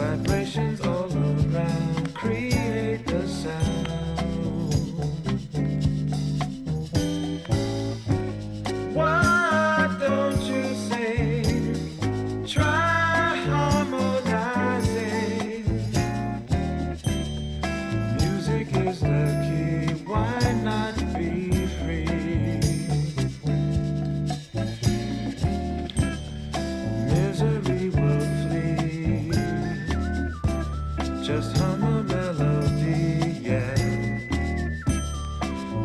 Vibrations all around create the sound. Why don't you say, try harmonizing? Music is the key, why not be free? Misery will flee. Just hum a melody, yeah.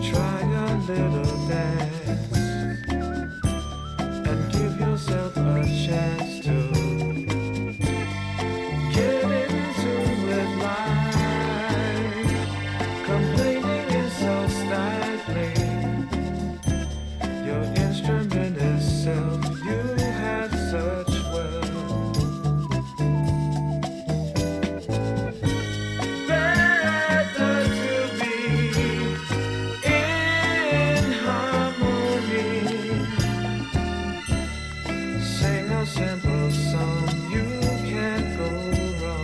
Try a little dance and give yourself a chance to get into it live. Complaining is so stifling. Your instrument is self, you have such wealth. Better to be in harmony. Sing a simple song, you can't go wrong.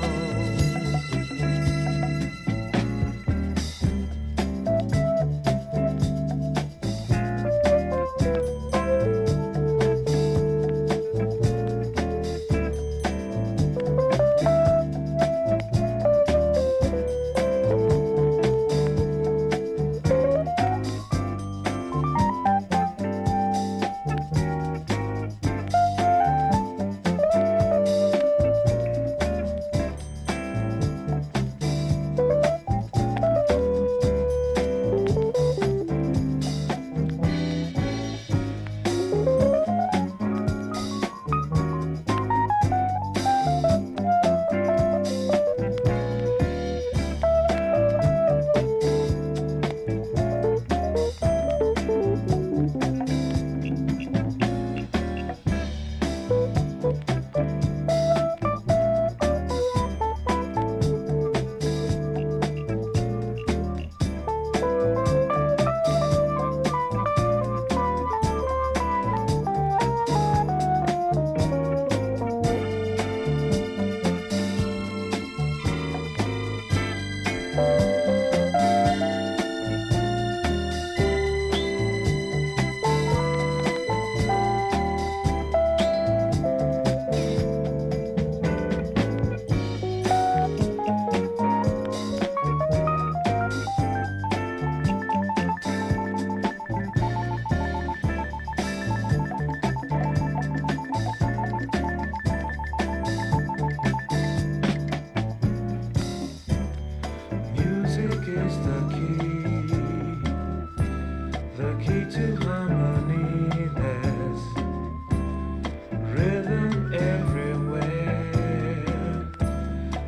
Music is the key to harmony. There's rhythm everywhere.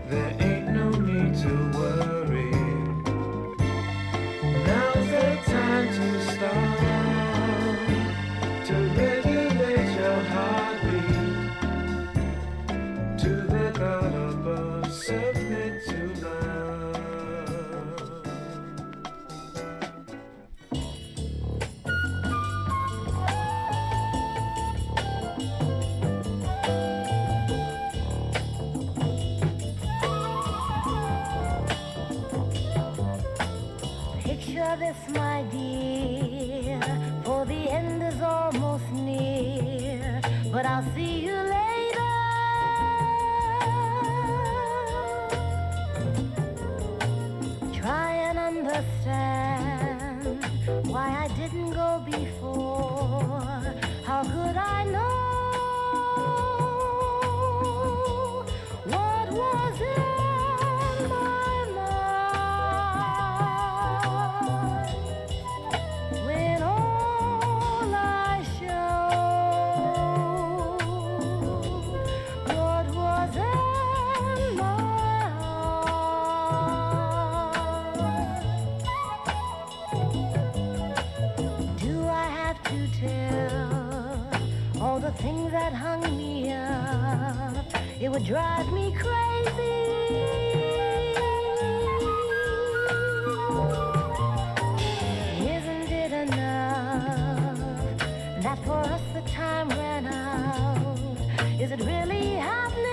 There ain't no need to worry. Now's the time to start to regulate your heartbeat. To the God above, submit to love. Picture this, my dear, for the end is almost near, but I'll see you later. Try and understand why I didn't go before. How could I know what was in my mind when all I showed what was in my heart? Do I have to tell all the things that hung me up? It would drive me crazy. Isn't it enough that for us the time ran out? Is it really happening?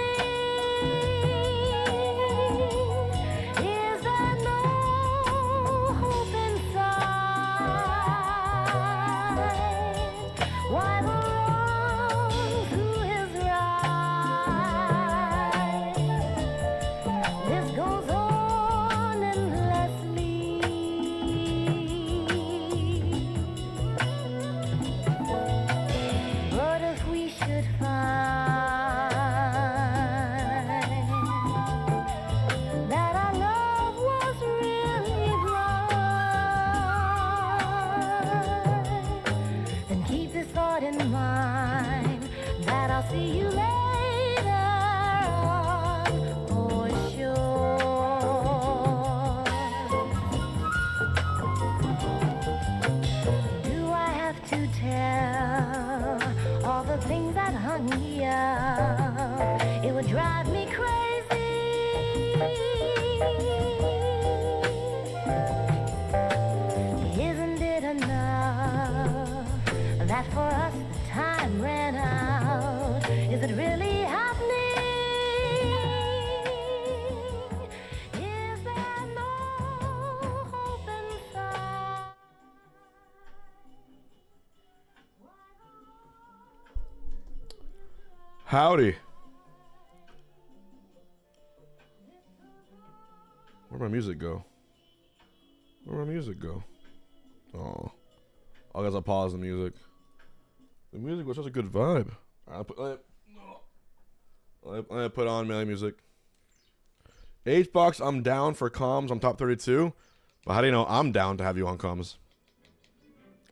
Howdy. Where'd my music go? Where'd my music go? Oh. I guess I'll pause the music. The music was such a good vibe. I'll put on melee music. Hbox, I'm down for comms. I'm top 32. But how do you know I'm down to have you on comms?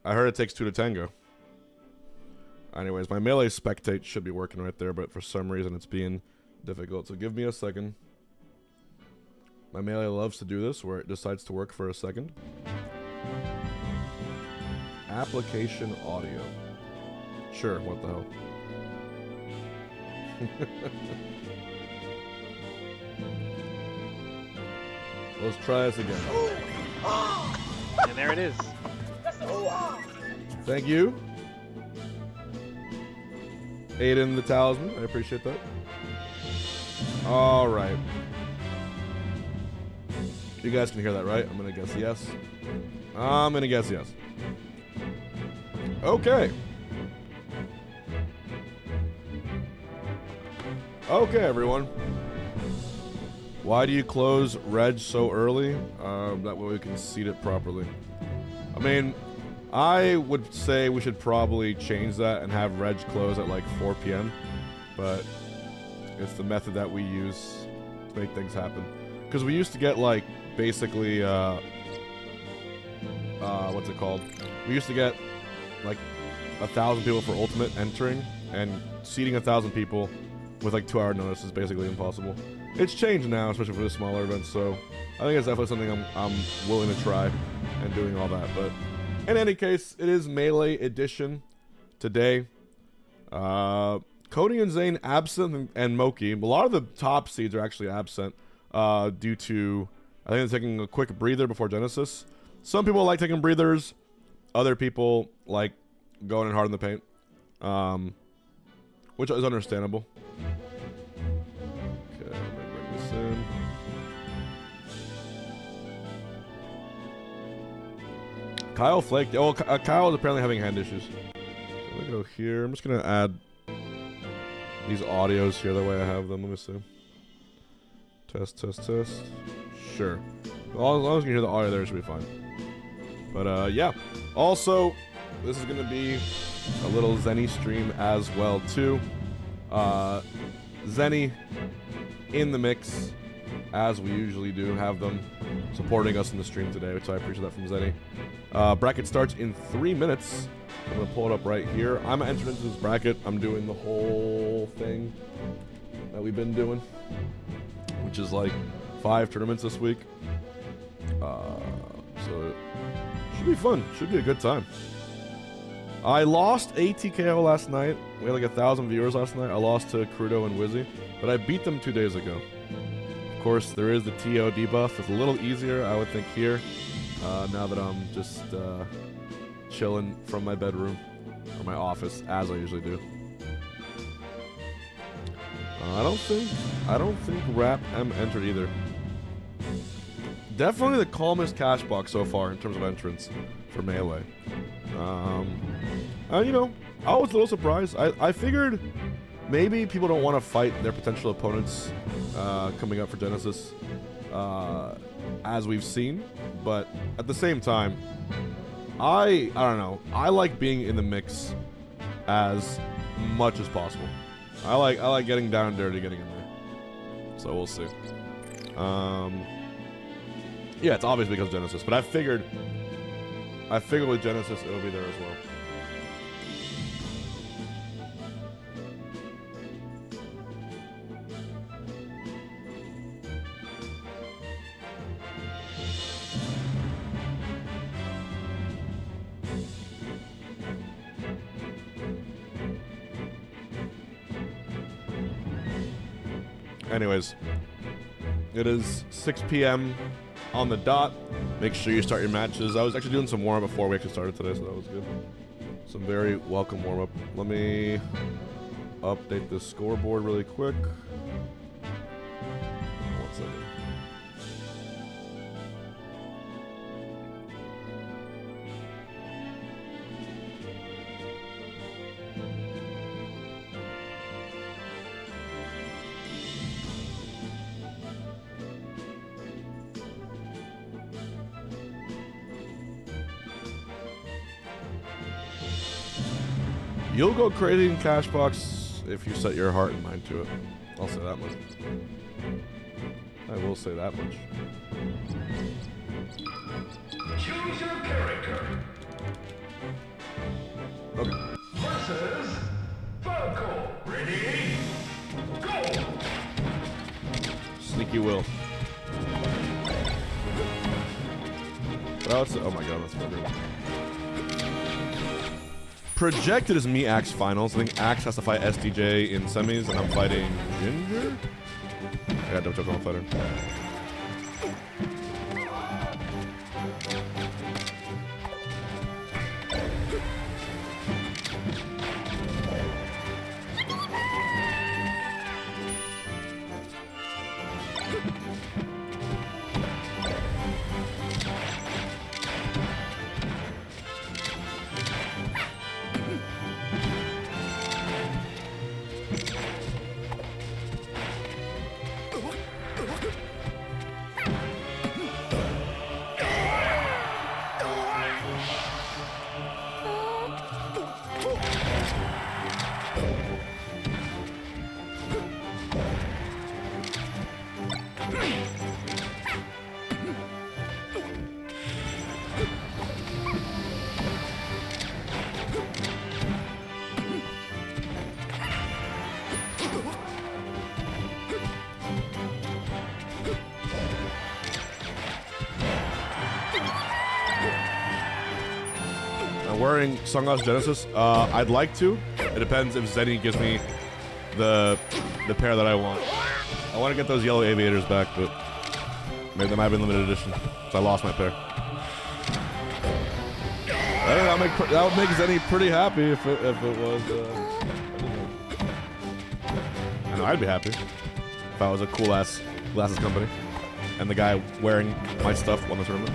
I heard it takes 2 to tango. Anyways, my melee spectate should be working right there, but for some reason it's being difficult. So give me a second. My melee loves to do this, where it decides to work for a second. Application audio. Sure, what the hell. Let's try this again. And there it is. Thank you. Aiden the Talisman, I appreciate that. Alright. You guys can hear that, right? I'm gonna guess yes. I'm gonna guess yes. Okay. Okay, everyone. Why do you close Reg so early? That way we can seed it properly. I mean, I would say we should probably change that and have Reg close at like 4 p.m. But it's the method that we use to make things happen. Because we used to get like basically, what's it called? We used to get like 1,000 people for Ultimate entering, and seeding 1,000 people with like 2-hour notice is basically impossible. It's changed now, especially for the smaller events, so I think it's definitely something I'm willing to try and doing all that. But in any case, it is Melee Edition today. Cody and Zane absent, and Moki. A lot of the top seeds are actually absent due to, I think they're taking a quick breather before Genesis. Some people like taking breathers. Other people like going in hard in the paint, which is understandable. Okay, let me bring this in. Kyle flaked. Oh, Kyle is apparently having hand issues. So let me go here. I'm just gonna add these audios here the way I have them. Let me see. Test. Sure. As long as you can hear the audio there, it should be fine. But yeah. Also, this is gonna be a little Zenny stream as well too. Zenny in the mix, as we usually do, have them supporting us in the stream today, which I appreciate that from Zenny. Bracket starts in 3 minutes. I'm gonna pull it up right here. I'm entered into this bracket. I'm doing the whole thing that we've been doing, which is like 5 tournaments this week. So it should be fun. Should be a good time. I lost ATKO last night. We had like 1,000 viewers last night. I lost to Crudo and Wizzy, but I beat them 2 days ago. Of course, there is the TO debuff. It's a little easier, I would think, here. Now that I'm just chilling from my bedroom or my office, as I usually do. I don't think Rap M entered either. Definitely the calmest Cashbox so far in terms of entrance for Melee. You know, I was a little surprised. I figured maybe people don't want to fight their potential opponents coming up for Genesis, as we've seen. But at the same time, I don't know. I like being in the mix as much as possible. I like getting down and dirty, getting in there. So we'll see. Yeah, it's obvious because of Genesis, but I figured with Genesis it'll be there as well. Anyways, it is 6 p.m. on the dot. Make sure you start your matches. I was actually doing some warm-up before we actually started today, so that was good. Some very welcome warm-up. Let me update the scoreboard really quick. 1 second. You'll go crazy in Cashbox if you set your heart and mind to it. I'll say that much. I will say that much. Choose your character. Okay. Versus Falco. Ready? Go! Sneakywill. Oh my god, that's better. Projected is me Axe finals. I think Axe has to fight SDJ in semis, and I'm fighting Ginger? I got double check on fighter. Wearing Sunglass Genesis? I'd like to. It depends if Zenny gives me the pair that I want. I want to get those yellow aviators back, but maybe they might be limited edition. So I lost my pair. That would make Zenny pretty happy if it was. I know I'd be happy if I was a cool ass glasses company and the guy wearing my stuff won the tournament.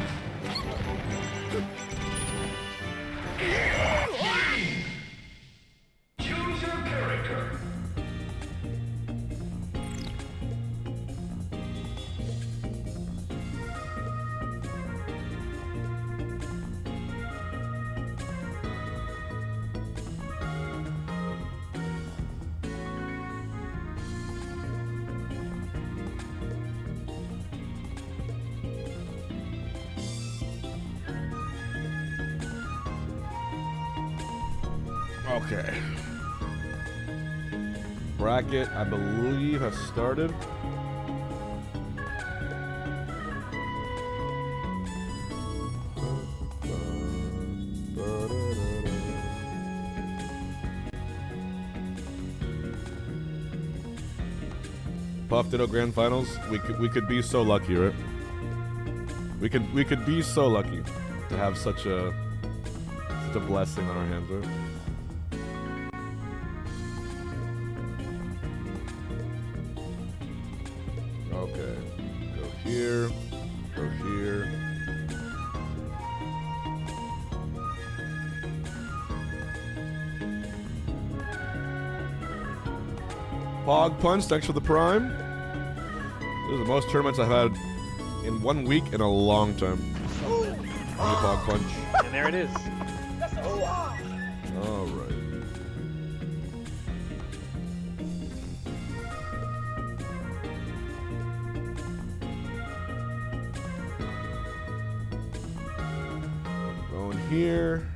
Okay. Bracket, I believe, has started. Puff Ditto Grand Finals. We could be so lucky, right? We could be so lucky to have such a blessing on our hands, right? Okay, go here, go here. Pog Punch, thanks for the prime. This is the most tournaments I've had in 1 week in a long time. Pog Punch. And there it is. All right. Going here.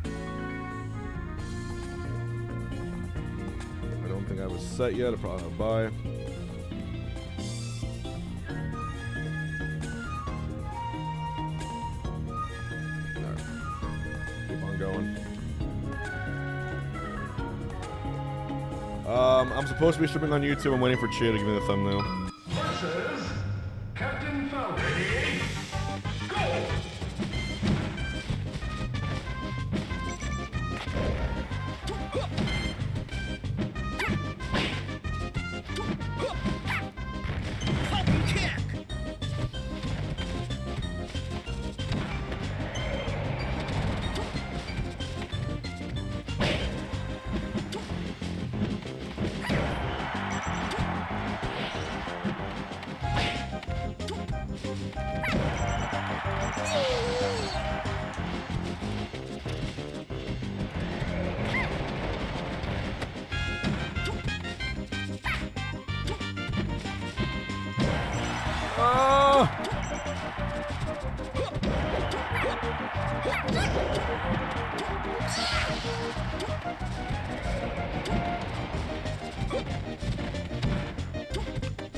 I don't think I have a set yet. I'll probably have a buy. I'm supposed to be streaming on YouTube. I'm waiting for Chia to give me the thumbnail. Versus Captain Falcon. Ready? Go!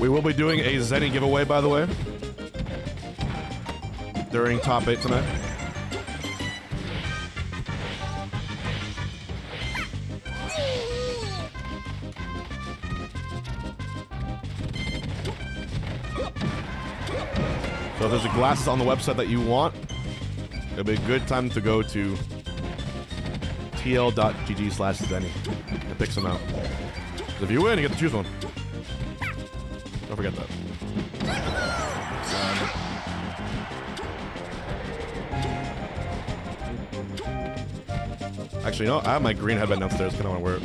We will be doing a Zenny giveaway, by the way, during top 8 tonight. So if there's glasses on the website that you want, it'll be a good time to go to tl.gg/Zenny and pick some out. If you win, you get to choose one. Don't forget that. Actually, you know, I have my green headband downstairs. Kind of want to wear it.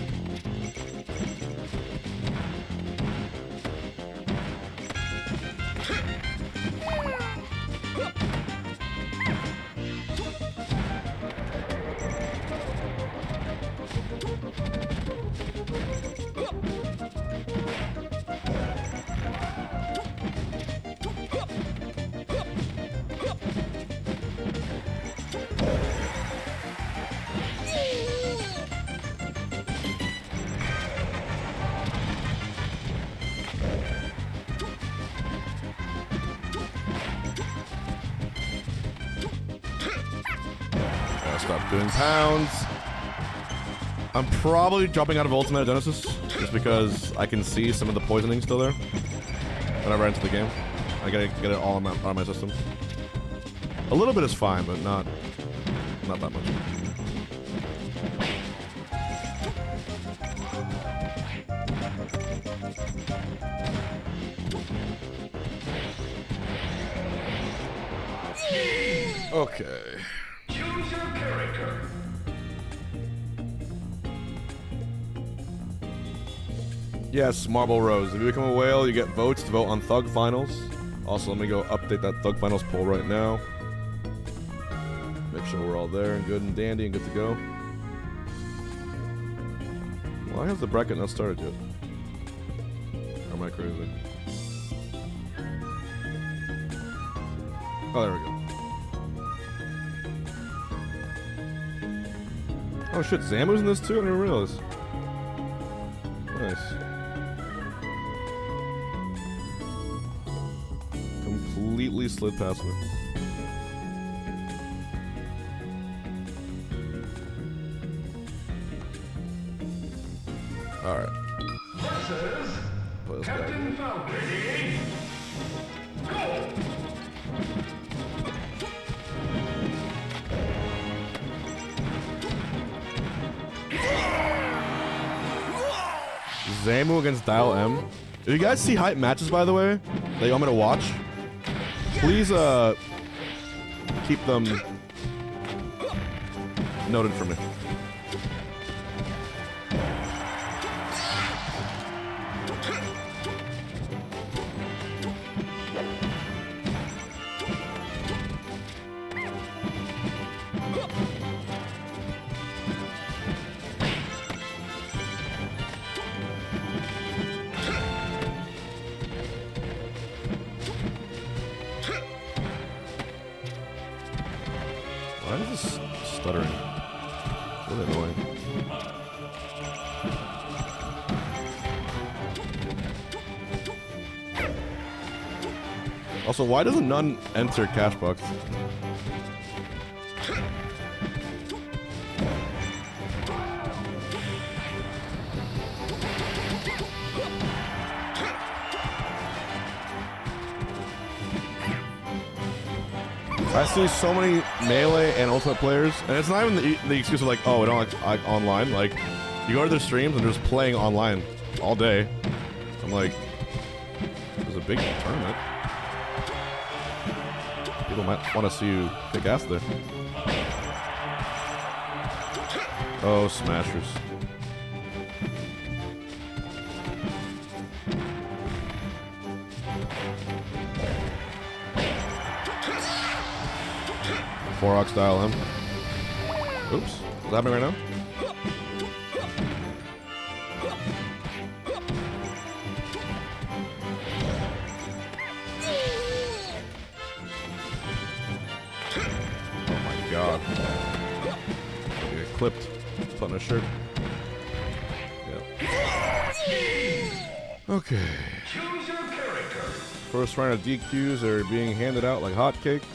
Stop doing pounds. I'm probably dropping out of Ultimate at Genesis just because I can see some of the poisoning still there whenever I enter the game. I gotta get it all out of my system. A little bit is fine, but not that much. Okay. Choose your character. Yes, Marble Rose. If you become a whale, you get votes to vote on Thug Finals. Also, let me go update that Thug Finals poll right now. Make sure we're all there and good and dandy and good to go. Why has the bracket not started yet? Or am I crazy? Oh, there we go. Oh shit, Zamu's in this too? I didn't even realize. Nice. Completely slid past me. Alright. Put this guy in. Zamu against Dial M. If you guys see hype matches, by the way, that you want me to watch, please keep them noted for me. Why is this stuttering? It's really annoying. Also, why doesn't none enter Cashbox? I see so many melee and ultimate players, and it's not even the excuse of like, oh, I don't like online. Like, you go to their streams and they're just playing online all day. I'm like, there's a big tournament. People might want to see you kick ass there. Oh, smashers. Four-Ox Dial M. Oops. What's happening right now? Oh my god. I get clipped. Put on a shirt. Yep. Okay. Choose your character. First round of DQs are being handed out like hotcakes.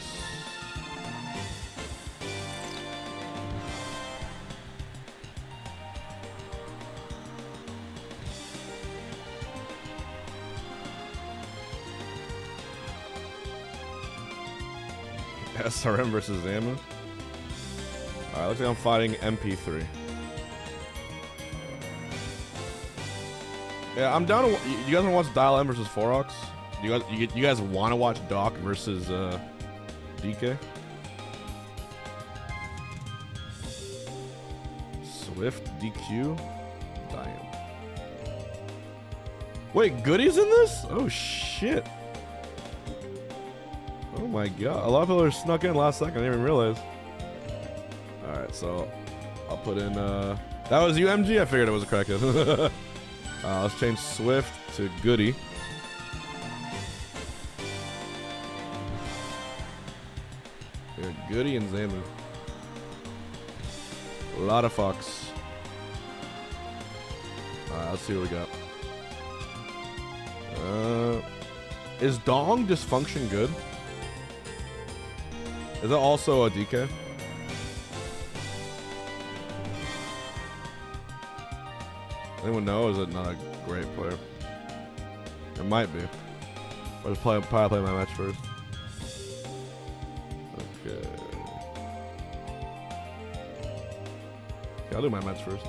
SRM versus Zamu. Alright, looks like I'm fighting MP3. Yeah, I'm down to. You guys want to watch Dial M versus Forox? You guys want to watch Doc versus DK? Swift DQ. Damn. Wait, Goody's in this? Oh shit. Oh my god. A lot of people are snuck in last second. I didn't even realize. Alright, so I'll put in that was UMG. I figured it was a crackhead. Let's change Swift to Goody. Yeah, Goody and Zamu. A lot of fucks. Alright, let's see what we got. Is Dong Dysfunction good? Is that also a DK? Anyone know? Is it not a great player? It might be. I'll just probably play my match first. Okay. Yeah, I'll do my match first.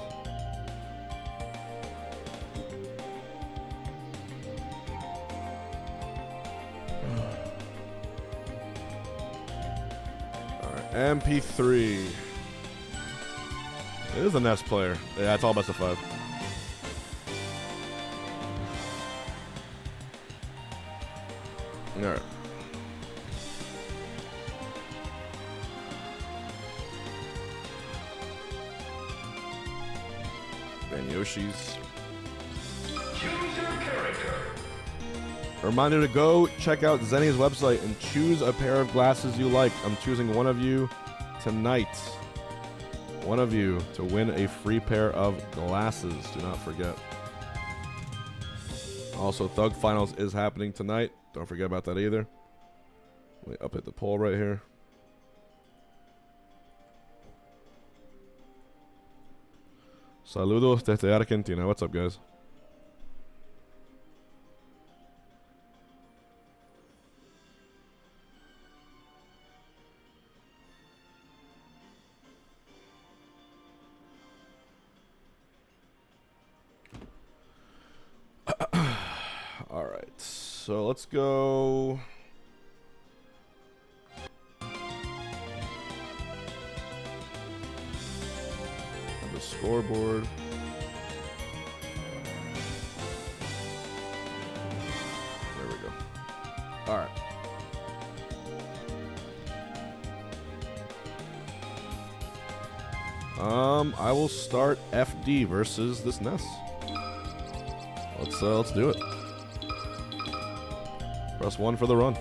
Alright, MP3. It is a Nest player. Yeah, it's all best of 5. Alright. And Yoshi's. Choose your character. A reminder to go check out Zenny's website and choose a pair of glasses you like. I'm choosing one of you tonight. One of you to win a free pair of glasses. Do not forget. Also, Thug Finals is happening tonight. Don't forget about that either. Let me update the poll right here. Saludos desde Argentina. What's up, guys? All right, so let's go. The scoreboard. There we go. All right. I will start FD versus this Ness. Let's do it. Press 1 for the run.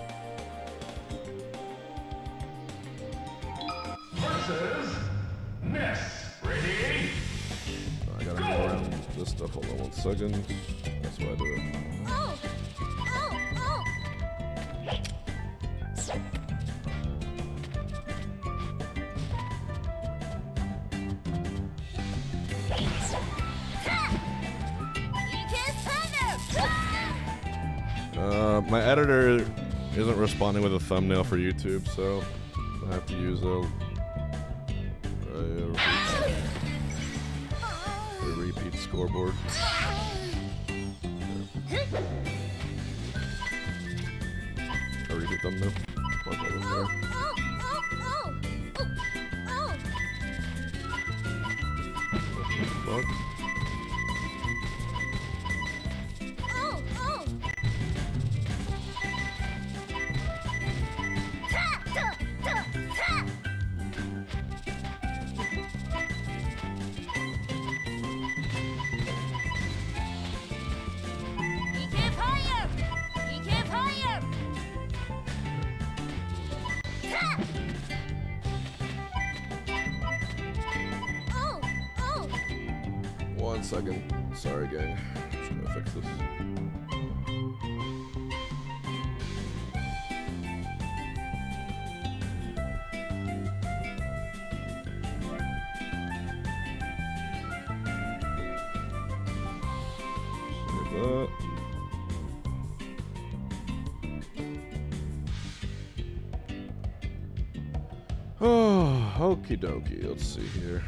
Versus Ness. Ready? I gotta move around this stuff. Hold on 1 second. That's why I do it. Oh! Oh! Oh! My editor isn't responding with a thumbnail for YouTube, so I have to use a repeat scoreboard. A repeat thumbnail. What the fuck? One second. Sorry, gang. Just gonna fix this. Oh, okie dokie. Let's see here.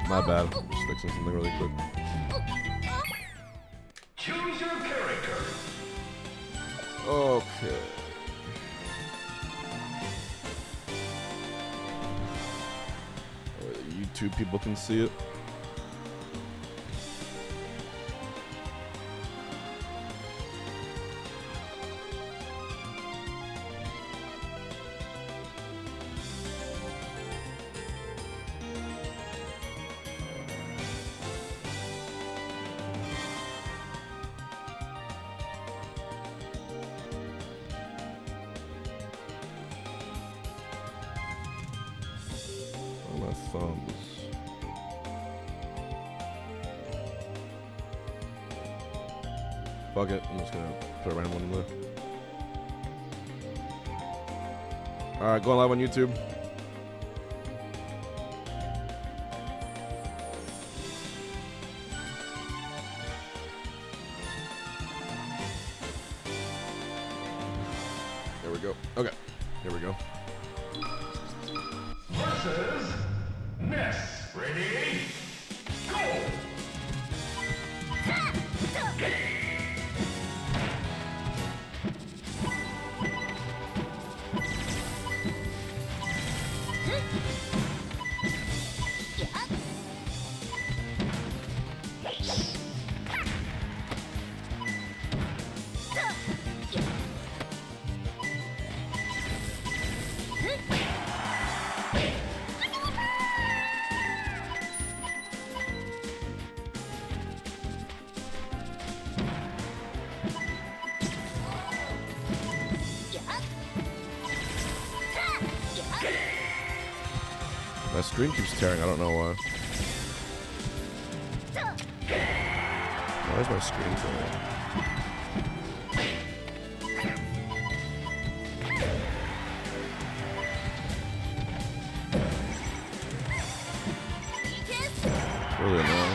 My bad. Just fixing something really quick. Choose your character. Okay. YouTube people can see it. My thumbs. Fuck it, I'm just gonna put a random one in there. Alright, going live on YouTube. There we go. Okay, here we go. Versus Ness. Ready? Go! My screen keeps tearing, I don't know why. Why is my screen tearing? Really annoying.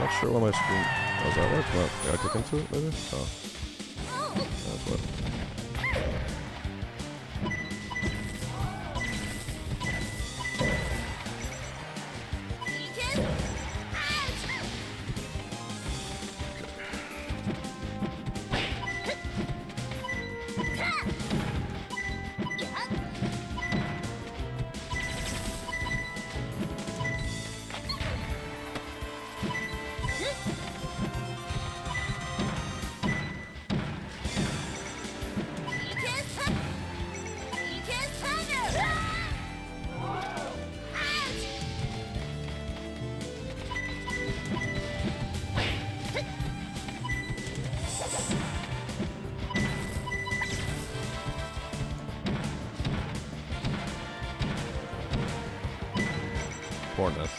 Not sure why my screen. Oh, is that work? What? Did I click into it, maybe? Oh. That's what. Poor Ness.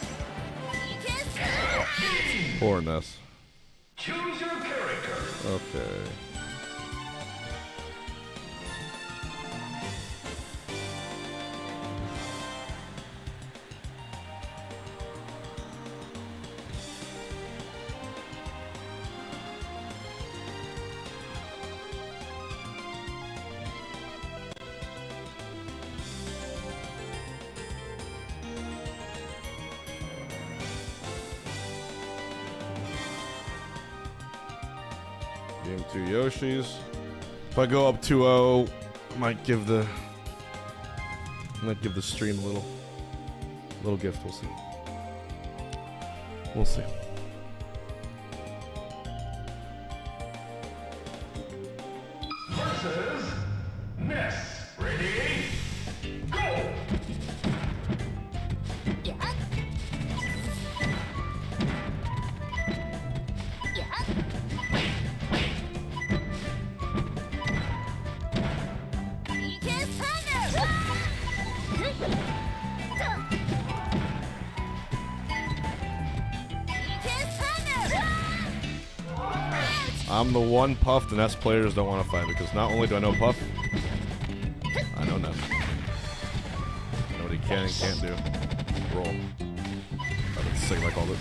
Poor Ness. Choose your character. Okay. Game 2 Yoshis. If I go up 2-0, I might give the stream a little gift. We'll see. We'll see. I'm the one Puff the Ness players don't want to fight because not only do I know Puff, I know Ness. I know what he can and can't do. Roll. I've been sick like all this.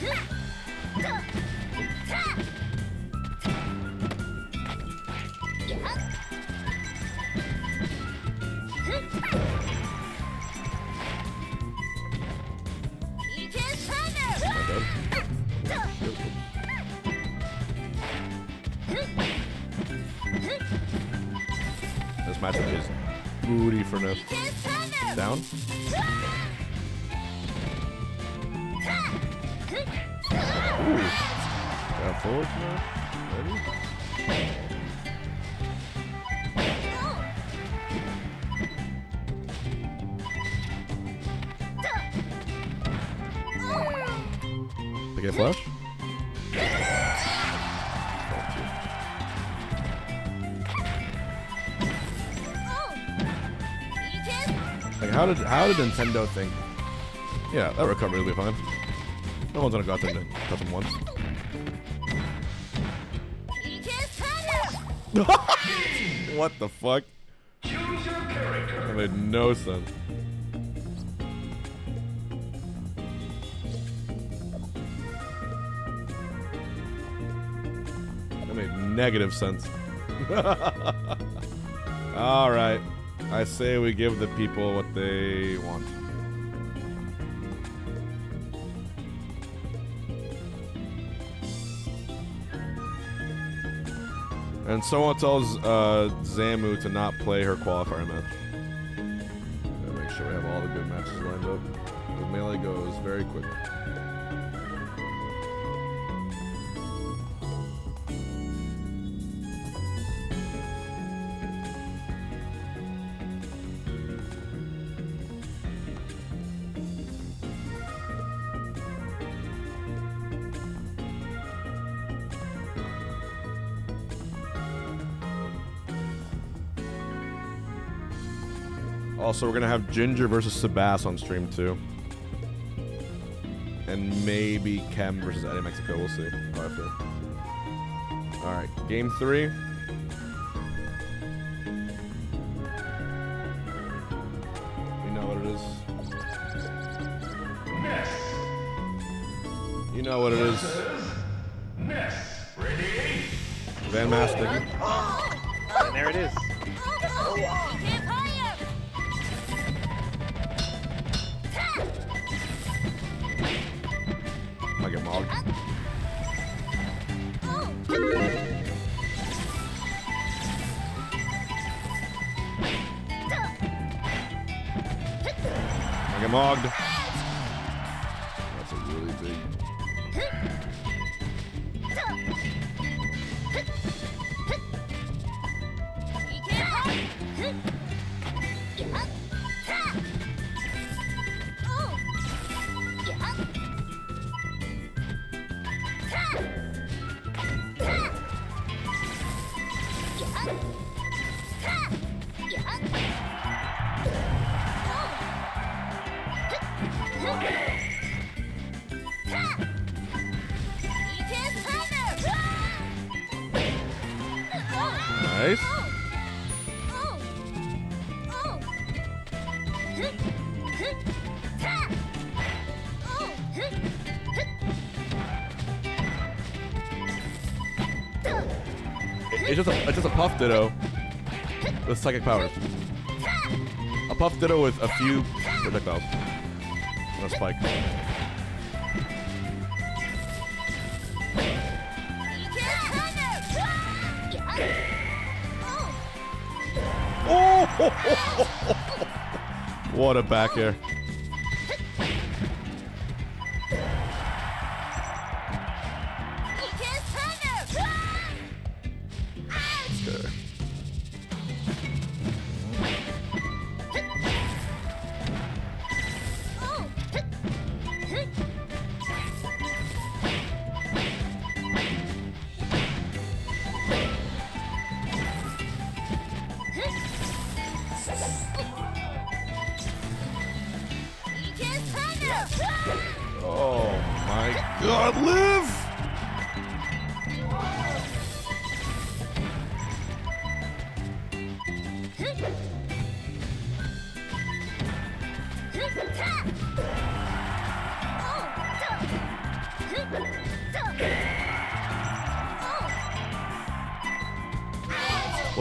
This matchup is booty for Ness. Down. Ooh. Down forward now. Ready? Pick a flash. Like how did Nintendo think? Yeah, that recovery will be fine. No one's gonna got them to touch him once. What the fuck? Choose your character. That made no sense. That made negative sense. Alright. I say we give the people what they want. And someone tells Zamu to not play her qualifier match. Gotta make sure we have all the good matches lined up. The melee goes very quick. Also, we're gonna have Ginger versus Sebass on stream too. And maybe Chem versus Eddie Mexico, we'll see how I feel. Alright, game 3. You know what it is. Ness. You know what it is. Ness. Ready? Van Master. And there it is. I get mogged. I get mogged. That's a really big. Nice. It's just a Puff Ditto with psychic powers. A Puff Ditto with a few projectiles and a spike. Oh! What a back air. Okay.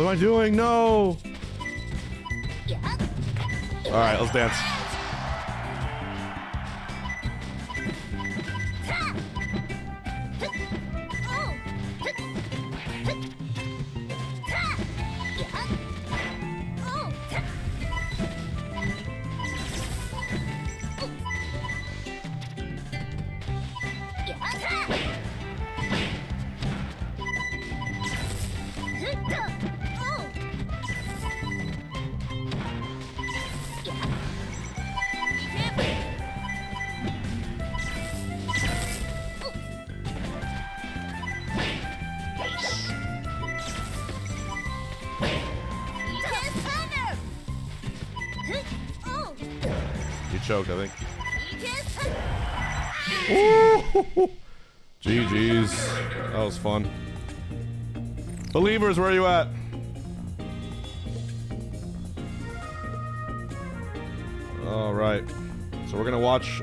What am I doing? No! Alright, let's dance. You choked, I think. Ooh. GG's. That was fun. Believers, where are you at? All right. So we're gonna watch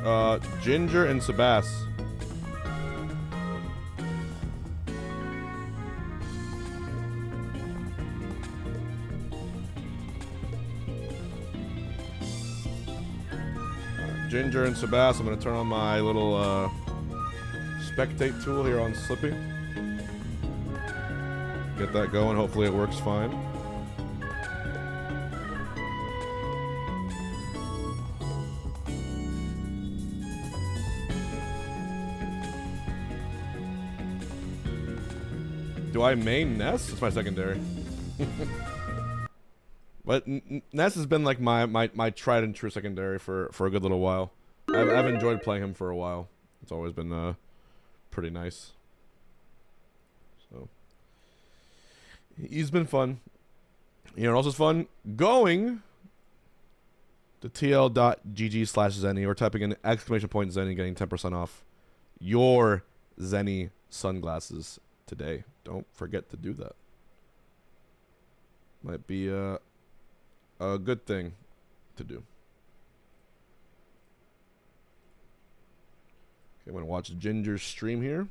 Ginger and Sebass. Ginger and Sebass. I'm gonna turn on my little spectate tool here on Slippy. Get that going. Hopefully it works fine. Do I main Ness? It's my secondary. But Ness has been like my tried and true secondary for a good little while. I've enjoyed playing him for a while. It's always been pretty nice. So he's been fun. You know what else is fun? Going to tl.gg/Zenny or typing in !Zenny, getting 10% off your Zenny sunglasses today. Don't forget to do that. Might be a good thing to do. Okay, I'm gonna watch Ginger's stream here.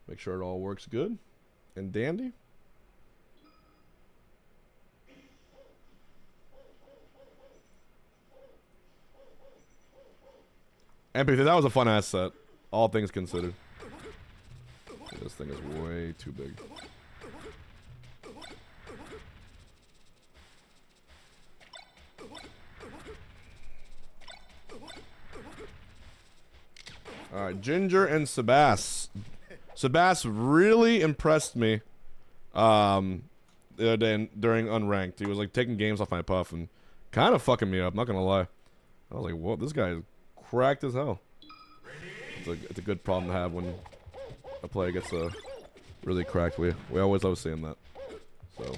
Make sure it all works good and dandy. Empathy, that was a fun ass set. All things considered. This thing is way too big. Alright, Ginger and Sebass. Sebass really impressed me the other day during Unranked. He was like taking games off my puff and kind of fucking me up, not gonna lie. I was like, whoa, this guy is cracked as hell. It's a good problem to have when a player gets really cracked. We always love seeing that. So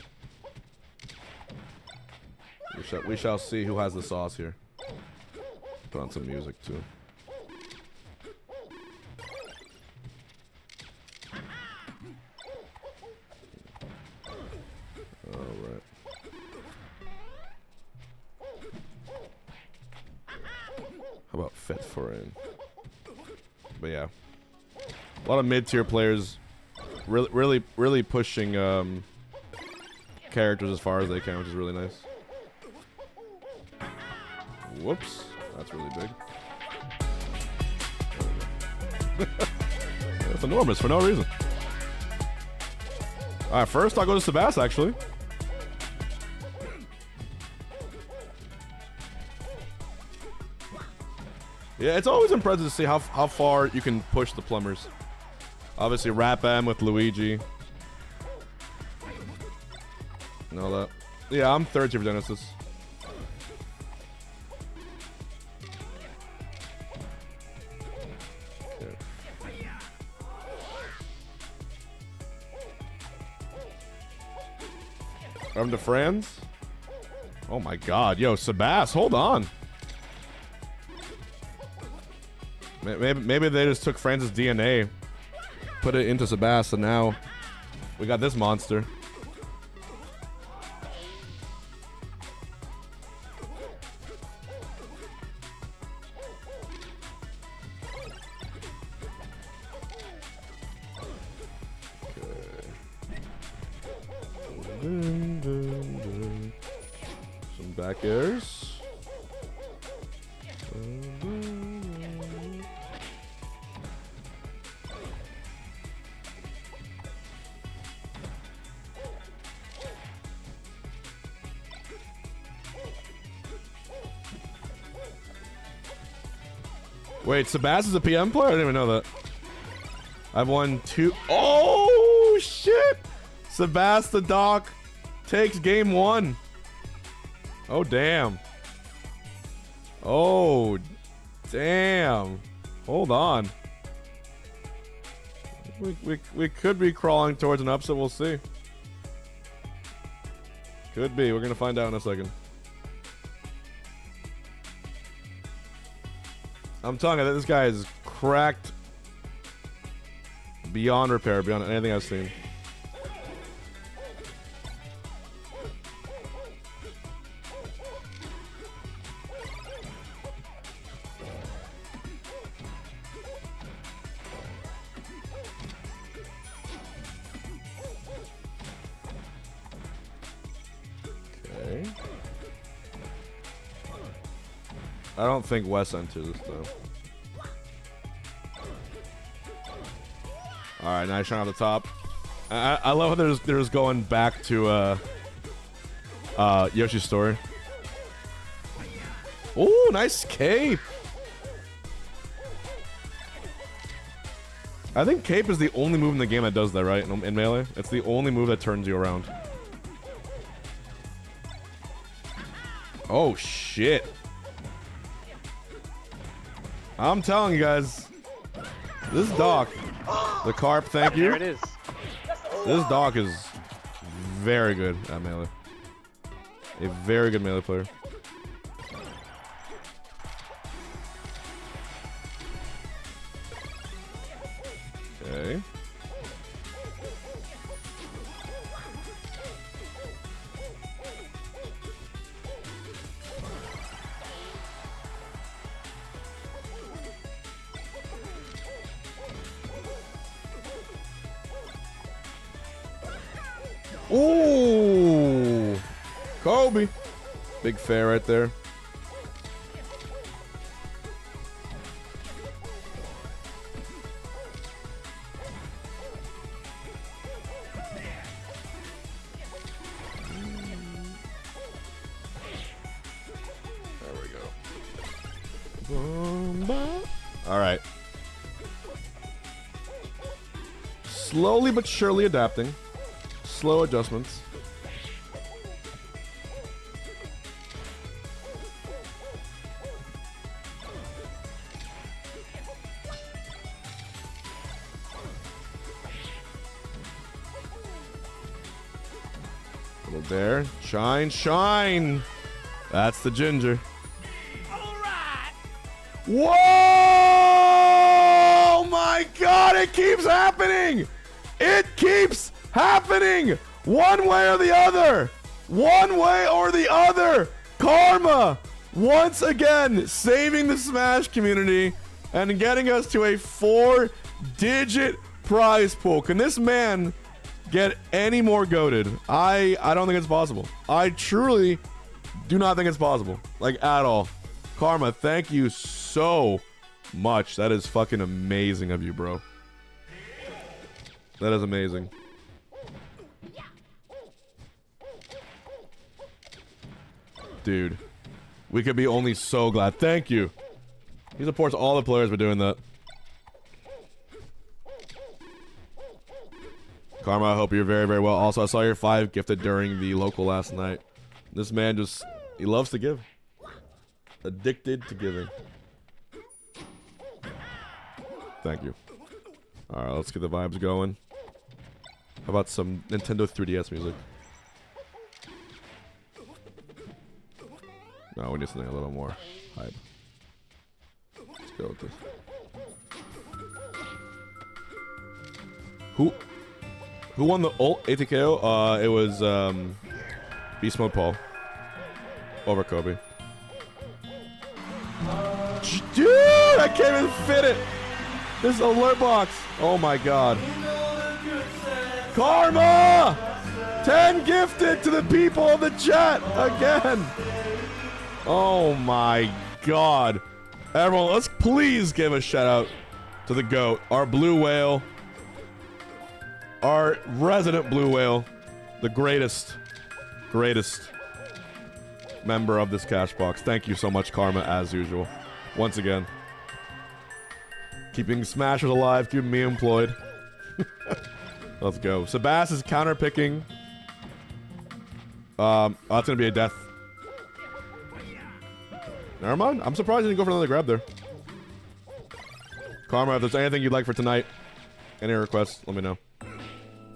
we shall see who has the sauce here. Put on some music too. All right. How about Fit Foreign? But yeah, a lot of mid-tier players really pushing characters as far as they can, which is really nice. Whoops, that's really big. That's enormous for no reason. All right, first I'll go to Sebass actually. Yeah, it's always impressive to see how far you can push the plumbers. Obviously, Rap M with Luigi. And all that. Yeah, I'm third tier for Genesis. Okay. I'm to Franz. Oh my god. Yo, Sebass, hold on. Maybe they just took Franz's DNA, put it into Sebass, and now we got this monster. Back airs. Wait, Sebass is a PM player? I didn't even know that. I've won 2. Oh, shit! Sebass the Doc takes game 1. Oh, damn. Oh, damn. Hold on. We could be crawling towards an upset. We'll see. Could be. We're going to find out in a second. I'm telling you that this guy is cracked beyond repair, beyond anything I've seen. Okay. I don't think Wes enters this though. All right, nice shot on the top. I love how they're just going back to Yoshi's story. Oh, nice cape. I think cape is the only move in the game that does that, right? In Melee, it's the only move that turns you around. Oh shit. I'm telling you guys, this Doc, the Carp, thank you. There it is. This Doc is very good at Melee. A very good Melee player. Okay. Ooh, Kobe. Big fair right there. There we go. All right. Slowly but surely adapting. Slow adjustments. Little there. Shine, shine. That's the ginger. All right. Whoa! My God, it keeps happening. It keeps happening. One way or the other. One way or the other. Karma once again saving the Smash community and getting us to a 4-digit prize pool. Can this man get any more goated? I don't think it's possible. I truly do not think it's possible. Like, at all. Karma, thank you so much. That is fucking amazing of you, bro. That is amazing. Dude, we could be only so glad. Thank you. He supports all the players for doing that. Karma, I hope you're very, very well. Also, I saw your 5 gifted during the local last night. This man just, he loves to give. Addicted to giving. Thank you. Alright, let's get the vibes going. How about some Nintendo 3DS music? No, we need something a little more hype. Let's go with this. Who won the ult ATKO? It was Beast Mode Paul over Kobe. Dude, I can't even fit it. This alert box. Oh my God. Karma! 10 gifted to the people of the chat again. Oh my god. Everyone, let's please give a shout out to the GOAT, our blue whale, our resident blue whale, the greatest member of this Cashbox. Thank you so much, Karma, as usual. Once again. Keeping Smashers alive, keeping me employed. Let's go. Sebass is counter-picking. That's gonna be a death. Never mind. I'm surprised he didn't go for another grab there. Karma, if there's anything you'd like for tonight, any requests, let me know.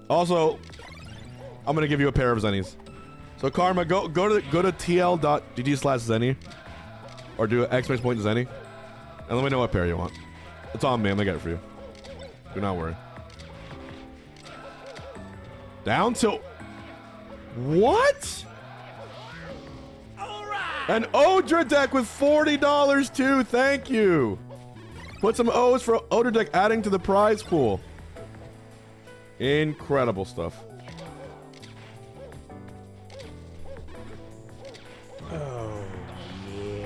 Also, I'm gonna give you a pair of Zennies. So Karma, go to tl.gg/Zenny, or do an exclamation point Zenny, and let me know what pair you want. It's on me. I'm gonna get it for you. Do not worry. Down to what? An Odra deck with $40 too. Thank you. Put some O's for Odra deck adding to the prize pool. Incredible stuff. Oh, yeah.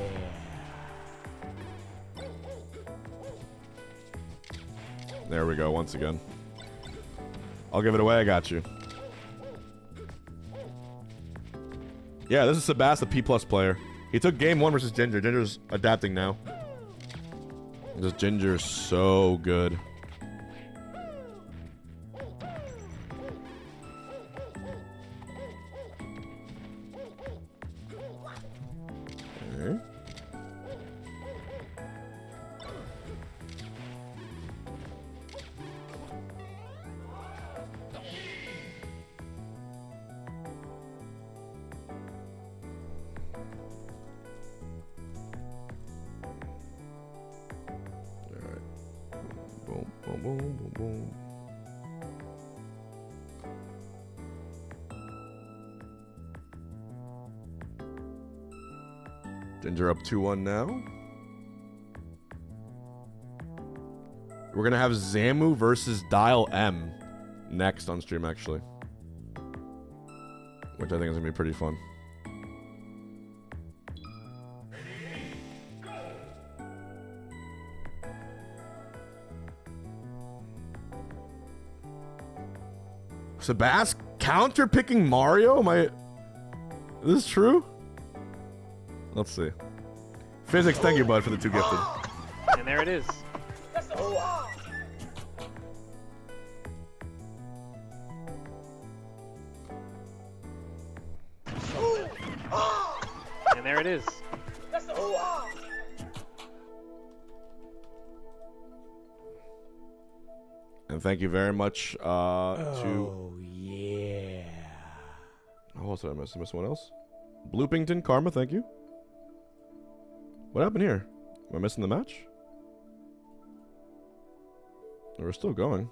There we go, once again. I'll give it away, I got you. Yeah, this is Sebass, the P+ player. He took game 1 versus Ginger. Ginger's adapting now. This Ginger is so good. Okay. Boom, boom, boom, boom. Ginger up 2-1 now. We're gonna have Zamu versus Dial M next on stream, actually. Which I think is gonna be pretty fun. Sebass counter-picking Mario? Is this true? Let's see. Physics, thank you, bud, for the 2 gifted. And there it is. And there it is. And thank you very much to... Oh, yeah. Oh, what did I miss? I missed someone else? Bloopington, Karma, thank you. What happened here? Am I missing the match? We're still going.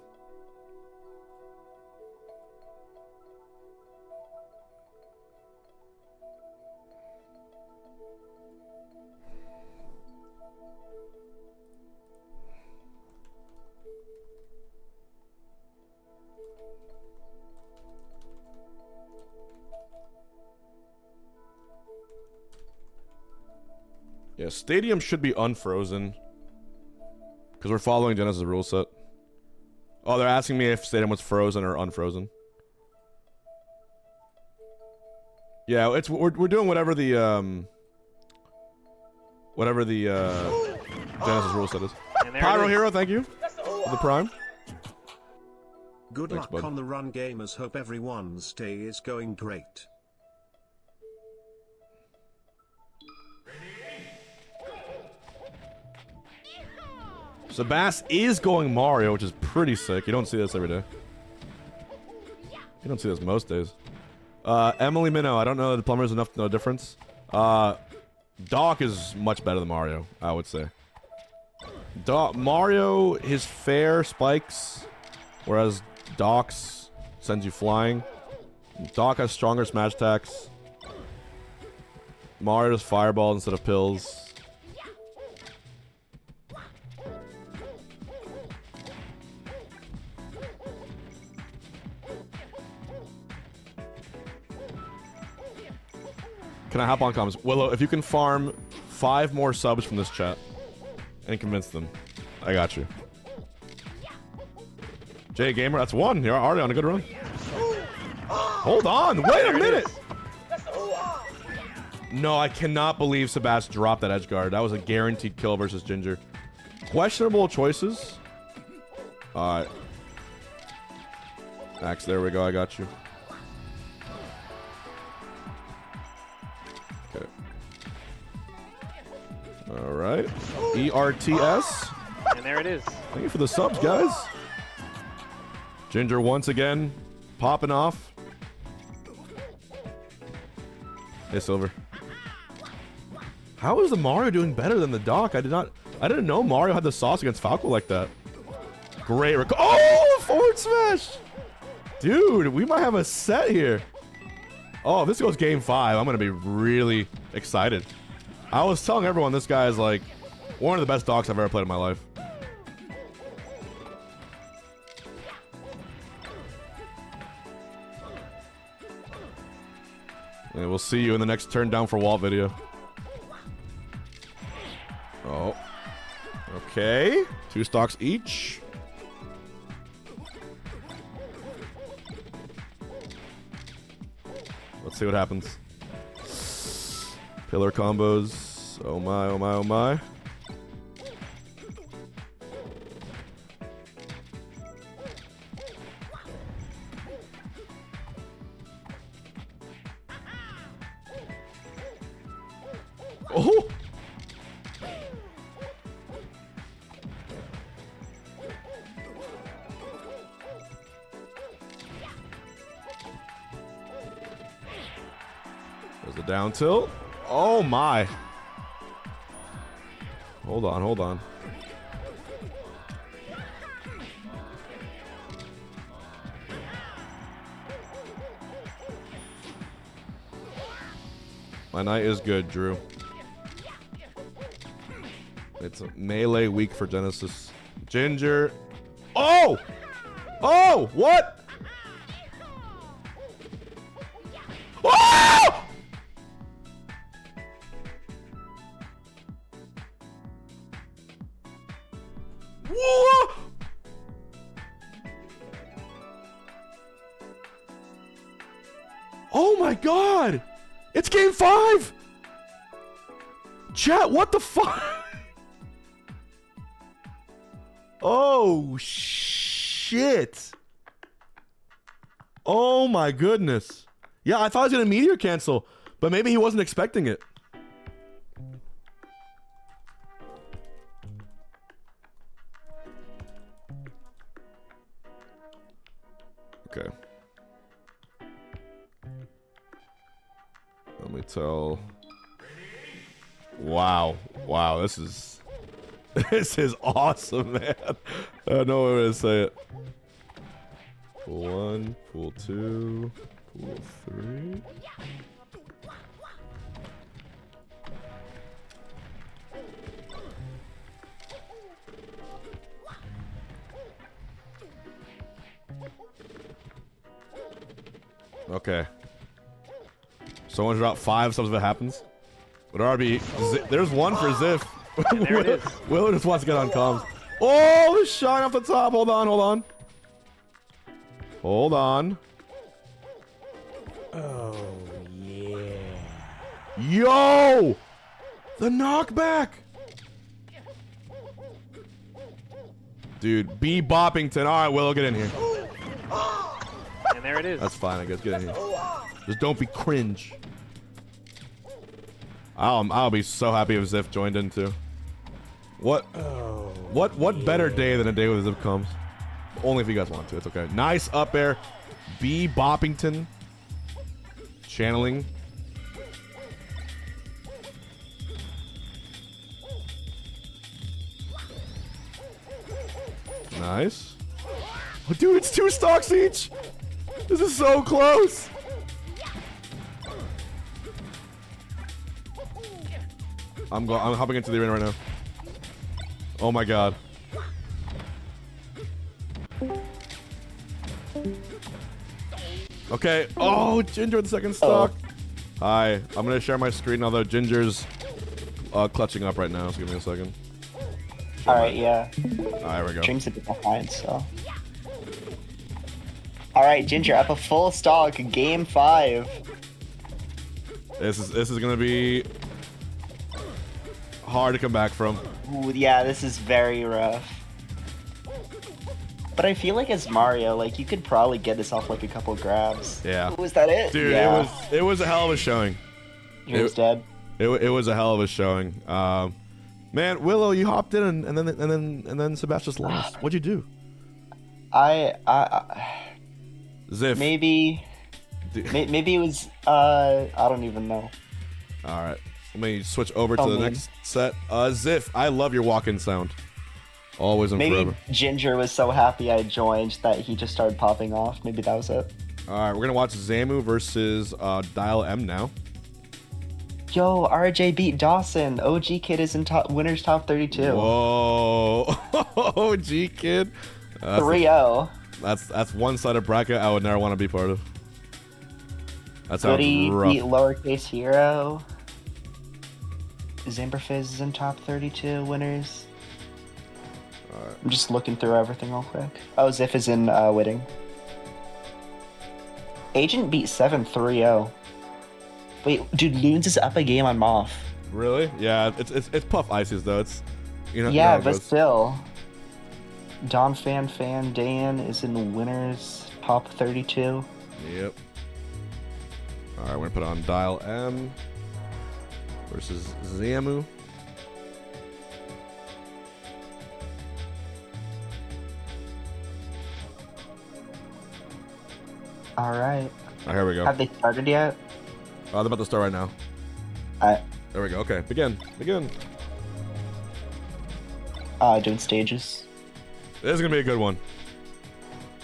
Yeah, Stadium should be unfrozen. Because we're following Genesis' rule set. Oh, they're asking me if Stadium was frozen or unfrozen. Yeah, it's we're doing whatever the Genesis rule set is. Pyro Hero, thank you for the prime. Good Thanks, luck bud. on the run, gamers. Hope everyone's day is going great. Sebass is going Mario, which is pretty sick. You don't see this every day. You don't see this most days. Emily Minnow, I don't know the plumber's enough to know the difference. Doc is much better than Mario, I would say. Mario, his fair spikes, whereas Doc's sends you flying. Doc has stronger smash attacks. Mario does fireballs instead of pills. Can I hop on comms? Willow, if you can farm 5 more subs from this chat and convince them. I got you. Jay Gamer, that's 1. You're already on a good run. Hold on. Wait a minute. No, I cannot believe Sebass dropped that edge guard. That was a guaranteed kill versus Ginger. Questionable choices. Alright. Axe, there we go. I got you. Okay. Alright. ERTS. And there it is. Thank you for the subs, guys. Ginger once again popping off. Hey, Silver. How is the Mario doing better than the Doc? I didn't know Mario had the sauce against Falco like that. Great oh, forward smash! Dude, we might have a set here. Oh, if this goes game 5, I'm gonna be really excited. I was telling everyone this guy is like one of the best Docs I've ever played in my life. And we'll see you in the next turn down for wall video. Oh. Okay. 2 stocks each. Let's see what happens. Pillar combos. Oh my, oh my, oh my. Oh! There's a down tilt. Oh my. Hold on, hold on. My knight is good, Drew. It's a melee weak for Genesis. Ginger. Oh! Oh! What? Oh! Whoa! Oh my god! It's game 5! Chat, what the fuck? Oh, shit. Oh, my goodness. Yeah, I thought I was going to meteor cancel, but maybe he wasn't expecting it. Okay. Let me tell. Wow. Wow, this is... This is awesome, man. I don't know what to say it. Pool 1, pool 2, pool 3. Okay. Someone drop 5 subs if it happens. Would already be... There's 1 for Ziff. There it is. Willow just wants to get on comms. Oh, the shot off the top. Hold on, hold on. Hold on. Oh, yeah. Yo! The knockback! Dude, B Boppington. Alright, Willow, get in here. And there it is. That's fine, I guess. Get in here. Just don't be cringe. I'll be so happy if Ziff joined in too. What better day than a day with Ziff comes? Only if you guys want to. It's okay. Nice up air. B Boppington. Channeling. Nice. Oh, dude, it's 2 stocks each. This is so close. I'm hopping into the arena right now. Oh my god. Okay. Oh, Ginger with the second stock. Hi. I'm gonna share my screen, although Ginger's clutching up right now. So give me a second. All right, yeah. There we go. Dream's a bit behind, so. All right, Ginger, up a full stock, game 5. This is gonna be hard to come back from. Ooh, yeah, this is very rough. But I feel like as Mario, like you could probably get this off like a couple grabs. Yeah. Was that it? Dude, yeah. it was a hell of a showing. Dream's dead. It was a hell of a showing. Man, Willow, you hopped in and then Sebass just lost. What'd you do? Ziff. Maybe it was I don't even know. All right, let me switch over to the next set. Ziff, I love your walk-in sound. Always and Maybe forever. Ginger was so happy I joined that he just started popping off. Maybe that was it. All right, we're gonna watch Zamu versus Dial M now. Yo, RJ beat Dawson. OG Kid is in winners top 32. Whoa, OG Kid. 3-0. That's one side of bracket I would never want to be part of. That sounds Goody rough. beat Lowercase Hero. Zamberfizz is in top 32 winners. Alright. I'm just looking through everything real quick. Oh, Ziff is in Whitting. Agent beat 7-3-0. Wait, dude, Loons is up a game on Moth. Really? Yeah, it's Puff Ices though. It's you know. Yeah, how it but goes. still. Don Fan Dan is in winners top 32. Yep. All right, we're gonna put on Dial M versus Zamu. All right. Oh, here we go. Have they started yet? Oh, they're about to start right now. There we go. Okay, begin. Doing Stages. This is gonna be a good one.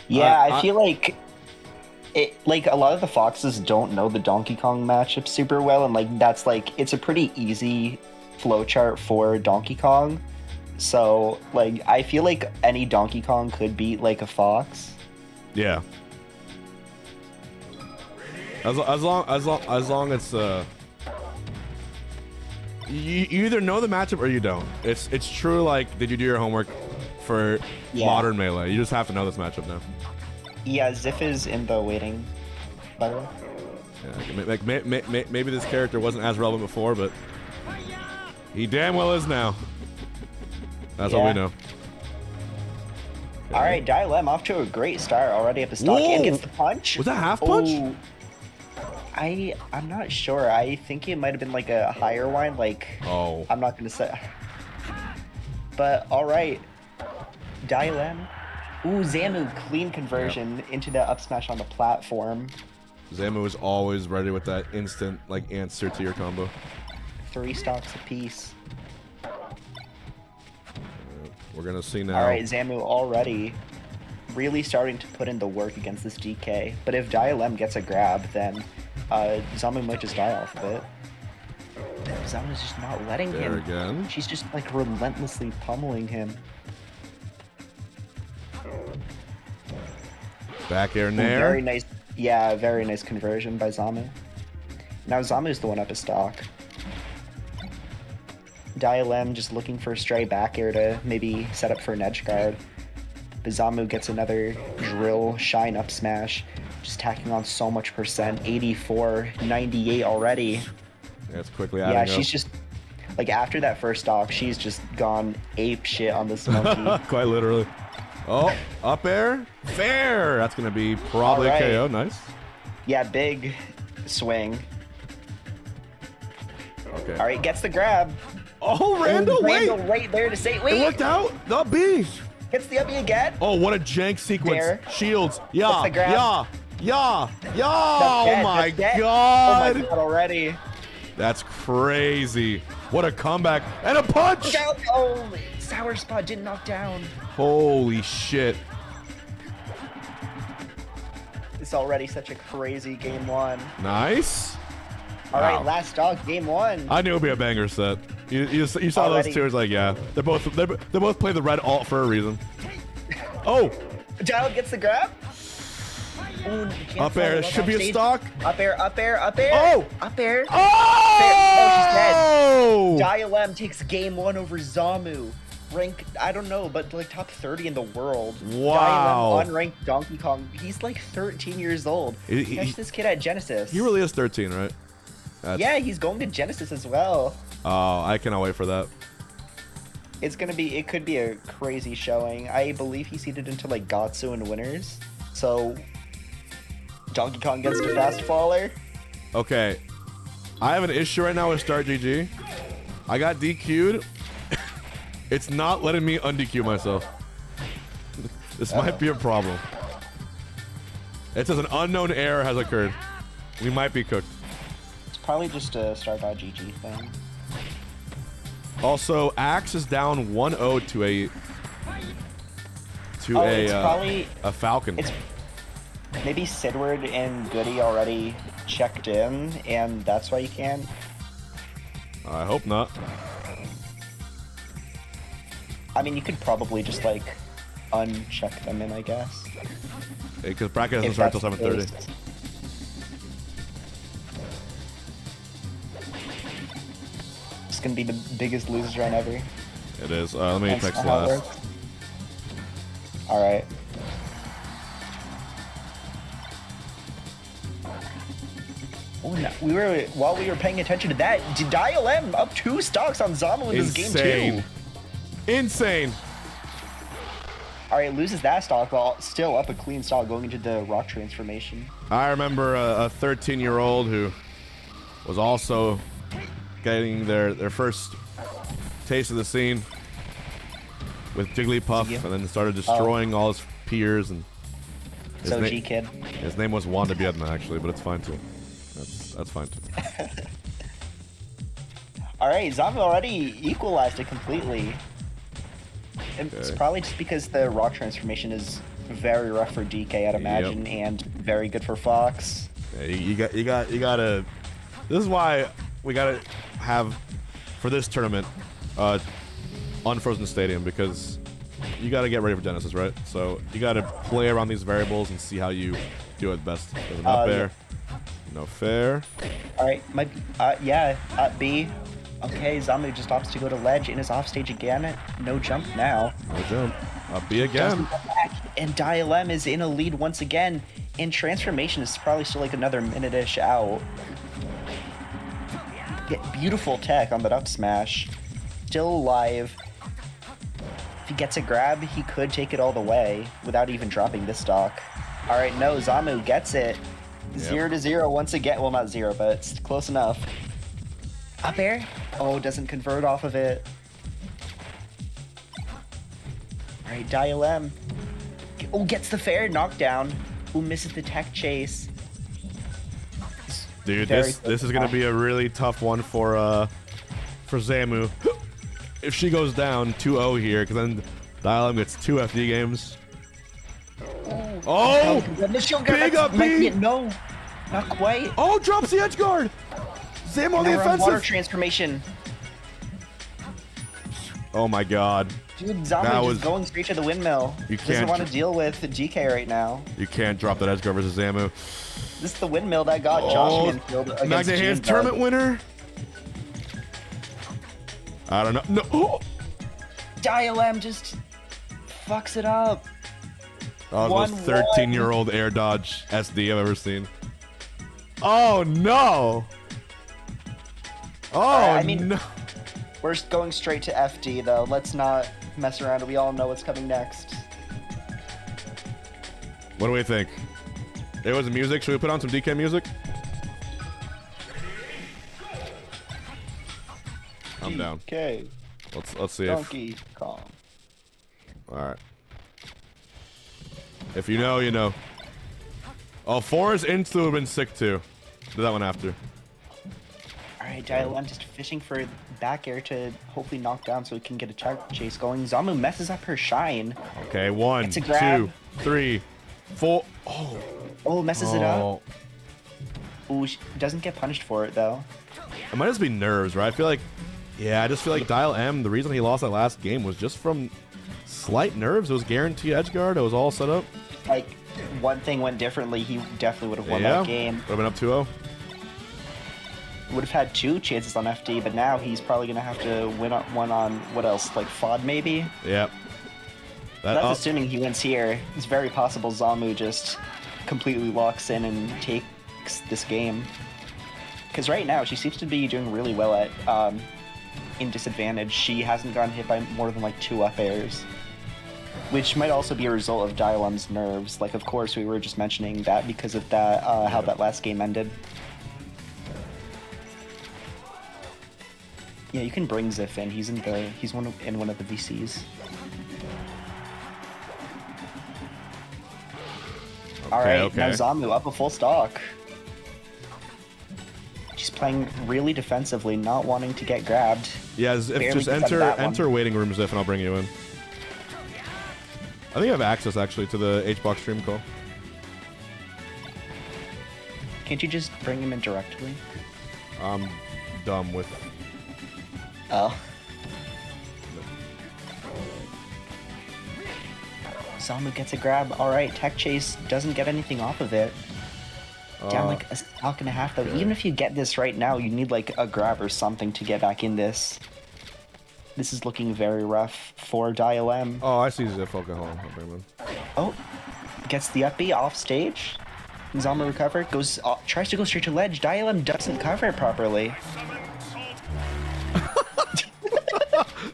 Yeah, I feel like a lot of the Foxes don't know the Donkey Kong matchup super well, and like that's like it's a pretty easy flowchart for Donkey Kong. So like I feel like any Donkey Kong could beat like a Fox. Yeah. As long as you either know the matchup or you don't. It's true. Like, did you do your homework for modern Melee? You just have to know this matchup now. Yeah, Ziff is in the waiting, by the way. Yeah, like maybe this character wasn't as relevant before, but he damn well is now. That's all we know. Okay. All right, Dial M off to a great start already up a stock and gets the punch. Was that half punch? Oh, I'm not sure. I think it might have been like a higher one. Like, I'm not gonna say. But all right, Dial M. Ooh, Zamu clean conversion into the up smash on the platform. Zamu is always ready with that instant like answer to your combo. 3 stocks apiece. We're gonna see now. All right, Zamu already really starting to put in the work against this DK. But if Dial M gets a grab, then Zamu might just die off of it. Zamu's just not letting him. Again. She's just like relentlessly pummeling him. Back air nair. Very nice. Yeah, very nice conversion by Zamu. Now Zamu's the one up a stock. Dial M just looking for a stray back air to maybe set up for an edge guard. But Zamu gets another drill shine up smash. Just tacking on so much percent. 84, 98 already. Yeah, it's quickly adding up. She's just like after that first stock, she's just gone ape shit on this monkey. Quite literally. Oh, up air, fair. That's gonna be probably a KO. Nice. Yeah, big swing. Okay. All right, gets the grab. Oh, Randall, wait. Randall right there to say, wait. It worked out. The B. Gets the uppy again. Oh, what a jank sequence. There. Shields. Gets Yeah. the grab. Yeah. That's Oh my dead. god. Oh my god already. That's crazy. What a comeback. And a punch. Oh, sour spot didn't knock down. Holy shit. It's already such a crazy game one. Nice. All right, last dog, game one. I knew it would be a banger set. You saw Already. those two. It's like, yeah, they both play the red alt for a reason. Oh, Dial gets the grab. Ooh, you can't Up air. follow Should on be a stage. stock. Up air, up air, up air. Oh! Up air. Oh! Dial M takes game 1 over Zamu. Rank, I don't know, but like top 30 in the world. Wow. Dial M unranked Donkey Kong. He's like 13 years old. Catch this kid at Genesis. He really is 13, right? Yeah, he's going to Genesis as well. Oh, I cannot wait for that. It could be a crazy showing. I believe he seeded into like Gatsu and winners. So Donkey Kong gets to fast faller. Okay. I have an issue right now with Start GG. I got DQ'd. It's not letting me un-DQ myself. This might be a problem. It says an unknown error has occurred. We might be cooked. It's probably just a Start.gg thing. Also, Axe is down 1-0 to a Falcon. It's maybe Sidward and Goody already checked in, and that's why you can't. I hope not. I mean, you could probably just like uncheck them in, I guess. Because bracket doesn't If start till that's the 7:30. case. It's gonna be the biggest losers run ever. It is. Let me That's text not how it last. works. All right. Oh, no. While we were paying attention to that, Dial M up 2 stocks on Zamu in this game Insane. too. Insane. All right, loses that stock, but still up a clean stock going into the rock transformation. I remember a 13-year-old who was also getting their first taste of the scene with Jigglypuff, Yeah. and then started destroying all his peers. And So G kid. his name was Wanda Biedna, actually, but it's fine too. That's fine too. All right, Zamu already equalized it completely. It's Okay. probably just because the rock transformation is very rough for DK, I'd imagine, and very good for Fox. Yeah, you gotta. This is why we gotta have for this tournament, unfrozen stadium, because you gotta get ready for Genesis, right? So you gotta play around these variables and see how you do it best. There's an up air, no fair. All right, B. Okay, Zamu just opts to go to ledge in his offstage again. No jump now. No jump. Up B again. And Dial M is in a lead once again. And transformation is probably still like another minute-ish out. Get beautiful tech on that up smash. Still alive. If he gets a grab, he could take it all the way without even dropping this stock. All right, no, Zamu gets it. 0-0 once again. Well, not 0, but it's close enough. Up air? Oh, doesn't convert off of it. All right, Dial M. Oh, gets the fair knockdown. Who misses the tech chase? Dude, Very this is gonna be a really tough one for Zamu. If she goes down 2-0 here, because then Dial M gets 2 FD games. Oh! Big up B! No, not quite. Oh, drops the edge guard! Zamu on the Now we're on water offensive! transformation. Oh my god. Dude, That Zamu was- just going straight to the windmill. You Doesn't can't want to dr- deal with GK right now. You can't drop that edge guard versus Zamu. This is the windmill that got Josh Manfield against Magna Hands Gene tournament Dog. winner? I don't know. No. Oh! Dial M just fucks it up. That was the most 1-1. 13-year-old air dodge SD I've ever seen. Oh no! Oh I mean- no! We're going straight to FD though. Let's not mess around. We all know what's coming next. What do we think? It was music. Should we put on some DK music? I'm down. Okay. Let's see if. Donkey Kong. All right. If you know, you know. Oh, Forest Insta would have been sick too. Do that one after. Alright, Dial M just fishing for back air to hopefully knock down so he can get a chase going. Zamu messes up her shine. Okay, 1, It's a 2, grab. 3, 4. Oh. Oh, messes it up. Oh. Ooh, she doesn't get punished for it though. It might just be nerves, right? I feel like, yeah, I just feel like Dial M, the reason he lost that last game was just from slight nerves. It was guaranteed edge guard. It was all set up. Like, one thing went differently, he definitely would have won that game. Would have been up 2-0. Would have had 2 chances on FD, but now he's probably going to have to win one on, what else, like FOD maybe? Yep. That's assuming he wins here. It's very possible Zamu just completely locks in and takes this game. Because right now, she seems to be doing really well at in disadvantage. She hasn't gotten hit by more than like 2 up airs. Which might also be a result of Dialem's nerves. Like, of course, we were just mentioning that because of that, how that last game ended. Yeah, you can bring Ziff in. He's in one of the VCs. All right, now Zamu up a full stock. She's playing really defensively, not wanting to get grabbed. Yeah, just enter waiting room, Ziff, and I'll bring you in. I think I have access actually to the HBox stream call. Can't you just bring him in directly? I'm dumb with. Oh. Zamu gets a grab. All right, Tech Chase doesn't get anything off of it. Down like a stock and a half though. Even if you get this right now, you need like a grab or something to get back in this. This is looking very rough for Dialem. Oh, I see Ziff. Okay, hold on. I'll bring him in. Oh, gets the up B off stage. Zamu recover, tries to go straight to ledge. Dialem doesn't cover it properly.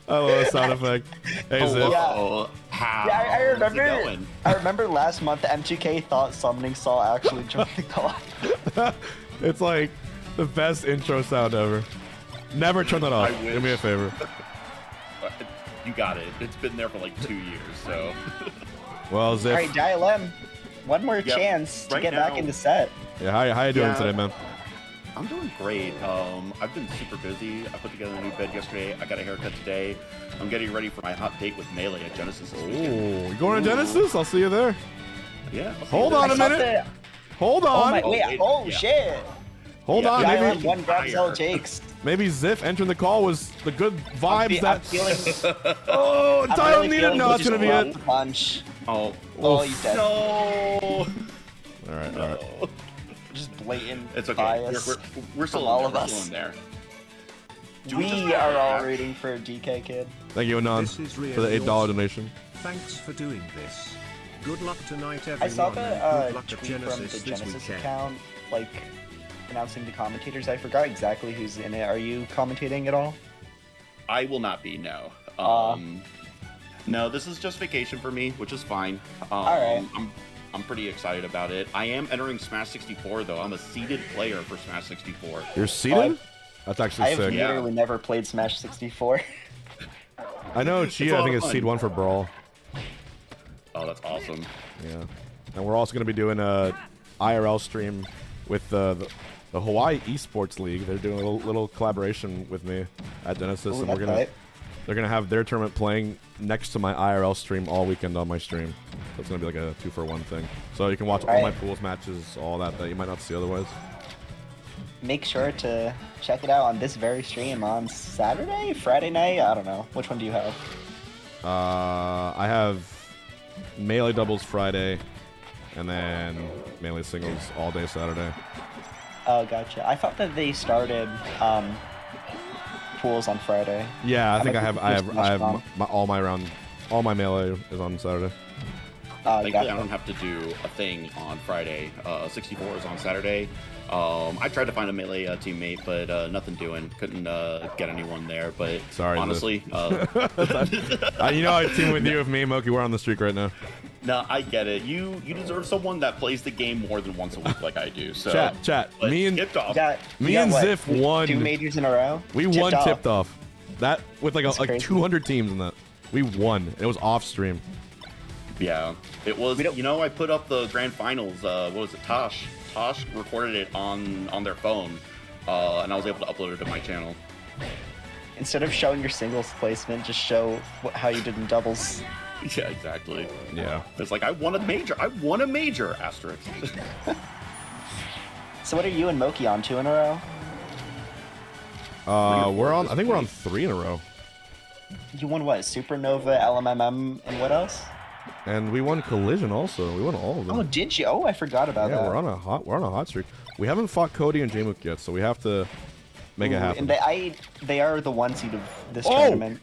I love the sound effect. Hey, Ziff. Yeah. I remember last month M2K thought Summoning Saw actually joined the call. It's like the best intro sound ever. Never turn that off. Do me a favor. You got it. It's been there for like 2 years, so. Well, Ziff. All right, Dialem. One more chance to get back in the set. Yeah, how you doing today, man? I'm doing great. I've been super busy. I put together a new bed yesterday. I got a haircut today. I'm getting ready for my hot date with Melee at Genesis this weekend. You going to Genesis? I'll see you there. Yeah. Hold on a minute. Hold on. Shit. Hold on. Maybe one grab all it takes. Maybe Ziff entering the call was the good vibes Oh, Dial needed. No, that's gonna be it. Punch. Oh, he's dead. No. All right. Just blatant. It's okay. Bias we're still all in of there. us. We're still in there. We are all rooting for DK Kid. Thank you, Anon, for the $8 donation. Thanks for doing this. Good luck tonight, everyone. I saw the good luck tweet at Genesis from the this Genesis weekend. account, like announcing the commentators. I forgot exactly who's in it. Are you commentating at all? I will not be. No. No, this is just vacation for me, which is fine. All right. I'm pretty excited about it. I am entering Smash 64 though. I'm a seeded player for Smash 64. You're seeded? That's actually sick. I have literally never played Smash 64. I know Chia, I think, is seed 1 for Brawl. Oh, that's awesome. Yeah. And we're also going to be doing a IRL stream with the Hawaii Esports League. They're doing a little collaboration with me at Genesis, and they're gonna have their tournament playing next to my IRL stream all weekend on my stream. So it's gonna be like a 2-for-1 thing. So you can watch all my pools matches, all that you might not see otherwise. Make sure to check it out on this very stream on Saturday, Friday night. I don't know. Which one do you have? I have Melee doubles Friday, and then Melee singles all day Saturday. Oh, gotcha. I thought that they started pools on Friday. Yeah, I think I have all my Melee is on Saturday. Thankfully, I don't have to do a thing on Friday. 64 is on Saturday. I tried to find a Melee teammate, but nothing doing. Couldn't get anyone there. But sorry, honestly, you know, I team with you, with me, Moki. We're on the streak right now. No, I get it. You deserve someone that plays the game more than once a week, like I do. So chat. Me and what, Ziff won 2 majors in a row. We won tipped off. That with like 200 teams in that. We won. It was off stream. Yeah, it was. You know, I put up the grand finals. What was it? Tosh recorded it on their phone, and I was able to upload it to my channel. Instead of showing your singles placement, just show how you did in doubles. Yeah, exactly. Yeah. It's like I won a major. Asterisk. So what are you and Moki on? 2 in a row? We're on. I think we're on 3 in a row. You won what? Supernova, LMMM, and what else? And we won Collision also. We won all of them. Oh, did you? Oh, I forgot about that. Yeah, we're on a hot streak. We haven't fought Cody and Jamuk yet, so we have to make it happen. And they are the 1 seed of this tournament.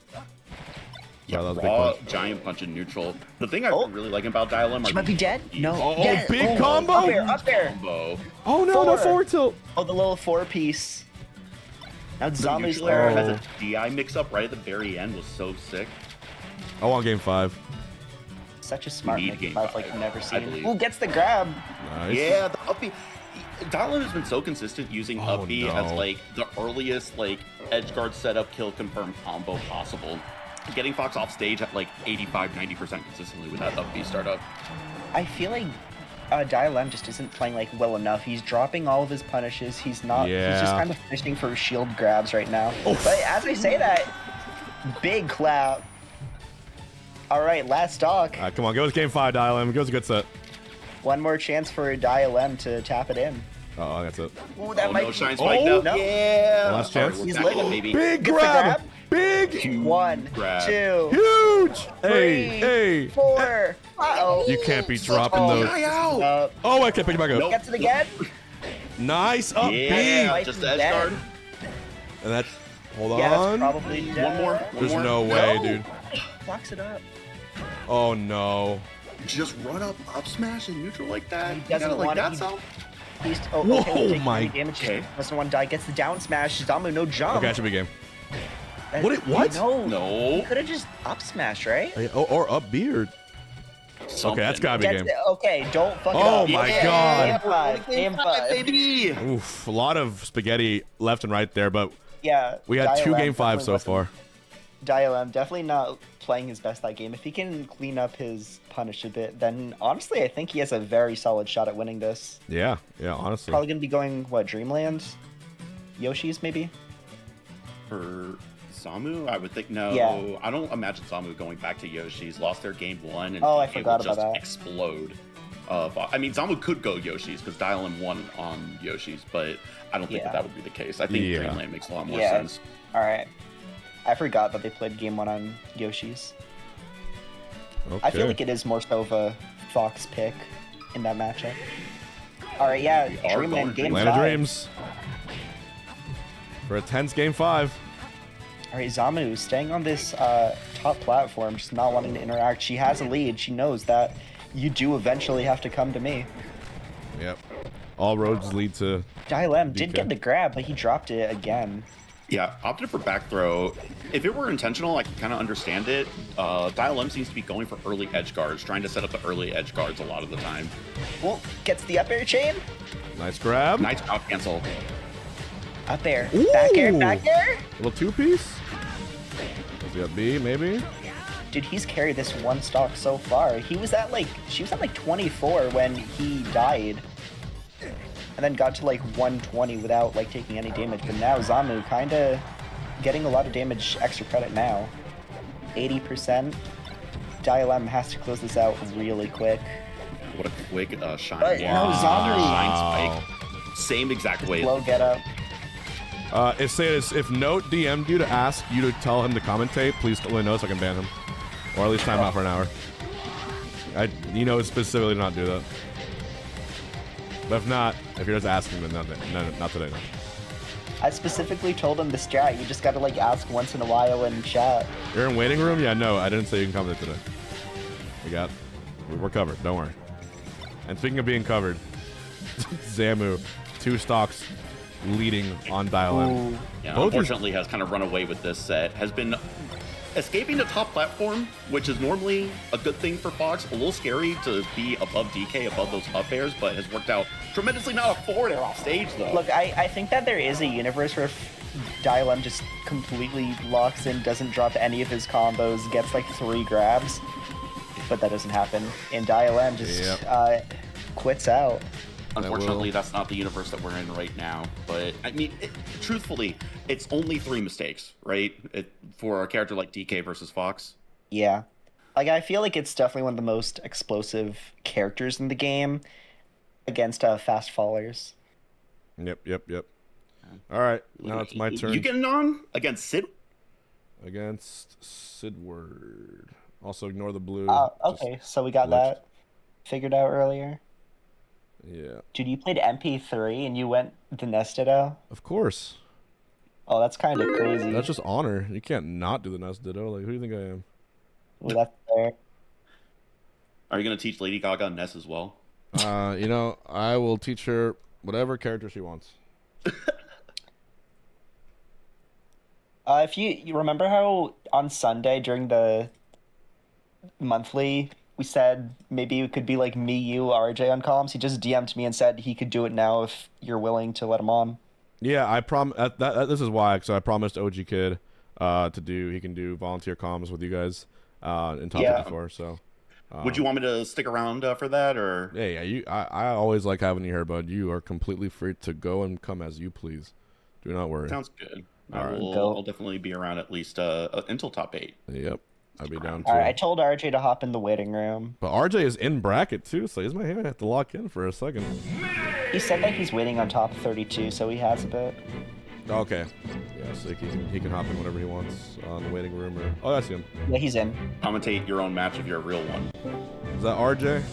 Yeah, that was a big raw punch. giant punch in neutral. The thing I really like about Dialem She are might be dead. No. Oh, Yes. big combo! Up there. combo. Oh no, no forward tilt. Oh, the little 4-piece. Now The Zamu's neutral there. has a DI mix up right at the very end was so sick. I want game 5. Such a smart Need mix game I've five, never I seen. believe. Ooh, gets the grab. Nice. Yeah, the up B. Dialem has been so consistent using Oh, up B no. as like the earliest like edge guard setup kill confirm combo possible. Getting Fox off stage at like 85-90% consistently with that up B startup. I feel like Dialem just isn't playing like well enough. He's dropping all of his punishes. He's not. He's just Yeah. kind of fishing for shield grabs right now. But as I say that, big clap. All right, last stock. Come on, give us game 5, Dialem. Give us a good set. One more chance for Dialem to tap it in. Oh, that's it. Ooh, that Oh might no, be... shine spike Oh, now. no. Yeah. Last chance. Alright, He's we'll tackle living. maybe. Big Gets the grab. grab. Big. 1, grab. 2, Huge. 3, Hey, hey. 4. Uh-oh. You can't be dropping Oh, those. Guy out. Oh, I can't pick it back up. Nope. Gets it again. Nice up Yeah, B. just the edge guard. And that's. Hold Yeah, that's on. probably dead. One more. There's one no more. way, dude. Locks it up. Oh no. Just run up smash in neutral like that. He You doesn't gotta like want that it. sound. He's Whoa, we'll take my- any damage. Okay. Doesn't want to die. Gets the down smash. Zamu no jump. Okay, that should be game. What? what? No. No. Could have just up smash, right? Or up B or. Okay, that's gotta be Gets game. it. Okay, don't fuck it Oh up. my Yeah, God. Game 5. Game 5. baby. Oof, a lot of spaghetti left and right there, but Yeah. we had 2 Dialem game 5 so definitely far. Dialem definitely not playing his best that game. If he can clean up his punish a bit, then honestly, I think he has a very solid shot at winning this. Yeah, honestly. Probably gonna be going what, Dreamland, Yoshi's maybe. For Zamu, I would think no. Yeah. I don't imagine Zamu going back to Yoshi's. Lost their game 1 and Oh, I DK forgot will just about that. explode. I mean, Zamu could go Yoshi's because Dialem won on Yoshi's, but I don't think Yeah. that would be the case. I think Yeah. Dreamland makes a lot more Yeah. sense. All right. I forgot that they played game 1 on Yoshi's. Okay. I feel like it is more so of a Fox pick in that matchup. All right, yeah, We are Dreamland going game Land of 5. Dreams. For a tense game 5. All right, Zamu staying on this top platform, just not wanting to interact. She has a lead. She knows that you do eventually have to come to me. Yep. All roads lead to. Dialem did DK. get the grab, but he dropped it again. Yeah, opted for back throw. If it were intentional, I could kind of understand it. Dialem seems to be going for early edge guards, trying to set up the early edge guards a lot of the time. Well, gets the up air chain. Nice grab. Nice out cancel. Up air. Ooh. Back air, back air. Little 2-piece. Does he have B, maybe? Dude, he's carried this one stock so far. She was at like 24 when he died. And then got to like 120 without like taking any damage. But now Zamu kind of getting a lot of damage, extra credit now. 80%. Dialem has to close this out really quick. What a quick shine. But Yeah. no, Zamu. Shine spike. Same exact way. Low get up. If Note DM'd you to ask you to tell him to commentate, please let me know so I can ban him. Or at least time out for an hour. Specifically to not do that. But if not, if you're just asking, then not today. No. I specifically told him the strat. You just gotta like ask once in a while in chat. You're in waiting room? Yeah, no, I didn't say you can commentate today. We're covered, don't worry. And speaking of being covered, Zamu, 2 stocks leading on Dial-M. Yeah, Both unfortunately has kind of run away with this set. Has been escaping the top platform, which is normally a good thing for Fox. A little scary to be above DK, above those up airs, but has worked out tremendously. Not a forward air off stage, though. Look, I think that there is a universe where Dialem just completely locks in, doesn't drop any of his combos, gets like 3 grabs, but that doesn't happen. And Dialem just quits out. Unfortunately, that's not the universe that we're in right now. But, I mean, truthfully, it's only 3 mistakes, right? For a character like DK versus Fox. Yeah. Like, I feel like it's definitely one of the most explosive characters in the game against fast fallers. Yep. All right, now it's my turn. You getting on against Sid? Against Sidward. Also, ignore the blue. Okay, so we got glitched. that figured out earlier. Yeah. Dude, you played MP3 and you went the Nest Ditto? Of course. Oh, that's kind of crazy. That's just honor. You can't not do the Nest Ditto. Like, who do you think I am? Well, that's fair. Are you gonna teach Lady Gaga Ness as well? You know, I will teach her whatever character she wants. If you remember how on Sunday during the monthly we said maybe it could be like me, you, RJ on comms. He just DM'd me and said he could do it now if you're willing to let him on. Yeah, I this is why, because I promised OG Kid he can do volunteer comms with you guys in top 54. So, would you want me to stick around for that, or? Yeah. I always like having you here, bud. You are completely free to go and come as you please. Do not worry. Sounds good. All right. I'll definitely be around at least until top 8. Yep. I'll be down too. All right, I told RJ to hop in the waiting room. But RJ is in bracket too, so he's might have to lock in for a second. He said like he's waiting on top 32, so he has a bit. Okay. Yeah, so he can hop in whenever he wants on the waiting room or. Oh, I see him. Yeah, he's in. Commentate your own match if you're a real one. Is that RJ?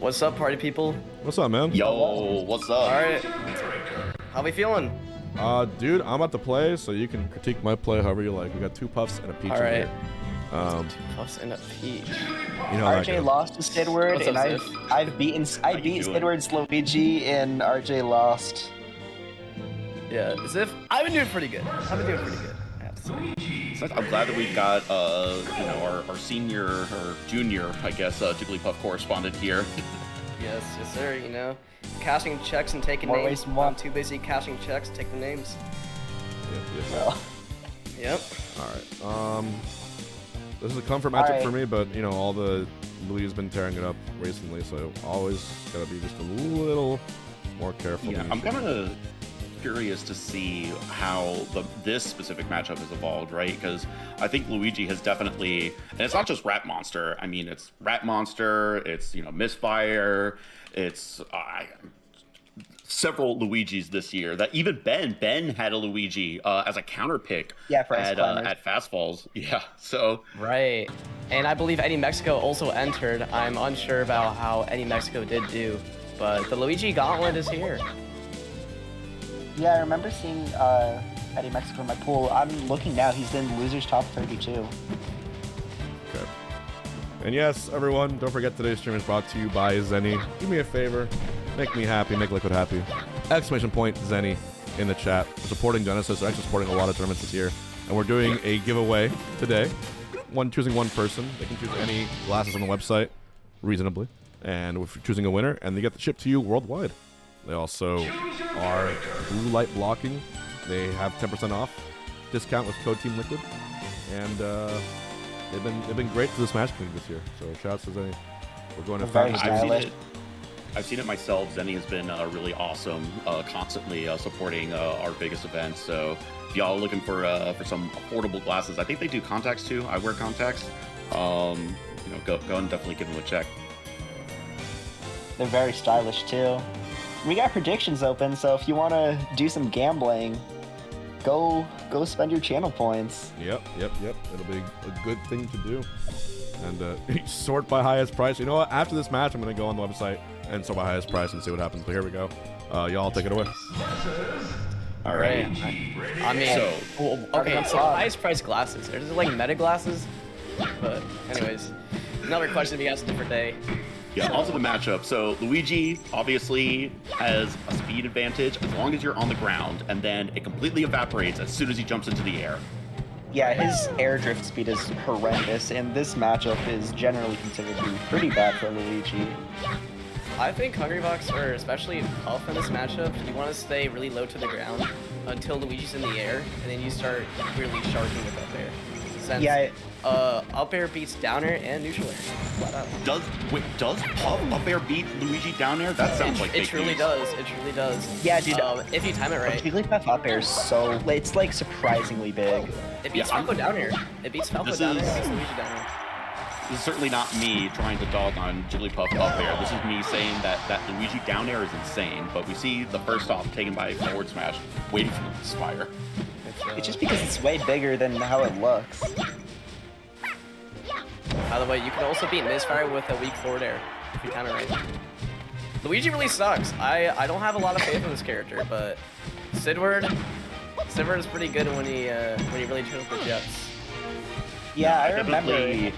What's up, party people? What's up, man? Yo, what's up? All right. How we feeling? Dude, I'm about to play, so you can critique my play however you like. We got 2 puffs and a peach. All right. In here. 2 puffs and a peach. You know how that RJ goes. lost to Sidward, What's and up, I Sid? beat doing? Sidward's Luigi, and RJ lost. Yeah, as if I've been doing pretty good. I have to say. So I'm glad that we've got our senior or junior, I guess, Jigglypuff correspondent here. Yes, sir. You know, cashing checks and taking More names. ways than one. I'm too busy cashing checks. Take the names. Yeah. Yep. All right. This is a comfort matchup Alright. for me, but you know all the Louis been tearing it up recently, so always gotta be just a little more careful. Yeah, I'm kind of curious to see how this specific matchup has evolved, right? Because I think Luigi has definitely, and it's not just Rat Monster. I mean, it's Rat Monster, it's Misfire, it's several Luigis this year. That even Ben had a Luigi as a counter pick. Yeah, for at Fast Falls. Yeah, so Right. And I believe Eddie Mexico also entered. I'm unsure about how Eddie Mexico did do, but the Luigi Gauntlet is here. Yeah, I remember seeing Eddie Mexico in my pool. I'm looking now. He's in losers top 32. Okay. And yes, everyone, don't forget today's stream is brought to you by Zenny. Do me a favor, make me happy, make Liquid happy. Exclamation point Zenny in the chat. We're supporting Genesis. We're actually supporting a lot of tournaments this year, and we're doing a giveaway today. Choosing one person. They can choose any glasses on the website reasonably, and we're choosing a winner, and they get shipped to you worldwide. They also are blue light blocking. They have 10% off discount with code Team Liquid, and they've been great to this Smash King this year. So shout out to Zenny. We're going to Very Fountain stylish. I've seen it myself. Zenny has been really awesome, constantly supporting our biggest events. So if y'all are looking for some affordable glasses, I think they do contacts too. I wear contacts. Go and definitely give them a check. They're very stylish too. We got predictions open, so if you want to do some gambling, go spend your channel points. Yep. It'll be a good thing to do. And sort by highest price. You know what? After this match, I'm going to go on the website and sort by highest price and see what happens. But here we go. Y'all take it away. All right. I mean, okay, so highest price glasses. There's like meta glasses, but anyways, another question to be asked a different day. Yeah, onto the matchup. So Luigi obviously has a speed advantage as long as you're on the ground, and then it completely evaporates as soon as he jumps into the air. Yeah, his air drift speed is horrendous, and this matchup is generally considered to be pretty bad for Luigi. I think Hungrybox, or especially Puff in this matchup, you want to stay really low to the ground until Luigi's in the air, and then you start really sharking with up air. Since up air beats down air and neutral air. Flat out. Does Puff up air beat Luigi down air? That sounds like it truly does. It truly does. Yeah, dude. If you time it right. Jigglypuff up air is so it's like surprisingly big. It beats Falco down air. It beats Falco down air. It beats Luigi down air. This is certainly not me trying to dog on Jigglypuff up air. This is me saying that Luigi down air is insane, but we see the first off taken by forward smash, waiting for the misfire. It's just because it's way bigger than how it looks. By the way, you can also beat Misfire with a weak forward air, if you time it right. Luigi really sucks. I don't have a lot of faith in this character, but Sidward is pretty good when he really turns the jets. Yeah, I remember.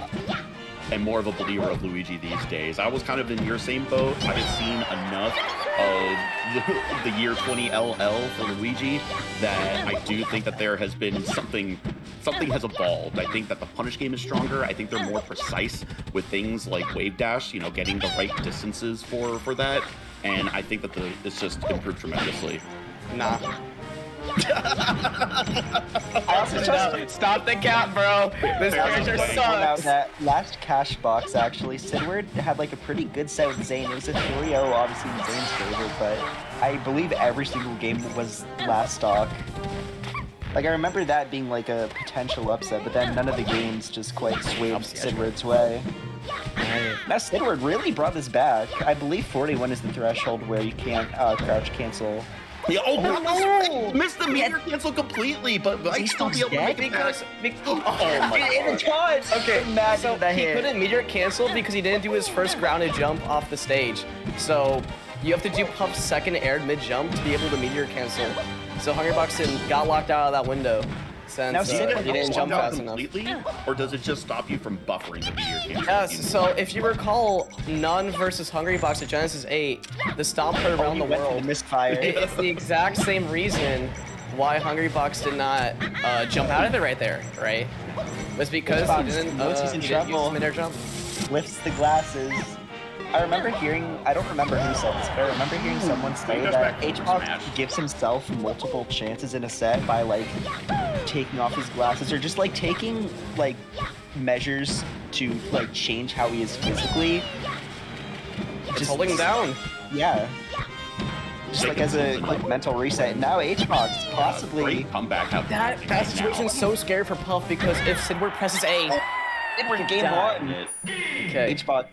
I'm more of a believer of Luigi these days. I was kind of in your same boat. I had seen enough of the year 20 LL for Luigi that I do think that there has been something has evolved. I think that the punish game is stronger. I think they're more precise with things like wave dash, you know, getting the right distances for that. And I think that it's just improved tremendously. Nah. I also stop the cap, bro. This character sucks. That last Cashbox, actually, Sidward had like a pretty good set with Zane. It was a 3-0, obviously in Zane's favor, but I believe every single game was last stock. Like, I remember that being like a potential upset, but then none of the games just quite swayed Sidward's way. Now Sidward really brought this back. I believe 41 is the threshold where you can't crouch cancel. Yeah, no! Missed the meteor cancel completely, but I still be able to make it back. Oh my god! Okay, so he couldn't meteor cancel because he didn't do his first grounded jump off the stage. So you have to do Puff's second air mid-jump to be able to meteor cancel. So Hungrybox got locked out of that window since he didn't jump fast enough. Or does it just stop you from buffering the meteor cancel? Yes, so if you recall, None versus Hungrybox at Genesis 8, the stomp heard around the world. Misfire. It's the exact same reason why Hungrybox did not jump out of it right there, right? It was because he didn't use mid-air jump. Lifts the glasses. I remember hearing, I don't remember who said this, but I remember hearing someone say that HBox gives himself multiple chances in a set by like taking off his glasses or just like taking like measures to like change how he is physically. Just holding him down. Yeah. Just like as a quick mental reset. And now HBox possibly great comeback. That situation's so scary for Puff because if Sidward presses A, Sidward game one. Okay. HBox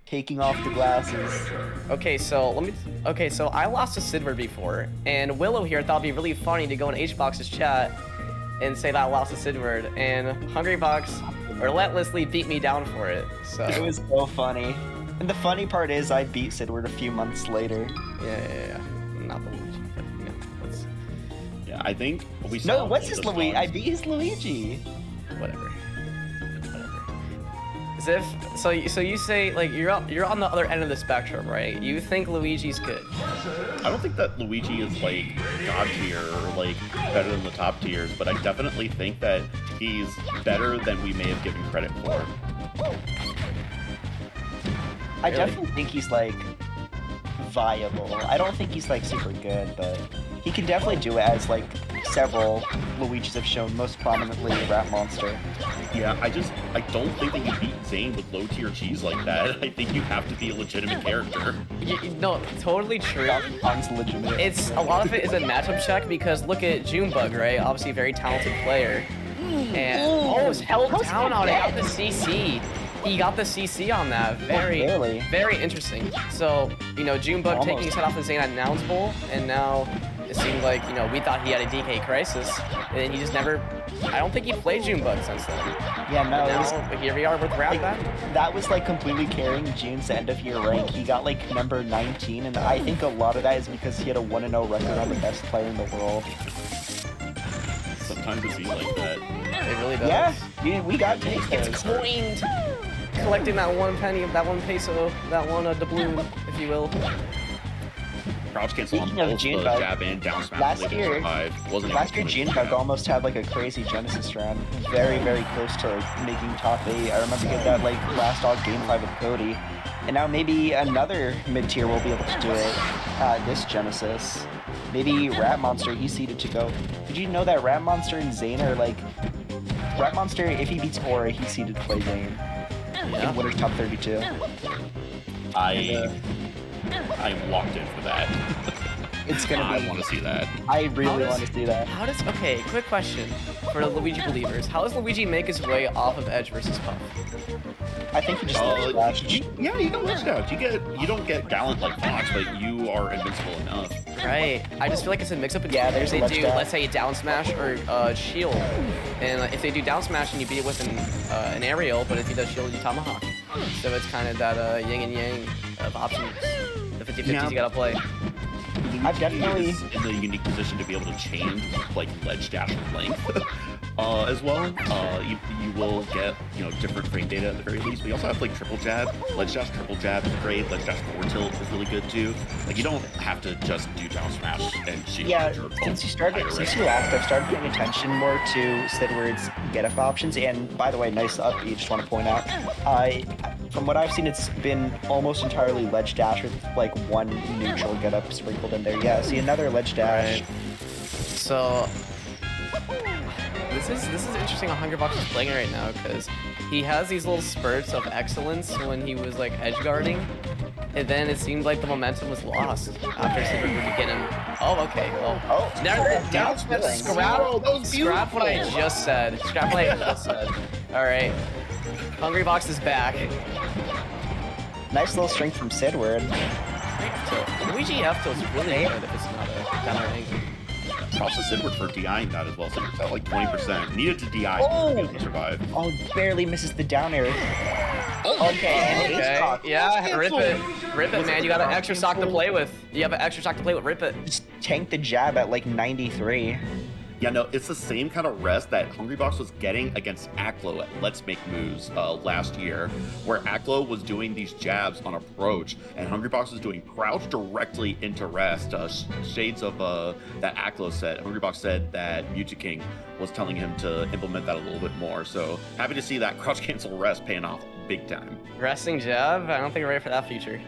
taking off the glasses. Okay, so so I lost to Sidward before, and Willow here thought it'd be really funny to go in HBox's chat and say that I lost to Sidward, and Hungrybox relentlessly beat me down for it. So it was so funny. And the funny part is I beat Sidward a few months later. Yeah. Not the Luigi, but you know, let's... Yeah, I think we saw... No, what's his Luigi? I beat his Luigi. Whatever. As if so you say like you're on the other end of the spectrum, right? You think Luigi's good. I don't think that Luigi is like god tier or like better than the top tiers, but I definitely think that he's better than we may have given credit for. I definitely think he's like viable. I don't think he's like super good, but he can definitely do it as like several Luigis have shown, most prominently Rat Monster. Yeah, I don't think that you beat Zane with low tier cheese like that. I think you have to be a legitimate character. No, totally true. Kong's legitimate. It's a lot of it is a matchup check because look at Junebug, right? Obviously a very talented player. And almost held down on it, got the CC. He got the CC on that. Very interesting. So, you know, Junebug taking his head off the Zane at Nouns Bowl, and now it seemed like, you know, we thought he had a DK crisis, and he just never... I don't think he played Junebug since then. Yeah, no. Now, here we are with Rat back. That was like completely carrying June's end of year rank. He got like number 19, and I think a lot of that is because he had a 1-0 record on the best player in the world. Sometimes it seems like that. It really does. Yeah, we got takes. It's coined. Collecting that 1 penny, that 1 peso, that 1 doubloon, if you will. Crouch cancel on both the jab and down smash. Last year Junebug almost had like a crazy Genesis round. Very close to like making top 8. I remember getting that like last dog game 5 with Cody. And now maybe another mid-tier will be able to do it this Genesis. Maybe Rat Monster, he's seeded to go. Did you know that Rat Monster and Zane are like... Rat Monster, if he beats Aura, he's seeded to play Zane. Yeah. In Winner's Top 32. I'm locked in for that. It's gonna be... I want to see that. I really want to see that. Okay, quick question for the Luigi believers. How does Luigi make his way off of Edge versus Puff? I think he just you don't ledge dodge. You don't get gallant like Fox, but you are invincible enough. Right. I just feel like it's a mix-up. Yeah, they do, let's say, down smash or shield. And if they do down smash and you beat it with an aerial, but if he does shield, you tomahawk. So it's kind of that yin and yang of options. The 50-50s you gotta play. I've definitely is in the unique position to be able to chain like ledge dash length as well. You will get different frame data at the very least. We also have like triple jab, ledge dash, triple jab is great. Ledge dash forward tilt is really good too. Like you don't have to just do down smash and shield. Yeah, since you asked, I've started paying attention more to Sidward's get up options. And by the way, nice up. You just want to point out, from what I've seen, it's been almost entirely ledge dash with like one neutral get up sprinkled in there. Yeah, see another ledge dash. Right. So this is interesting how Hungrybox is playing right now because he has these little spurts of excellence when he was like edge guarding, and then it seemed like the momentum was lost after Sidward would get him. Oh, okay. Well, now scrap what I just said. Scrap what I just said. All right, Hungrybox is back. Nice little string from Sidward. Luigi F tilt's really good if it's not a down angle. Props to Sidward for DIing that as well. Sidward's at like 20%. Needed to DI to be able to survive. Oh, barely misses the down air. Okay. Yeah, rip it, man. You got an extra stock to play with. You have an extra stock to play with. Rip it. Just tank the jab at like 93. Yeah, no, it's the same kind of rest that Hungrybox was getting against Aklo at Let's Make Moves last year, where Aklo was doing these jabs on approach, and Hungrybox was doing crouch directly into rest. Shades of that Aklo said. Hungrybox said that Mewtwo King was telling him to implement that a little bit more. So happy to see that crouch cancel rest paying off big time. Resting jab? I don't think we're ready for that feature.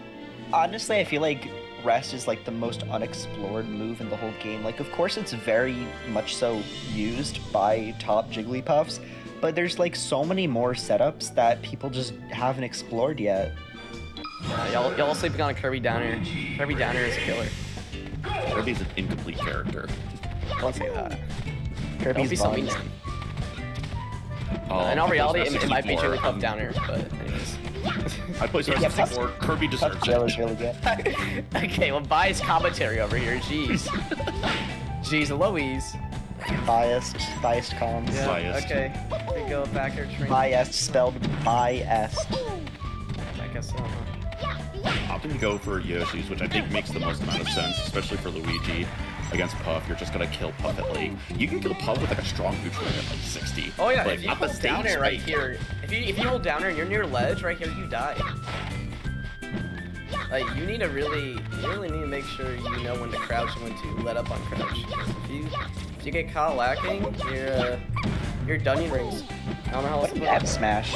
Honestly, I feel like rest is like the most unexplored move in the whole game. Like, of course, it's very much so used by top Jigglypuffs, but there's like so many more setups that people just haven't explored yet. Yeah, y'all sleeping on a Kirby Downer. Kirby Downer is a killer. Kirby's an incomplete character. Don't say that. Kirby's Don't be so mean. In all reality, it might be Jigglypuff Downer, but anyways. I'd play Star 64. Kirby deserves it. Is really good. Okay, well, biased commentary over here. Jeez. Jeez Louise. Biased comms. Yeah, biased. Okay. We go backer train. Biased spelled biased. I guess so. Opting to go for Yoshi's, which I think makes the most amount of sense, especially for Luigi. Against Puff, you're just gonna kill Puff at late. You can kill Puff with like a strong neutral at like 60. Oh yeah, like, if you hold down air right here, if you hold down air and you're near ledge right here, you die. Like you really need to make sure you know when to crouch and when to let up on crouch. If you get caught lacking, you're Dunyan rings. I don't know how else to put it. Smash.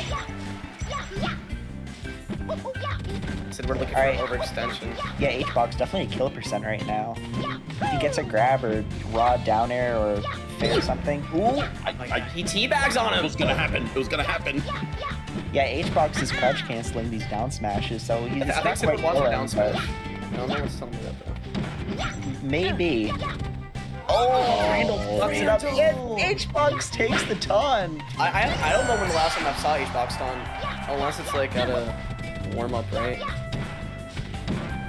Said we're looking for overextension. Yeah, H-Box definitely a kill percent right now. He gets a grab or raw down air or fair something. Ooh! He teabags on him! It was gonna happen. Yeah, H-Box is crouch canceling these down smashes, so he's I think Sidward wants a down smash. I don't know what's telling me that though. Maybe. Oh, Randall fucks it up. Yeah, H-Box takes the ton. I don't know when the last time I saw H-Box ton, unless it's like at a warm up, right?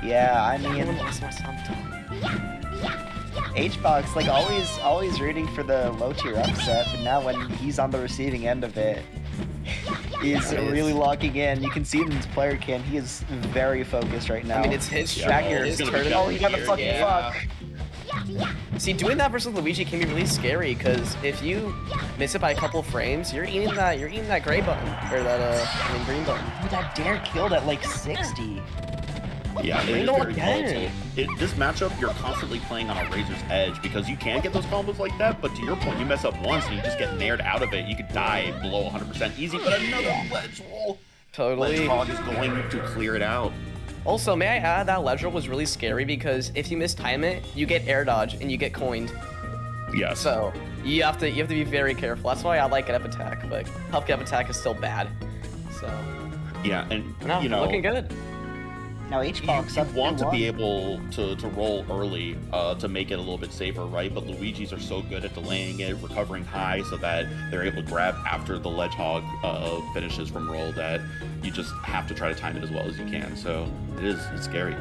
Yeah, I mean, H-Box, like always rooting for the low tier upset, but now when he's on the receiving end of it, he's really locking in. You can see it in his player cam. He is very focused right now. I mean, it's his turn. Oh, he got the fucking fuck. See, doing that versus Luigi can be really scary because if you miss it by a couple frames, you're eating that gray button or that green button. Dude, that dare killed at like 60. Yeah, it is very volatile. This matchup, you're constantly playing on a razor's edge because you can get those combos like that, but to your point, you mess up once and you just get nared out of it. You could die below 100% easy, but another ledge roll. Totally. Ledge hog is going to clear it out. Also, may I add that ledge roll was really scary because if you mistime it, you get air dodge and you get coined. Yes. So you have to be very careful. That's why I like get up attack, but Puff get up attack is still bad. So yeah, and no, you know, looking good. Now H-Box you want to be able to roll early to make it a little bit safer, right? But Luigi's are so good at delaying it, recovering high so that they're able to grab after the ledge hog finishes from roll that you just have to try to time it as well as you can. So it's scary.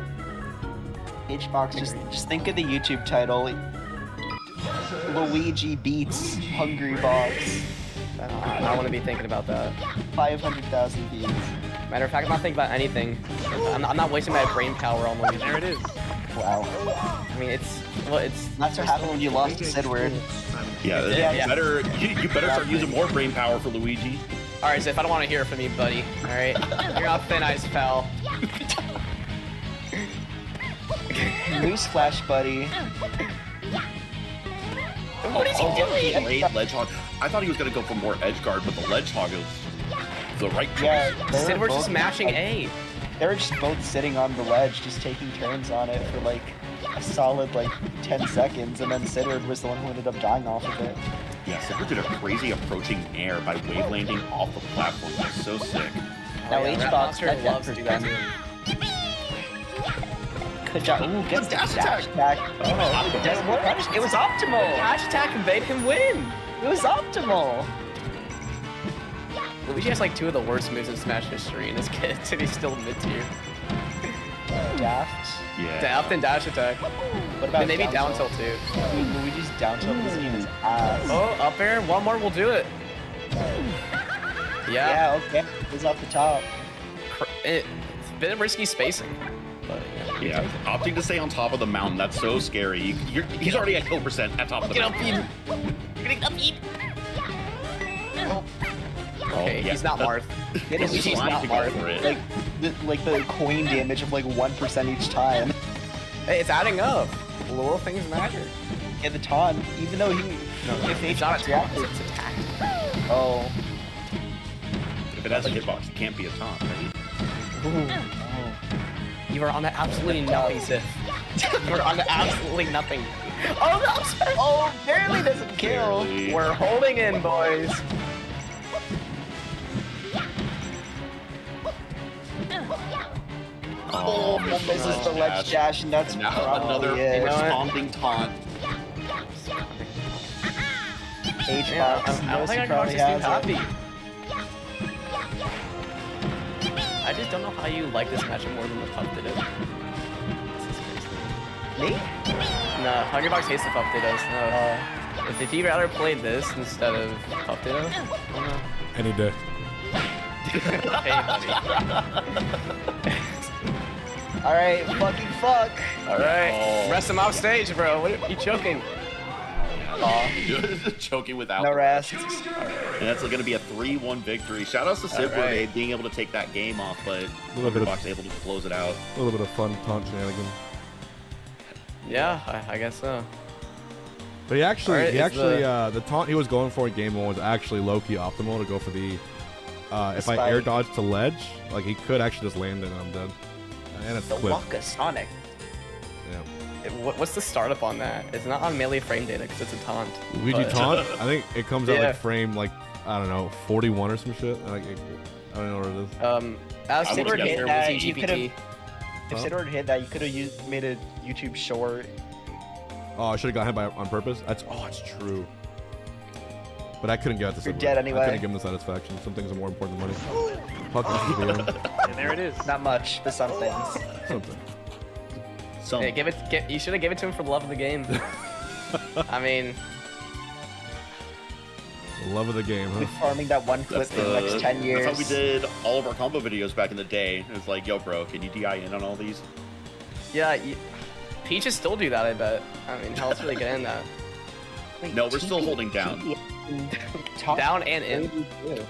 H-Box, just think of the YouTube title. Luigi beats Hungrybox. I don't want to be thinking about that. 500,000 views. Matter of fact, I'm not thinking about anything. I'm not wasting my brain power on Luigi. There it is. Wow. I mean, it's That's what happened when you lost to Sidward. Yeah, Yeah. you better start using more brain power for Luigi. all right. Ziff, I don't want to hear it from you, buddy. All right, you're on thin ice, pal. Newsflash, buddy. What is he doing? Late Ledgehog. I thought he was gonna go for more edge guard, but the Ledgehog is the right choice. Yeah, Sid, we're just mashing A. They were just both sitting on the ledge, just taking turns on it for like a solid like 10 seconds, and then Sidward was the one who ended up dying off of it. Yeah, Sidward did a crazy approaching air by wave landing off the platform. That's so sick. Now yeah, Hbox Monster got loves that to for do that them. too. Good job. Ooh, gets the Dash dash attack. attack. Oh, it was optimal. Dash attack made him win. It was optimal. Luigi has like 2 of the worst moves in Smash history, and his kids, and he's still mid-tier. Daft. Yeah. Daft and dash attack. What about And maybe down tilt too. Dude, Luigi's down tilt this game is ass. Oh, up air. One more will do it. Yeah. Yeah, okay. He's off the top. It's a bit of risky spacing. But yeah. Yeah, opting to stay on top of the mountain, that's so scary. He's already at kill percent at top of the Get up, mountain. Getting up, eat. Oh, Okay, yeah, he's not that- Marth. It is He's just trying not to go hard. for it. Like the coin damage of like 1% each time. Hey, it's adding up. Little things matter. Yeah, the taunt, even though he... if It's not a taunt, reacted- it's attack. Oh. If it has a hitbox, it can't be a taunt, right? Oh. You are on to absolutely nothing, Sif. You are on to absolutely nothing. Oh, no! Oh, barely doesn't kill. Barely. We're holding in, boys. Oh, This is the ledge dash, and that's And now probably another it. know what? responding taunt. Hbox, Yeah, I don't think I can watch probably this dude has happy. it. I just don't know how you like this matchup more than the Puff did it. Me? No, Hungrybox hates the Puff Dittos. No. If he'd rather play this instead of Puff Ditto, I don't know. Any day. Hey, buddy. Alright, fucking fuck. Alright, Oh. rest him off stage, bro. What are you choking? Choking without No the rest. And that's going to be a 3-1 victory. Shout outs to Sidward right. being able to take that game off, but little bit of- Hungrybox able to close it out. A little bit of fun taunt shenanigan. Yeah, I guess so. But he actually, Alright, the taunt he was going for in game 1 was actually low-key optimal to go for the, if I spike. air dodge to ledge, like he could actually just land it and I'm dead. And it's The quick. Waka Sonic. Yeah. What's the startup on that? It's not on melee frame data because it's a taunt. Luigi but- taunt, I think it comes out Yeah. like frame, like, I don't know, 41 or some shit. Like, I don't know what it is. As I Sidward would've hit guessed that, that, you GPT. If Huh? Sidward hit that, you could have made a YouTube short. Oh, I should have got hit by on purpose. That's true. But I couldn't get this. You're dead anyway. I couldn't give him the satisfaction. Some things are more important than money. Fuck SSBM. And there it is. Not much, but some things. Something. So, Hey, you should have given it to him for the love of the game. I mean, The love of the game, huh? We're farming that one clip that's for the next 10 years. That's how we did all of our combo videos back in the day. It was like, yo, bro, can you DI in on all these? yeah, Peaches still do that, I bet. I mean, how else would they get in that? Wait, No, we're still TP holding down. Top Down and in. 32.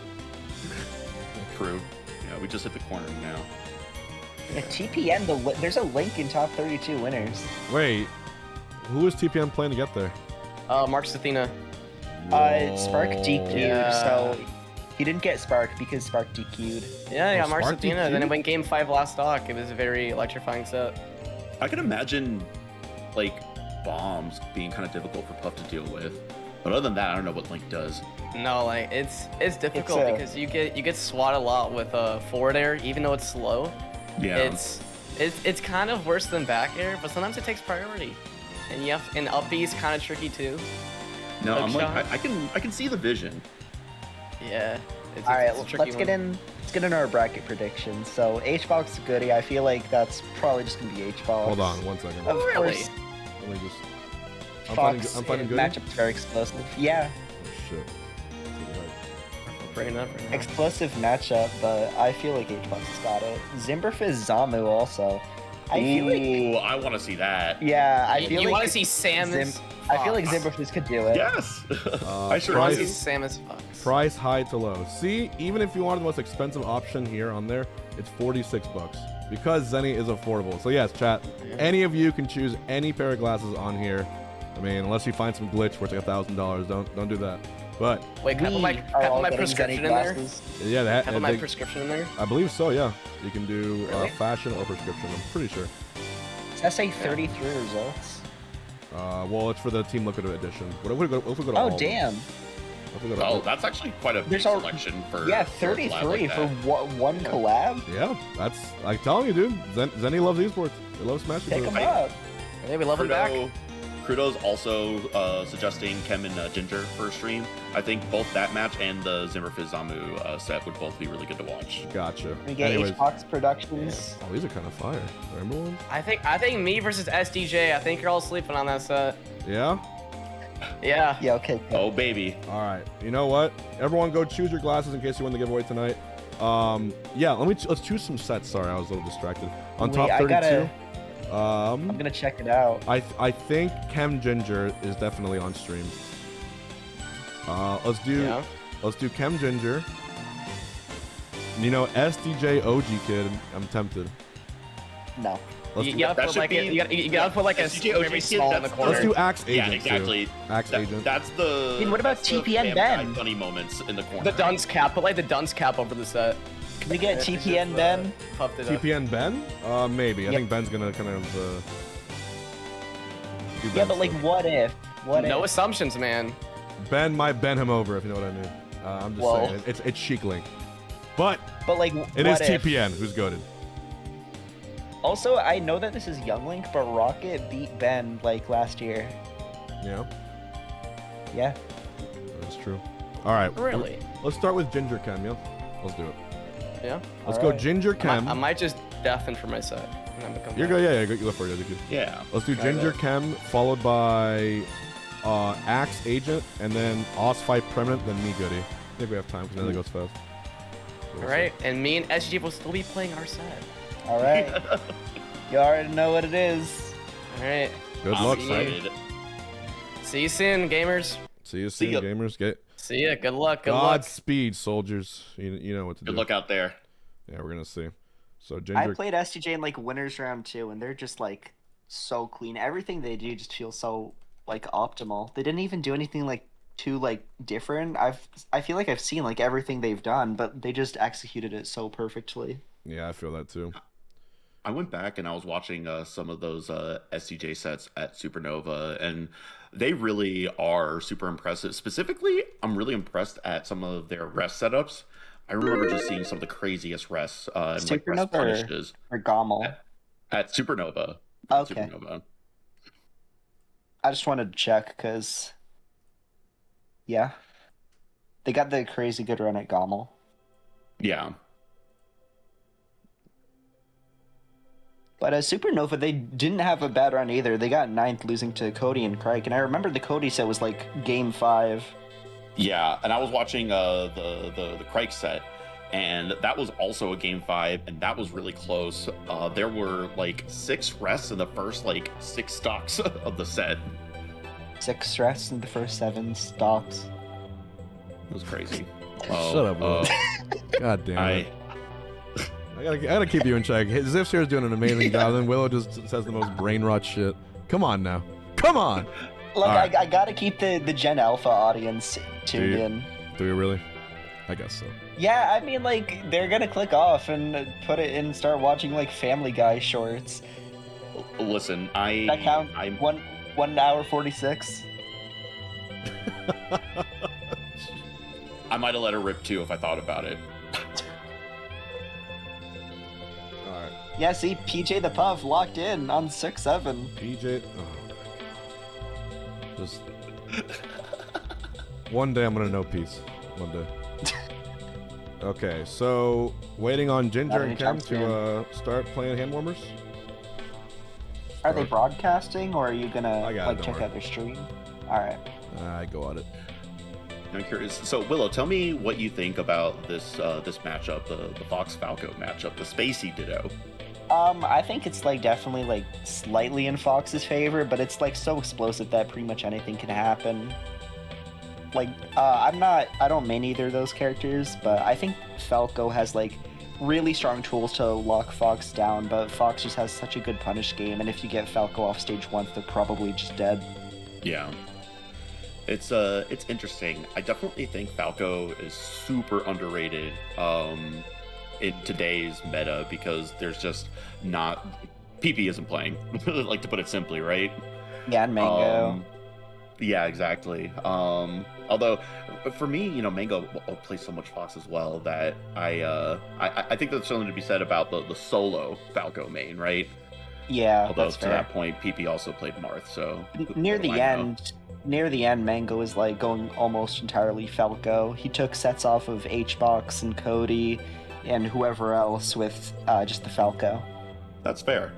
True. Yeah, we just hit the corner now. Yeah, TPM, there's a link in top 32 winners. Wait, who was TPM playing to get there? Mark Sathina. Spark DQ'd, Yeah. so he didn't get Spark because Spark DQ'd. Yeah, Oh, Mark Spark Sathina. DQ? Then it went game 5 last stock. It was a very electrifying set. I can imagine, like, bombs being kind of difficult for Puff to deal with. But other than that, I don't know what Link does. No, like it's difficult It's, because you get swat a lot with forward air, even though it's slow. Yeah. It's kind of worse than back air, but sometimes it takes priority. And up B is kind of tricky too. No, Hook I'm like, shot. I can see the vision. Yeah. It's All right, a tricky let's get one. in our bracket predictions. So Hbox Goody, I feel like that's probably just gonna be Hbox. Hold on, 1 second. Of Really? course, Let me just. Fox I'm fighting Goody? matchup's very explosive. Yeah, Oh, shit. Bring it up. explosive matchup, but I feel like Hbox has got it. Zimberfizz Zamu also. I feel like, Ooh, I want to see that. yeah, I feel You like want to see Samus? I feel like Zimberfizz could do it. Yes. I sure want do. to see Samus Fox. Price high to low. See, even if you wanted the most expensive option here on there, it's 46 bucks because Zenny is affordable. So yes, chat, any of you can choose any pair of glasses on here. I mean, unless you find some glitch where it's like $1,000, don't do that. But Wait, can I put my prescription in there? yeah, that Can I put my prescription in there? I believe so. Yeah, you can do fashion or prescription. I'm pretty sure. Does that say 33 results? Well, it's for the Team Liquid edition. What if we go to all Oh, of them? damn. What if we go to all Oh, of them? that's actually quite a big There's al- selection for. Yeah, for a collab 33 like for that. one collab? Yeah, that's I'm telling you, dude. Zenny loves esports. They love Smash. Pick Bros. them up. Hey, we love him back. Crudo's also suggesting Chem and Ginger for a stream. I think both that match and the Zimmerfizz Zamu set would both be really good to watch. Gotcha. We get Anyways. Hbox Productions. Oh, these are kind of fire. Remember one? I think me versus SDJ. I think you're all sleeping on that set. Yeah. Yeah. Yeah, okay. Oh baby. All right. You know what? Everyone, go choose your glasses in case you win the giveaway tonight. Yeah. Let's choose some sets. Sorry, I was a little distracted. On Wait, top I 32. I'm gonna check it out. I think Chem Ginger is definitely on stream. Let's do Chem Ginger. You know, SDJ OG Kid. I'm tempted. No. Let's You do, gotta that put should like be- you gotta put like a SDJ OG very kid, small in the that's- corner. let's do Axe Agent. Yeah, exactly. Too. Axe Agent. That's the. I mean, what about that's the TPN Family Ben? Guy Funny moments in the corner. The dunce cap. Put like the dunce cap over the set. Can we get It's TPN just, Ben? Puffed it up. TPN Ben? Maybe. I Yep. think Ben's gonna kind of. Do Yeah, Ben but like, stuff. what if? What No if? assumptions, man. Ben might bend him over, if you know what I mean. I'm just Whoa. saying. It's Sheik Link. But But like, it is what if? TPN who's goated. Also, I know that this is Young Link, but Rocket beat Ben like last year. Yeah, Yeah. that's true. All right. Really? Let's start with Ginger Chem, yeah? Let's do it. Yeah. Let's All go right. Ginger Chem. I might just deafen for my set. And then become You're good, yeah, you go for it. You're good. Yeah. Let's do Alright, Ginger well. Chem, followed by Axe Agent, and then Osfight Permanent, then me Goody. I think we have time because then it goes fast. So All right, and me and SG will still be playing our set. All right. You already know what it is. All right. Good I'm luck. excited. See you soon, gamers. See you soon, ya. gamers. Get See ya. Good luck. Good luck. Godspeed, soldiers. You know what to Good do. luck out there. Yeah, we're gonna see. So I Ginger. played STJ in like winners round 2, and they're just like so clean. Everything they do just feels so like optimal. They didn't even do anything like too like different. I feel like I've seen like everything they've done, but they just executed it so perfectly. Yeah, I feel that too. I went back and I was watching some of those SCJ sets at Supernova, and they really are super impressive. Specifically, I'm really impressed at some of their rest setups. I remember just seeing some of the craziest rests and like rest Supernova punishes or Gommel. at Supernova. Okay. Supernova. I just wanted to check because, yeah, they got the crazy good run at Gommel. Yeah. But Supernova, they didn't have a bad run either. They got 9th, losing to Cody and Crike. And I remember the Cody set was like game 5. Yeah, and I was watching the Crike set, and that was also a game 5, and that was really close. There were like 6 rests in the first like 6 stocks of the set. 6 stress in the first 7 stocks. It was crazy. Shut up, Will. God damn it. I gotta keep you in check. Ziff's here is doing an amazing job, and Willow just says the most brain rot shit. Come on now. Come on. Look, Alright. I gotta keep the Gen Alpha audience tuned in. Do we really? I guess so. Yeah, I mean, like, they're gonna click off and put it in and start watching, like, Family Guy shorts. Listen, That count? I'm 1 hour 46? I might have let her rip too if I thought about it. Alright. Yeah, see, PJ the Puff locked in on 6-7. PJ. Oh. Just. One day I'm gonna know peace. One day. Okay, so waiting on Ginger Not and anytime Chem to start playing hand warmers. Are they broadcasting, or are you gonna I got it, like don't check worry. out their stream? All right. I go on it. I'm curious. So Willow, tell me what you think about this this matchup, the Fox Falco matchup, the Spacey Ditto. I think it's like definitely like slightly in Fox's favor, but it's like so explosive that pretty much anything can happen. Like, I don't main either of those characters, but I think Falco has like really strong tools to lock Fox down, but Fox just has such a good punish game, and if you get Falco off stage once, they're probably just dead. Yeah. It's interesting. I definitely think Falco is super underrated in today's meta because there's just not PP isn't playing, like to put it simply, right? Yeah, and Mango. Yeah, exactly. Although for me, you know, Mango plays so much Fox as well that I think there's something to be said about the solo Falco main, right? Yeah, Although that's to fair. that point, PP also played Marth, so Near the end, Mango is like going almost entirely Falco. He took sets off of Hbox and Cody and whoever else with just the Falco. That's fair.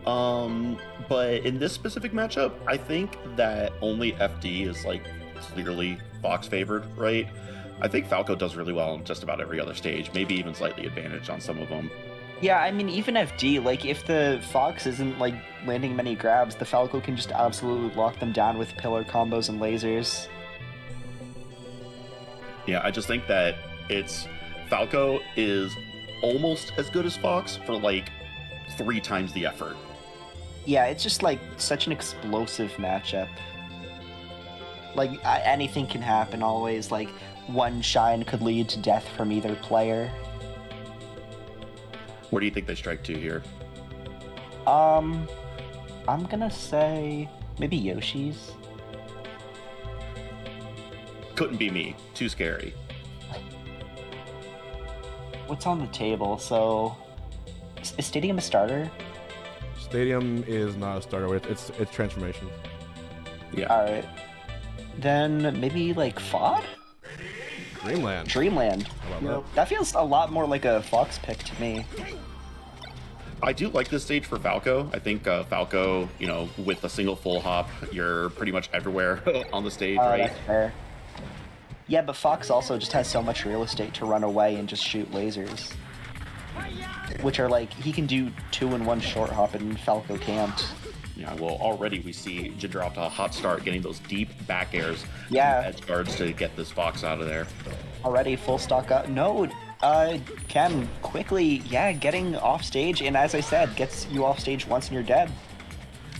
But in this specific matchup, I think that only FD is like clearly Fox favored, right? I think Falco does really well on just about every other stage, maybe even slightly advantage on some of them. Yeah, I mean, even FD, like, if the Fox isn't, like, landing many grabs, the Falco can just absolutely lock them down with pillar combos and lasers. Yeah, I just think that Falco is almost as good as Fox for, like, 3 times the effort. Yeah, it's just, like, such an explosive matchup. Like, anything can happen always. Like, one shine could lead to death from either player. Where do you think they strike to here? I'm gonna say maybe Yoshi's. Couldn't be me. Too scary. What's on the table? So, is Stadium a starter? Stadium is not a starter. It's transformation. Yeah. All right. Then maybe like FOD? Dreamland. Dreamland. How about that? That feels a lot more like a Fox pick to me. I do like this stage for Falco. I think Falco, you know, with a single full hop, you're pretty much everywhere on the stage, right? That's fair. Yeah, but Fox also just has so much real estate to run away and just shoot lasers. Which are like, he can do 2 in 1 short hop and Falco can't. Yeah, well, already we see Ginger off to a hot start, getting those deep back airs, Yeah. edge guards to get this Fox out of there. Already full stock up. No, Chem quickly, getting off stage, and as I said, gets you off stage once and you're dead.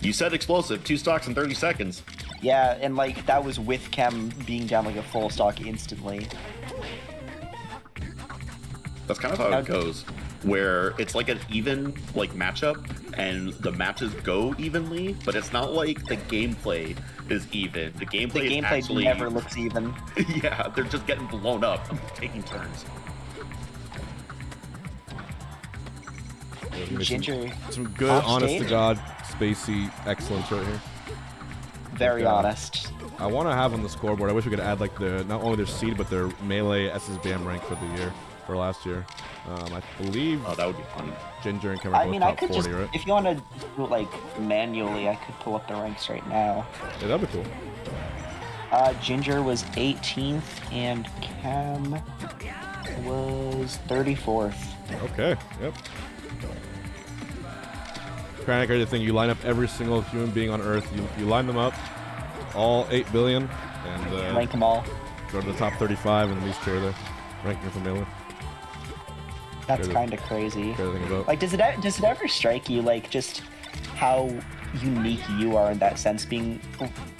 You said explosive, 2 stocks in 30 seconds. Yeah, and like that was with Chem being down like a full stock instantly. That's kind of how it goes, where it's like an even like matchup, and the matches go evenly, but it's not like the gameplay is even. The gameplay is actually never looks even. Yeah, they're just getting blown up, taking turns. Ginger. Some good, off honest stage? to God, spacey excellence right here. Very Like, honest. I want to have on the scoreboard. I wish we could add like not only their seed but their melee SSBM rank for the year for last year. I believe. Oh, that would be fun. Ginger and Chem are I both mean, I top could 40, just, right? if you want to do it like manually, I could pull up the ranks right now. Yeah, that'd be cool. Ginger was 18th and Chem was 34th. Okay. Yep. Kind of crazy thing. You line up every single human being on Earth. You line them up, all 8 billion, and Rank them all. go to the top 35, and these two are there, ranking for melee. That's Crazy. kind of crazy. Crazy thing about. Like, does it ever strike you, like, just how unique you are in that sense, being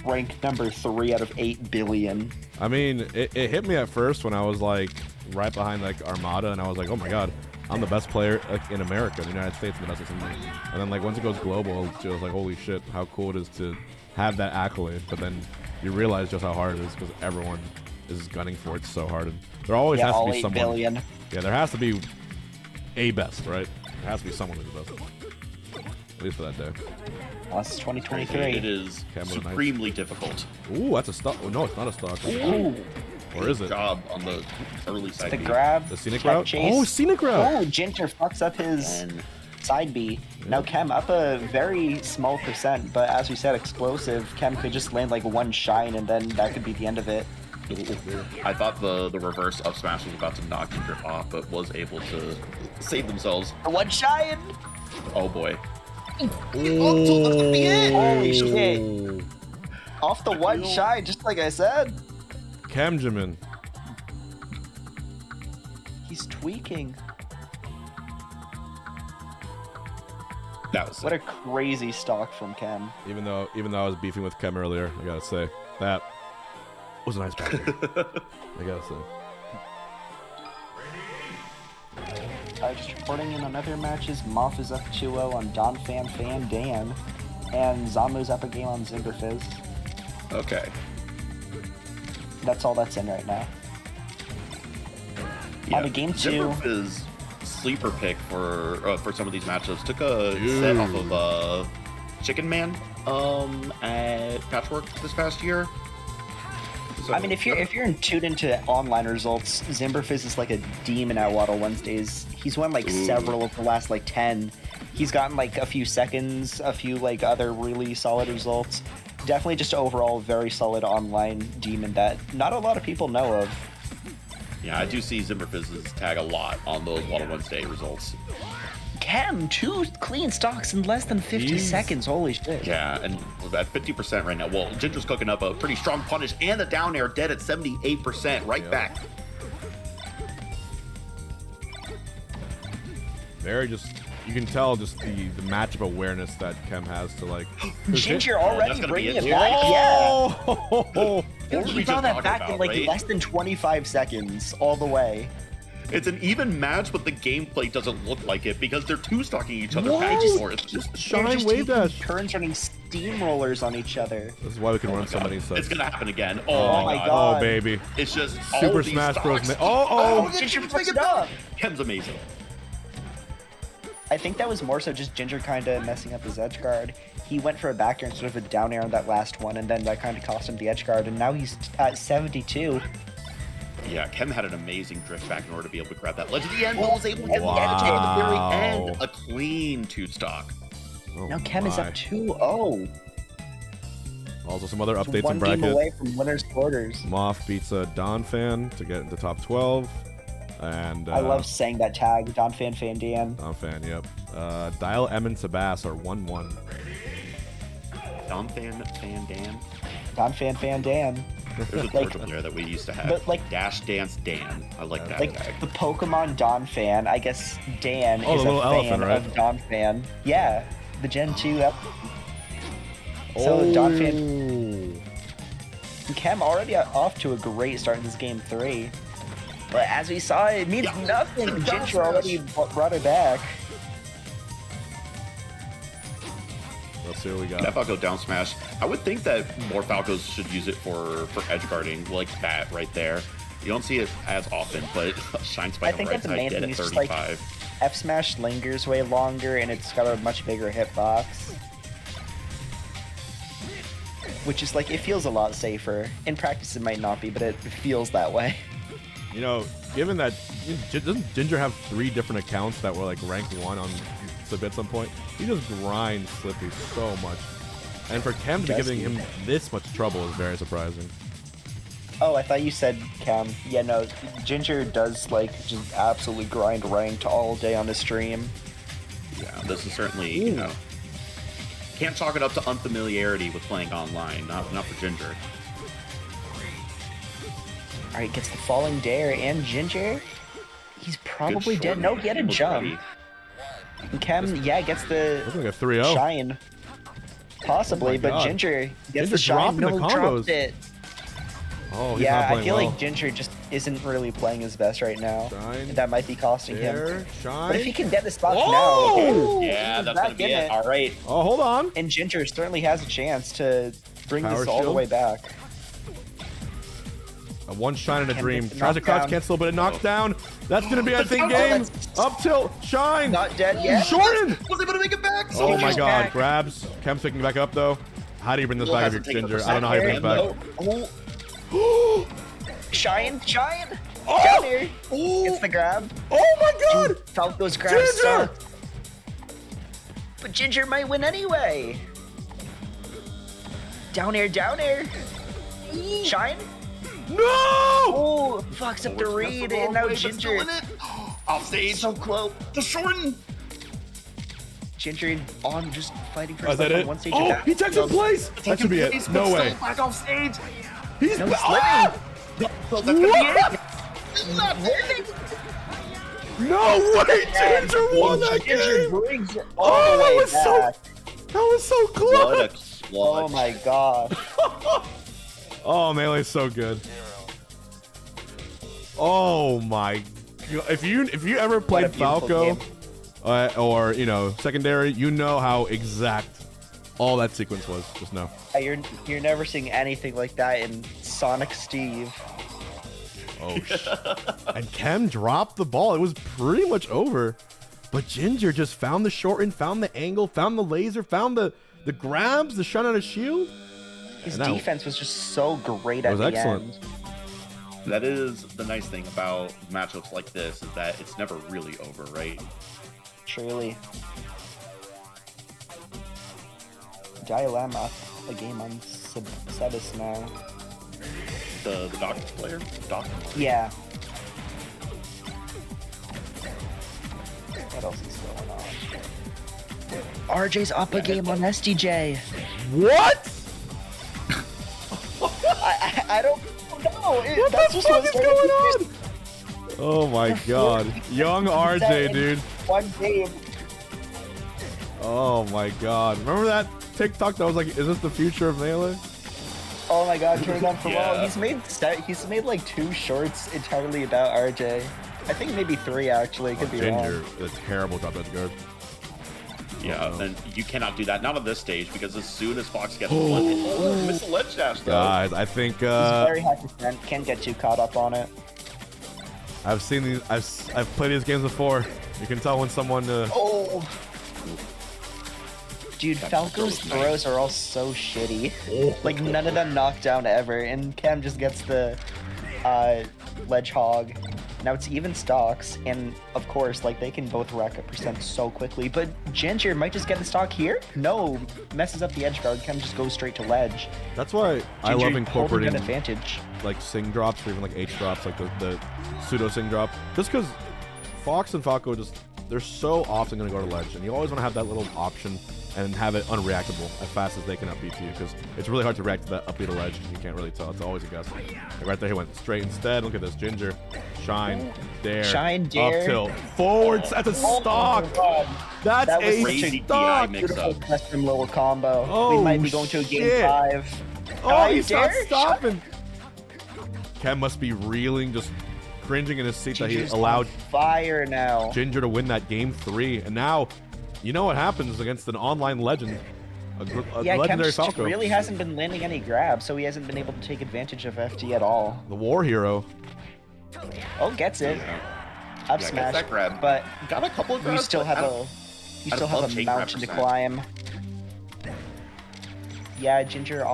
ranked number 3 out of 8 billion? I mean, it hit me at first when I was like right behind like Armada, and I was like, oh my god, I'm the best player like in America, the United States, and the best at something. And then like once it goes global, it's just like holy shit, how cool it is to have that accolade. But then you realize just how hard it is because everyone is gunning for it so hard. And there always has to all be 8 someone. billion. Yeah, there has to be a best, right? There has to be someone who's the best. At least for that day. Well, this is 2023. It is Okay, I'm gonna supremely difficult. Ooh, that's a stock. Oh no, it's not a stock. Ooh, Or is Good it? job on the early side. the B. grab. The scenic check route? chase. Oh, scenic route. Oh, Ginger fucks up his And side B. Now Chem up a very small percent, but as we said, explosive. Chem could just land like one shine, and then that could be the end of it. I thought the reverse up smash was about to knock Ginger off, but was able to save themselves. One shine! Oh boy. Holy shit. Off the one shine, just like I said. Camjamin. He's tweaking. That was What a crazy stock from Chem. Even though I was beefing with Chem earlier, I gotta say that was a nice battle. I gotta say. Just reporting in on other matches. Moth is up 2-0 on Don Fan Dan, and Zamu's up a game on Zimberfizz. Okay. That's all that's in right now. Yeah. On to game 2. Zimberfizz sleeper pick for some of these matchups. Took a set off of Chicken Man at Patchwork this past year. So, I mean, if you're tuned into online results, Zimberfizz is like a demon at Waddle Wednesdays. He's won like several of the last like 10. He's gotten like a few seconds, a few like other really solid results. Definitely just overall very solid online demon that not a lot of people know of. Yeah, I do see Zimberfizz's tag a lot on those Waddle Wednesday results. Chem, 2 clean stocks in less than 50 seconds. Holy shit. Yeah, and we're at 50% right now. Well, Ginger's cooking up a pretty strong punish and the down air dead at 78%. Right back. Very you can tell just the matchup awareness that Chem has to like. Ginger already bringing it be back. Oh! Yeah. He brought that back in like less than 25 seconds all the way. It's an even match, but the gameplay doesn't look like it because they're two-stocking each other back and forth. Just shine wave dash. Turns running steamrollers on each other. This is why we can run so many sets. It's gonna happen again. Oh my god. Oh baby. It's just Super Smash Bros. Oh! Ginger picked it up. Chem's amazing. I think that was more so just Ginger kind of messing up his edge guard. He went for a back air instead of a down air on that last one, and then that kind of cost him the edge guard, and now he's at 72. Yeah, Chem had an amazing drift back in order to be able to grab that ledge at the end, but was able to get the edge at the very end. A clean 2-stock. Oh now Chem is up 2-0. Also, some other updates one in bracket. game away from winner's quarters. Moth beats a Don Fan to get into top 12. And I love saying that tag, Don Fan Dan. Don Fan, yep. Dial M and Sebass are 1-1. Don Fan Dan. Don Fan Dan. There's a commercial there that we used to have. But like Dash Dance Dan. I like that like tag. the Pokemon Don Fan. I guess Dan Oh, is the a little fan elephant, right? of Don Fan. Yeah, the Gen 2 up. So Don Fan. Chem already off to a great start in this game 3. But as we saw, it means nothing. Ginger already brought it back. Let's see what we got. That Falco down smash. I would think that more Falcos should use it for edge guarding, like that right there. You don't see it as often, but Shine Spike I on think the right that the side main dead thing at is just like 35. F smash lingers way longer and it's got a much bigger hitbox. Which is like, it feels a lot safer. In practice it might not be, but it feels that way. You know, given that, doesn't Ginger have 3 different accounts that were like ranked 1 on Slip at some point? He just grinds Slippy so much. And for Chem to be giving him this much trouble is very surprising. Oh, I thought you said Chem. Yeah, no, Ginger does like just absolutely grind ranked all day on his stream. Yeah, this is certainly, you know, can't chalk it up to unfamiliarity with playing online, not for Ginger. Alright, gets the falling dare and Ginger. He's probably dead. No, he had a jump. And Chem, yeah, gets the Looks like a 3-0. shine. Possibly, but God. Ginger gets Ginger the shine. dropping the No, combos. dropped it. Oh, he's not Yeah, I playing feel well. like Ginger just isn't really playing his best right now. Shine. And that might be costing There, him. shine. But if he can get the stock Oh! now, Yeah, that's back gonna be in it. All right. Oh, hold on. And Ginger certainly has a chance to bring Power this all the shield. way back. A 1 shine and a Chem dream. gets the Tries to crouch knockdown. cancel, but it knocks down. That's going to be, I think, Oh, game. that's- Up tilt. Shine. Not dead yet. Jordan. Was able to make it back. Oh my Ginger's god. back. Grabs. Chem's picking back up, though. How do you bring this Will back if you're hasn't taken Ginger? the I don't know how you bring it back. Oh. Shine. Oh! Down here. It's the grab. Oh my god. Falco's grab Ginger! sucked. But Ginger might win anyway. Down air, down air. Shine. No! Oh, fucks up the read, and now Ginger. Off stage. So close. The shorten. Ginger on just fighting for Oh, is that it? one stage. Oh, he takes his place. That should be it. No way. Back off stage. He's No, oh! So that's gonna be it. No way! Ginger won that Ginger game. brings it Oh, all the that way was back. that was so What close. a clutch. Oh my god. Oh, Melee's so good. Oh my god! If you ever played a beautiful Falco, game. or you know secondary, you know how exact all that sequence was. Just now. You're never seeing anything like that in Sonic Steve. Oh, and Chem dropped the ball. It was pretty much over. But Ginger just found the shorten, found the angle, found the laser, found the grabs, the shot on his shield. His And that defense was just so great at was the excellent. end. That is the nice thing about matchups like this, is that it's never really over, right? Truly. Dilemma, a game on Sebass now. The doctor player? Doctor? Yeah. What else is going on? RJ's up a game on SDJ. What? I don't know. What That's the just fuck what's is going on? Oh my god. Young RJ, dude. One game. Oh my god. Remember that TikTok that was like, is this the future of Melee? Oh my god, turn it on for Yeah. well. He's made like 2 shorts entirely about RJ. I think maybe 3 actually. Could be Ginger, wrong. the terrible drop edge guard. Yeah, and you cannot do that. Not on this stage, because as soon as Fox gets one hit, oh, miss the ledge dash though. Guys, I think He's very hesitant. Can't get too caught up on it. I've seen these. I've played these games before. You can tell when someone. Oh. Dude, Falco's throws are all so shitty. Like, none of them knock down ever, and Chem just gets the ledge hog. Now it's even stocks, and of course, like, they can both rack up percent so quickly, but Ginger might just get the stock here? No, messes up the edge guard, Chem just goes straight to ledge. That's why I Ginger love holding incorporating an advantage. like sing drops or even like H drops, like the pseudo sing drop. Just because Fox and Falco they're so often going to go to ledge, and you always want to have that little option and have it unreactable as fast as they can up B to you, because it's really hard to react to that up B to ledge. You can't really tell. It's always a guess. Like right there, he went straight instead. Look at this. Ginger, shine, dare, Shine, dare. up tilt, forward. That's a stock. That's That was a such a stock. mix-up. Beautiful custom little combo. Oh, We might be going to a game shit. 5. Oh, he's dare? not stopping. Chem must be reeling, just cringing in his seat that he Ginger's allowed on fire now. Ginger to win that game 3, and now you know what happens against an online legend, a Yeah, Chem legendary just Falco, really hasn't been landing any grabs, so he hasn't been able to take advantage of FD at all. the war hero. Oh, gets it. Up Yeah, smash, gets that grab. but Got a couple of you grabs, still but have I a don't- you I still don't have a take mountain to 5%. climb. Yeah, Ginger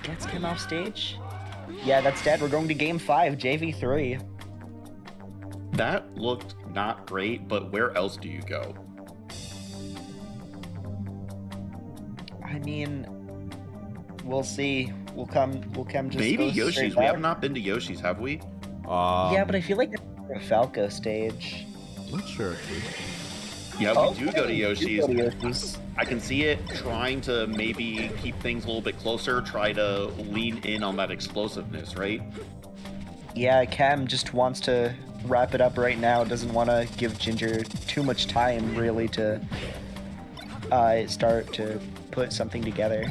gets Chem off stage. Yeah, that's dead. We're going to game 5, JV3. That looked not great, but where else do you go? I mean, we'll see. We'll come just Maybe go Yoshi's. straight We have out. not been to Yoshi's, have we? Yeah, but I feel like that's a Falco stage. I'm not sure. Actually. Yeah, we do go to Okay, Yoshi's. we do go to Yoshi's. I can see it trying to maybe keep things a little bit closer, try to lean in on that explosiveness, right? Yeah, Chem just wants to wrap it up right now. Doesn't want to give Ginger too much time, really, to start to put something together.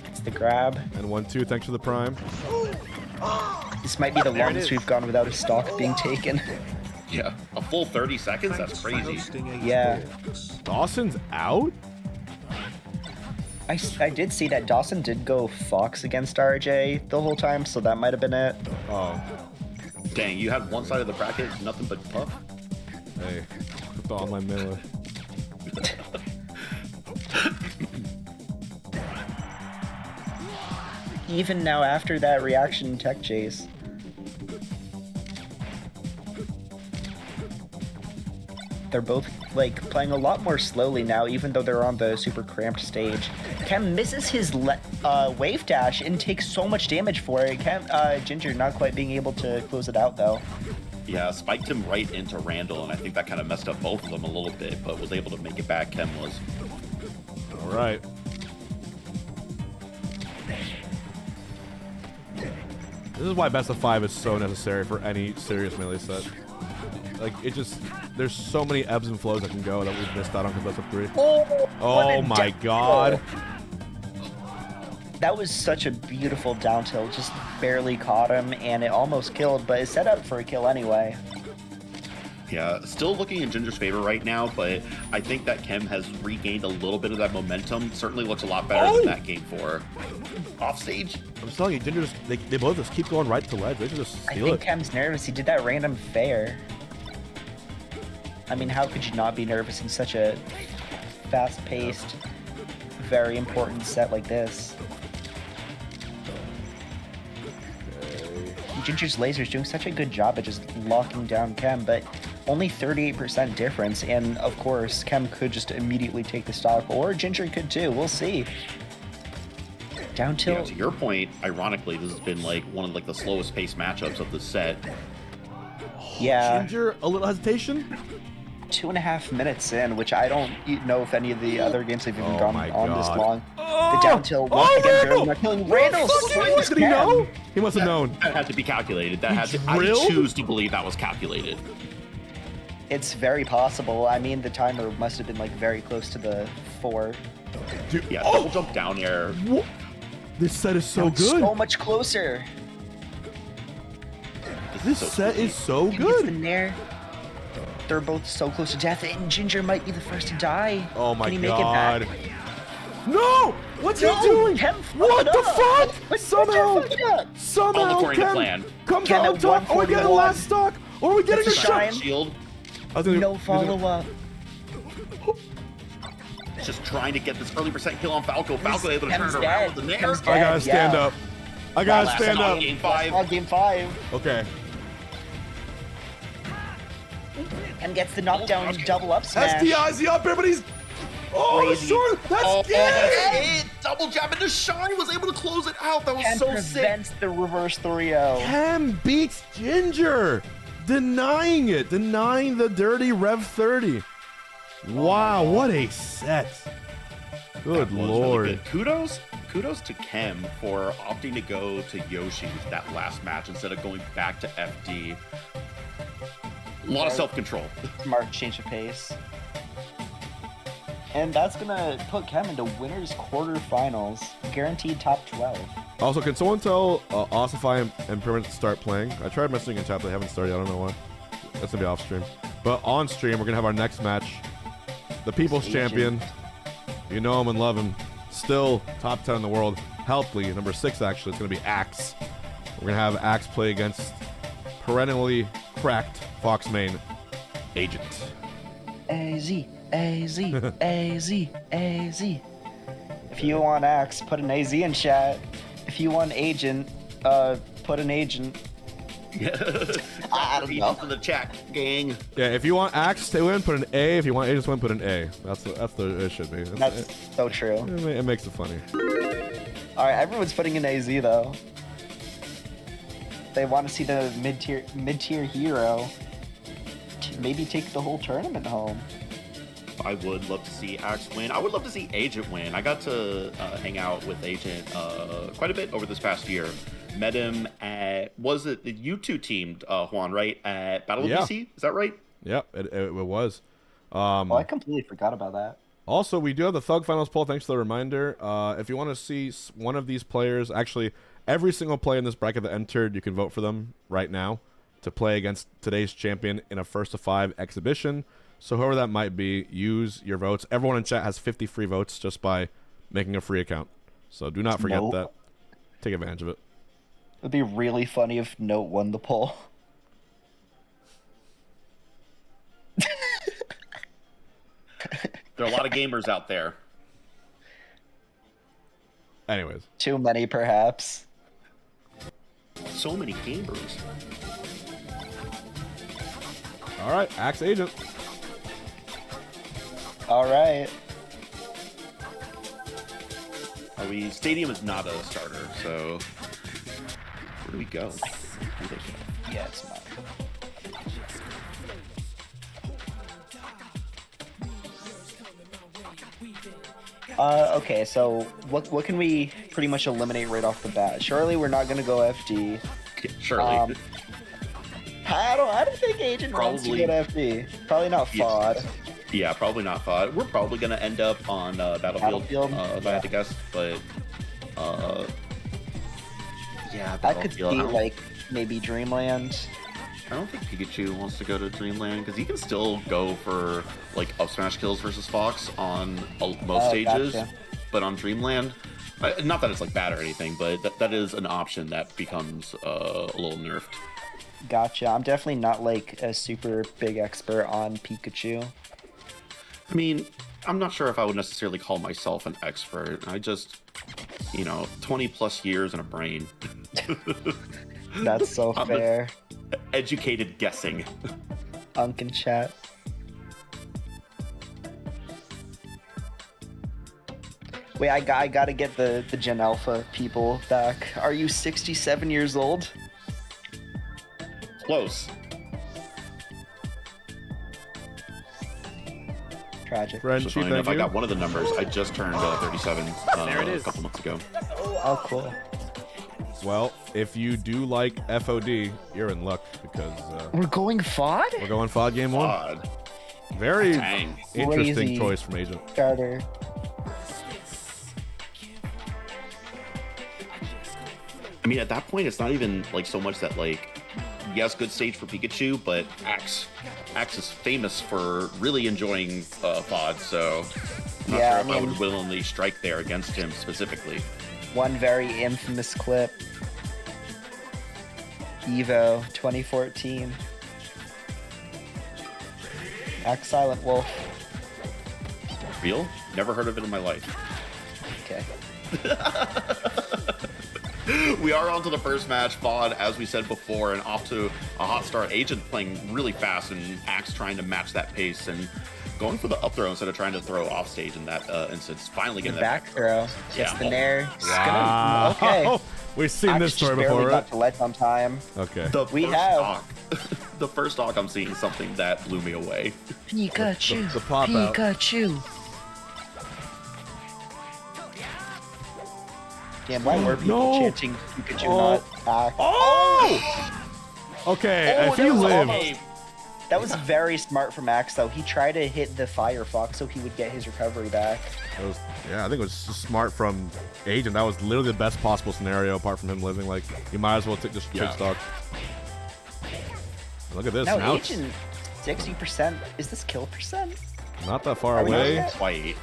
It's the grab. And 1-2. Thanks for the prime. This might be the There it longest is. we've gone without a stock being taken. Yeah, a full 30 seconds? That's crazy. Yeah. Dawson's out. I did see that Dawson did go Fox against RJ the whole time, so that might have been it. Oh, Dang, you had one side of the bracket, nothing but puff? hey, put the online Melee. Even now after that reaction tech chase. They're both like playing a lot more slowly now, even though they're on the super cramped stage. Chem misses his wave dash and takes so much damage for it. Ginger not quite being able to close it out though. Yeah, spiked him right into Randall, and I think that kind of messed up both of them a little bit, but was able to make it back. Chem was. All right. This is why best of 5 is so necessary for any serious melee set. Like, it just, there's so many ebbs and flows that can go that we've missed out on because best of 3. Oh my god. That was such a beautiful down tilt, just barely caught him, and it almost killed, but it's set up for a kill anyway. Yeah, still looking in Ginger's favor right now, but I think that Chem has regained a little bit of that momentum. Certainly looks a lot better than that game 4. Off stage. I'm just telling you, Ginger just, they both just keep going right to ledge. They should just steal I think it. Chem's nervous. He did that random fair. I mean, how could you not be nervous in such a fast-paced, very important set like this? Ginger's laser's doing such a good job at just locking down Chem, but only 38% difference, and of course, Chem could just immediately take the stock, or Ginger could too. We'll see. Down tilt. Yeah, to your point, ironically, this has been like one of like the slowest paced matchups of the set. Yeah. Ginger, a little hesitation? 2.5 minutes in, which I don't know if any of the other games have even gone on this long. Oh! The down tilt once again, Randall! barely not killing Randall. Did he know? He must have known. That had to be calculated. That had to, I drilled? choose to believe that was calculated. It's very possible. I mean, the timer must have been like very close to the 4. Dude, Yeah, double jump down air. What? This set is so good. So much closer. This set is so He gets the good. nair. They're both so close to death, and Ginger might be the first to die. Oh my Can he make god. it back? No! What's he doing? Chem What fucked the up. fuck? What's Somehow, All according to plan. comes Chem out at on top. Are we getting the 141. last stock? Or are we getting a That's a shot? shine. Shield. I was gonna- No follow-up. Just trying to get this early percent kill on Falco. Falco able to turn Chem's it around dead. with the nair. Chem's I gotta dead, stand yeah. up. I gotta Last stand stock, up. Game 5. On game 5. Okay. And gets the knockdown double up smash. SDI's the up here, but he's. Oh, Crazy. sure. That's Oh, good. that's it. Double jab into Shine was able to close it out. That was Chem so sick. prevents the reverse 3-0. Chem beats Ginger. Denying it. Denying the dirty Rev 30. Wow, what a set. Good That was really lord. good. Kudos to Chem for opting to go to Yoshi that last match instead of going back to FD. A lot of self-control. Smart change of pace. And that's gonna put Chem into winners quarterfinals, guaranteed top 12. Also, can someone tell Ossify and Permanent to start playing? I tried messaging in chat, but they haven't started. I don't know why. That's gonna be off stream. But on stream, we're gonna have our next match. The People's Champion. You know him and love him. Still top 10 in the world. Healthily, number 6 actually. It's gonna be Axe. We're gonna have Axe play against perennially cracked Fox main Agent. AZ, AZ, AZ, AZ. If you want Axe, put an AZ in chat. If you want Agent, put an Agent. I don't know. In the chat, gang. Yeah, if you want Axe to win, put an A. If you want Agent to win, put an A. That's the it should be. That's so true. It makes it funny. Alright, everyone's putting in AZ though. They want to see the mid-tier hero to maybe take the whole tournament home. I would love to see Axe win. I would love to see Agent win. I got to hang out with Agent quite a bit over this past year. Met him at, was it the U2 teamed, Juan, right? At Battle of BC? Is that right? Yep, it was. Well, I completely forgot about that. Also, we do have the Thug Finals poll. Thanks for the reminder. If you want to see one of these players, actually, every single player in this bracket that entered, you can vote for them right now to play against today's champion in a first to 5 exhibition. So whoever that might be, use your votes. Everyone in chat has 50 free votes just by making a free account. So do not forget that. Take advantage of it. It'd be really funny if Note won the poll. There are a lot of gamers out there. Anyways. Too many, perhaps. So many gamers. All right, Axe Agent. All right. Stadium is not a starter, so where do we go? Yeah, it's not. Okay, so what can we pretty much eliminate right off the bat? Surely we're not gonna go FD. Surely. I don't think Agent wants to go to FD. Probably not FOD. Yeah, probably not FOD. We're probably gonna end up on Battlefield. If I had to guess, but yeah, that could be like maybe Dreamland. I don't think Pikachu wants to go to Dreamland because he can still go for like up smash kills versus Fox on most stages, gotcha. But on Dreamland, not that it's like bad or anything, but that is an option that becomes a little nerfed. Gotcha. I'm definitely not like a super big expert on Pikachu. I mean, I'm not sure if I would necessarily call myself an expert. I just, 20 plus years and a brain. That's so fair. Educated guessing. Unkin chat. Wait, I gotta get the Gen Alpha people back. Are you 67 years old? Close. Tragic. Frenchie, So thank I you. got one of the numbers. I just turned 37 There it a is. couple months ago. Oh, cool. Well, if you do like FOD, you're in luck because We're going FOD? we're going FOD game 1. God. Very Dang. interesting Crazy. choice from Agent. Carter. I mean, at that point, it's not even like so much that like, yes, good stage for Pikachu, but Axe is famous for really enjoying FOD, so I'm not Yeah, sure I if I mean- would willingly strike there against him specifically. One very infamous clip. Evo 2014. Act Silent Wolf. Real? Never heard of it in my life. Okay. We are on to the first match, FOD, as we said before, and off to a hot start. Agent playing really fast and Axe trying to match that pace and going for the up throw instead of trying to throw off stage in that instance. Finally getting The that back throw. Just Yeah. the nair. Wow. Okay. We've seen Axe this story just barely before, got right? to let on time. Okay. We have. stock, the first stock I'm seeing is something that blew me away. Pikachu. The pop out. Pikachu. Damn, why were people No. chanting Pikachu, Oh. not Axe? Oh! Okay, Oh, if that you was live, almost- That was very smart from Axe, though. He tried to hit the Firefox so he would get his recovery back. I think it was smart from Agent. That was literally the best possible scenario, apart from him living. Like, you might as well just trade stock. Look at this. Now, Now it's Agent, 60%. Is this kill percent? not that far Are we not away, yet? Quite.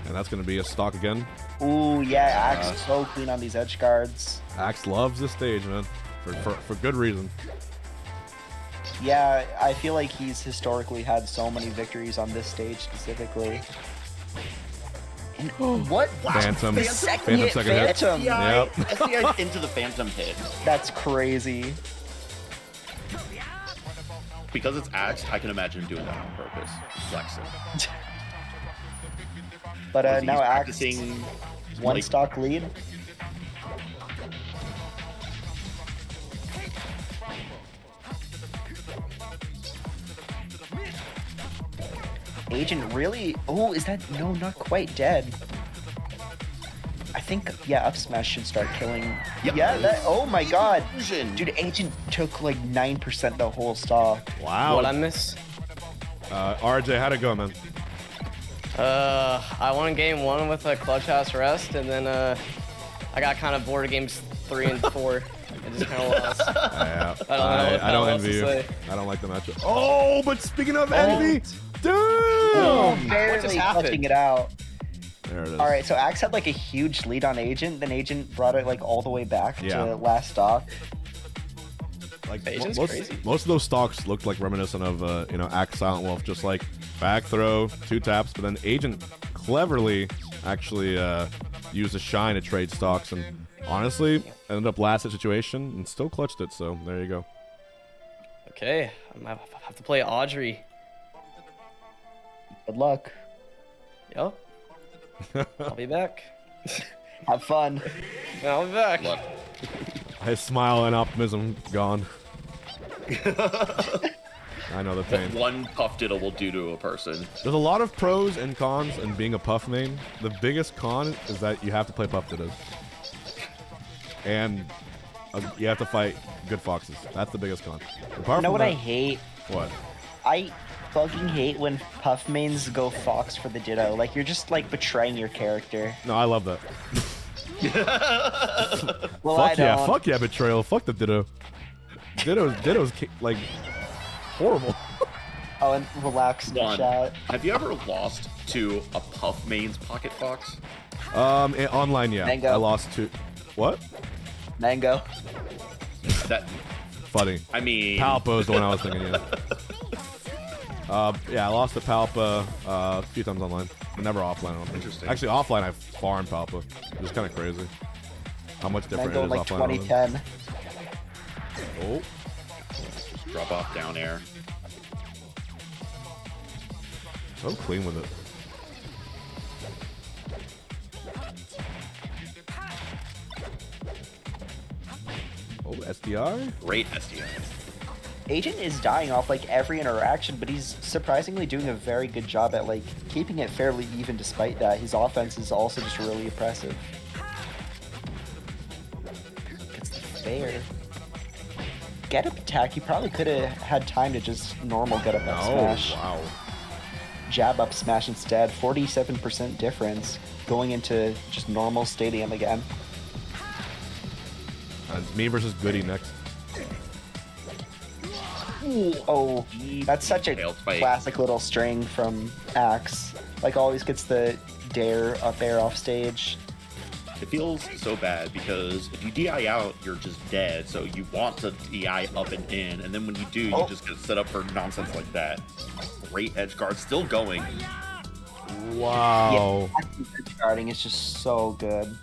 and that's going to be a stock again. Ooh, yeah, Axe is so clean on these edge guards. Axe loves this stage, man, for good reason. Yeah, I feel like he's historically had so many victories on this stage specifically. And what? Phantom, Second hit second hit. Phantom. Yep. SDI into the Phantom hit. That's crazy. Because it's Axe, I can imagine him doing that on purpose. Flexing. But Or is he now Axe, practicing one like, stock lead. Agent really? Oh, is that? No, not quite dead. I think, yeah, up smash should start killing. Yep. Yeah, that. Oh my god. Fusion. Dude, Agent took like 9% the whole stock. Wow. What I miss? RJ, how'd it go, man? I won game 1 with a clutch house rest, and then I got kind of bored of games 3 and 4. I just kind of lost. Yeah, I don't know what else envy to you. say. I don't like the matchup. Oh, but speaking of envy, dude! Oh, just barely happened? clutching it out. There it is. All right, so Axe had like a huge lead on Agent, then Agent brought it like all the way back Yeah. to last stock. Like Agent's most, crazy. most of those stocks looked like reminiscent of Axe Silent Wolf, just like back throw, 2 taps, but then Agent cleverly actually used a shine to trade stocks, and honestly ended up last at situation and still clutched it. So there you go. Okay, I have to play Audrey. Good luck. Yep. I'll be back. Have fun. I'll be back. Look. His smile and optimism gone. I know the pain. What one puff diddle will do to a person. There's a lot of pros and cons in being a puff main. The biggest con is that you have to play puff diddles. And you have to fight good foxes. That's the biggest con. Apart You know from what that, I hate? What? I fucking hate when puff mains go fox for the ditto. Like, you're just, like, betraying your character. No, I love that. Well, I Fuck yeah, don't. fuck yeah, betrayal. Fuck the ditto. Ditto's like horrible. Oh, and relax, no One. shot. Have you ever lost to a puff main's pocket fox? Online, yeah. Mango. I lost to what? Mango. That, Funny. I mean, Palpa is the one I was thinking. Yeah, I lost to Palpa a few times online, but never offline. I don't think. Interesting. Actually, offline I farmed Palpa. It's kind of crazy how much different Mango it in, is like, offline. 2010. Oh, drop off down air. so clean with it. Oh, SDI. Great SDI. Agent is dying off, like, every interaction, but he's surprisingly doing a very good job at, like, keeping it fairly even despite that. His offense is also just really impressive. Gets the fair. Get up attack, he probably could have had time to just normal get up Oh, smash. wow. Jab up smash instead. 47% difference going into just normal stadium again. It's me versus Goody next. Oh, that's such a Failed spike. classic little string from Axe. Like, always gets the dare up air off stage. It feels so bad because if you DI out, you're just dead. So you want to DI up and in, and then when you do, you just get set up for nonsense like that. Great edge guard, still going. Wow. Yeah, guarding is just so good.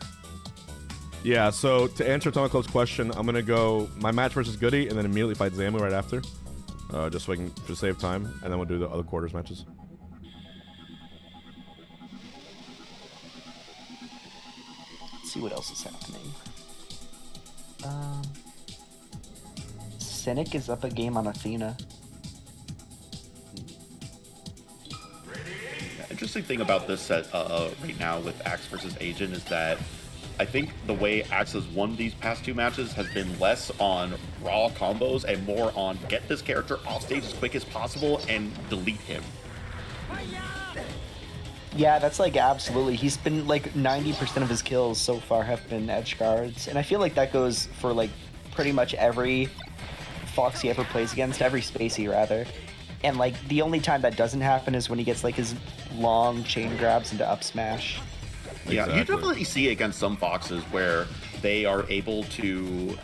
Yeah, so to answer Tomaclo's question, I'm gonna go my match versus Goody and then immediately fight Zamu right after. Just so I can just save time, and then we'll do the other quarters matches. Let's see what else is happening. Cynic is up a game on Athena. Interesting thing about this set right now with Axe versus Agent is that I think the way Axe has won these past two matches has been less on raw combos and more on get this character off stage as quick as possible and delete him. Yeah, that's like absolutely. He's been like 90% of his kills so far have been edge guards, and I feel like that goes for like pretty much every Fox he ever plays against, every Spacey rather. And like the only time that doesn't happen is when he gets like his long chain grabs into up smash. Yeah, you Exactly. definitely see against some Foxes where they are able to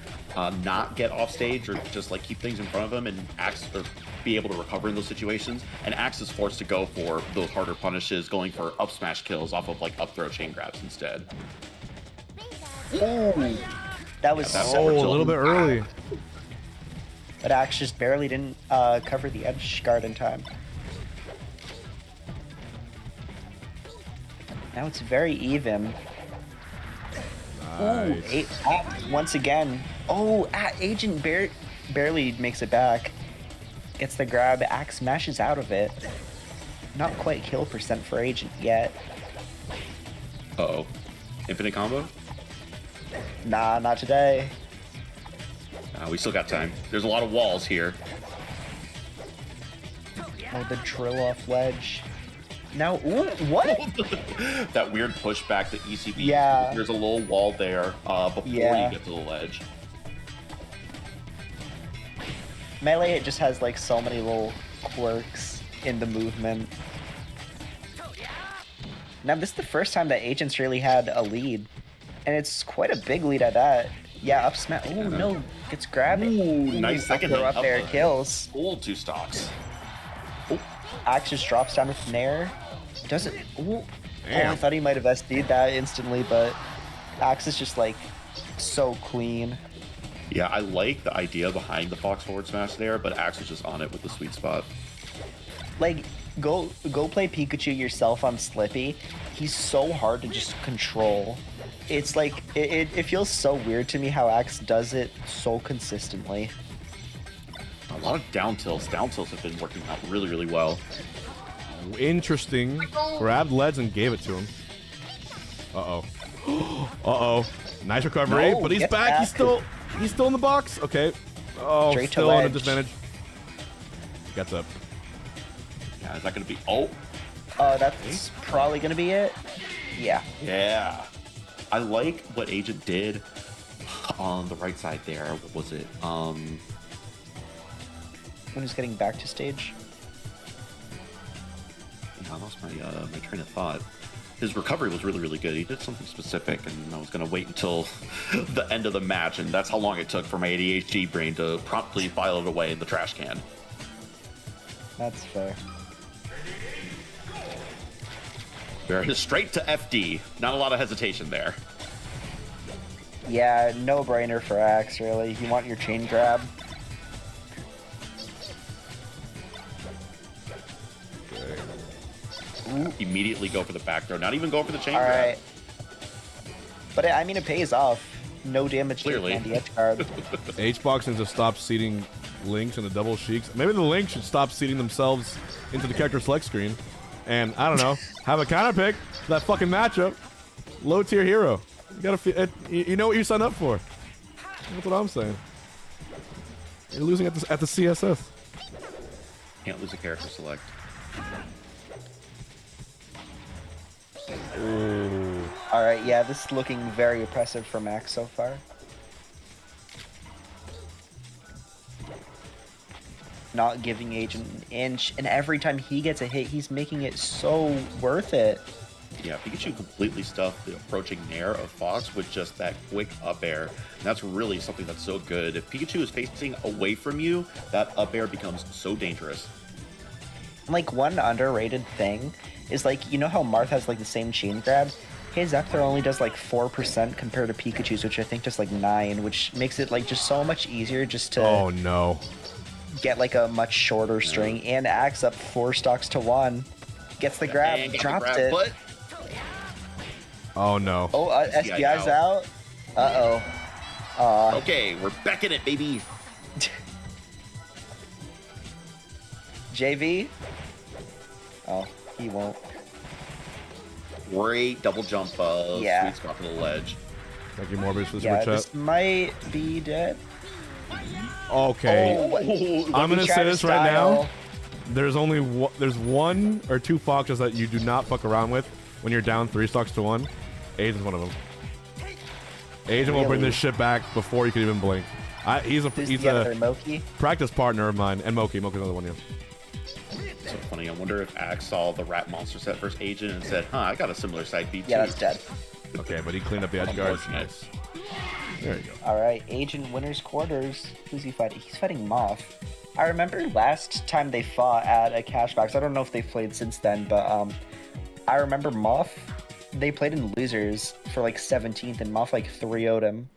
not get off stage or just like keep things in front of them and Axe or be able to recover in those situations. And Axe is forced to go for those harder punishes, going for up smash kills off of like up throw chain grabs instead. That was that's so Oh, a little bit early. But Axe just barely didn't cover the edge guard in time. Now it's very even. Nice. Once again. Oh, Agent barely makes it back. Gets the grab. Axe smashes out of it. Not quite kill percent for Agent yet. Uh-oh. Infinite combo? Nah, not today. We still got time. There's a lot of walls here. Oh, the drill off ledge. Now, ooh, what? That weird pushback to ECB. Yeah. There's a little wall there before Yeah. you get to the ledge. Melee, it just has like so many little quirks in the movement. Now, this is the first time that Agents really had a lead. And it's quite a big lead at that. Yeah, up smash. Oh, no. Gets grabbed. Ooh, nice second Throw hit. up there, the- kills. Full two stocks. Axe just drops down with Nair. Doesn't. Ooh. Oh, I Damn. thought he might have SD'd that instantly, but Axe is just like so clean. Yeah, I like the idea behind the Fox forward smash there, but Axe was just on it with the sweet spot. Like, Go play Pikachu yourself on Slippy. He's so hard to just control. It's like it feels so weird to me how Axe does it so consistently. A lot of down tilts. Down tilts have been working out really, really well. Interesting. Grabbed Leds and gave it to him. Uh-oh. Uh-oh. Nice recovery, No, but he's get back. back. He's still in the box. Okay. Oh, Straight to still at a ledge. disadvantage. Gets up. Yeah, is that going to be... Oh, That's probably gonna be it. Yeah. yeah. I like what Agent did on the right side there. What was it? When he's getting back to stage. I lost my my train of thought. His recovery was really, really good. He did something specific, and I was going to wait until the end of the match, and that's how long it took for my ADHD brain to promptly file it away in the trash can. That's fair. Very straight to FD. Not a lot of hesitation there. Yeah, no brainer for Axe, really. You want your chain grab? Immediately go for the back throw. Not even go for the chain All grab. right. But I mean, it pays off. No damage Clearly. to the edge guard. H-Box needs to stop seeding links in the double sheiks. Maybe the links should stop seeding themselves into the character select screen. And, I don't know, have a counter pick for that fucking matchup. Low tier hero. You gotta you know what you signed up for. That's what I'm saying. You're losing at the CSS. Can't lose a character select. Ooh. All right, yeah, this is looking very oppressive for Max so far. Not giving Agent an inch, and every time he gets a hit, he's making it so worth it. Yeah, Pikachu completely stuffed the approaching Nair of Fox with just that quick up air. And that's really something that's so good. If Pikachu is facing away from you, that up air becomes so dangerous. Like, one underrated thing is, like, you know how Moth has, like, the same chain grab? His up throw only does, like, 4% compared to Pikachu's, which I think does, like, 9, which makes it, like, just so much easier just to Oh, no. get, like, a much shorter string. And Axe up 4 stocks to 1. Gets the grab, And got the dropped grab, it. but Oh, no. Oh, SBI SBI's out. Uh-oh. okay, we're back in it, baby. JV? Oh, he won't. Great double jump Yeah. sweet spot for the ledge. Thank you, Morbius, for the Yeah, super this chat. might be dead. Okay. Oh, I'm gonna He say tried to this right now. style. There's only there's 1 or 2 foxes that you do not fuck around with when you're down 3 stocks to 1. Agent's one of them. Agent will bring Really? this shit back before you can even blink. He's Who's a the other, Moki? practice partner of mine, and Moki's another one. Yeah. So funny. I wonder if Axe saw the rat monster set versus Agent and said, "Huh, I got a similar side beat Yeah, too." that's dead. Okay, but he cleaned up the edge guards. Unfortunate. Nice. There you go. All right, Agent winners quarters. Who's he fighting? He's fighting Moth. I remember last time they fought at a Cashbox. I don't know if they've played since then, but I remember Moth. They played in losers for like 17th, and Moth like 3-0'd him.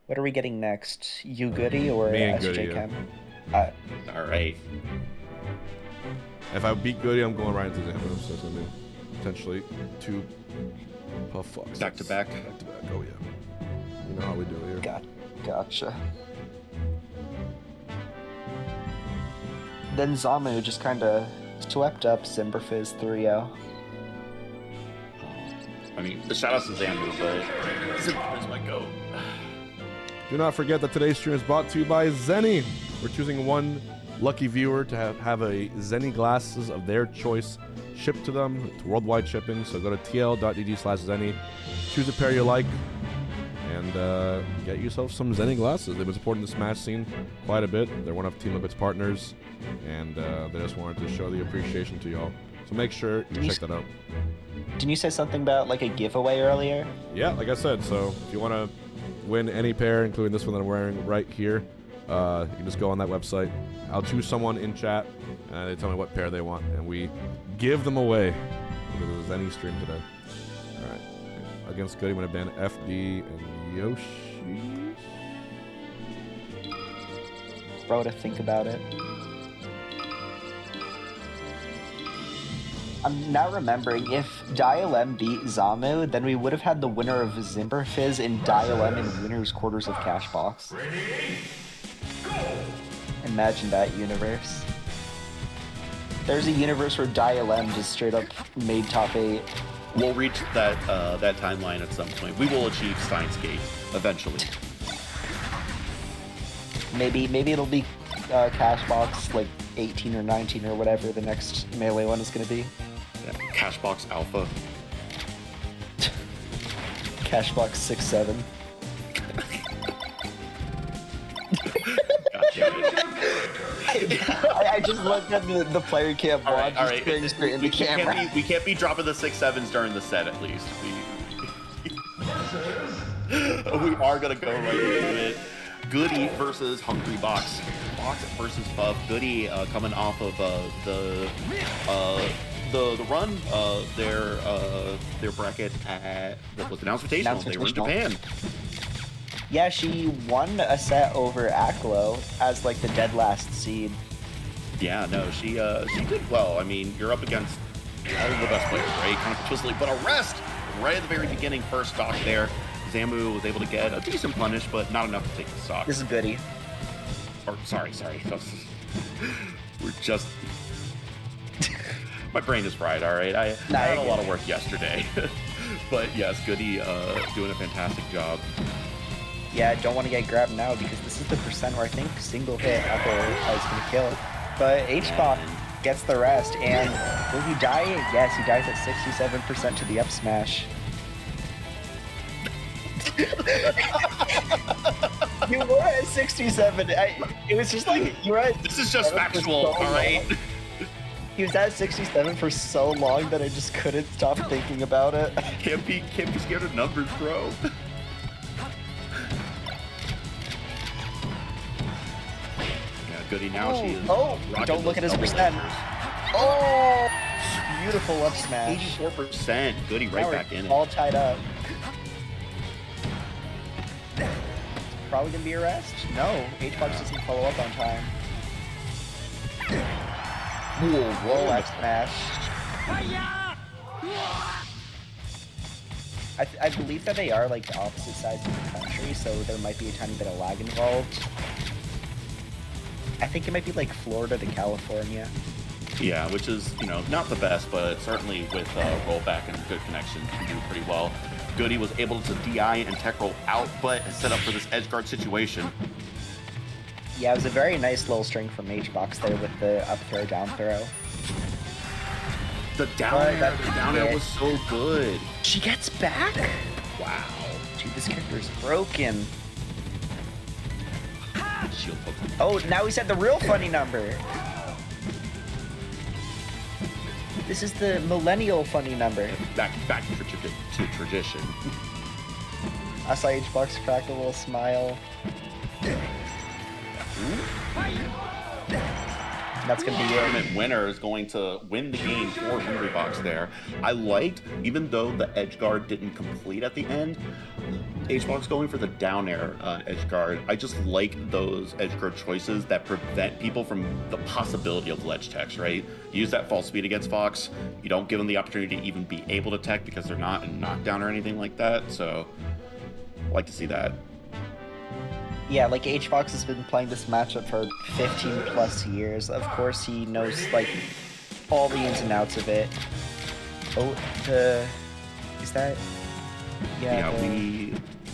What are we getting next? You Goody or Me and SJ Goody, yeah. Chem? All right. If I beat Goody, I'm going right into Zamu, so it's gonna be potentially 2 puff foxes. Back to back. Back to back. Oh yeah. You know how we do it here. Gotcha. Then Zamu just kind of swept up Simberfizz 3-0. I mean, the shout outs to Zamu, but Simba is my goat. Do not forget that today's stream is brought to you by Zenny. We're choosing one lucky viewer to have a Zenny glasses of their choice shipped to them. It's worldwide shipping, so go to tl.gg/Zenny, choose a pair you like, and get yourself some Zenny glasses. They've been supporting the Smash scene quite a bit. They're one of Team Liquid's partners, and they just wanted to show the appreciation to y'all. So make sure you check that out. Didn't you say something about like a giveaway earlier? Yeah, like I said, so if you want to win any pair, including this one that I'm wearing right here, you can just go on that website. I'll choose someone in chat, and they tell me what pair they want, and we give them away. Because there's any stream today. All right. Against Goody, I'm going to ban FD and Yoshi. throw to think about it. I'm now remembering, if Dial-M beat Zamu, then we would have had the winner of Zimberfizz and Dial-M in winner's quarters of Cashbox. Imagine that universe. There's a universe where Dial-M just straight up made top 8. We'll reach that that timeline at some point. We will achieve Steins Gate eventually. Maybe it'll be Cashbox like 18 or 19 or whatever the next Melee one is going to be. Yeah. Cashbox Alpha. Cashbox 6-7. I just looked at the player cam watch, all right. staring straight in the camera. We can't be dropping the 6-7s during the set at least. We are gonna go right into it. Goody versus Hungrybox. Fox versus Puff. Goody coming off of the run their bracket at what was the Announcement. They were in Japan. Yeah, she won a set over Aklo as like the dead last seed. Yeah, no, she did well. I mean, you're up against all the best players, right? Kind of twistly, but arrest right at the very beginning, first stock there. Zamu was able to get a decent punish, but not enough to take the stock. This is Goody. Or sorry. We're just. My brain is fried. All right, I had a lot of work yesterday, but yes, Goody doing a fantastic job. Yeah, I don't want to get grabbed now because this is the percent where I think single hit after I was going to kill. But H-Pop gets the rest, and will he die? Yes, he dies at 67% to the up smash. You were at 67. It was just like, you were at... This is just factual, alright? He was at 67 for so long that I just couldn't stop thinking about it. Can't be scared of numbers, bro. Goody now she is. Oh, don't look at his percent. Oh, beautiful up smash. 84%. Goody right back in it. All tied up. Probably gonna be a rest. No, H-Box doesn't follow up on time. Whoa, up smash. I believe that they are like the opposite sides of the country, so there might be a tiny bit of lag involved. I think it might be like Florida to California. Yeah, which is, not the best, but certainly with rollback and good connection, can do pretty well. Goody was able to DI and tech roll out, but set up for this edge guard situation. Yeah, it was a very nice little string from H-Box there with the up throw, down throw. The down air was so good. She gets back? Wow. Dude, this character is broken. Shield poke. Oh, now he's at the real funny number. This is the millennial funny number. Back to tradition. I saw H-Box crack a little smile. That's gonna be it. Tournament winner is going to win the game for Hungrybox there. I liked, even though the edge guard didn't complete at the end, H-Box going for the down air edge guard. I just like those edge guard choices that prevent people from the possibility of ledge techs, right? Use that false speed against Fox. You don't give them the opportunity to even be able to tech because they're not in knockdown or anything like that. So I like to see that. Yeah, like H-Box has been playing this matchup for 15 plus years. Of course he knows like all the ins and outs of it. Oh, is that? Yeah,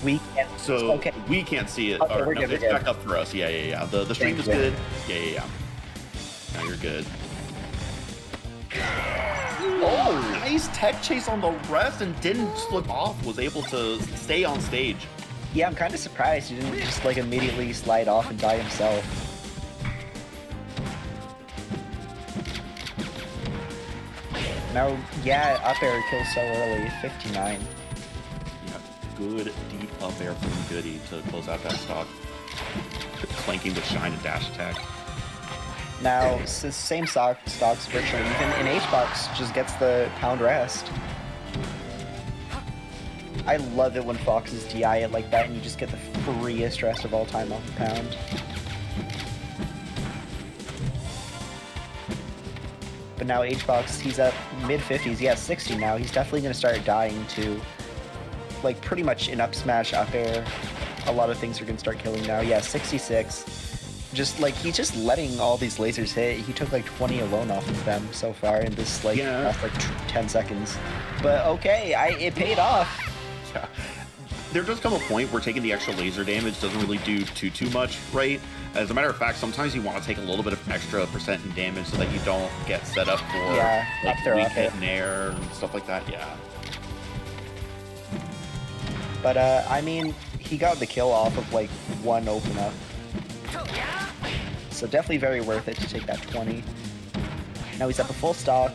we can't. So okay. we can't see it. Okay, Or, no, it's back up for us. Yeah. The stream is good. Yeah. Now you're good. Oh, nice tech chase on the rest and didn't slip off. Was able to stay on stage. Yeah, I'm kind of surprised he didn't just like immediately slide off and die himself. Now, yeah, up air kills so early, 59. Yeah, good deep up air from Goody to close out that stock. Clanking with shine and dash attack. Now, since same stocks virtually even, and H-Box just gets the pound rest. I love it when Foxes DI it like that and you just get the freest rest of all time off the pound. But now Hbox, he's at mid-50s. Yeah, 60 now. He's definitely going to start dying to, like, pretty much in up smash, up air. A lot of things are going to start killing now. Yeah, 66. Just, like, he's just letting all these lasers hit. He took, like, 20 alone off of them so far in this, like, last, like, 10 seconds. But, okay, it paid off. Yeah. There does come a point where taking the extra laser damage doesn't really do too much, right? As a matter of fact, sometimes you want to take a little bit of extra percent in damage so that you don't get set up for like weak hit and air and stuff like that. Yeah. But I mean, he got the kill off of like one open up, so definitely very worth it to take that 20. Now he's up a full stock.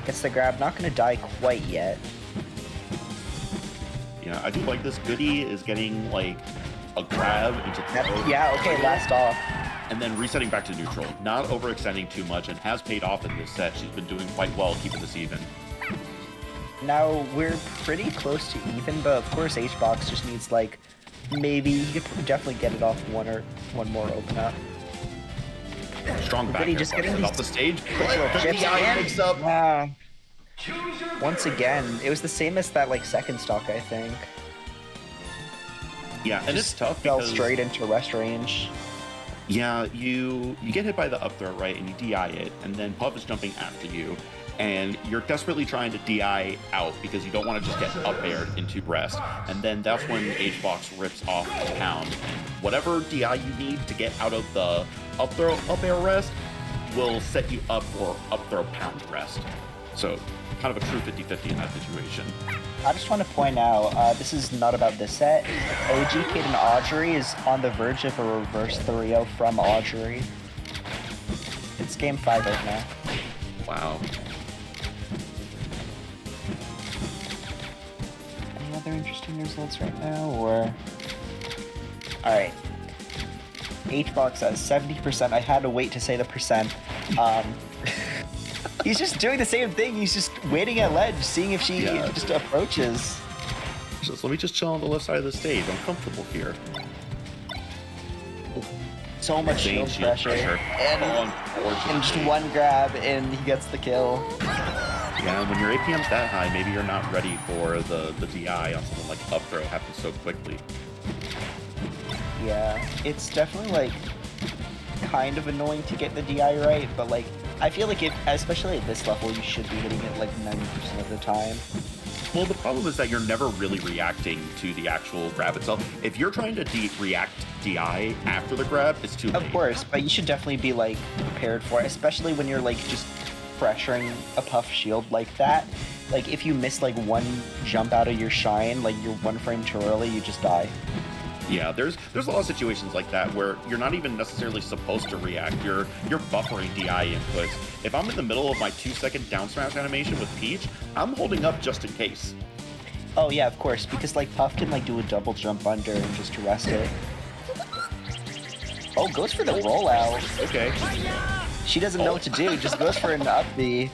Gets the grab. Not gonna die quite yet. Yeah, I do like this. Goody is getting like a grab into throw. Yeah, okay, last off. And then resetting back to neutral. Not overextending too much and has paid off in this set. She's been doing quite well keeping this even. Now we're pretty close to even, but of course Hbox just needs like maybe he could definitely get it off one more open up. Strong back just getting off the stage. Chips and picks up. Yeah. Once again, it was the same as that like second stock, I think. Yeah, and it's tough fell because straight into rest range. Yeah, you get hit by the up throw, right, and you DI it, and then Puff is jumping after you, and you're desperately trying to DI out because you don't want to just get up aired into rest, and then that's when Hbox rips off a pound. Whatever DI you need to get out of the up throw up air rest will set you up for up throw pound rest. So kind of a true 50-50 in that situation. I just want to point out, this is not about this set. OG Kid and Audrey is on the verge of a reverse 3-0 from Audrey. It's game 5 right now. Wow. Any other interesting results right now, or? Alright. Hbox at 70%. I had to wait to say the percent. He's just doing the same thing. He's just waiting at ledge, seeing if she just approaches. Let me just chill on the left side of the stage. I'm comfortable here. So much shield pressure. And just one grab, and he gets the kill. Yeah, when your APM's that high, maybe you're not ready for the DI on something like up throw happens so quickly. Yeah, it's definitely like kind of annoying to get the DI right, but like I feel like especially at this level, you should be hitting it like 90% of the time. Well, the problem is that you're never really reacting to the actual grab itself. If you're trying to react DI after the grab, it's too late. Of course, but you should definitely be like prepared for it, especially when you're like just pressuring a Puff shield like that. Like if you miss like one jump out of your shine, like you're one frame too early, you just die. Yeah, there's a lot of situations like that where you're not even necessarily supposed to react. You're buffering DI inputs. If I'm in the middle of my 2-second down smash animation with Peach, I'm holding up just in case. Oh yeah, of course, because like Puff can like do a double jump under and just arrest it. Oh, goes for the rollout. Okay. She doesn't know what to do, just goes for an up B.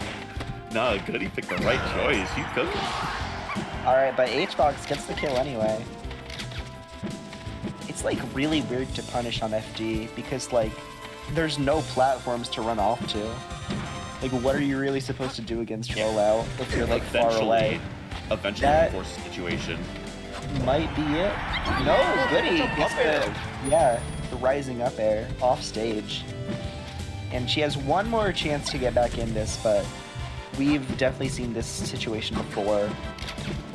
No, Goody picked the right choice. He's cooking. Alright, but Hbox gets the kill anyway. It's like really weird to punish on FD because like there's no platforms to run off to. Like what are you really supposed to do against rollout if you're like far away? Eventually that force situation. Might be it. No, Goody gets the rising up air off stage. And she has one more chance to get back in this, but we've definitely seen this situation before.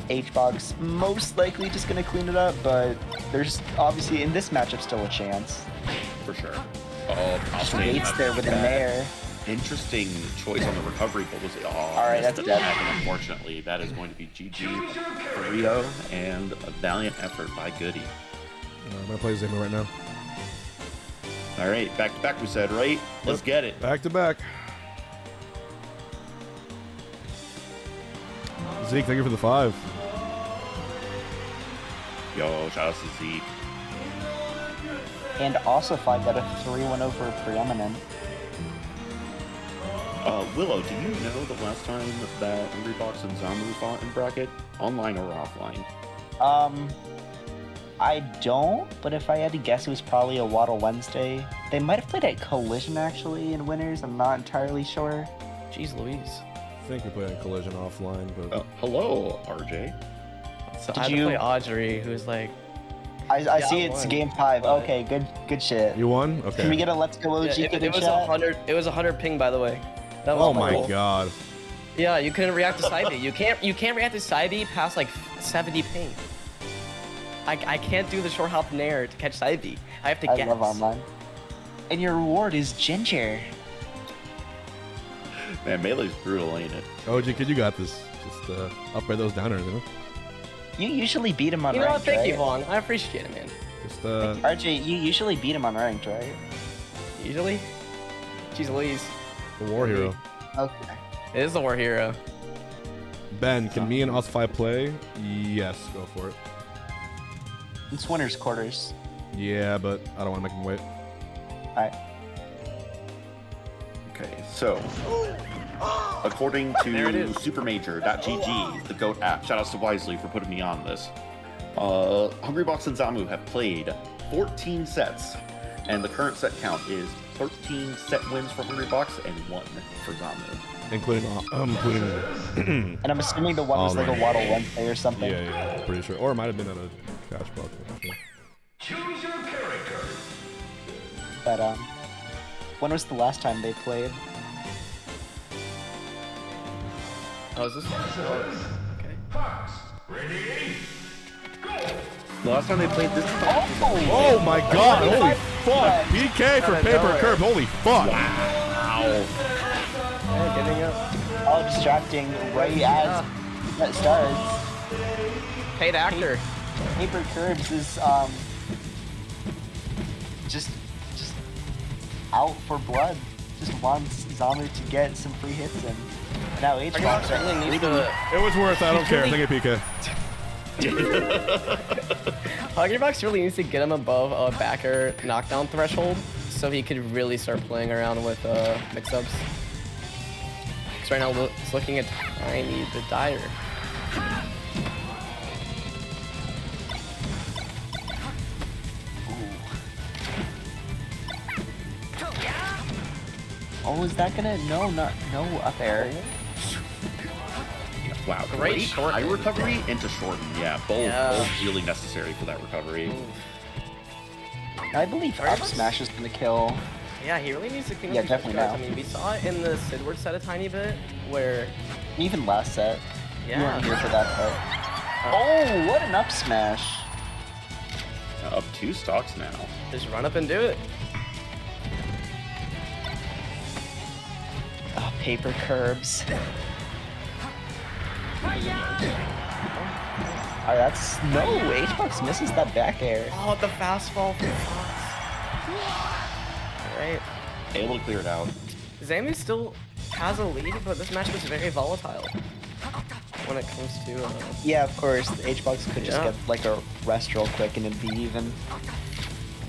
Hbox most likely just gonna clean it up, but there's obviously in this matchup still a chance. For sure. Oh, she waits there with an air. Interesting choice on the recovery, but was it? Oh, alright, that's dead. Unfortunately, that is going to be GG for Rio and a valiant effort by Goody. I'm gonna play Zamu right now. All right, back to back. We said right. Let's get it. Back to back. Zeke, thank you for the 5. Yo, shout out to Zeke. And also 5 got a 3-1 over Preeminent. Willow, do you know the last time that Hungrybox and Zamu fought in bracket? Online or offline? I don't, but if I had to guess, it was probably a Waddle Wednesday. They might have played at Collision actually in winners. I'm not entirely sure. Jeez Louise. I think we played a Collision offline, but Hello, RJ. So Did I had you- to play Audrey, who's like, I see it's won, game 5. but- Okay, good shit. you won. Okay. Can we get a Let's Go OG yeah, kid it in was chat? 100. It was 100 ping, by the way. That was Oh my cool. god. Yeah, you couldn't react to side B. You can't react to side B past like 70 ping. I can't do the short hop nair to catch side B. I have to I guess. love online. And your reward is Ginger. Man, Melee's brutal, ain't it? OG kid, you got this. Just up by those downers, you know. You usually beat him on You know what? ranked, Thank right? you, Vaughn. I appreciate it, man. Just RJ, you usually beat him on ranked, right? Usually. Jeez Louise. the war hero. Okay. It is the war hero. Ben, can me and us 5 play? Yes, go for it. It's winner's quarters. Yeah, but I don't want to make him wait. Alright. Okay, so according There it to is. supermajor.gg, the GOAT app, shoutouts to Wisely for putting me on this. Hungrybox and Zamu have played 14 sets, and the current set count is 13 set wins for Hungrybox and 1 for Zamu. Including And I'm assuming the one was like a Alright. Waddle Wednesday or something. yeah, pretty sure. Or it might have been at a Cashbox. Yeah. Choose your character. But when was the last time they played? Oh, is this one? Okay. Fox. Ready? Go. The last time they played this Oh my god, holy fuck! BK for Outta paper nowhere. curve, holy fuck! Wow. Yeah, getting up. All distracting right as that starts. Paid actor. Paper Curbs is just out for blood. Just wants Zamu to get some free hits in. Now Hungrybox HBox really needs to. It was worth it, I don't care. Thank you, PK. Hungrybox really needs to get him above a backer knockdown threshold, so he could really start playing around with mix-ups. Because right now it's looking at Tiny the Dyer. Oh, is that gonna no up air? Wow, Great great short high end. recovery into shorten. Yeah, both really necessary for that recovery. I believe up smash is gonna kill. Yeah, he really needs to clean up Yeah, these definitely guards. now. I mean, we saw it in the Sidward set a tiny bit, where Even last set. You yeah, weren't here for that part. Oh, what an up smash! Up 2 stocks now. just run up and do it. Oh, paper curbs. Oh, that's no. HBox misses that back air. Oh, the fastball from Fox. Right. Able to clear it out. Zamu still has a lead, but this match was very volatile when it comes to. Yeah, of course. The HBox could just Yeah. get like a rest real quick and it'd be even.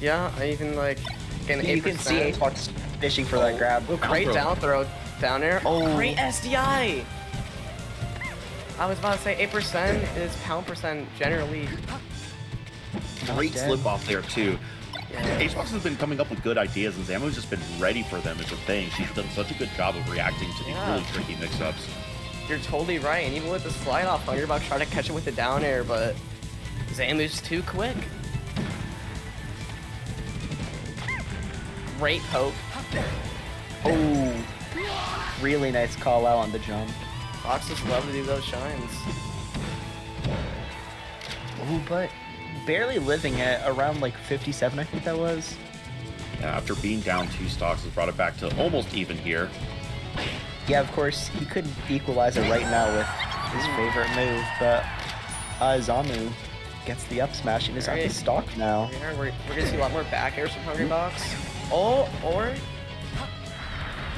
Yeah, I even like getting 8%. You can see HBox fishing for that grab. Oh, great down throw, down air. Oh. Great SDI. I was about to say 8% is pound percent generally. Great dead. slip off there too. Yeah. Xbox has been coming up with good ideas, and Zamu's just been ready for them as a thing. She's done such a good job of reacting to these Yeah. really tricky mix-ups. You're totally right, and even with the slide off, Hungrybox tried to catch it with the down air, but Zamu's too quick. Great poke. Oh, really nice call out on the jump. Foxes love to do those shines. Oh, but barely living it around like 57, I think that was. Yeah, after being down 2 stocks, has brought it back to almost even here. Yeah, of course, he could equalize it right now with his favorite move, but Zamu gets the up smash and is on the Right. stock now. Yeah, we're gonna see a lot more back airs from Hungrybox. Oh, or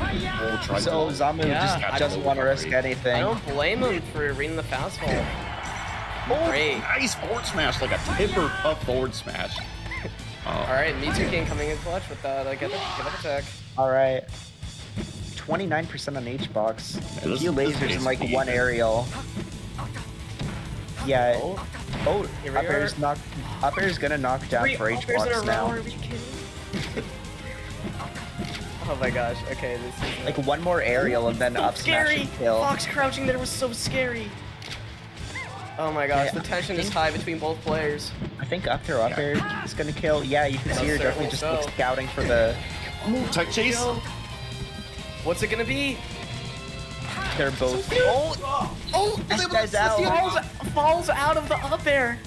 We'll try So to Zamu Yeah, just doesn't want to risk I anything. don't blame him for reading the fastball. Great. nice forward smash, like a timber puff forward smash. All right, Me2King coming in clutch with that. Get that attack. All right. 29% on HBox. Yeah, A this- few this lasers and like basically one even. aerial. Yeah. Oh, Oh, here we up air's are. not Up air is gonna knock down for Hbox now. Are we kidding? Oh my gosh. Okay, this is Like one more aerial and then so up smash scary. and kill. Fox crouching there was so scary. Oh my gosh, Yeah, the tension is high between both players. I think up air is gonna kill. Yeah, you can see her definitely just like scouting for the. Tech chase. What's it gonna be? They're both. Oh, This guy's out. Falls out of the up air.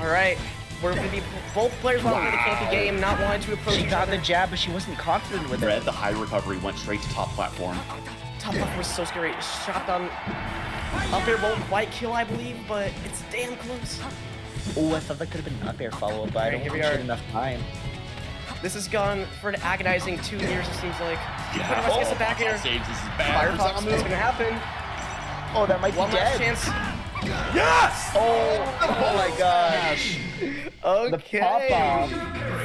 All right, we're gonna be both players want to play the campy game, not wanting to approach She each got other. the jab, but she wasn't confident with it. Red, the high recovery went straight to top platform. Top left was so scary. Shot down. Up air won't quite kill, I believe, but it's damn close. Oh, I thought that could have been an up air follow up, but I don't Here think we she are. had enough time. This has gone for an agonizing 2 years, it seems like. Yeah. Pretty much gets it back here. Stage. This is bad. Firefox, what's gonna happen? Oh, that might be One last dead. chance. Yes! Oh my gosh. Okay. pop-off.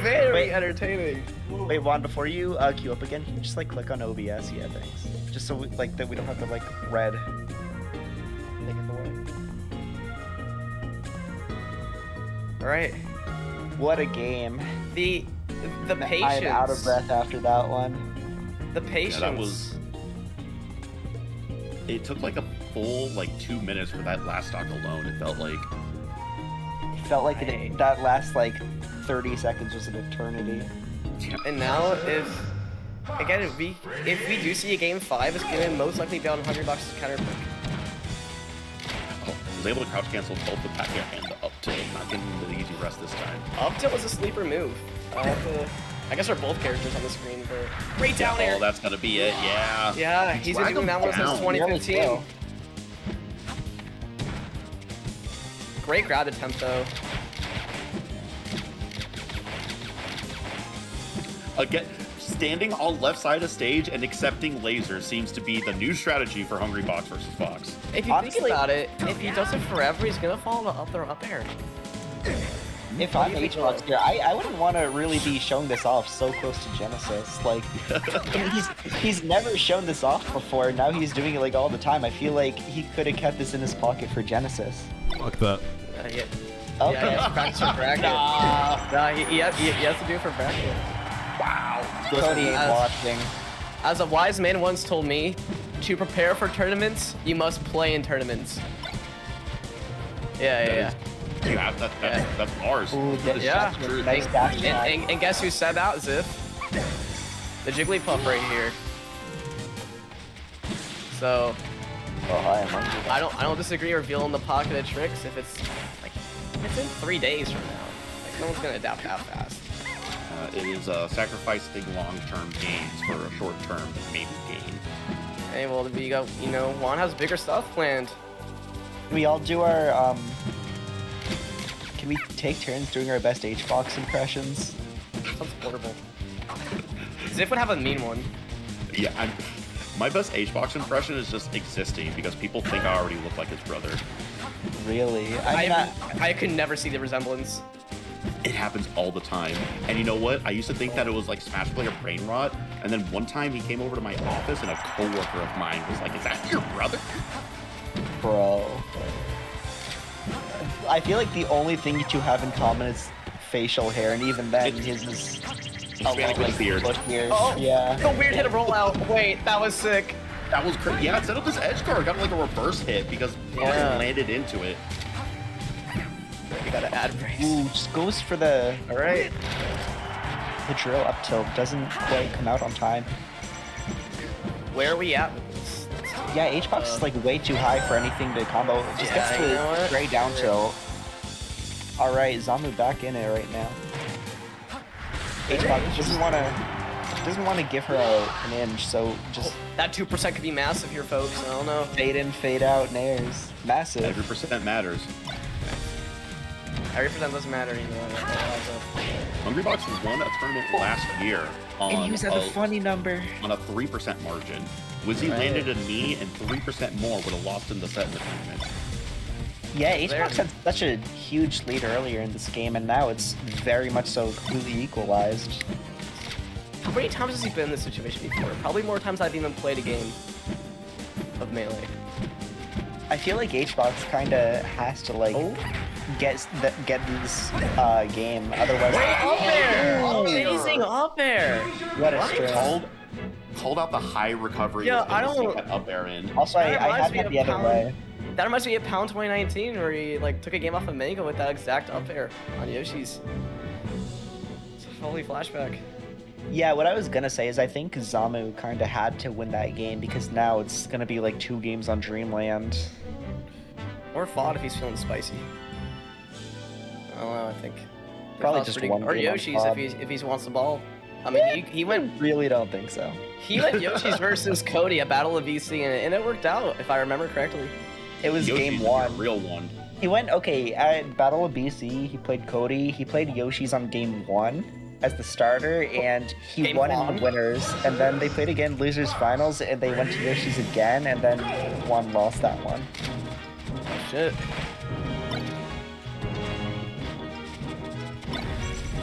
Very Wait. entertaining. Wait, Juan, before you queue up again, can you just like click on OBS? Yeah, thanks. Just so we, like that we don't have to like red thing in the way. All right. What a game. The patience. I'm out of breath after that one. The patience. Yeah, that was. It took like a full 2 minutes for that last stock alone. It felt like. It felt like that last like 30 seconds was an eternity. And now, if we do see a game 5, it's gonna most likely be on Hungrybox's counter pick. Oh, was able to crouch cancel both the back air and the up tilt, not getting the easy rest this time. Up tilt was a sleeper move. I guess they're both characters on the screen, but great down air. Oh, that's gonna be it. Yeah. Yeah, he's been doing that one since down. 2015. Really Great grab attempt though. Again, standing on left side of stage and accepting lasers seems to be the new strategy for Hungrybox versus Fox. If you Honestly- think about it, if he does it forever, he's gonna fall up there up air. If I'm Hbox here, I wouldn't want to really be showing this off so close to Genesis. Like, I mean, he's never shown this off before. Now he's doing it like all the time. I feel like he could have kept this in his pocket for Genesis. Fuck that. Yeah. Okay. Yeah, he has to practice for bracket. Nah, he has to do it for bracket. Wow. Cody ain't As- watching. As a wise man once told me, to prepare for tournaments, you must play in tournaments. Yeah. You have that's ours. Ooh, that- Yeah. True. Nice dash And, attack. and guess who said that, Ziff? The Jigglypuff right here. So Oh, hi, I'm hungry. I don't disagree revealing the pocket of tricks if it's in 3 days from now. Like no one's gonna adapt that fast. It is sacrificing long-term gains for a short-term maybe gain. Hey, well we got Juan has bigger stuff planned. Can we all do our Can we take turns doing our best Hbox impressions? Sounds horrible. Ziff would have a mean one. Yeah, my best Hbox impression is just existing because people think I already look like his brother. Really? I'm not. I could never see the resemblance. It happens all the time. And you know what? I used to think that it was like Smash Player brain rot, and then one time he came over to my office and a coworker of mine was like, "Is that your brother?" Bro. I feel like the only thing you two have in common is facial hair, and even then, his is a lot Hispanic like beard. bushier. Oh, Yeah. the weird hit rollout. Wait, that was sick. That was crazy. Yeah, it set up this edge guard. Got like a reverse hit because Fox Yeah. landed into it. We gotta add brace. Ooh, just goes for the All right. drill up tilt. Doesn't quite come out on time. Where are we at with this? Yeah, Hbox is like way too high for anything to combo. It just Yeah, gets you to know what? straight down tilt. Alright, Zamu back in it right now. Hbox doesn't want to give her an inch, so just That 2% could be massive here, folks. I don't know. fade in, fade out, nairs. Massive. Every percent matters. Every percent doesn't matter, Hungrybox won a tournament last year on And he was at the funny number. on a 3% margin. Wizzy landed a knee and 3% more would have lost in the set in the tournament. Yeah, Hbox had such a huge lead earlier in this game, and now it's very much so completely equalized. How many times has he been in this situation before? Probably more times I've even played a game of Melee. I feel like HBox kind of has to like get this game, otherwise. Up there! Amazing up there! What a string. Called out the high recovery. Yeah, with I the don't- up air in. Also, I reminds had me that of the other Pound. way. That reminds me of Pound 2019, where he like took a game off of Mango with that exact up air on Yoshi's. It's a holy flashback. Yeah, what I was gonna say is I think Zamu kind of had to win that game because now it's gonna be like 2 games on Dreamland. Or Fod if he's feeling spicy. I don't know, I think. Probably Fod's just pretty one good. Or game on Yoshi's Fod. if he wants the ball. I mean, he went Really don't think so. Yoshi's versus Cody, a battle of VC, and it worked out if I remember correctly. It was Yoshi's game a 1. real one. He went, okay, at Battle of BC, he played Cody, he played Yoshi's on game 1 as the starter, and he Game won one? in winners, and then they played again losers finals, and they went to Yoshi's again, and then one lost that one. Shit.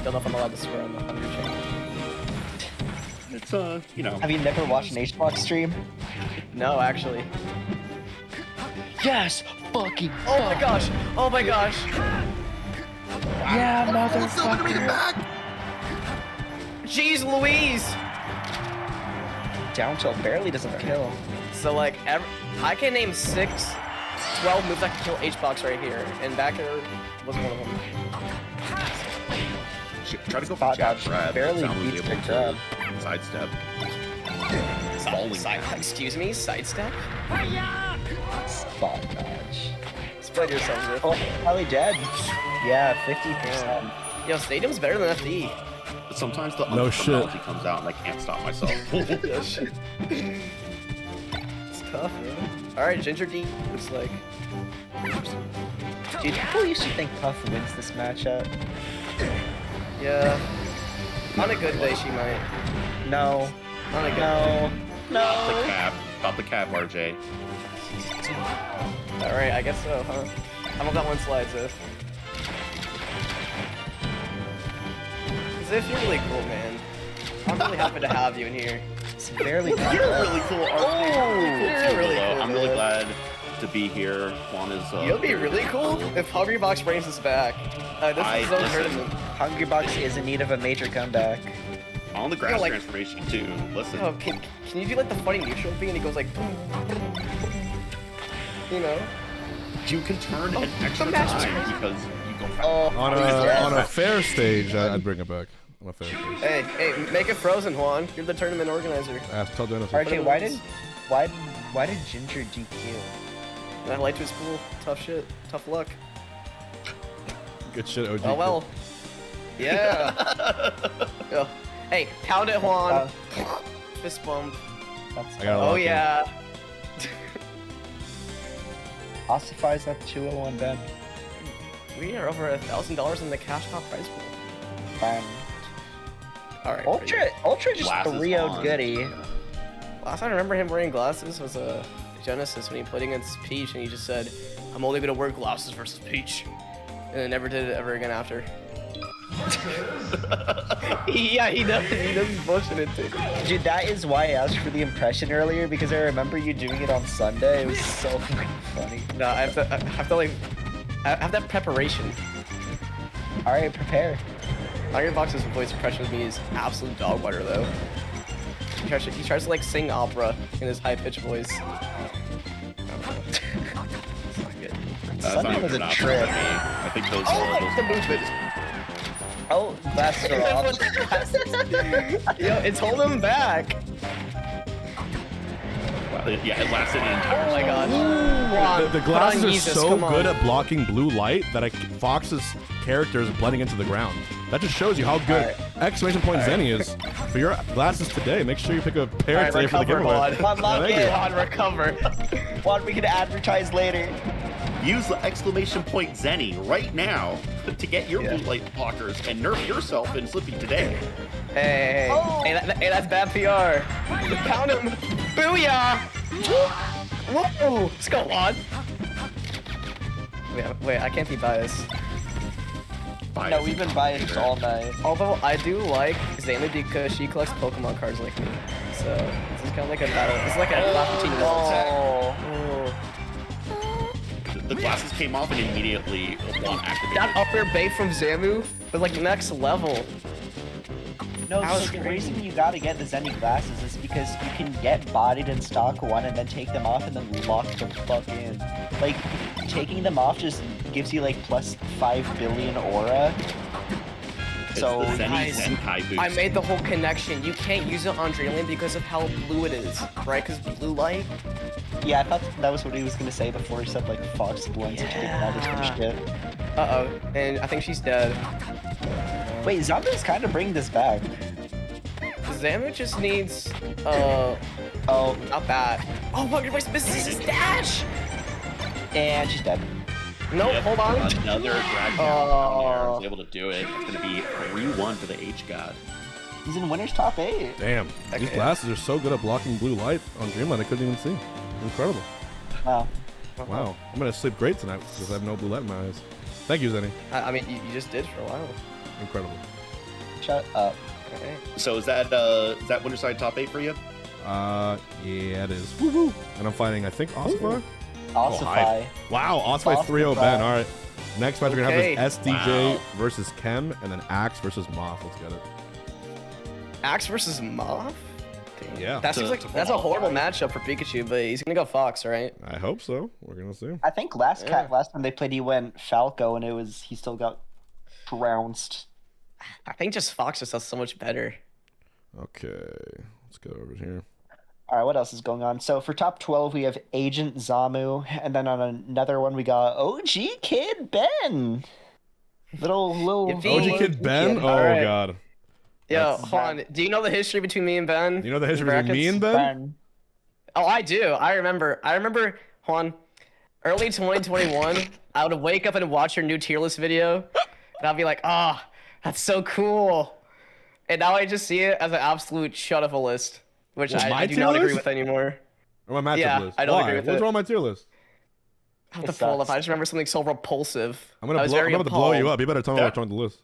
Don't know if I'm allowed to swear on the Hungry channel. It's you know. Have you never watched an HBox stream? No, actually. Yes! Fucking Oh my gosh! Oh my gosh! yeah, motherfucker! Jeez Louise! Down tilt barely doesn't kill. So like, I can name 12 moves that can kill H-Box right here, and back air was one of them. Try to go for Spot jab dodge grab. barely Zamu was beats able the to grab. Sidestep. Excuse me, sidestep? Spot dodge. Spread yourself, Riff. Oh, probably dead. Yeah, 50%. Yo, Stadium's better than FD. But sometimes the No shit. unformality comes out and I can't stop myself. Yeah, shit. It's tough, man. Alright, Ginger D looks like. Dude, people used to think Puff wins this matchup. Yeah. On a good day, she might. No. On a good No. Stop the No. cab. Stop the cab, RJ. Alright, I guess so, huh? How about that one slide, Ziff? Ziff, you're really cool, man. I'm really happy to have you in here. It's barely You're really cool, RJ. You're really cool, I'm really man. glad to be here. Juan is. You'll be really cool if Hungrybox brings us back. This is his own tournament. Hungrybox is in need of a major comeback. On the grass like- transformation too. Listen. Oh, can you do like the funny neutral thing and he goes like, boom, boom, boom. You know? You can turn an extra match was time because you go. Oh, On a fair stage, I'd bring it back. On a fair stage. Hey, make it frozen, Juan. You're the tournament organizer. Ask, tell Dennis. RJ, why did Ginger DQ? And I liked his pool. Tough shit. Tough luck. Good shit, OG. Oh well. Yeah. Yo. Hey, pound it, Juan. Fist bump. That's I gotta Oh lock in. yeah. ossifies that 201 Ben. We are over $1,000 in the Cashbox prize pool. Fine. All right. Ultra just Glasses 3-0'd on. Goody. Last time I remember him wearing glasses was Genesis when he played against Peach and he just said, "I'm only gonna wear glasses versus Peach," and then never did it ever again after. Yeah, he does. He does bullshit it too. Dude, that is why I asked for the impression earlier because I remember you doing it on Sunday. It was so fucking funny. No, I have to that preparation. All right, prepare. Hungrybox's voice impression of me is absolute dog water though. He tries to like sing opera in his high pitched voice. It's not good. Sunday was a trip. I think those. The movement. Oh, glasses are off. Yo, it's holding him back. Yeah, it lasted an entire. Oh my god. The glasses are so good at blocking blue light that Fox's character is blending into the ground. That just shows you how good exclamation point Zenny is. For your glasses today, make sure you pick a pair today for the giveaway. Juan, lock Thank in. you. Juan, recover. Juan, we can advertise later. Use the exclamation point Zenny right now to get your blue light blockers and nerf yourself in Slippy today. Hey, Oh. hey, that's bad PR. Pound him. Booyah! Whoa! Let's go on. Wait, I can't be biased. No, we've been biased all night. Although I do like Zamu because she collects Pokemon cards like me. So this is kind of like a battle. It's like a battle between Oh. Oh. the glasses came off and immediately one activated. That up air bait from Zamu was like next level. No, That was so the crazy. reason you gotta get the Zenny glasses is because you can get bodied in stock 1 and then take them off and then lock the fuck in. Like, taking them off just gives you like plus 5 billion aura. It's So, the Zenny guys, Zenkai boost. I made the whole connection. You can't use it on Dreamland because of how blue it is, right? Because blue light. yeah, I thought that was what he was gonna say before he said like Fox blowing such big numbers and shit. Uh-oh, and I think she's dead. Wait, Zamu's kind of bringing this back. Zamu just needs, Oh, not that. Oh, Hungrybox misses his dash! and she's dead. No, Yep, hold on. Another drag down down there. Was able to do it. It's gonna be 3-1 for the H God. He's in winner's top 8. Damn, these glasses are so good at blocking blue light on Dreamland I couldn't even see. Incredible. Wow. Wow, I'm gonna sleep great tonight because I have no blue light in my eyes. Thank you, Zenny. I mean, you just did for a while. Incredible. Shut up. Okay. So is that winner side top 8 for you? Yeah, it is. Woohoo! And I'm fighting, I think, Ossify? Ossify. Wow, Ossify's 3-0 Ossify. Ben. All right. Next match, we're going to Okay. have this SDJ Wow. versus Chem, and then Axe versus Moth. Let's get it. Axe versus Moth? Damn. Yeah. That seems like that's a horrible matchup for Pikachu, but he's gonna go Fox, right? I hope so. We're going to see. I think last time they played, he went Falco, and he still got trounced. I think just Fox just does so much better. Okay. Let's go over here. All right, what else is going on? So for top 12, we have Agent Zamu, and then on another one, we got OG Kid Ben. Little Yippee. OG Kid Ben? Oh, Alright. God. Yo, That's- hold on. Do you know the history between me and Ben? You know the history In between me and brackets? Ben? Oh, I do. I remember. Hold on. Early 2021, I would wake up and watch your new tier list video, and I'd be like, ah, that's so cool. And now I just see it as an absolute shut of a list, which What, my I do tier not agree list? with anymore. Or my matchup Yeah, list? I don't Why? agree with What's it. wrong with my tier list? I have to pull it up. I just remember something so repulsive. I'm I gonna was blow, I'm very about to blow you appalled. up. You better tell me Yeah. what's wrong with the list.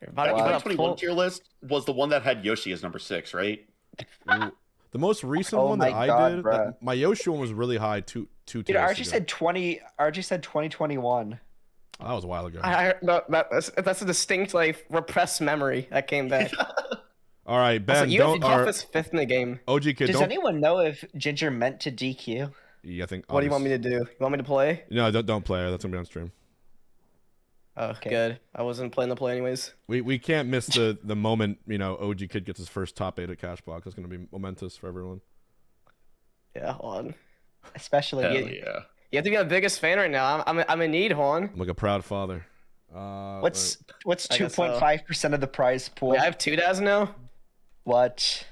About The to- about to 2021 pull- tier list was the one that had Yoshi as number 6, right? The most recent Oh one that my I God, did, bruh. my Yoshi one was really high. Two Dude, tiers RG ago. said 2021. That was a while ago. No, that's a distinct, like, repressed memory that came back. All right, Ben. Also, you have Don't. Jeff Or, is 5th in the game. OG Kid, Does don't. anyone know if Ginger meant to DQ? Yeah, I think. What do you want me to do? You want me to play? No, don't play. That's gonna be on stream. Oh, Okay. good. I wasn't playing the play anyways. We can't miss the moment OG Kid gets his first top 8 at Cashbox. It's gonna be momentous for everyone. Yeah, hold on. Especially Hell you. yeah. You have to be my biggest fan right now. I'm in need, hold on. I'm like a proud father. What's I guess so. 2.5% of the prize pool? Wait, I have 2 dads now? What?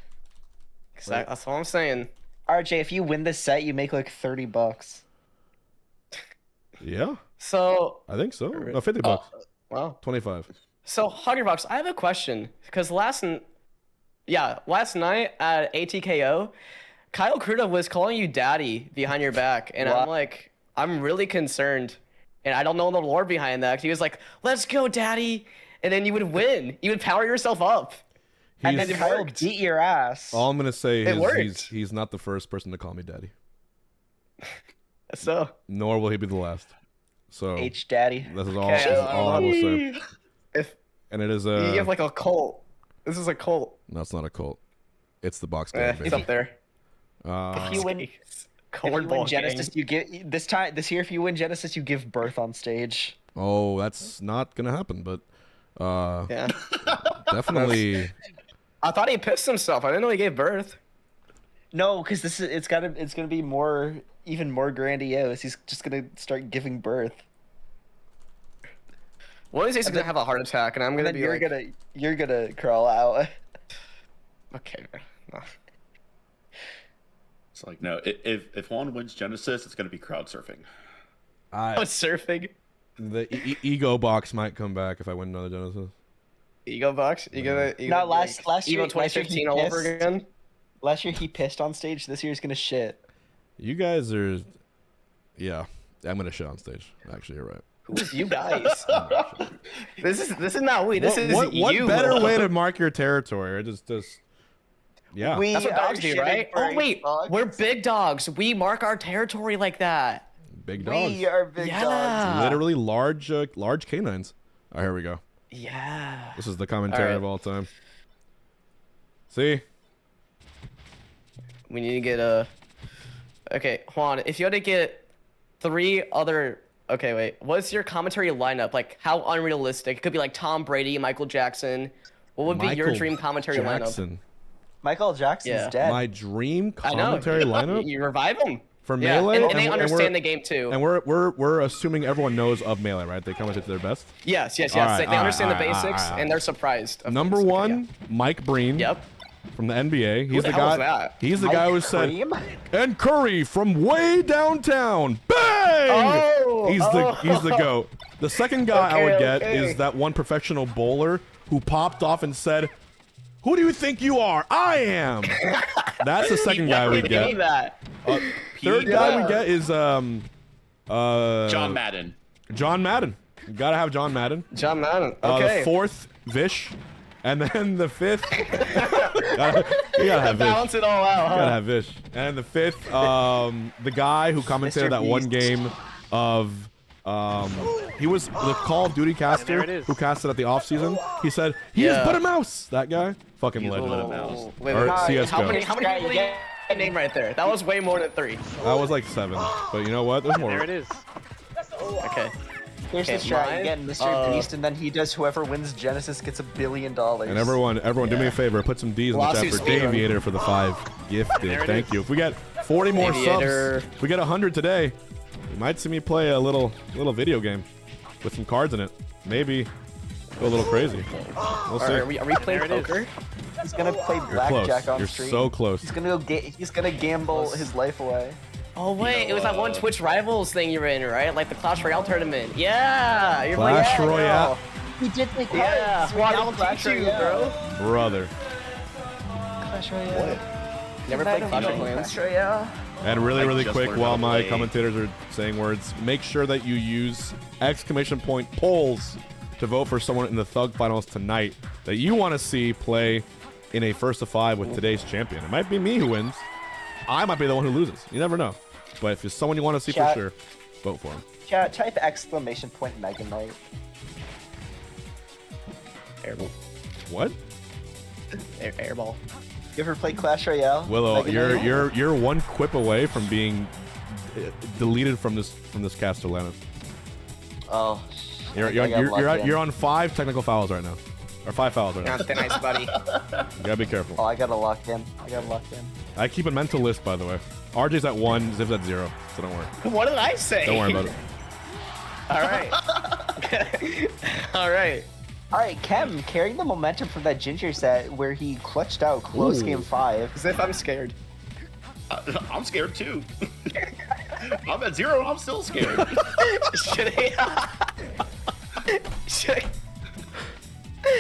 Exactly. That's all I'm saying. RJ, if you win this set, you make like $30. Yeah, So, I think so. No, $50. wow. 25. So, Hungrybox, I have a question. Because last night at ATKO, Kyle Kruda was calling you daddy behind your back. And I'm What? like, I'm really concerned. And I don't know the lore behind that. 'Cause he was like, let's go, daddy. And then you would win. You would power yourself up. And He's, then Kyle worked. beat your ass. all I'm gonna say It is worked. he's not the first person to call me daddy. So, Nor will he be the last. So H Daddy. this is all. Okay, This is all I will say. if And it is you have like a cult, this is a cult. No, it's not a cult. It's the box Eh, game, it's baby. up there. If you win, if you win Cornball Genesis, gang. you get this year. If you win Genesis, you give birth on stage. Oh, that's not gonna happen, but Yeah. definitely. I thought he pissed himself. I didn't know he gave birth. No, because it's gonna be even more grandiose. He's just gonna start giving birth. One of these days he's gonna have a heart attack, and I'm And gonna then be you're gonna crawl out. okay. No. It's like, no, if Juan wins Genesis, it's going to be crowd surfing. Oh, it's surfing. The ego box might come back if I win another Genesis. Ego box. You gonna? No, last year- Evo 2015 all over pissed. again. Last year he pissed on stage. This year he's gonna shit. You guys are, yeah. I'm gonna shit on stage. Actually, you're right. Who's you guys? this is not we. This is what you. better way to mark your territory? Just yeah. We That's what are dogs do, shitting right? for Oh wait, dogs. we're big dogs. We mark our territory like that. Big dogs. We are big dogs. Literally large canines. All right, here we go. Yeah. This is the commentary of all time. See? We need to get a. Okay, Juan, if you had to get 3 other. Okay, wait. What's your commentary lineup? Like, how unrealistic? It could be like Tom Brady, Michael Jackson. What would be your dream commentary lineup? Michael Jackson's dead. My dream commentary lineup? You revive him. For Melee? And they understand the game too. And we're assuming everyone knows of Melee, right? They commentate to their best? Yes. They Alright, understand the alright, basics, and they're surprised. of Number things. one, Mike Breen. Yep. From the NBA. He's the the hell is guy. that? He's the Mike guy who said, Cream? and Curry from way downtown. Bang! Oh, he's the GOAT. The second guy I would get okay. is that one professional bowler who popped off and said, "Who do you think you are? I am." That's the second guy we Give me get. that. Third guy we get is John Madden. John Madden. You gotta have John Madden. John Madden. The Okay. fourth, Vish. And then the fifth, you gotta have Vish. Balance it all out, huh? Gotta have Vish. And the fifth, the guy who commentated that one game of, he was the Call of Duty caster who casted at the off season. He said, "He is but a mouse." That guy, fucking legend. Wait, Or how CS:GO. many people did you get a name right there? That was way more than 3. That was like 7, but you know what? There's more. There it is. Okay. Here's the strat. You get Mr. Beast, and then he does whoever wins Genesis gets $1 billion. And everyone, do me a favor. Put some D's in the chat Lawsuit for speed run. Daviator for the 5 gifted. Thank you. If we get 40 more Daviator. subs, if we get 100 today, you might see me play a little video game with some cards in it. Maybe go a little crazy. We'll see. Are we playing poker? He's gonna play You're close. blackjack on You're stream. so close. He's gonna go he's gonna gamble his life away. Oh wait, it was that one Twitch Rivals thing you were in, right? Like the Clash Royale tournament. Yeah, you're Clash playing Royale. He did play cards. Yeah, We I'll did Clash teach you, Royale. bro. Brother. Clash Royale. Never played Clash of Clans. Clash Royale. And really just quick, learned while how to my play. commentators are saying words, make sure that you use exclamation point polls to vote for someone in the Thug Finals tonight that you want to see play in a first of 5 with today's champion. It might be me who wins. I might be the one who loses. You never know. But if it's someone you want to see Chat. for sure, vote for him. Chat, type exclamation point Mega Knight. Airball. What? Airball. You ever play Clash Royale? Willow, Mega Knight? you're one quip away from being deleted from this caster lineup. Oh. You're on 5 technical fouls right now, or 5 fouls right now. Not that nice, buddy. You gotta be careful. Oh, I gotta lock in. I keep a mental list, by the way. RJ's at 1, Ziv's at 0, so don't worry. What did I say? Don't worry about it. All right. All right. All right, Chem carrying the momentum from that Ginger set where he clutched out close game 5. As if I'm scared. I'm scared too. I'm at 0. I'm still scared. Should I?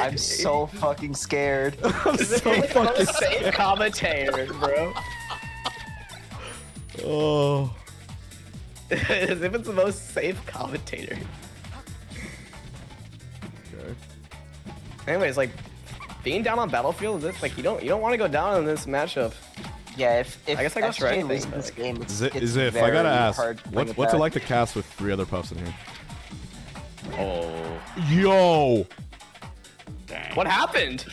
I'm so fucking scared. I'm so fucking Safe commentator, bro. Oh. As if it's the most safe commentator. Okay. Anyways, like being down on Battlefield, is this like you don't want to go down in this matchup. Yeah, if I guess I go for SJ anything, loses but, this like- game, it's Zif, I very gotta ask, hard to bring what's it back. like to cast with 3 other puffs in here? Oh, Yo! dang. What happened?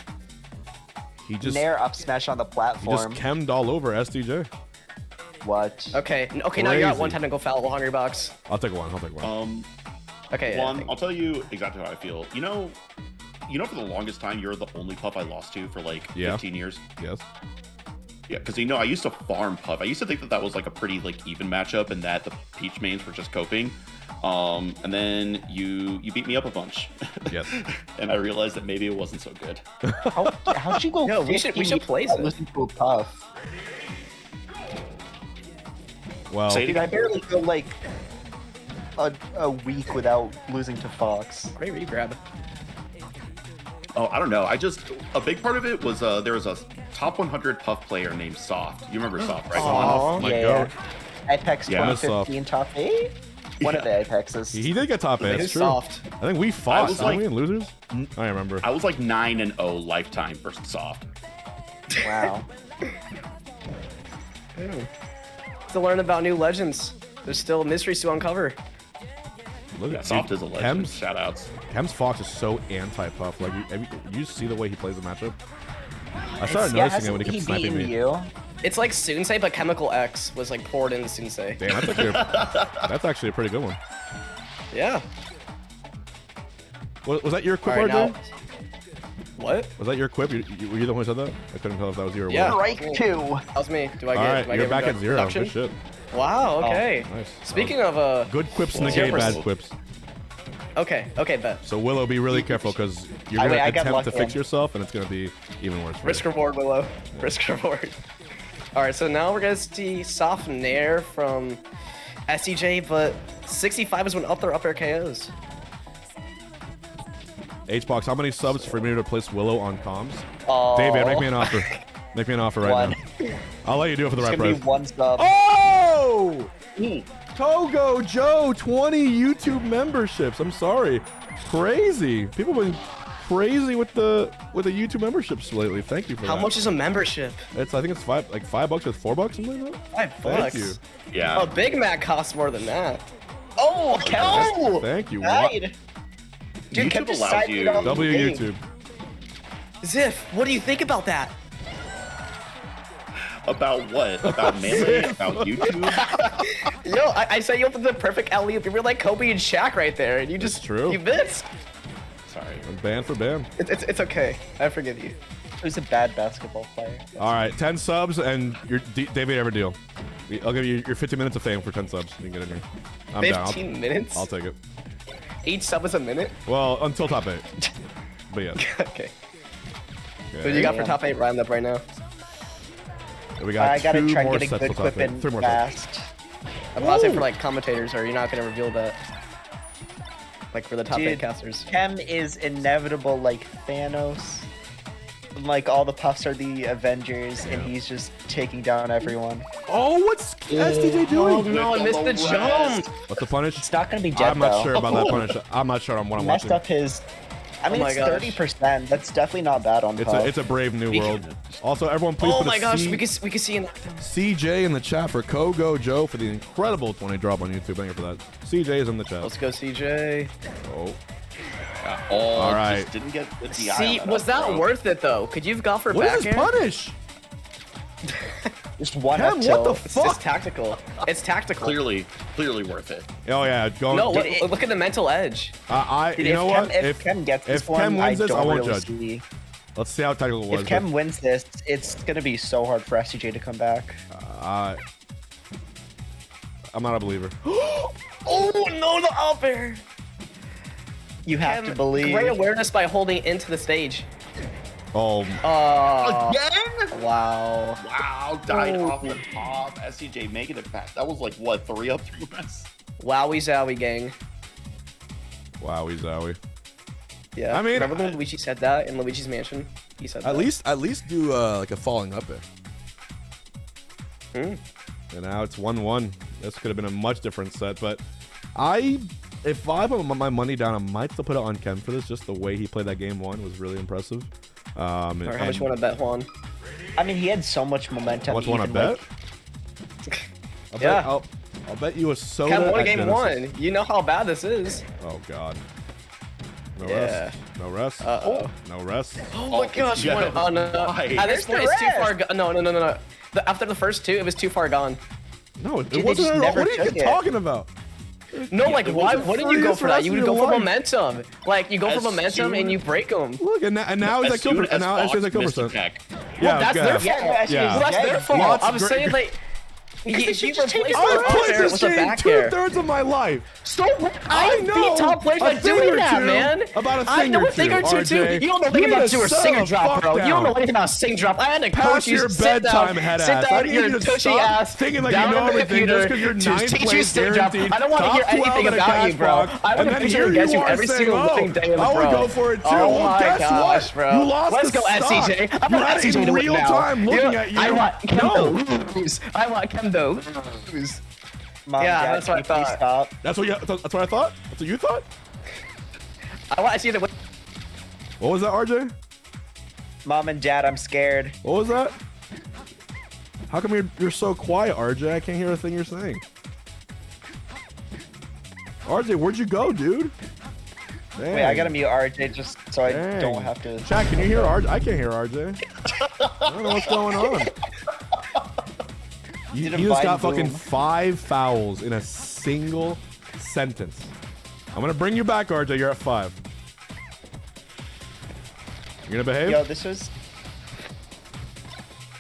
He just Nair up smash on the platform. chemmed all over SDJ. What? Okay, now you got Crazy. one technical foul, Hungrybox. I'll take one. Okay. One, yeah, I'll tell you exactly how I feel. You know, for the longest time, you're the only puff I lost to for like 15 years. Yes. Yeah, because I used to farm puff. I used to think that was like a pretty like even matchup, and that the Peach mains were just coping. And then you beat me up a bunch. Yes. And I realized that maybe it wasn't so good. How'd you go? No, we should 15 place without it. losing to a puff? Well, Say it Dude, I again. barely go like a week without losing to Fox. Great regrab. Oh, I don't know. A big part of it was there was a top 100 puff player named Soft. You remember Soft, right? Aw, my yeah. goat. Apex Yeah. 2015 top 8? One of the Apexes. He did get top 8. It's It's true. soft. I think we fought, was didn't like- we, in losers? I remember. I was like 9-0 lifetime versus Soft. Wow. To learn about new legends. There's still mysteries to uncover. Look at Soft is a legend. Chem's, Shoutouts. Chem's Fox is so anti-puff. Like, you see the way he plays the matchup? I started Yeah, noticing it when he kept hasn't sniping beaten me. you? It's like Sunsei, but Chemical X was like poured into Sunsei. Damn, that's actually a pretty good one. Yeah. Was that your quip, All right, RJ? now. What? Was that your quip? Were you the one who said that? I couldn't tell if that was you or Yeah. what. Strike 2. That was me. Do I get? All right, do I you're get back at 0. reduction? Good shit. Wow. Okay. Nice. Speaking of Good quips Well, negate bad 0%. quips. Okay. Okay. Bet. So Willow, be really careful because you're I gonna got attempt to lucky fix then. yourself, and it's gonna be even worse. For Risk you. reward, Willow. Risk reward. All right. So now we're gonna see soft nair from SEJ, but 65 is when up their upper KOs. Hbox, how many subs for me to replace Willow on comms? Oh. David, make me an offer. Make me an offer right One. now. I'll let you do it for the It's right gonna price. be 1 sub. Oh! Togo Joe, 20 YouTube memberships. I'm sorry. Crazy. People have been crazy with the YouTube memberships lately. Thank you for How that. much is a membership? I think it's $5 with $4, something like that. $5. Thank you. Yeah. A Big Mac costs more than that. Oh, no! Thank you. Died. Dude, Chem YouTube just allows sided you- on the W game. YouTube. Ziff, what do you think about that? About what? About Melee? About YouTube? Yo, I said you opened the perfect alley oop. You were like Kobe and Shaq right there, and you It's just true. you missed. Sorry. I'm banned for ban. It's okay. I forgive you. Who's a bad basketball player? All right, 10 subs and your David ever deal. I'll give you your 15 minutes of fame for 10 subs. You can get in here. I'm down. 15 minutes? I'll take it. Each sub is a minute? Well, until top 8. But yeah. Okay. What Okay. do you got for top 8 round up right now? We got I gotta 2 try and more get a sets good till top clip 8. in 3 more sets. fast. I'm about to say for like commentators, or you're not gonna reveal that. Like for the top 8 Dude, casters. Chem is inevitable like Thanos. Like all the puffs are the Avengers, and he's just taking down everyone. Oh, what's SDJ doing? Oh no, I missed the jump! What's the punish? It's not gonna be Jet I'm not though. sure about that punish. I'm not sure on what I'm Messed watching. up his. I mean, my it's gosh. 30%. That's definitely not bad on Puff. It's a brave new world. Also, everyone, please Oh put my a gosh, we can see in CJ in the chat for Kogo Joe for the incredible 20 drop on YouTube. Thank you for that. CJ is in the chat. Let's go, CJ. Oh. Oh, All right. Just didn't get the DI See, on was that bro. worth it though? Could you have gone for What back is this air? punish? Just one Chem, up tilt. what the It's just fuck? tactical. It's tactical. Clearly worth it. Oh yeah, going. No, look at the mental edge. Dude, you know if Chem, what? If Chem gets this if one, Chem wins I this, I don't won't really judge. see. Let's see how technical it was. If Chem wins this, it's gonna be so hard for SCJ to come back. I'm not a believer. Oh no, the up air. You have to believe. Great awareness by holding into the stage. Oh, Again? Wow. Wow, died off the top. SCJ making it back. That was like, what, 3 up 3 less? Wowie zowie gang. wowie zowie. Yeah. I mean, remember when Luigi said that in Luigi's Mansion? He said At that. least do like a falling up there. Hmm. And now it's 1-1. This could have been a much different set, but if I put my money down, I might still put it on Chem for this. Just the way he played that game 1 was really impressive. Or how much you want to bet, Juan? I mean, he had so much momentum. How much want to even, bet? like- I'll bet you a soda. Chem won at game Genesis. 1. You know how bad this is. Oh god. No Yeah. rest. No rest. Uh-oh. No rest. Oh my gosh, you yeah. won it. Oh no. Why? At this Where's point, the it's too rest? far gone. No. After the first 2, it was too far gone. No, it Dude, they wasn't just at all. never What are you took it. talking about? No, like, it why was the wouldn't you go freest for that? rest You of would go your for life. momentum. Like, you go for As momentum soon- and you break them. Look, and now he's As at soon Kilmer. as And now Fox it's at missed Kilmer. the tech. Yeah, That's their fault. Yeah, Yeah. That's their fault. Lots I'm of saying, great- like, she replaced the I've up played air this with a game back air. 2/3 of my life. So I I know beat top players a by thing doing or that, two man. about a I thing know or a thing or two, two, too. RJ. You don't know You anything need about to do a settle singer the drop, fuck bro. You don't know down. anything about sing drop. I had to Past coach you your sit bedtime, down, head sit ass. I down need your you to tushy stop ass, thinking like you down know on the everything computer just 'cause you're to ninth teach you place sing drop. guaranteed, I don't want to top hear 12 anything at a about you, bro. Cashbox, I and want to then picture here against you you are every saying, single "Oh, living day in the I would pro. go for it too." Oh Well, my guess gosh, what? bro. You lost Let's the go, stock. SCJ. I You want had it SCJ in to win real now. time looking at you. I want Chem No. to lose. I want Chem to lose. Mom, Yeah, Dad, that's what I can you please thought. Stop. That's what I thought. That's what you thought. I want SCJ to win. What was that, RJ? Mom and Dad, I'm scared. What was that? How come you're so quiet, RJ? I can't hear a thing you're saying. RJ, where'd you go, dude? Dang. Wait, I gotta mute RJ just so I Dang. don't have to. Chat, can you hear RJ? I can't hear RJ. I don't know what's going on. He just got fucking 5 fouls in a single sentence. I'm gonna bring you back, RJ. You're at 5. You gonna behave? Yo, this was.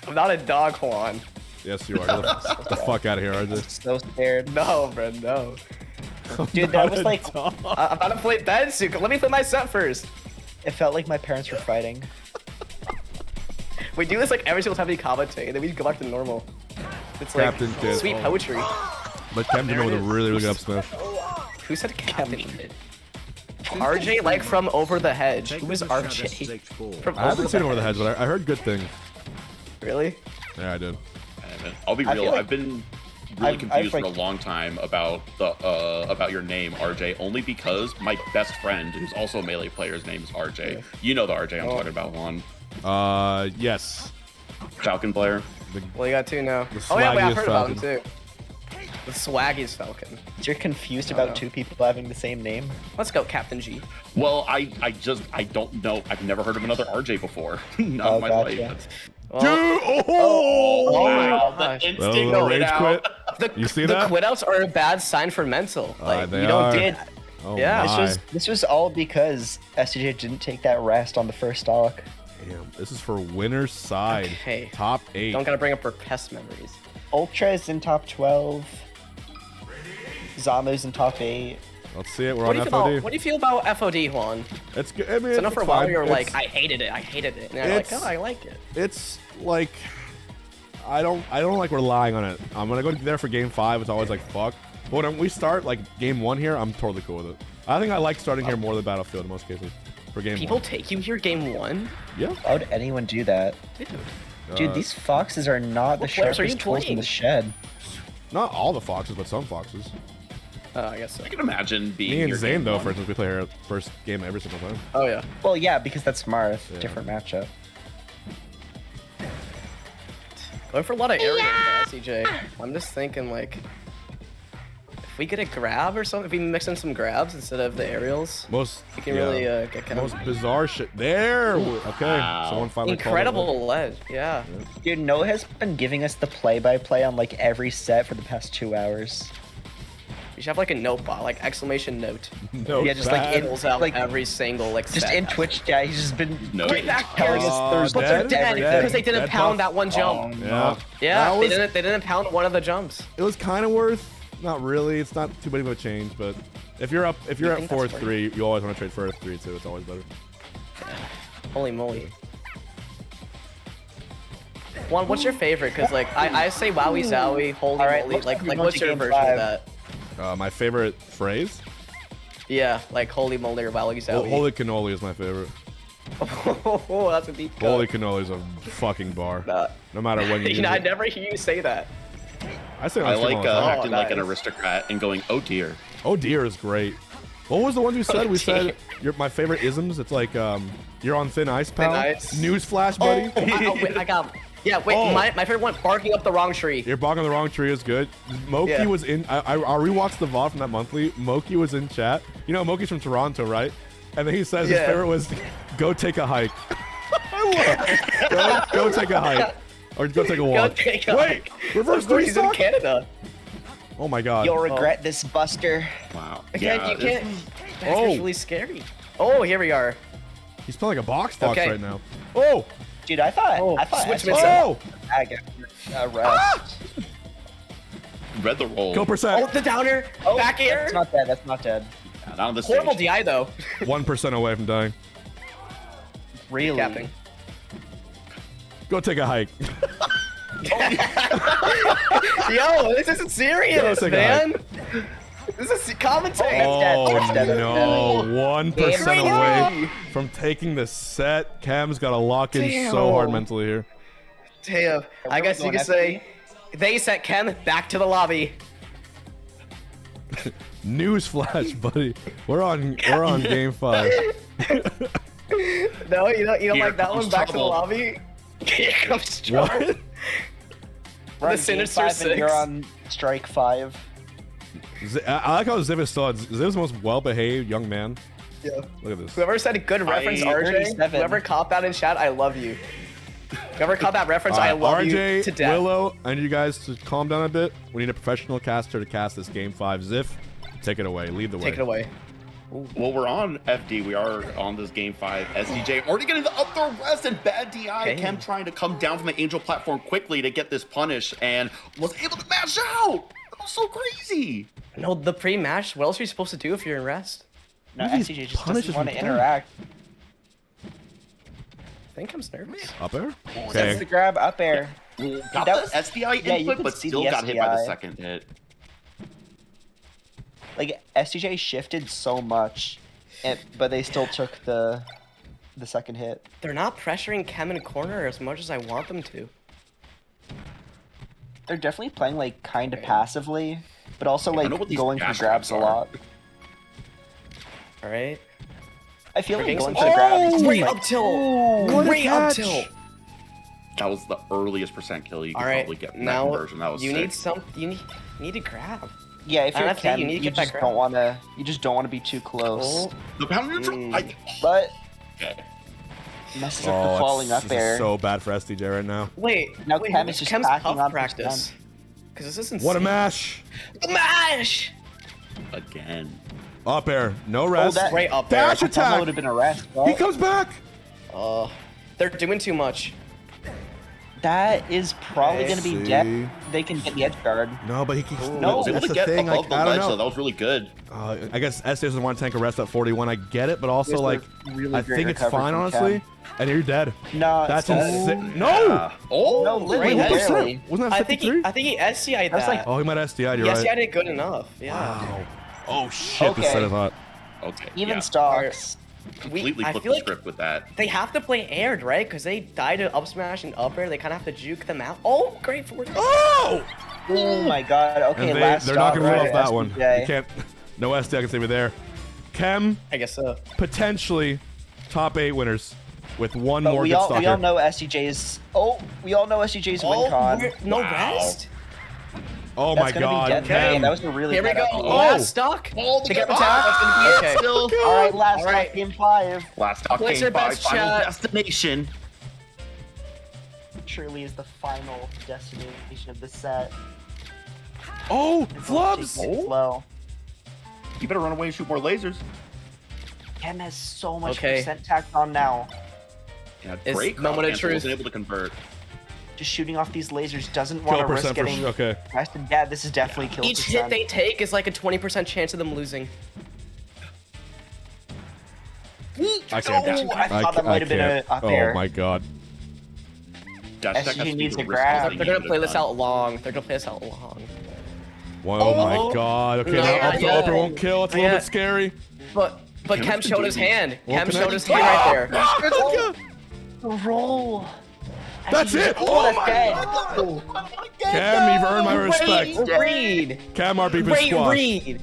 I'm not a dog, Juan. Yes, you are. Get the fuck out of here, RJ. So scared. No, bro, no. Dude, that was like. I'm about to play Bensu. Let me play my set first. It felt like my parents were fighting. We do this like every single time we commentate, and then we go back to normal. It's like Captain Kid. sweet poetry. But Chem did with a really, really good up smash. Who said Captain Kid? RJ, like from Over the Hedge. Who is RJ? From I haven't seen him over the hedge, but I heard good things. Really? Yeah, I did. I'll be real. like I've been really confused for a long time about your name, RJ, only because my best friend, who's also a Melee player's name is RJ. You know the RJ I'm talking about, Juan. Yes. Falcon player. Well, you got 2 now. The Oh yeah, wait, I've swaggiest heard about him Falcon. too. The swaggiest Falcon. You're confused about 2 people having the same name? Let's go, Captain G. Well, I don't know. I've never heard of another RJ before. Not in my life. Well, Dude! oh my wow, gosh. the instant Little quit rage out. quit. You see the that? quit outs are a bad sign for mental. Like they you don't are. did. Oh Yeah. my. This was all because SJ didn't take that rest on the first stock. Damn, this is for winner's side. Okay. Top 8. Don't gotta bring up repressed memories. Ultra is in top 12. Zamu's in top 8. Let's see it. We're What on do you feel FOD. about, what do you feel about FOD, Juan? It's good. I mean, So not for a it's while fine. you were like, It's- I hated it, and then you're like, It's- oh, I like it. It's like I don't like relying on it. I'm gonna go there for game 5. It's always like fuck. But when we start like game 1 here, I'm totally cool with it. I think I like starting here more than Battlefield in most cases for game People 1. take you here game 1? Yeah. Why would anyone do that? Dude, these foxes are not the what players are you sharpest tools in playing? the shed. Not all the foxes, but some foxes. I guess so. I can imagine being Me and your Zane game though, one. for instance, we play here first game every single time. Oh yeah. Well, yeah, because that's Marth. Yeah. Different matchup. Going for a lot of area, CJ. I'm just thinking like, if we get a grab or something, if we mix in some grabs instead of the aerials, Most we can really get kind most of bizarre shit. There. Okay. Wow. Someone finally called it. incredible ledge. Yeah. Dude, Noah has been giving us the play-by-play on like every set for the past 2 hours. We should have like a note bot, like exclamation note. No, Yeah, just like bad. in- Pulls out like- every single like Just set. in Twitch chat, he's just been No. Quick back telling here. us But Thursday. they're dead dead. because they didn't Dead pound buff. that one jump. Yeah. Yeah, That was- they didn't pound one of the jumps. It was kind of worth. Not really. It's not too big of a change, but if you're at think that's 4-3, you always want to trade for 3 too. It's always better. Holy moly. Juan, what's your favorite? Because like I say wowie zowie, holy All right, moly. looks like Like we're going what's to your game version 5. of that? My favorite phrase? Yeah, like holy moly or wowie Well, zowie. holy cannoli is my favorite. Oh, that's a deep cut. Holy cannoli is a fucking bar. Nah. No matter when you use I it. never hear you say that. I say it I on stream like all the time. acting like an nice. aristocrat and going, oh dear. Oh dear is great. What was the one you said? Oh, We said dear. my favorite isms. It's like you're on thin ice, pal. ice. Newsflash, buddy. I got. Yeah, wait. Oh. My favorite one, barking up the wrong tree. You're barking on the wrong tree is good. Moki Yeah. was in. I rewatched the VOD from that monthly. Moki was in chat. You know, Moki's from Toronto, right? And then he says his Yeah. favorite was, "Go take a hike." go take a hike, or go take a walk. take a Wait, hike. reverse Of course, three he's in stock? Canada. Oh my god. You'll regret this, Buster. Wow. Again, you can't. That's Oh. really scary. Oh, here we are. He's playing a box fox Okay. right now. Oh, Dude, I thought switch SJ mid oh, I got rest. Read the roll. kill Oh, percent. the downer. Oh, Back air. That's not dead. That's not dead. Not on this Horrible stage. DI though. 1% away from dying. Really? Capping. Go take a hike. Yo, this isn't serious, take a man. This is commentary. Oh That's dead. no, 1% Game away from taking the set. Cam's got to lock in so hard Damn. mentally here. Damn. I guess you going could say they sent Chem back to the lobby. Newsflash, buddy. We're on game 5. No, you don't Here like that comes one back to the trouble. lobby. Here comes trouble. What? We're on The game Sinister 5 and Six. you're on strike 5. I like how Ziv is still. Ziv's the most well-behaved young man. Yeah. Look at this. Whoever said a good reference, RJ. 37. Whoever cop out in chat, I love you. Whoever caught that reference, I love RJ, you to death. Willow, I need you guys to calm down a bit. We need a professional caster to cast this game 5. Ziff, take it away. Lead the way. Take it away. Well, we're on FD. We are on this game 5. SDJ already getting the up throw rest and bad DI. Okay. Chem trying to come down from the Angel platform quickly to get this punish and was able to match out. That was so crazy. No, the pre-match. What else are you supposed to do if you're in rest? No, Maybe SCJ he's just punished doesn't want to from interact. I think I'm nervous. Up air? That's Okay. the grab up air. Got That the was- SDI yeah, you input, could but see still the got hit by the SDI. second hit. Like SCJ shifted so much, but they still took the second hit. They're not pressuring Chem in corner as much as I want them to. They're definitely playing like kind of passively, but also I like know what these going for dash grabs a traps are. lot. All right. I feel We're like getting going some- for the grab is Great like, up tilt. what a Great up catch. tilt. That was the earliest percent kill you could All right. probably get from Now that conversion. That was you sick. need some. You need to grab. yeah, if I you're don't think Chem, you need to you get that just grab. don't want to. You just don't want to be too close. Oh. The pound neutral. Mm. But Okay. messes up the falling this up is air. so bad for SDJ right now. Wait. Now wait, Chem what's is just Chem's packing puff on practice? Because this is insane. What a mash! The mash. Again. Up air, no Oh, rest. that Great up there. Dash that attack! would have been a rest. He Right? comes back! They're doing too much. That is probably Okay. going to be See. dead. They can get the edge guard. No, but he keeps. No, was able that's to the get thing. above Like, the I ledge, don't though. know. That was really good. I guess S doesn't want to tank a rest at 41. I get it, but also This like, was really I great think it's recovery fine, from honestly. And you're dead. No, That's it's dead. insane. No! Oh, No, Wait, literally what barely. percent? Wasn't that I think 53? he SCI'd That was that. like- Oh, he might SDI. You're He right. SCI'd it good enough. Yeah. Wow. Oh shit! This Okay. set is hot. Okay. Even yeah. stocks. Completely I flipped feel the like script with that. they have to play aired, right? Because they die to up smash and up air. They kind of have to juke them out. Oh, great forward. Oh! Oh my god. Okay, And last they're not stock, gonna rule right, off that one. SBJ. You can't. No SDI can save me there. Chem I guess so. potentially top 8 winners with one But more we good all stalker. know SCJ's. Oh, we all know SCJ's win con. No Wow. rest. Oh That's my gonna god, be dead. Chem. That was a really Here we good go. update. Oh. Last stock. Oh, To get the ah, tap. that's gonna be Okay. it still. All right, last All right. stock, game 5. Last talk Place game your 5, bets, final chat. destination. Truly is the final destination of the set. Oh, It's flubs! actually getting slow. You better run away and shoot more lasers. Chem has so much Okay. percent tacked on now. Yeah, It's great. moment of Cancel truth. wasn't able to convert. Just shooting off these lasers doesn't want Kill to risk percent for getting sure. Okay. arrested. Yeah, this is definitely kill Each percent. hit they take is like a 20% chance of them losing. I can't. Oh, I thought that might have been can't. a up Oh air. my god. Dash attack SG has to be needs the a risk grab. they They're gonna needed play it this done. out long. They're gonna play this out long. Oh my god. Okay, No, now up not to yet. upper won't kill. It's a Not little yet. bit scary. But Chem Chem has been showed his doing hand. Well, Chem can I- showed his hand right there. The roll. That's it. Oh, Oh that's my dead. god. Cam, you've earned my respect. Great read. Cam, our beef is Great squashed. read.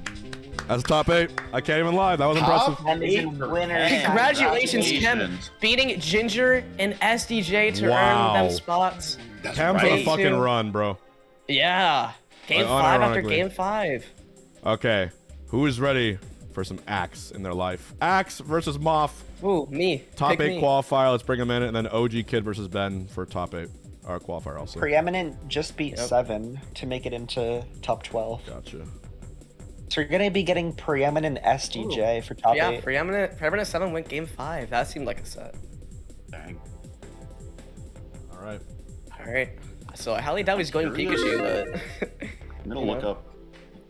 That's top 8. I can't even lie. That was impressive. And is in winner. Congratulations, Chem. Congratulations. Beating Ginger and SDJ to Wow. earn them spots. That's Cam's on a right. fucking Two. run, bro. Yeah. Game 5 after unironically. game 5. Okay. Who is ready for some Axe in their life? Axe versus Moth. Ooh, me. Top Pick 8 me. qualifier. Let's bring him in. And then OG Kid versus Ben for top 8. Or qualifier also. Preeminent just beat Yep. 7 to make it into top 12. Gotcha. So you're gonna be getting preeminent SDJ for top Yeah, 8. Preeminent 7 went game 5. That seemed like a set. Dang. All right. Alright. So I highly doubt he's going Pikachu, but. I'm gonna look up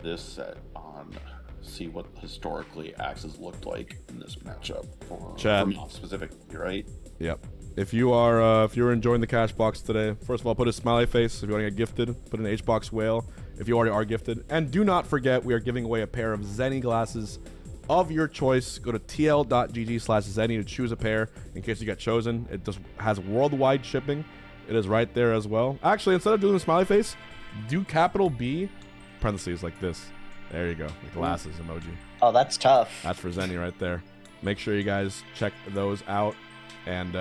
this set on see what historically Axes looked like in this matchup for Chat. Moth specifically, right? Yep. If you're enjoying the Cashbox today, first of all, put a smiley face. If you want to get gifted, put an HBox whale. If you already are gifted, and do not forget, we are giving away a pair of Zenny glasses of your choice. Go to tl.gg/Zenny to choose a pair in case you get chosen. It just has worldwide shipping. It is right there as well. Actually, instead of doing the smiley face, do capital B parentheses like this. There you go. The glasses emoji. Oh, that's tough. That's for Zenny right there. Make sure you guys check those out. And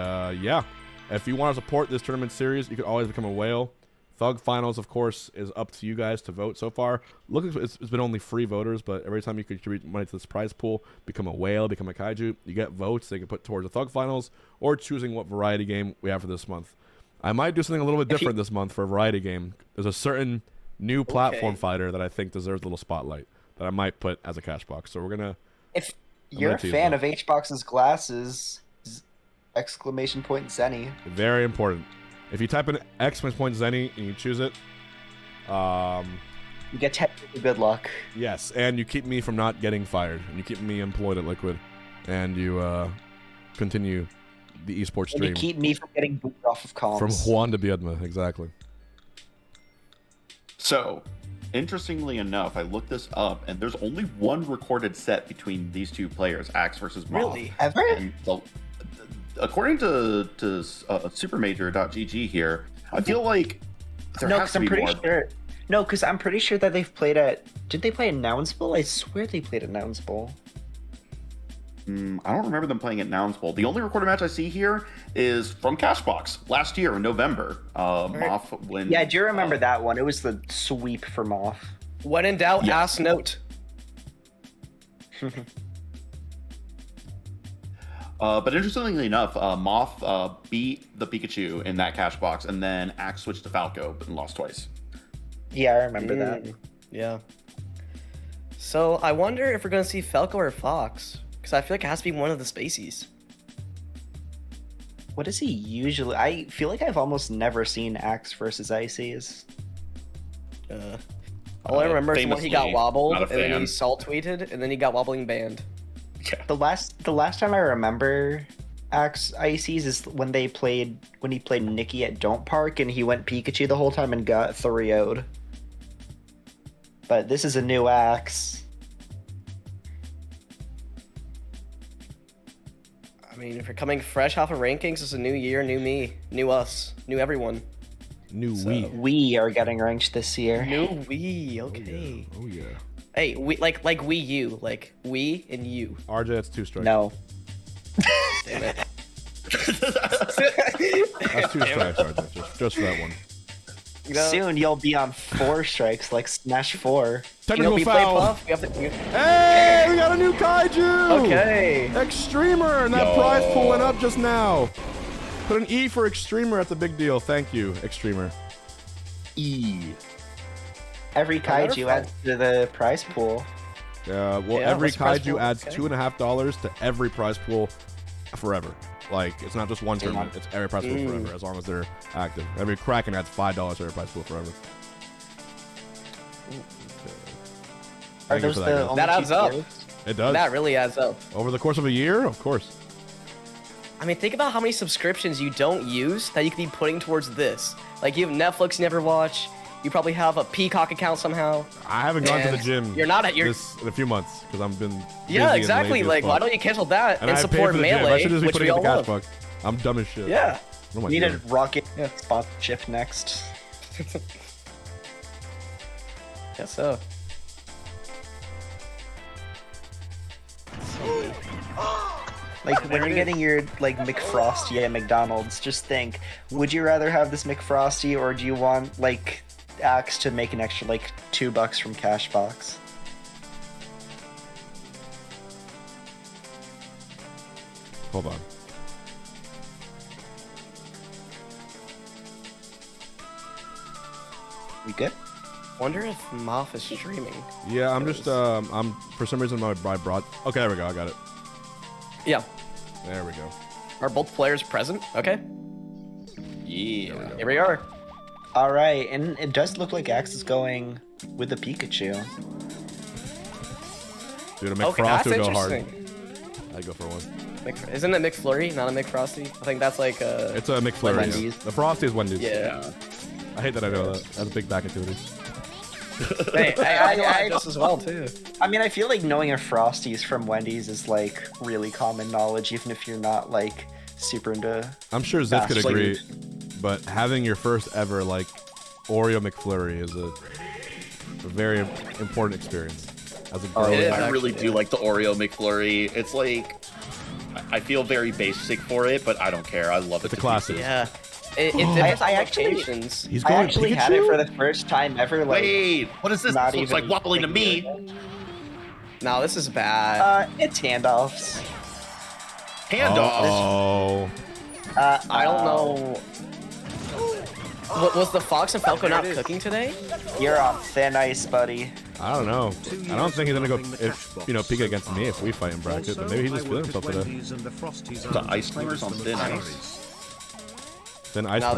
yeah, if you want to support this tournament series, you can always become a whale Thug Finals, of course, is up to you guys to vote so far. Look, it's been only free voters, but every time you contribute money to this prize pool, become a whale, become a kaiju, you get votes they can put towards the Thug Finals or choosing what variety game we have for this month. I might do something a little bit different this month for a variety game. There's a certain new platform fighter that I think deserves a little spotlight that I might put as a Cashbox. So we're going to... If you're a fan of HBox's glasses, exclamation point Zenny. Very important. If you type in exclamation point Zenny and you choose it, you get technically good luck. Yes, and you keep me from not getting fired, and you keep me employed at Liquid, and you continue the esports stream. And you keep me from getting booted off of comms. From Juan to Biedma, exactly. So, interestingly enough, I looked this up, and there's only one recorded set between these two players, Axe versus Moth. Really? Ever? And according to supermajor.gg here, I feel like there has to be more. Sure. No, because I'm pretty sure that they've played at... Did they play at Nouns Bowl? I swear they played at Nouns Bowl. I don't remember them playing at Nouns Bowl. The only recorded match I see here is from Cashbox last year in November. Moth when... Yeah, I do remember that one. It was the sweep for Moth. When in doubt, ask note. But interestingly enough, Moth beat the Pikachu in that Cashbox, and then Axe switched to Falco and lost twice. Yeah, I remember that. Yeah. So I wonder if we're going to see Falco or Fox, because I feel like it has to be one of the Spaceys. What is he usually... I feel like I've almost never seen Axe versus Ices. All I remember is when he got wobbled, not a and then fan. he salt tweeted, and then he got wobbling banned. Yeah. The last time I remember Axe Ices is when he played Nikki at Don't Park, and he went Pikachu the whole time and got 3-0'd. But this is a new Axe. I mean, if you're coming fresh off of rankings, it's a new year, new me, new us, new everyone. New we. We are getting ranked this year. New we, okay. Oh yeah. Hey, we like Wii U, like we and you. RJ, that's 2 strikes. No. Damn it. That's 2 strikes, RJ. Just for that one. Soon you'll be on 4 strikes like Smash 4. Technical we play foul. Puff. We have to... Hey, we got a new kaiju. Okay. Extremer, and that prize pool went up just now. Put an E for Extremer. That's a big deal. Thank you, Extremer. E. Every kaiju adds to the prize pool. Every what's the prize kaiju pool? adds Okay. $2.50 to every prize pool forever. Like, it's not just one tournament, it's every prize pool forever, as long as they're active. Every Kraken adds $5 to every prize pool forever. Are Thank you those for the that, guys. only That adds two up. tiers? It does. That really adds up. Over the course of a year, of course. I mean, think about how many subscriptions you don't use that you could be putting towards this. Like, you have Netflix you never watch. You probably have a Peacock account somehow. I haven't gone to the And gym you're not at your- in a few months because I've been Yeah, busy exactly. and lazy as Like, why fuck. don't you cancel that and I pay support for the gym. I Melee, should just be which putting we in the all love? Cashbox. I'm dumb as shit. Yeah. What am I We need a doing? rocket sponsorship next. Guess so. Like when you're getting your like McFrosty at McDonald's, just think, would you rather have this McFrosty or do you want like Axe to make an extra like $2 from Cashbox? Hold on. We good? Wonder if Moth is streaming. Yeah, I'm just I'm for some reason my brought. Okay, there we go. I got it. Yeah. There we go. Are both players present? Okay. Yeah. Here we are. All right, and it does look like Axe is going with the Pikachu. Dude, a Okay, McFrost that's would go hard. interesting. I'd go for one. Isn't it McFlurry, not a McFrosty? I think that's like a... It's a McFlurry. Wendy's. The Frosty is Wendy's. Yeah. I hate that I know that. That's a big back activity. Hey, I know that just as well, too. I mean, I feel like knowing a Frosties from Wendy's is like really common knowledge, even if you're not like super into. I'm sure Ziff could fast agree, food. but having your first ever like Oreo McFlurry is a very important experience. As a Oh, growing it is. up. I really do like the Oreo McFlurry. It's like, I feel very basic for it, but I don't care. I love it. It's a to classic. pieces. Yeah. It differs I on actually- locations. He's I going actually Pikachu? had it for the first time ever. Like, Wait, what is this? not This looks even like wobbling to me. No, this is bad. It's handoffs. Handoff. Oh. I don't know. Was the Fox and Falco not cooking today? You're on thin ice, buddy. I don't know. I don't think he's gonna go if Pika against me if we fight in bracket, but maybe he's just feeling himself today. The ice climbers on thin ice. Thin ice. No,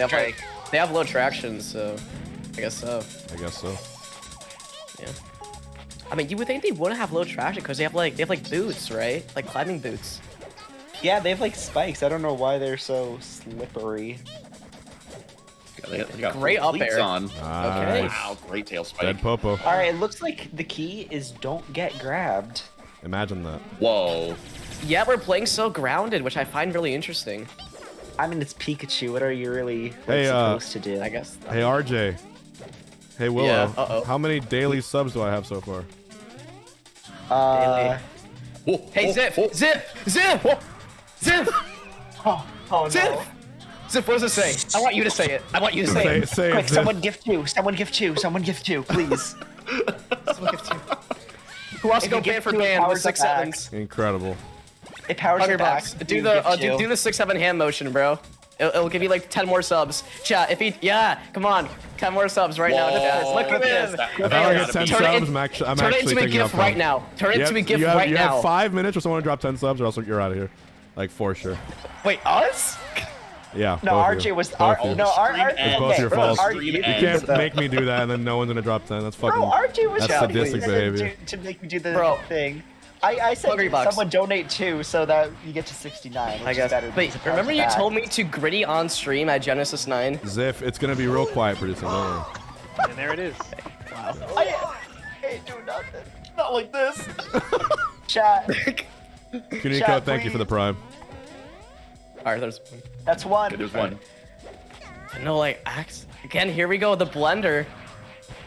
cream. they have low traction, so I guess so. I guess so. Yeah. I mean, you would think they wouldn't have low traction because they have like boots, right? Like climbing boots. Yeah, they have like spikes. I don't know why they're so slippery. They got Great up cleats air. Nice. on. Okay. Wow, great tail spike. Dead Popo. All right, it looks like the key is don't get grabbed. Imagine that. Whoa. Yeah, we're playing so grounded, which I find really interesting. I mean, it's Pikachu. What are you really Hey, supposed to do? I guess. Hey RJ. Hey Willow. Yeah, uh-oh. How many daily subs do I have so far? Hey, Zip! Zip! Zip! Zip! Oh no. Zip! Zip, what does it say? I want you to say it. I want you to say it. Say it. Quick, Zip. someone gift two. Someone gift two. Someone gift two, please. Someone gives you- Who wants to If go you get band for two, it band with powers 6 up back. sevens? Incredible. It powers the back. Hungrybox. Do the 6-7 hand motion, bro. It'll give you like 10 more subs. Chat, yeah, come on. 10 more subs right now. Whoa. Look at this. If I get 10 Turn it subs, in- I'm Turn it actually into a thinking gift of right now. Turn it into a gift right you now. have 5 minutes for someone to drop 10 subs, or else you're out of here. Like for sure. Wait, us? Yeah. No, both of RJ you. was Both of you. no, It's both your fault. Stream You ends. can't make me do that, and then no one's gonna drop 10. That's fucking. Bro, RJ was That's shouting sadistic behavior. to make me do the Bro. thing. I said Hungrybox. someone donate 2 so that you get to 69. Which I guess. Is better Wait, because it remember powers you back. told me to gritty on stream at Genesis 9? Ziff, it's gonna be real quiet pretty soon. Don't worry. And there it is. Wow. I ain't doing nothing. Not like this. Chat. Kuniko, Chat, thank you for the please. prime. Alright, there's That's one. Okay, there's one. no like axe. Again, here we go with the blender.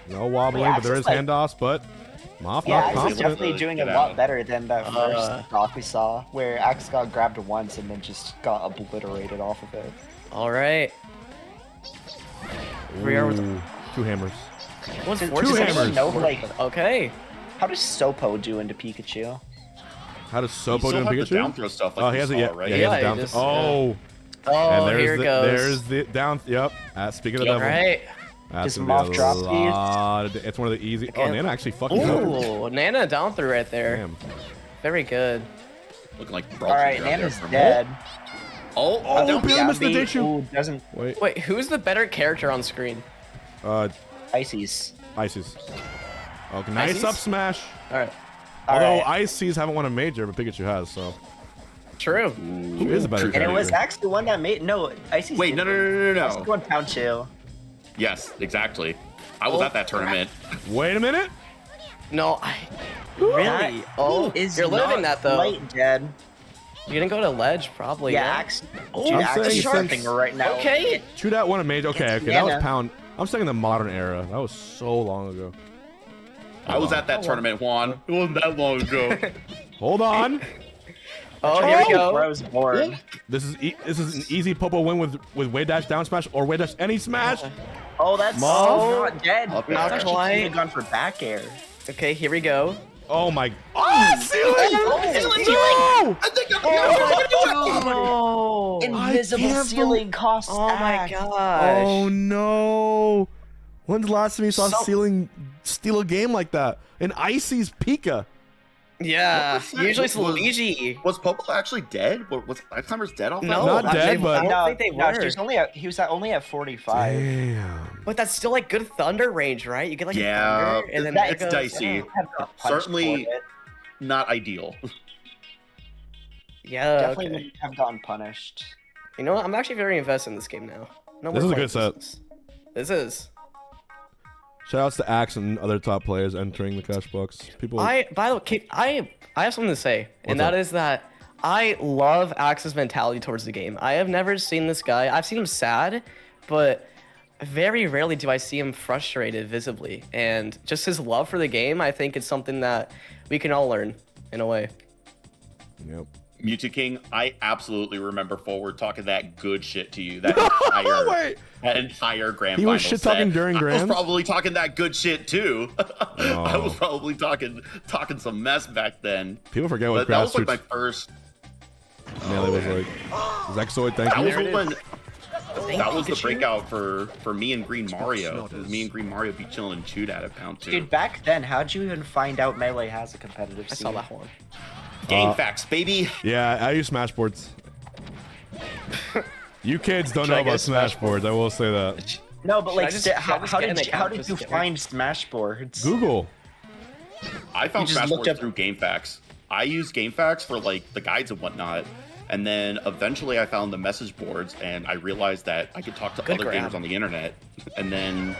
No wobbling, Yeah, but there is it's like- handoffs. But Moth Yeah, not Axe is confident. definitely doing a Get lot out. better than that first Uh. stock we saw, where Axe got grabbed once and then just got obliterated off of it. Alright. We are with Ooh, 2 hammers. what's Two Does anyone hammers. know, like, Okay. how does Sopo do into Pikachu? How does You Sopo still do in have the Pikachu? down throw stuff like Oh, he we has it. saw, Yeah, right? yeah, he has Yeah, a down. he just- Oh, Oh, and there's here it the, goes. there's the down. Yep. Speaking of the devil, Alright. that's Does gonna Moth be a drop lot of- It's one of the easy. Oh, Again. Nana actually fucking got it. Ooh, Nana down through right there. Damn. Very good. Looking like Alright, Nana's dead. Oh, Oh, down Billy B. missed the Down B. Dechu. Ooh, doesn't Wait. Wait, who's the better character on screen? Ices. Ices. Okay, nice Ices? up smash. Alright. Although Alright. Ices haven't won a major, but Pikachu has, so True. who is a better And it was character? Axe the one that made Ices. Wait, no, Axe the one pound 2. Yes, exactly. I was Oh. at that tournament. Wait a minute. No, I really. Oh, Is you're living that though. Light dead. You're gonna go to ledge probably. Yeah, Yeah. Axe. I'm Dude, Axe saying is since- sharping right now. Okay. True that won a major. Okay, It's okay, that was Nana. pound. I'm saying the modern era. That was so long ago. I was at that tournament, Juan. It wasn't that long ago. Hold on. Oh, here we go. Bros born. This is an easy Popo win with way dash down smash or way dash any smash. Oh, that's Moth? not dead. Up That's air. actually Quite. could have gone for back air. Okay, here we go. Oh my. Oh, ceiling! No! I think Oh, Invisible can't ceiling costs oh my Axe. gosh. Oh no! When's the last time you saw So- ceiling steal a game like that? An Icy's Pika. Yeah, What was that? usually it's What was- Luigi. Was Popo actually dead? Was Lifetimer's dead off that? No, Not dead, but- I don't No, think they no, were. he was only at 45. Damn. But that's still like good thunder range, right? You get like Yeah, a thunder, and then that- there it's goes- dicey. Have got punched Certainly for it. not ideal. Yeah, Definitely okay. wouldn't have gotten punished. You know what? I'm actually very invested in this game now. No This more is a good playing set. This is. Shoutouts to Axe and other top players entering the Cashbox. People. By the way, I have something to say, and What's that up? is that I love Axe's mentality towards the game. I have never seen this guy. I've seen him sad, but very rarely do I see him frustrated visibly. And just his love for the game, I think, is something that we can all learn in a way. Yep. Mewtwo King, I absolutely remember Forward talking that good shit to you. That entire, Wait. that entire grand He was final shit talking set. during I grands? was probably talking that good shit too. I was Oh. probably talking some mess back then. People forget what But that was like grassroots my first. melee was like. Zexoid, thank That you. was There it when. is. That was the breakout for me and Green Mario. Me and Green Mario be chilling and chewed at pound 2. Dude, back then, how'd you even find out Melee has a competitive I scene? saw that one. Game facts, baby. Yeah, I use Smashboards. You kids don't know I get about Smashboards, I will say that. No, but like, Should I just how get an did account you just to get find Smashboards? Google. I found You just looked Smashboards up- through GameFAQs. I use GameFAQs for like the guides and whatnot, and then eventually I found the message boards, and I realized that I could talk to Good other grab. gamers on the internet, and then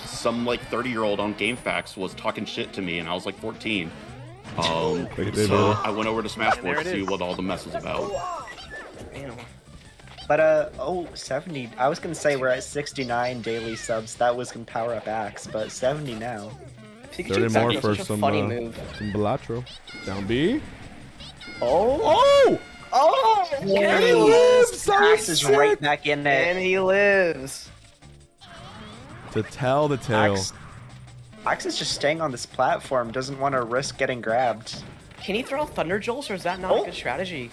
some like 30-year-old on GameFAQs was talking shit to me, and I was like 14. Look at this, So baby. I went over to There Smashboards it to see is. what all the mess was about. Man, But 70. I was gonna say we're at 69 daily subs. That was gonna power up Axe, but 70 now. 30 Pikachu more is for such a some, funny move. some Balatro. Down B. Oh! Oh! And he lives! That was Axe is sick! right back in And it. he lives. To tell the tale. Axe is just staying on this platform. Doesn't want to risk getting grabbed. Can he throw Thunder Jolts, or is that not Oh. a good strategy?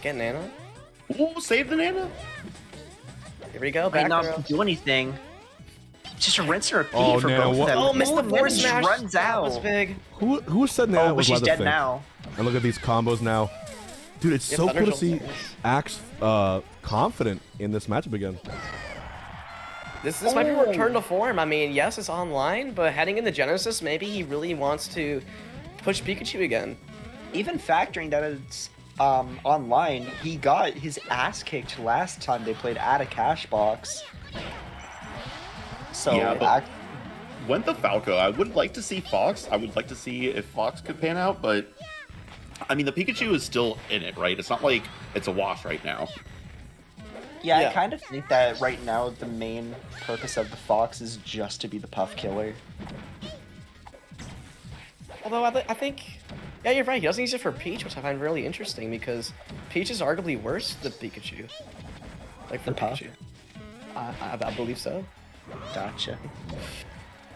Get Nana. Ooh, save the Nana. Here we go. Might Back not throw. do anything. Just a rinse and repeat Oh, for Nana, both what- of them. Oh, missed the Nana force just smash. runs That was out. big. Who said that Oh, but was she's Leather dead Thing? now. And look at these combos now. Dude, it's Yeah, so Thunder cool to Jolt's see nice. Axe confident in this matchup again. This might be a return to form. I mean, yes, it's online, but heading into Genesis, maybe he really wants to push Pikachu again. Even factoring that it's online, he got his ass kicked last time they played at a Cashbox. So Yeah, but- Axe- Went the Falco. I would like to see Fox. I would like to see if Fox could pan out, but I mean, the Pikachu is still in it, right? It's not like it's a wash right now. yeah, Yeah. I kind of think that right now the main purpose of the Fox is just to be the Puff Killer. Although I think, yeah, you're right. He doesn't use it for Peach, which I find really interesting because Peach is arguably worse than Pikachu. Like for The Puff? Pikachu. I believe so. Gotcha.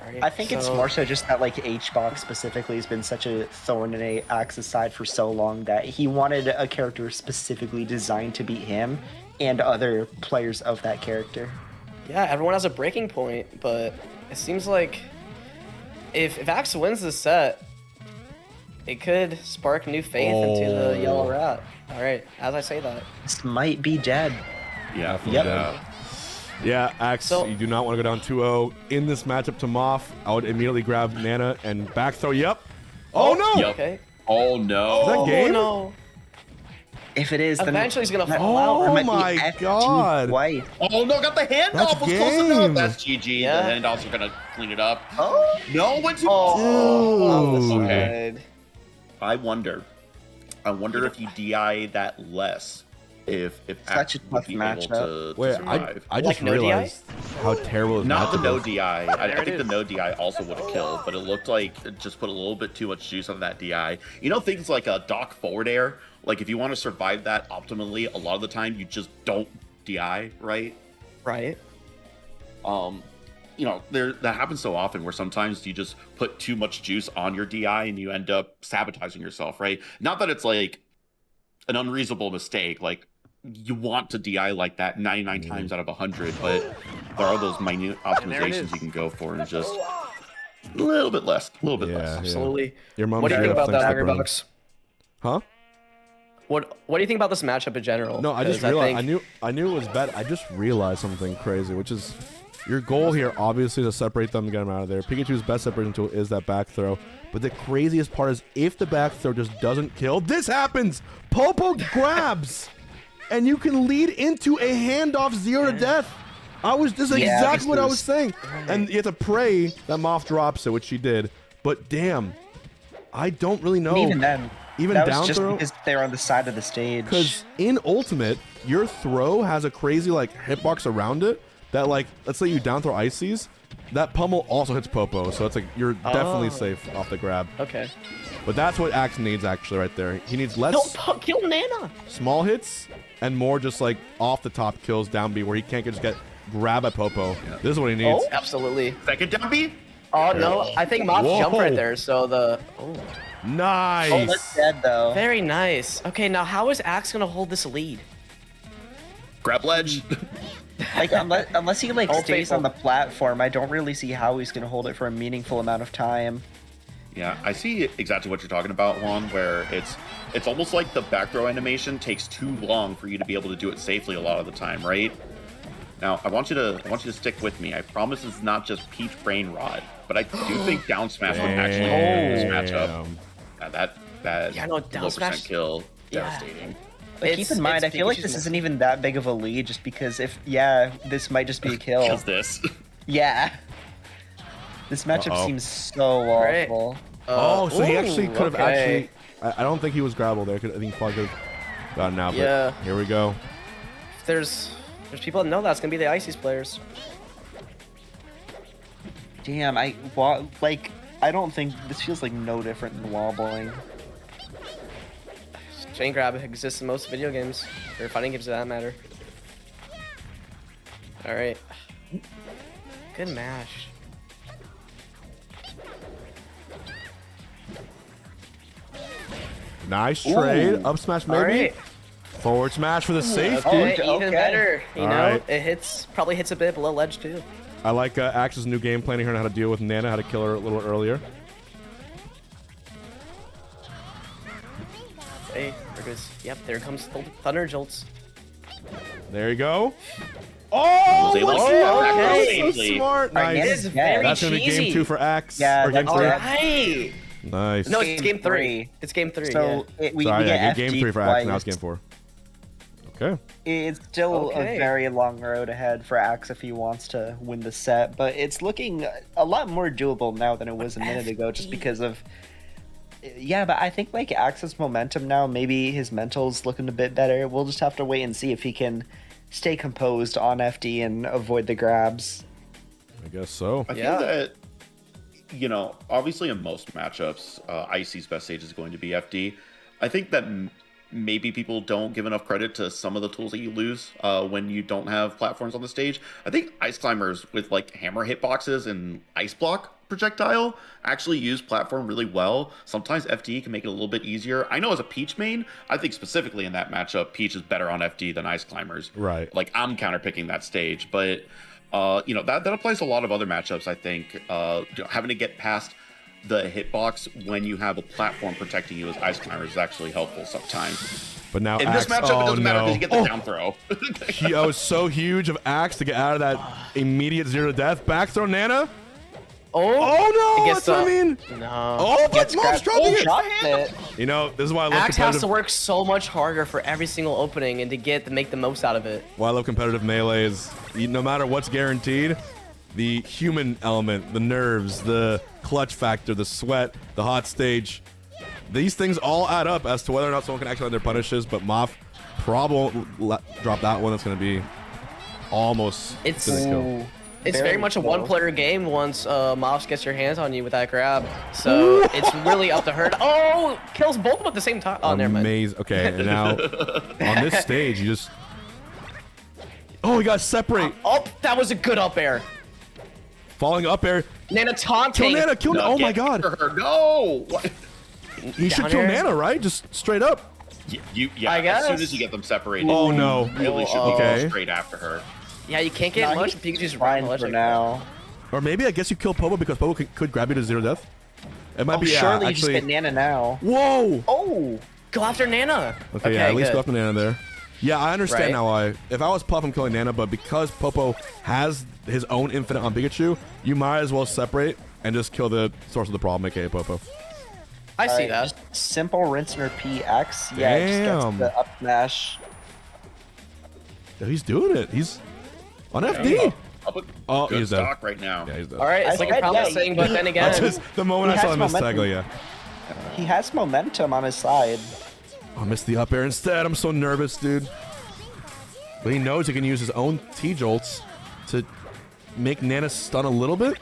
Alright, I think it's so- more so just that like H-Box specifically has been such a thorn in Axe's side for so long that he wanted a character specifically designed to beat him and other players of that character. Yeah, everyone has a breaking point, but it seems like if Axe wins this set, it could spark new faith into the Oh. Yellow Rat. All right, as I say that. This might be dead. Yeah. Yep. Yeah, Axe, So- you do not want to go down 2-0 in this matchup to Moth. I would immediately grab Nana and back throw. Yep. Oh, no! Yep. Okay. Oh no. Is that Oh game? no. If it is, then Eventually he's gonna that- fall out. Oh that might be my FG God. twice. Oh no, got the handoff. That's Was close game. enough. That's GG. Yeah. The handoffs are gonna clean it up. Oh, No, went too. Dude. Okay. Side. I wonder if you DI that less. If Such Axe a would tough be able matchup. to Wait, survive. I just Like no DI? realized how terrible this Not the matchup no is. DI. I There think it the is. no DI also would have killed, but it looked like it just put a little bit too much juice on that DI. You know, things like a dock forward air. Like if you want to survive that optimally, a lot of the time you just don't DI, right? Right. You know, that happens so often where sometimes you just put too much juice on your DI and you end up sabotaging yourself, right? Not that it's like an unreasonable mistake, like you want to DI like that 99 times out of 100, but there are those minute And there it optimizations is. you can go for and just a little bit less, a little bit less. Yeah. Absolutely. Your mom What do you think straight up about that, thinks the brain. Hungrybox? Huh? What do you think about this matchup in general? No, I just 'Cause realized. think- I knew it was bad. I just realized something crazy, which is your goal here, obviously, to separate them and get them out of there. Pikachu's best separating tool is that back throw. But the craziest part is if the back throw just doesn't kill, this happens. Popo grabs, and you can lead into a handoff 0 to death. This is Yeah, exactly this what I is- was saying. And you have to pray that Moth drops it, which she did. But damn, I don't really know. and even then, Even that down was just throw? because they're on the side of the stage. Because in Ultimate, your throw has a crazy like hitbox around it that like, let's say you down throw Ices, that pummel also hits Popo, so it's like you're definitely safe off the grab. Okay. But that's what Axe needs actually right there. He needs less kill Nana. small hits and more just like off the top kills down B where he can't just get grab at Popo. Yeah. This is what he needs. Oh, absolutely. Second down B. Oh no, I think Moth jumped right there, so the Nice. Oh, that's dead though. very nice. Okay, now how is Axe gonna hold this lead? Grab ledge. Like unless he like Old stays faithful. on the platform, I don't really see how he's gonna hold it for a meaningful amount of time. Yeah, I see exactly what you're talking about, Juan, where it's almost like the back throw animation takes too long for you to be able to do it safely a lot of the time, right? Now, I want you to stick with me. I promise it's not just Peach Brain Rod, but I do think down smash would actually win this matchup. That Yeah, no, down low smash- percent kill, Yeah. devastating. But keep in mind, I feel like this isn't even that big of a lead, just because this might just be a kill. Just this. Yeah. This matchup seems so Right. awful. So he actually ooh, could have okay. actually. I don't think he was grabble there. I think he probably could have gotten out. Yeah. But here we go. There's people that know that's gonna be the Ices players. Damn, I don't think this feels like no different than wall bowling. Chain grab exists in most video games, or fighting games for that matter. All right. Good mash. Nice trade. Ooh. Up smash maybe. All right. Forward smash for the safety. Okay, Okay. even better. You All know, right. it probably hits a bit below ledge too. I like Axe's new game planning her on how to deal with Nana, how to kill her a little earlier. Hey, there goes. Yep, there comes the Thunder Jolts. There you go. Oh, Was able to look get at that that. back So safely. smart. Alright, Nice. It is Yeah, very That's gonna be cheesy. game 2 for Axe. Yeah, Or game that's 3. Right. Nice. No, it's Game game 3. three. It's game 3. So we Sorry, get yeah, FD game 3 for Axe. Now it's twice. game 4. Okay. It's still Okay. a very long road ahead for Axe if he wants to win the set, but it's looking a lot more doable now than it was a minute ago, just because of. Yeah, but I think like Axe's momentum now, maybe his mental's looking a bit better. We'll just have to wait and see if he can stay composed on FD and avoid the grabs. I guess so. I Yeah. think that, you know, obviously in most matchups, Icy's best stage is going to be FD. I think that maybe people don't give enough credit to some of the tools that you lose when you don't have platforms on the stage. I think Ice Climbers with like hammer hitboxes and Ice Block projectile actually use platform really well. Sometimes FD can make it a little bit easier. I know as a Peach main, I think specifically in that matchup, Peach is better on FD than Ice Climbers. Right. Like I'm counterpicking that stage, but you know, that applies to a lot of other matchups. I think having to get past the hitbox when you have a platform protecting you as Ice Climbers is actually helpful sometimes. But now In Axe, this matchup, it doesn't matter because you get the Oh, down throw. that was so huge of Axe to get out of that immediate 0 to death. Back throw Nana. Oh Oh no, It that's gets what I mean. No. Oh, but Moth's dropping it. Dropped it. You know, this is why I love Axe has to competitive. work so much harder for every single opening and to make the most out of it. Why I love competitive melee is no matter what's guaranteed, the human element, the nerves, the clutch factor, the sweat, the hot stage, these things all add up as to whether or not someone can actually land their punishes. But Moth probably won't drop that one. That's going to be almost It's- gonna kill. Ooh, It's very much a close. one-player game once Moth gets your hands on you with that grab. So it's really up to her. Oh, kills both of them at the same time. Oh, never mind. Amazing. Okay, and now on this stage, you just. Oh, he got separate. Oh, that was a good up air. Falling up air. Nana taunting. Kill Nana. Kill Nana. Oh my god. Her. No! What? He should Down kill air. Nana, right? Just straight up. Yeah, I as soon guess. as you get them separated, Oh no. you really should Oh, go okay. straight after her. Yeah, you can't get Nah, much. he's Pikachu's fine right for now. Or maybe I guess you kill Popo because Popo could grab you to 0 death. It might Oh, be surely you just actually. get Nana now. Whoa. Oh! Go after Nana. Okay, yeah, at least good. go after Nana there. Yeah, I understand Right. now why. If I was Puff, I'm killing Nana, but because Popo has his own infinite on Pikachu, you might as well separate and just kill the source of the problem, aka Popo. I see Alright, that. just simple rinse and repeat X. Yeah, it just Damn. gets the up smash. Yeah, he's doing it. He's on FD. Up a Oh, good he's dead. stock right now. Yeah, he's dead. All right, it's I like a said, yeah, promising, but then again, That's just the moment He I saw has him as momentum. Tagla, yeah. He has momentum on his side. Oh, I missed the up air instead. I'm so nervous, dude. But he knows he can use his own T-Jolts to make Nana stun a little bit.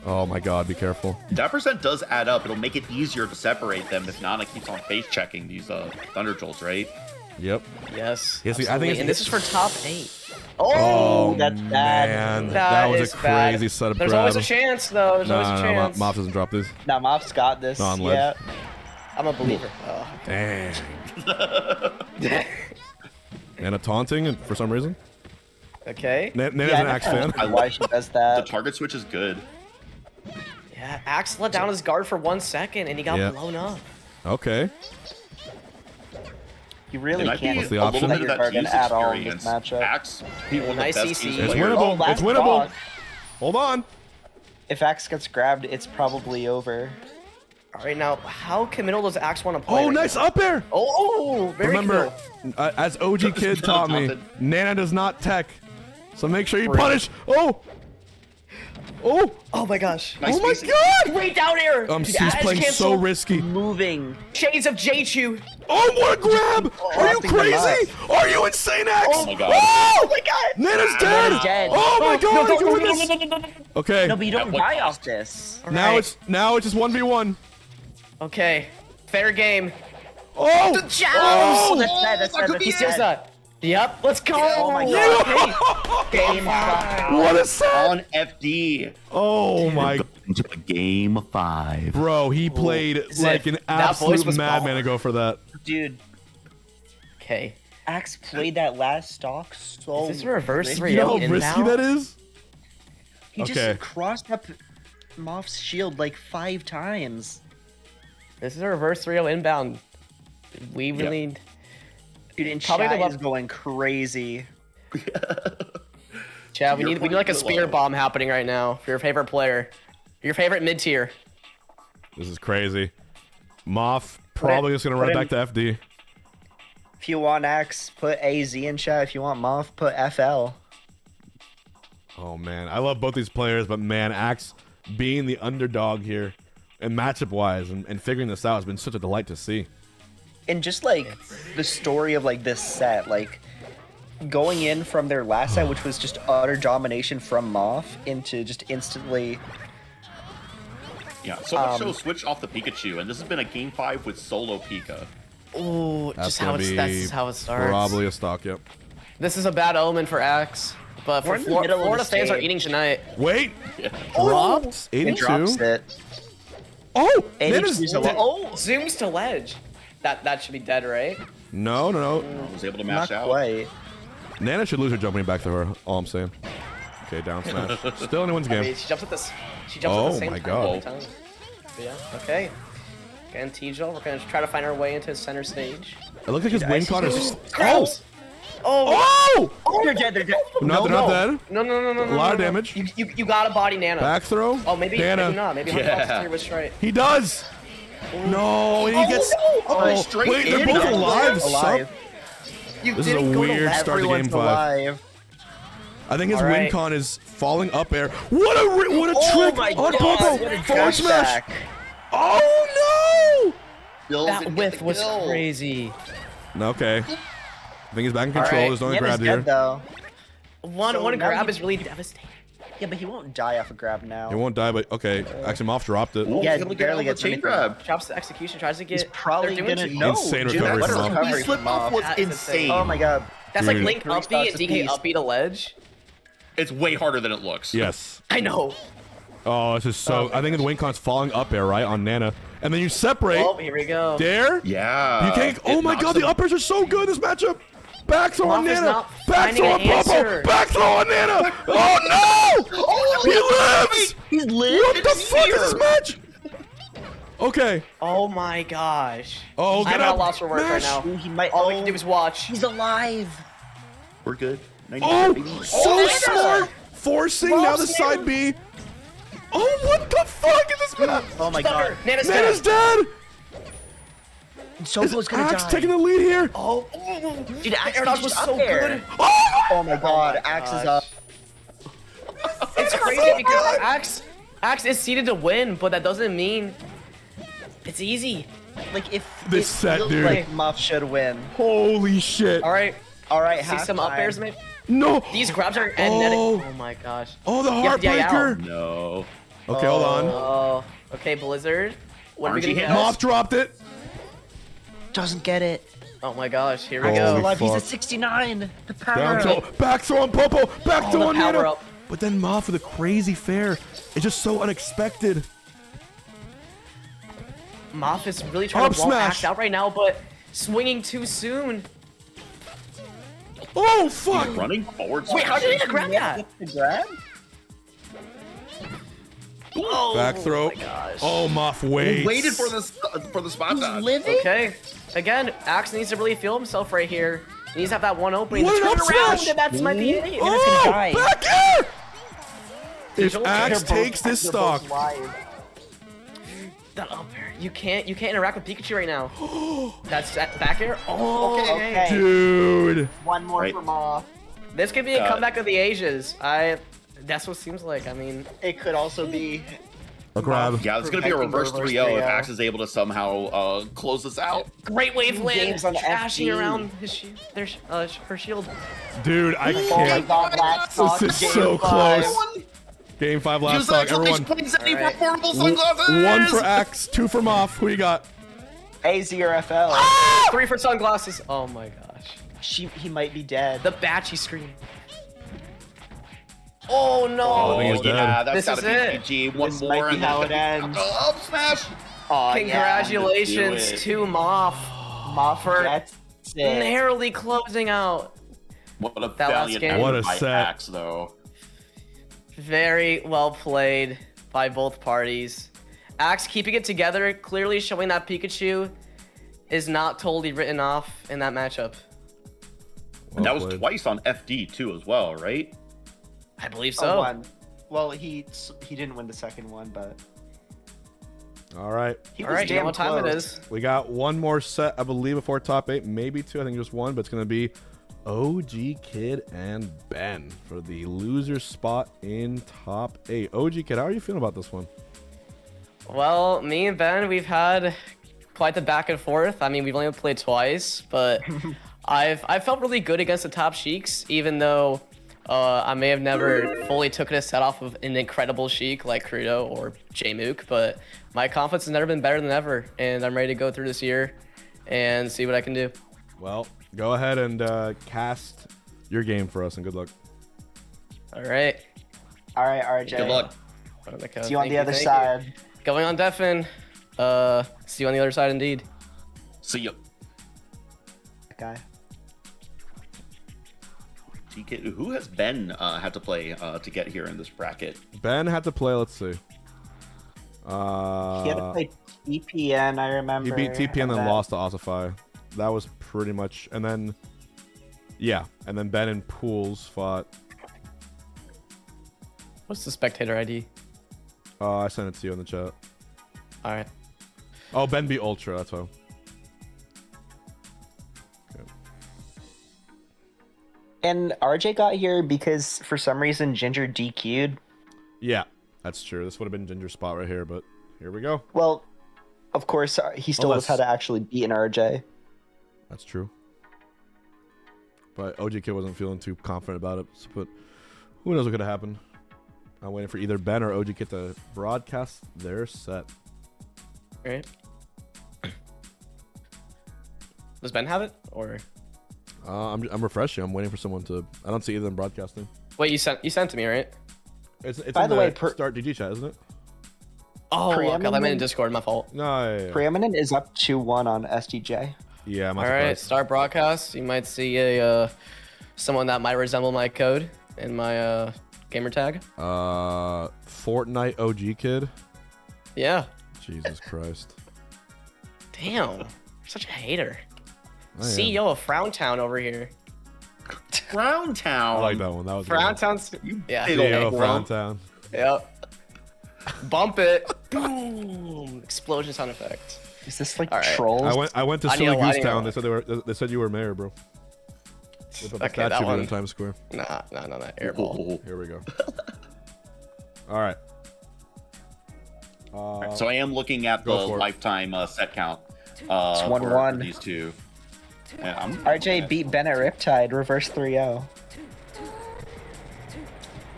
Oh my god, be careful. That percent does add up. It'll make it easier to separate them if Nana keeps on face checking these Thunder Jolts, right? Yep. Yes. Yes, I think absolutely. And this is for top 8. Oh, that's bad. Man, that was is a crazy bad. setup. There's grab. always a chance, though. There's always a chance. Moth doesn't drop this. Nah, Moth's got this. On ledge. Yeah. I'm a believer. Oh. Dang. Nana taunting for some reason. Okay. Nana's an Axe fan. I why she does The that. target switch is good. Yeah, Axe let down his guard for 1 second, and he got Yeah. blown up. Okay. You really It might can't be What's the a option? little bit let of your that guard tease at all in this experience. matchup. Axe, one of the Nice best CC. tease It's players. winnable. last It's winnable. stock. Hold on. If Axe gets grabbed, it's probably over. All right, now, how committal does Axe want to play? Oh, right nice now? up air. Oh, very Remember, committal. as OG Kid taught me, taunted. Nana does not tech. So make sure you Great. punish. Oh. Oh. Oh my gosh. Nice Oh my spacing. god. Way down here. He's Edge playing so cancel. risky. Moving. Shades of J-Chew. Oh, what a grab! Are you Busting them crazy? Are you insane, Axe? Oh my god. Oh! my god. Nana's dead! Nana's dead. Oh my god! No, you can win no, this. no, no, no, no, no. Okay. No, but you don't At what die cost? off this. Now Alright. it's just 1v1. Okay. Fair game. Oh! Oh, that's bad. That's bad. He That's steals bad. that. Yep. Let's go. Oh my Okay. Game 5. What a set! On FD. Oh my Into game 5. bro, he played like an that voice absolute was madman baller. to go for that. Dude, Okay. Axe played that last stock so. Is this a reverse risky. 3-0 You know how inbound? risky that is? He Okay. just crossed up Moth's shield like 5 times. This is a reverse 3-0 inbound. We really... Dude, and Probably the chat love- is going crazy. Chad, we need like a spear bomb happening right now for your favorite player. Your favorite mid-tier. This is crazy. Moth probably just gonna run put back to FD. If you want Axe, put AZ in chat. If you want Moth, put FL. Oh man, I love both these players, but man, Axe being the underdog here, and matchup wise, and figuring this out has been such a delight to see. And just like the story of like this set, like going in from their last set, which was just utter domination from Moth, into just instantly. Yeah, so much so switched off the Pikachu, and this has been a game 5 with solo Pika. Ooh, That's just how gonna it's be that's how it starts. Probably a stock. Yep. This is a bad omen for Axe. But We're for in the middle of Florida the fans are stage. eating tonight. Wait. Yeah. Dropped. He 82. drops it. Oh, 82 Nana's is a dead. lot. Oh, Zooms to ledge. That should be dead, right? No. Was able to not mash out. quite. Nana should lose her jumping back to her. All I'm saying. Okay, down smash. Still anyone's I mean, game. she jumps at this. She jumps Oh at the same my time God. every time. But yeah. Okay. Again, Tejal, we're gonna try to find our way into center stage. It looks like his win con is. Grabs. Oh. Oh! Oh, they're dead. They're dead. No, they're not dead. No. A lot of damage. You gotta body Nana. Back throw. Oh, maybe Nana. not. Maybe Yeah. Hungrybox was right. He does. No, he gets. Oh, straight wait, they're in. both Yeah. alive. Alive. You This is a didn't go to weird left. start to game Everyone's 5. alive. I think his All win right. con is falling up air. What a Oh trick my on God, Popo. what a Forward smash. back. Oh Bills That didn't whiff get the was kill. crazy. no. Okay. I think he's back in All control. right, There's no Nana's grab dead, here. though. One So now grab he- is really devastating. Yeah, but he won't die off a grab now. He won't die, but okay. Actually, Moth dropped it. Ooh, Yeah, he's able to barely get gets chain anything. grab. Drops the execution, tries to get. He's probably they're doing gonna too- no. Insane Dude, recovery what a from Moth. recovery His slip from off Moth. was That is insane. insane. Oh my God. That's like Dude. Link Three up B and stocks DK apiece. up B to ledge. It's way harder than it looks. Yes. I know. Oh, this is so. I think the win con's falling up air, right, on Nana. And then you separate. Oh, here we go. Dare? Yeah. You can't. Oh It my knocks god, the him- uppers are so good this matchup. Back throw on Moth is Nana. not Back throw finding on an Popo. answer. Back throw on Nana. Oh no! He lives. He's lit. What the fuck is this match? Okay. Oh my gosh. Oh, I'm get at a up. loss for words right Mash. now. Ooh, he might. All we can do is watch. He's alive. We're good. Oh, 90. so smart. Forcing now the Rob's side B. Oh, what the fuck is this match? Oh my God. Nana's Nana's dead. dead. Sobo's gonna Axe die. taking the lead here. Oh, Dude, Axe air dodge is was just so up there. good. Oh my God. Axe is up. It's crazy because Axe is seeded to win, but that doesn't mean it's easy. Like if This it set, feels dude. like Muff should win. Holy shit. All right, All right, see some up halftime. airs, maybe. No. These grabs are magnetic. Oh my gosh. Oh, the Yeah, heartbreaker. No. Okay, hold on. Oh, okay, Blizzard. What are we RNG gonna hit. get? Moth dropped it. Doesn't get it. Oh my gosh, here we Holy go. fuck. He's a 69. The power Down up. throw. Back throw on Popo. Back throw the on power Nana. up. But then Moth with a crazy fair. It's just so unexpected. Moth is really trying Up to wall smash. Axe out right now, but swinging too soon. Oh, fuck. He's running forward. Wait, how did he grab that? Oh, Back throw. my gosh. Oh, Moth waits. Waited for the spot dodge. Okay. Again, Axe needs to really feel himself right here. He needs to have that one opening What to an turn up around, smash! and that's my be it. Oh, die. back air. If They're Axe both- takes this stock. That up air. You can't interact with Pikachu right now. That's that back air. Oh, Okay. Dude. One more Right. for Moth. This could be a comeback of the ages. That's what it seems like. I mean, It could also be. A grab. Yeah, it's gonna be a Protecting reverse reverse 3-0 if 3-0. Axe is able to somehow close this out. great wave land, games on trashing FD. around his her shield. Dude, I Oh my can't. god, last stock. This is game so 5. close. Game 5 last Use stock. that Everyone. Everyone. Portable W- sunglasses. 1 for Axe, 2 for Moth. Who you got? AZ or FL. 3 for sunglasses. Oh my gosh. He might be dead. The Batchy scream. Oh no. I think he's dead. Yeah, that's This gotta is be it. PG. One This more might be and then how it's it gonna be- ends. Up smash. Oh, Congratulations Do it. to Moth Moth for gets it. narrowly closing out. What a last valiant game. effort What a by set. Axe, though. Very well played by both parties. Axe keeping it together, clearly showing that Pikachu is not totally written off in that matchup. And that was played. twice on FD too, as well, right? I believe Oh, so. one. Well, he didn't win the second one, but All right. he All was right, you know damn what time it close. is. We got one more set, I believe, before top 8. Maybe 2. I think just 1, but it's going to be OG Kid and Ben for the loser spot in top 8. OG Kid, how are you feeling about this one? Well, me and Ben, we've had quite the back and forth. I mean, we've only played twice, but I felt really good against the top Sheiks, even though I may have never fully taken a set off of an incredible Sheik like Crudo or J-Mook, but my confidence has never been better than ever, and I'm ready to go through this year and see what I can do. Well, go ahead and cast your game for us, and good luck. All right. All right, RJ. Good luck. See you on the other side. Going on Deafin. See you on the other side indeed. See ya. Guy. TK, who has Ben had to play to get here in this bracket? Ben had to play, let's see. He had to play TPN, I remember. He beat TP and then lost to Ossify. That was pretty much, and then, yeah, and then Ben and Pools fought. What's the spectator ID? I sent it to you in the chat. All right. Oh, Ben beat Ultra, that's why. Okay. And RJ got here because for some reason Ginger DQ'd. Yeah, that's true. This would have been Ginger's spot right here, but here we go. Well, of course, he still knows how to actually beat an RJ. That's true. But OG Kid wasn't feeling too confident about it. But who knows what could have happened. I'm waiting for either Ben or OG Kid to broadcast their set. All right. Does Ben have it or? I'm refreshing. I'm waiting for someone to. I don't see either of them broadcasting. Wait, you sent to me, right? It's By in the way, start DG chat, isn't it? Oh, okay, I'm in Preeminent- Discord. My fault. No. Yeah. Preeminent is up 2-1 on SDJ. Yeah. I'm All not right, surprised. start broadcast. You might see a someone that might resemble my code in my gamer tag. Fortnite OG Kid. Yeah. Jesus Christ. Damn, you're such a hater. I am. CEO of Frowntown over here. Frowntown. I like that one. That was good. Frowntown's. Yeah. big CEO of old Frowntown. Yep. Bump it. Boom. Explosion sound effect. Is this like All right. trolls? I went to I Silly know, I Goose know. Town. They said you were mayor, bro. They put the Okay, that statue one. in Times Square. Nah, airball. Here we go. All right. So I am looking at the Go for it. lifetime set count. It's For 1-1. these two. And I'm RJ beat Ben at Riptide, reverse 3-0.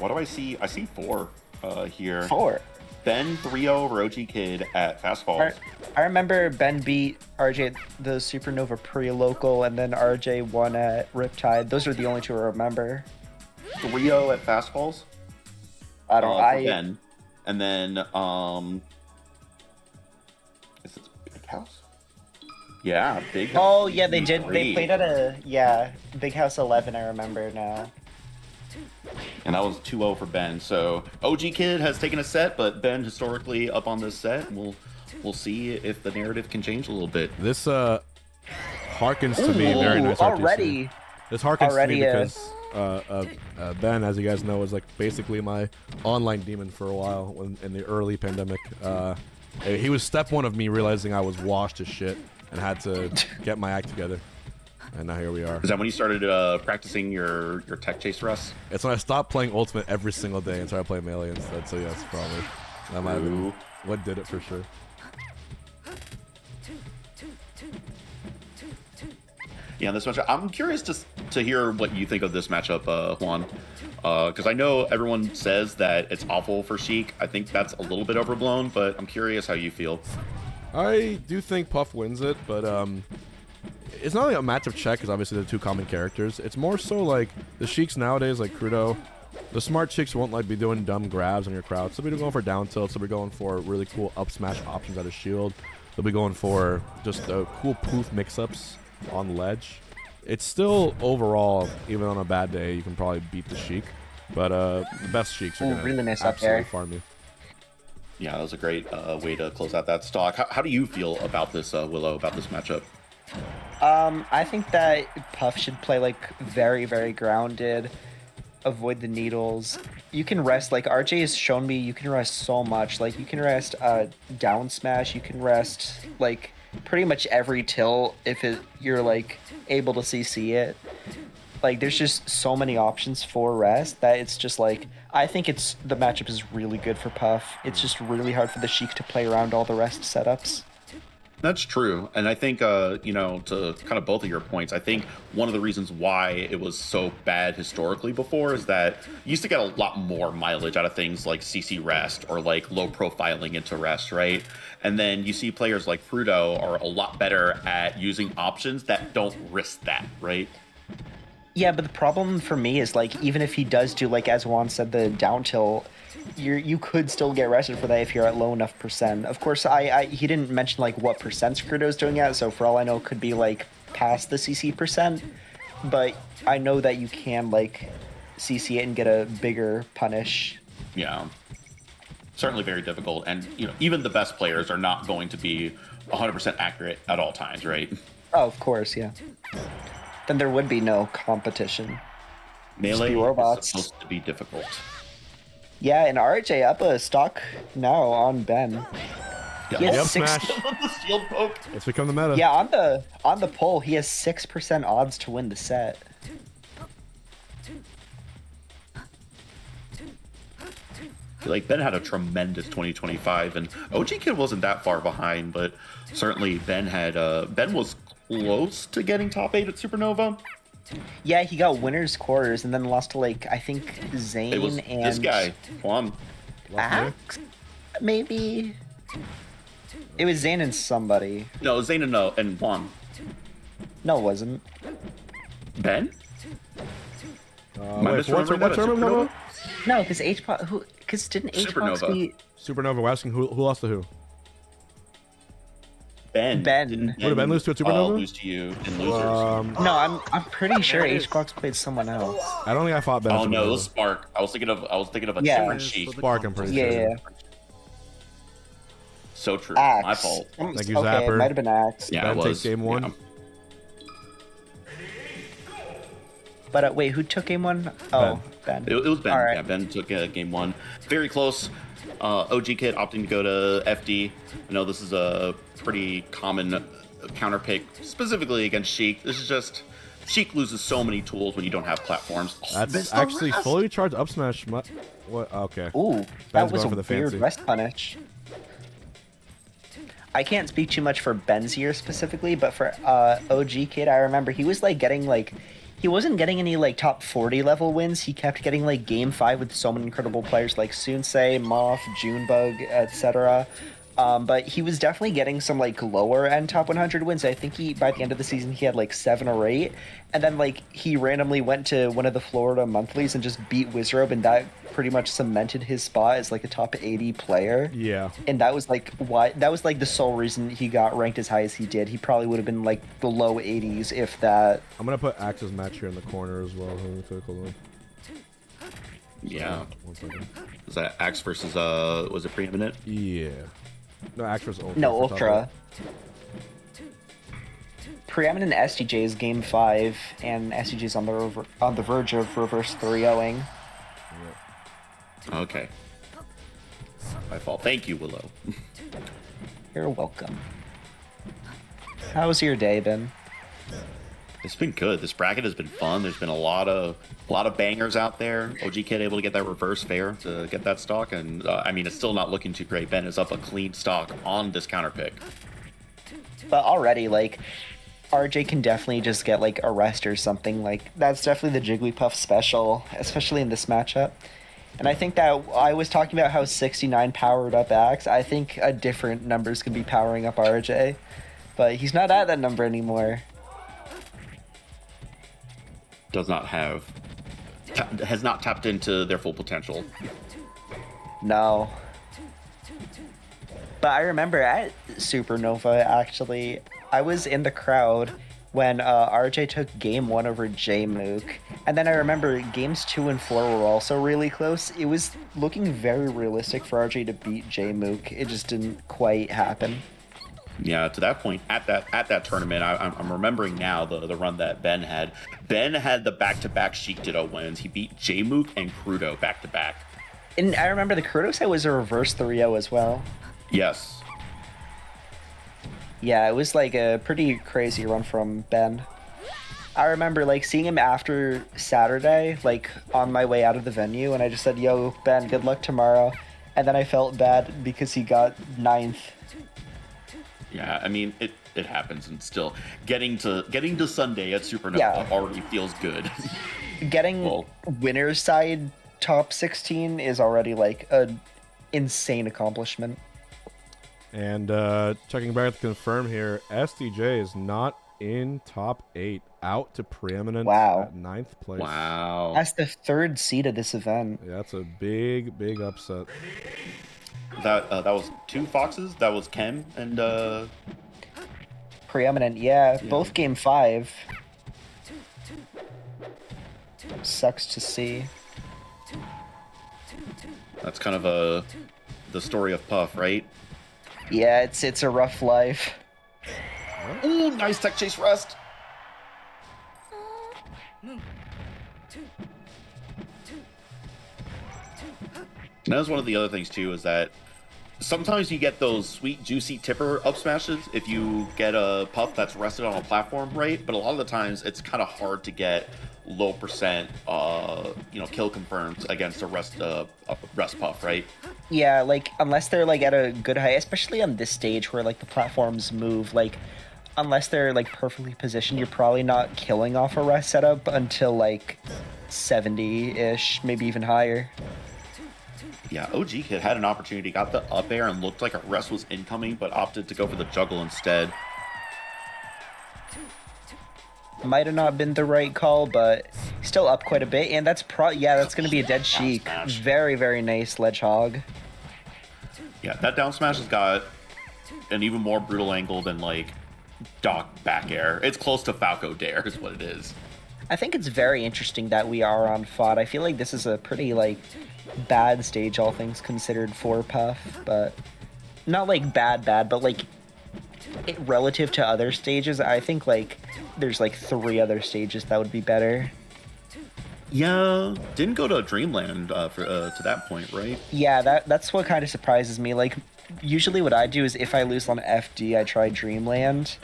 What do I see? I see 4 here. 4. Ben 3-0 over OG Kid at Fast Falls. I remember Ben beat RJ the Supernova pre-local, and then RJ won at Riptide. Those are the only 2 I remember. 3-0 at Fast Falls. I don't. For Ben. And then is it Big House? Yeah, Big House. Oh yeah, they did. They played at a Big House 11. I remember now. And that was 2-0 for Ben. So OG Kid has taken a set, but Ben historically up on this set. We'll see if the narrative can change a little bit. This harkens to me very nice RTC. Already. This harkens to me because Ben, as you guys know, was like basically my online demon for a while when in the early pandemic. He was step 1 of me realizing I was washed as shit and had to get my act together. And now here we are. Is that when you started practicing your tech chase, Russ? It's when I stopped playing Ultimate every single day and started playing Melee instead. So yes, probably. That might have been what did it for sure. Yeah, this matchup. I'm curious to hear what you think of this matchup, Juan. Because I know everyone says that it's awful for Sheik. I think that's a little bit overblown, but I'm curious how you feel. I do think Puff wins it, but it's not like a matchup check because obviously they're 2 common characters. It's more so like the Sheiks nowadays, like Crudo, the smart chicks won't like be doing dumb grabs on your crowd. So they'll be going for down tilts. They'll be going for really cool up smash options out of shield. They'll be going for just cool poof mix-ups on ledge. It's still overall, even on a bad day, you can probably beat the Sheik. But the best Sheiks are gonna really nice absolutely farm you. Yeah, that was a great way to close out that stock. How do you feel about this, Willow, about this matchup? I think that Puff should play like very, very grounded, avoid the needles. You can rest, like RJ has shown me, you can rest so much. Like you can rest down smash, you can rest like pretty much every tilt if you're like able to CC it. Like there's just so many options for rest that it's just like, I think the matchup is really good for Puff. It's just really hard for the Sheik to play around all the rest setups. That's true. And I think, you know, to kind of both of your points, I think one of the reasons why it was so bad historically before is that you used to get a lot more mileage out of things like CC rest or like low profiling into rest, right? And then you see players like Fruto are a lot better at using options that don't risk that, right? Yeah, but the problem for me is like, even if he does do, like as Juan said, the down tilt, you could still get rested for that if you're at low enough percent. Of course, he didn't mention like what percent Scruto's doing at, so for all I know, it could be like past the CC percent. But I know that you can like CC it and get a bigger punish. Yeah, certainly very difficult. And you know, even the best players are not going to be 100% accurate at all times, right? Oh, of course, yeah. Then there would be no competition. Melee robots. is supposed to be difficult. Yeah, and RJ up a stock now on Ben. Yeah. He has Yep, 6 smash. The shield poke. It's become the meta. Yeah, on the poll, he has 6% odds to win the set. Like Ben had a tremendous 2025, and OG Kid wasn't that far behind, but certainly Ben was close to getting top 8 at Supernova. Yeah, he got winner's quarters and then lost to like I think Zane It was and this guy, Juan. Axe? Maybe. It was Zane and somebody. No, Zane and Juan. No, it wasn't. Ben? Am I Wait, what misremembering that at tournament? Supernova? No, because didn't HBox Supernova. be Supernova. We're asking who lost to who? Ben. Ben. Didn't What, did Ben lose to a Supernova? lose to you in losers. No, I'm pretty sure it is. HBox played someone else. I don't think I fought Ben. Oh at no, it Supernova. was Spark. I was thinking of a Yeah. different sheet. Spark, I'm pretty Yeah, sure. yeah. So true. Axe. My fault. Thank you, Okay, Zapper. it might have been Axe. Yeah, Ben it takes was. game 1. Yeah. But wait, who took game 1? Oh, Ben. It was Ben. All right. Yeah, Ben took game 1. Very close. OG Kid opting to go to FD. I know this is a pretty common counter pick, specifically against Sheik. This is just Sheik loses so many tools when you don't have platforms. That's actually fully charged up smash. What? Okay. Ooh, Ben's that was a going for the weird fancy. rest punish. I can't speak too much for Ben's year specifically, but for OG Kid, I remember he was like getting like, he wasn't getting any like top 40 level wins. He kept getting like game 5 with so many incredible players like Sunsei, Moth, Junebug, etc. But he was definitely getting some like lower end top 100 wins. I think by the end of the season he had like 7 or 8, and then like he randomly went to one of the Florida monthlies and just beat Wizrobe, and that pretty much cemented his spot as like a top 80 player. Yeah. And that was like the sole reason he got ranked as high as he did. He probably would have been like the low 80s if that. I'm gonna put Axe's match here in the corner as well. Let me take a look. Yeah. 1 second. Was that Axe versus was it Preeminent? Yeah. No, Axe versus Ultra. No, Ultra. Preeminent SDJ's game 5, and SDJ's on the verge of reverse 3-0ing. Okay. My fault. Thank you, Willow. You're welcome. How's your day been? It's been good. This bracket has been fun. There's been a lot of bangers out there. OG Kid able to get that reverse fair to get that stock, and I mean, it's still not looking too great. Ben is up a clean stock on this counter pick. But already, like, RJ can definitely just get like a rest or something. Like, that's definitely the Jigglypuff special, especially in this matchup. And I think that I was talking about how 69 powered up Axe. I think a different numbers can be powering up RJ, but he's not at that number anymore. Has not tapped into their full potential. No. But I remember at Supernova, actually, I was in the crowd when RJ took game 1 over J-Mook. And then I remember games 2 and 4 were also really close. It was looking very realistic for RJ to beat J-Mook. It just didn't quite happen. Yeah, to that point, at that tournament, I'm remembering now the run that Ben had. Ben had the back-to-back Sheik Ditto wins. He beat J-Mook and Crudo back-to-back. And I remember the Crudo set was a reverse 3-0 as well. Yes. Yeah, it was like a pretty crazy run from Ben. I remember like seeing him after Saturday, like on my way out of the venue, and I just said, "Yo, Ben, good luck tomorrow." And then I felt bad because he got 9th. Yeah, I mean it happens, and still getting to Sunday at Supernova already feels good. Getting winner's side top 16 is already like an insane accomplishment. And checking back to confirm here, SDJ is not in top 8, out to Preeminent at 9th place. Wow. That's the 3rd seed of this event. Yeah, that's a big upset. That was 2 Foxes. That was Chem and Preeminent, yeah, both game 5. Sucks to see. That's kind of the story of Puff, right? Yeah, it's a rough life. Ooh, nice tech chase rest. And that was one of the other things too, is that sometimes you get those sweet, juicy tipper up smashes if you get a Puff that's rested on a platform, right? But a lot of the times it's kind of hard to get low percent, kill confirmed against a rest Puff, right? Yeah, like unless they're like at a good height, especially on this stage where like the platforms move, like unless they're like perfectly positioned, you're probably not killing off a rest setup until like 70-ish, maybe even higher. Yeah, OG Kid had an opportunity, got the up air and looked like a rest was incoming, but opted to go for the juggle instead. Might have not been the right call, but still up quite a bit, and that's that's going to be a dead Sheik. Very, very nice Ledgehog. Yeah, that down smash has got an even more brutal angle than like Doc back air. It's close to Falco Dare is what it is. I think it's very interesting that we are on FOD. I feel like this is a pretty like bad stage, all things considered, for Puff, but not like bad, but like relative to other stages, I think like there's like 3 other stages that would be better. Yeah, didn't go to Dreamland to that point, right? Yeah, that's what kind of surprises me. Like usually what I do is if I lose on FD, I try Dreamland.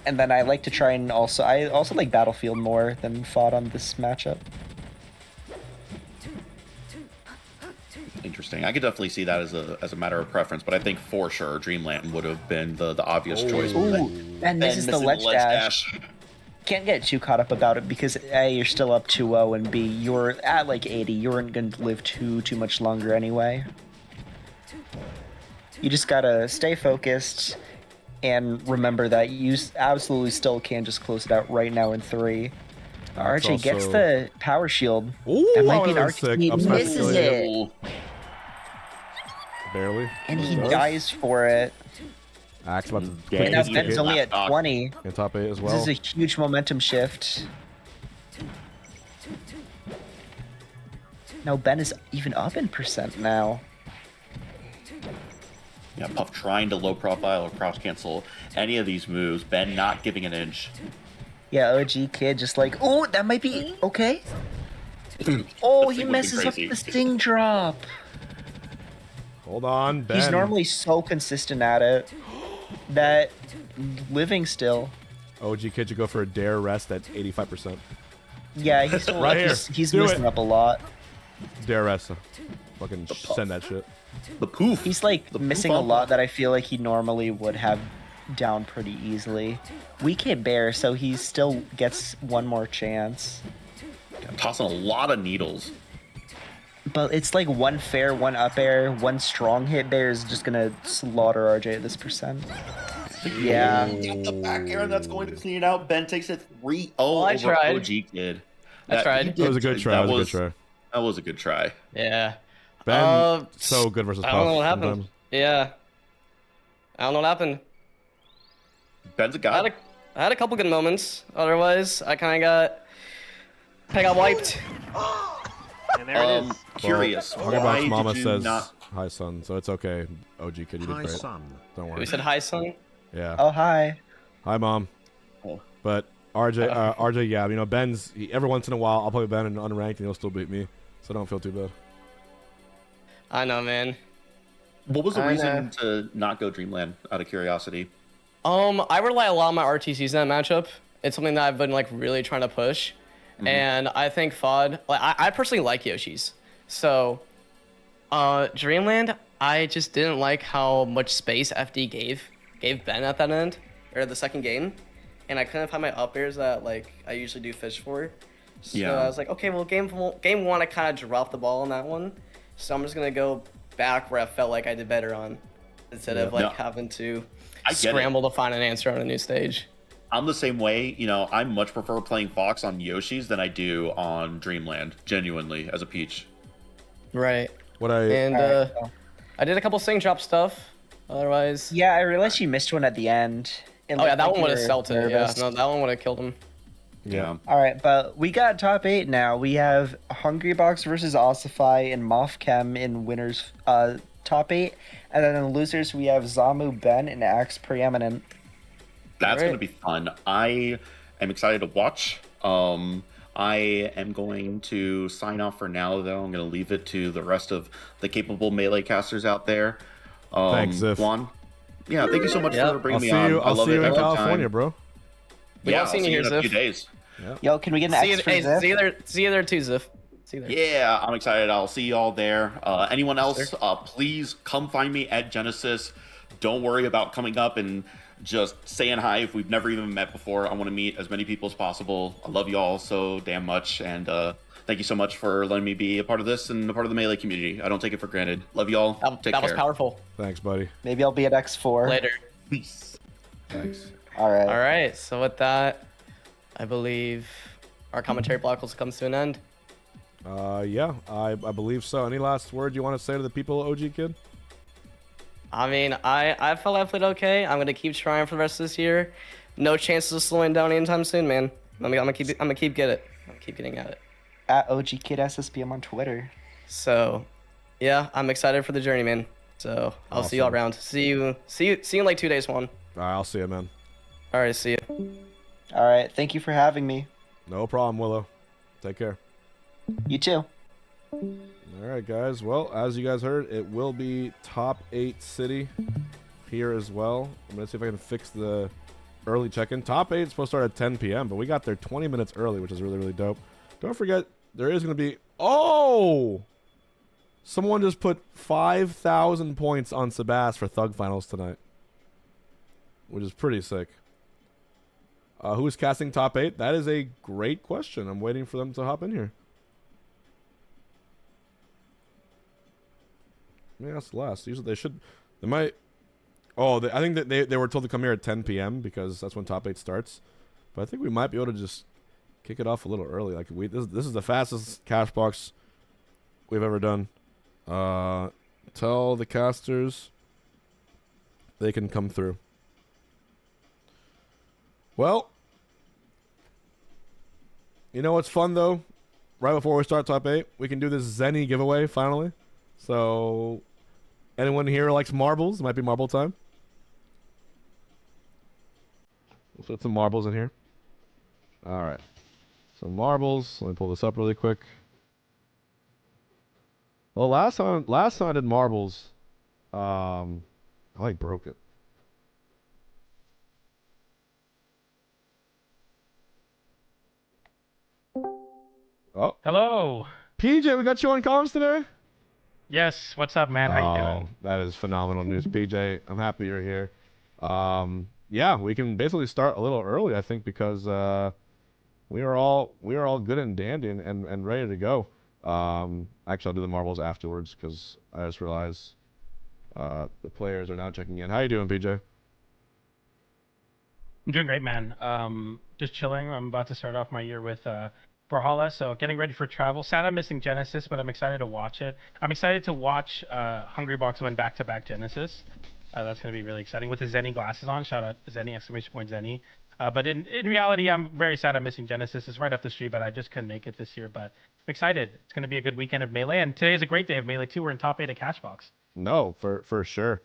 And then I like to try and I also like Battlefield more than FOD on this matchup. Interesting. I could definitely see that as a matter of preference, but I think for sure Dreamland would have been the obvious choice. Ooh, and this is the ledge dash. can't get too caught up about it because A, you're still up 2-0, and B, you're at like 80. You aren't going to live too much longer anyway. You just gotta stay focused and remember that you absolutely still can just close it out right now in 3. That's RJ gets also- the power shield. Ooh, That that might be an would've been RJ. sick. He Up smash misses kill. it, Barely. and he Does. dies for it. Axe about to Yeah, quick Now he's kick Ben's it. only at Lapdog. 20. In top 8 as This well. is a huge momentum shift. No, Ben is even up in percent now. Yeah, Puff trying to low profile or cross cancel any of these moves. Ben not giving an inch. Yeah, OG Kid just like, oh, that might be okay. Oh, he thing would've been messes up crazy. the sting drop. Hold on, Ben. He's normally so consistent at it that living still. OG Kid should go for a dare rest at 85%. Yeah, he's still Right here. he's Do messing it. up a lot. Dare rest. Fucking puff. send that shit. The poof. He's like The missing poof a on lot that I feel like he normally would have down pretty easily. Weak hit bear, so he still gets one more chance. tossing a lot of needles. But it's like one fair, one up air, one strong hit bear is just gonna slaughter RJ at this percent. Yeah. Got the back air that's going to clean it out. Ben takes it 3-0 I over tried. OG Kid. I tried. he That was a good did- try. That was a good try. That was a good try. Yeah. Ben, so good versus I Puff. don't know what happened. sometimes. Yeah. I don't know what happened. Ben's a I god. had a couple good moments. Otherwise, I got wiped. And there it is. Curious. Hungrybox Why Mama did you says not? hi, son. So it's okay. OG Kid, you did Hi, great. son. Don't worry. We said hi, son. Yeah. Oh, hi. Hi, mom. Oh. But RJ, yeah, you know, every once in a while I'll play with Ben in unranked and he'll still beat me, so don't feel too bad. I know, man. What was the I reason know. to not go Dreamland? Out of curiosity. I rely a lot on my RTCs in that matchup. It's something that I've been like really trying to push, and I think FOD. Like I personally like Yoshi's, so Dreamland. I just didn't like how much space FD gave Ben at that end or the second game, and I couldn't find my up airs that like I usually do fish for. So Yeah. I was like, okay, well game one I kind of dropped the ball on that one, so I'm just gonna go back where I felt like I did better on, instead of like No. having to I get it. scramble to find an answer on a new stage. I'm the same way. You know, I much prefer playing Fox on Yoshi's than I do on Dreamland. Genuinely, as a Peach. Right. What I And Alright, well. I did a couple sing drop stuff. Otherwise, Yeah, I realized you missed one at the end. It oh yeah, looked that like one you would have were stelt it. Yeah, nervous. no, that one would have killed him. yeah. All right, but we got top 8 now. We have Hungrybox versus Ossify and Moth Chem in winners top 8, and then in losers we have Zamu, Ben, and Axe Preeminent. That's Right. going to be fun. I am excited to watch. I am going to sign off for now, though. I'm going to leave it to the rest of the capable melee casters out there. Thanks, Ziff. Juan. Yeah, thank you so much Yeah. for bringing I'll me see on. you. I I'll love see it you in every California, time. bro. We Yeah, don't I'll see see you you here, in a few Ziff. days. Yo, can we get an See you, X for hey, Ziff? see you there too, Ziff. See you there. Yeah, I'm excited. I'll see you all there. Anyone else, please come find me at Genesis. Don't worry about coming up and just saying hi if we've never even met before. I want to meet as many people as possible. I love you all so damn much. And thank you so much for letting me be a part of this and a part of the Melee community. I don't take it for granted. Love you all. That, Take that care. was powerful. Thanks, buddy. Maybe I'll be at X4. Later. Peace. Thanks. All right. All right. So with that, I believe our commentary block will come to an end. Yeah, I believe so. Any last word you want to say to the people, OG Kid? I mean, I felt I played okay. I'm gonna keep trying for the rest of this year. No chances of slowing down anytime soon, man. I'm gonna keep getting at it. At OG Kid SSBM on Twitter. So, yeah, I'm excited for the journey, man. So I'll see you all Awesome. around. See you in like 2 days, Juan. All right, I'll see you, man. All right, see you. All right. Thank you for having me. No problem, Willow. Take care. You too. All right, guys. Well, as you guys heard, it will be top 8 city here as well. I'm going to see if I can fix the early check-in. Top 8 is supposed to start at 10 p.m., but we got there 20 minutes early, which is really, really dope. Don't forget, there is going to be... Oh! Someone just put 5,000 points on Sebass for Thug Finals tonight, which is pretty sick. Who is casting top 8? That is a great question. I'm waiting for them to hop in here. Let me ask last. Usually they should. They might. Oh, I think that they were told to come here at 10 p.m. because that's when top 8 starts. But I think we might be able to just kick it off a little early. Like this is the fastest Cashbox we've ever done. Tell the casters they can come through. Well, you know what's fun though? Right before we start top 8, we can do this Zenny giveaway finally. So, anyone here likes marbles? It might be marble time. Let's put some marbles in here. All right. Some marbles. Let me pull this up really quick. Well, last time I did marbles, I like broke it. Oh. Hello. PJ, we got you on comms today? Yes. What's up, man? How you doing? That is phenomenal news, PJ. I'm happy you're here. Yeah, we can basically start a little early, I think, because we are all good and dandy and ready to go. Actually, I'll do the marbles afterwards because I just realized the players are now checking in. How you doing, PJ? I'm doing great, man. Just chilling. I'm about to start off my year with Brawlhalla, so getting ready for travel. Sad I'm missing Genesis, but I'm excited to watch it. I'm excited to watch Hungrybox win back-to-back Genesis. That's going to be really exciting with the Zenny glasses on. Shout out Zenny, ! Zenny. But in reality, I'm very sad I'm missing Genesis. It's right up the street, but I just couldn't make it this year. But I'm excited. It's going to be a good weekend of Melee, and today is a great day of Melee too. We're in top 8 at Cashbox. No, for sure.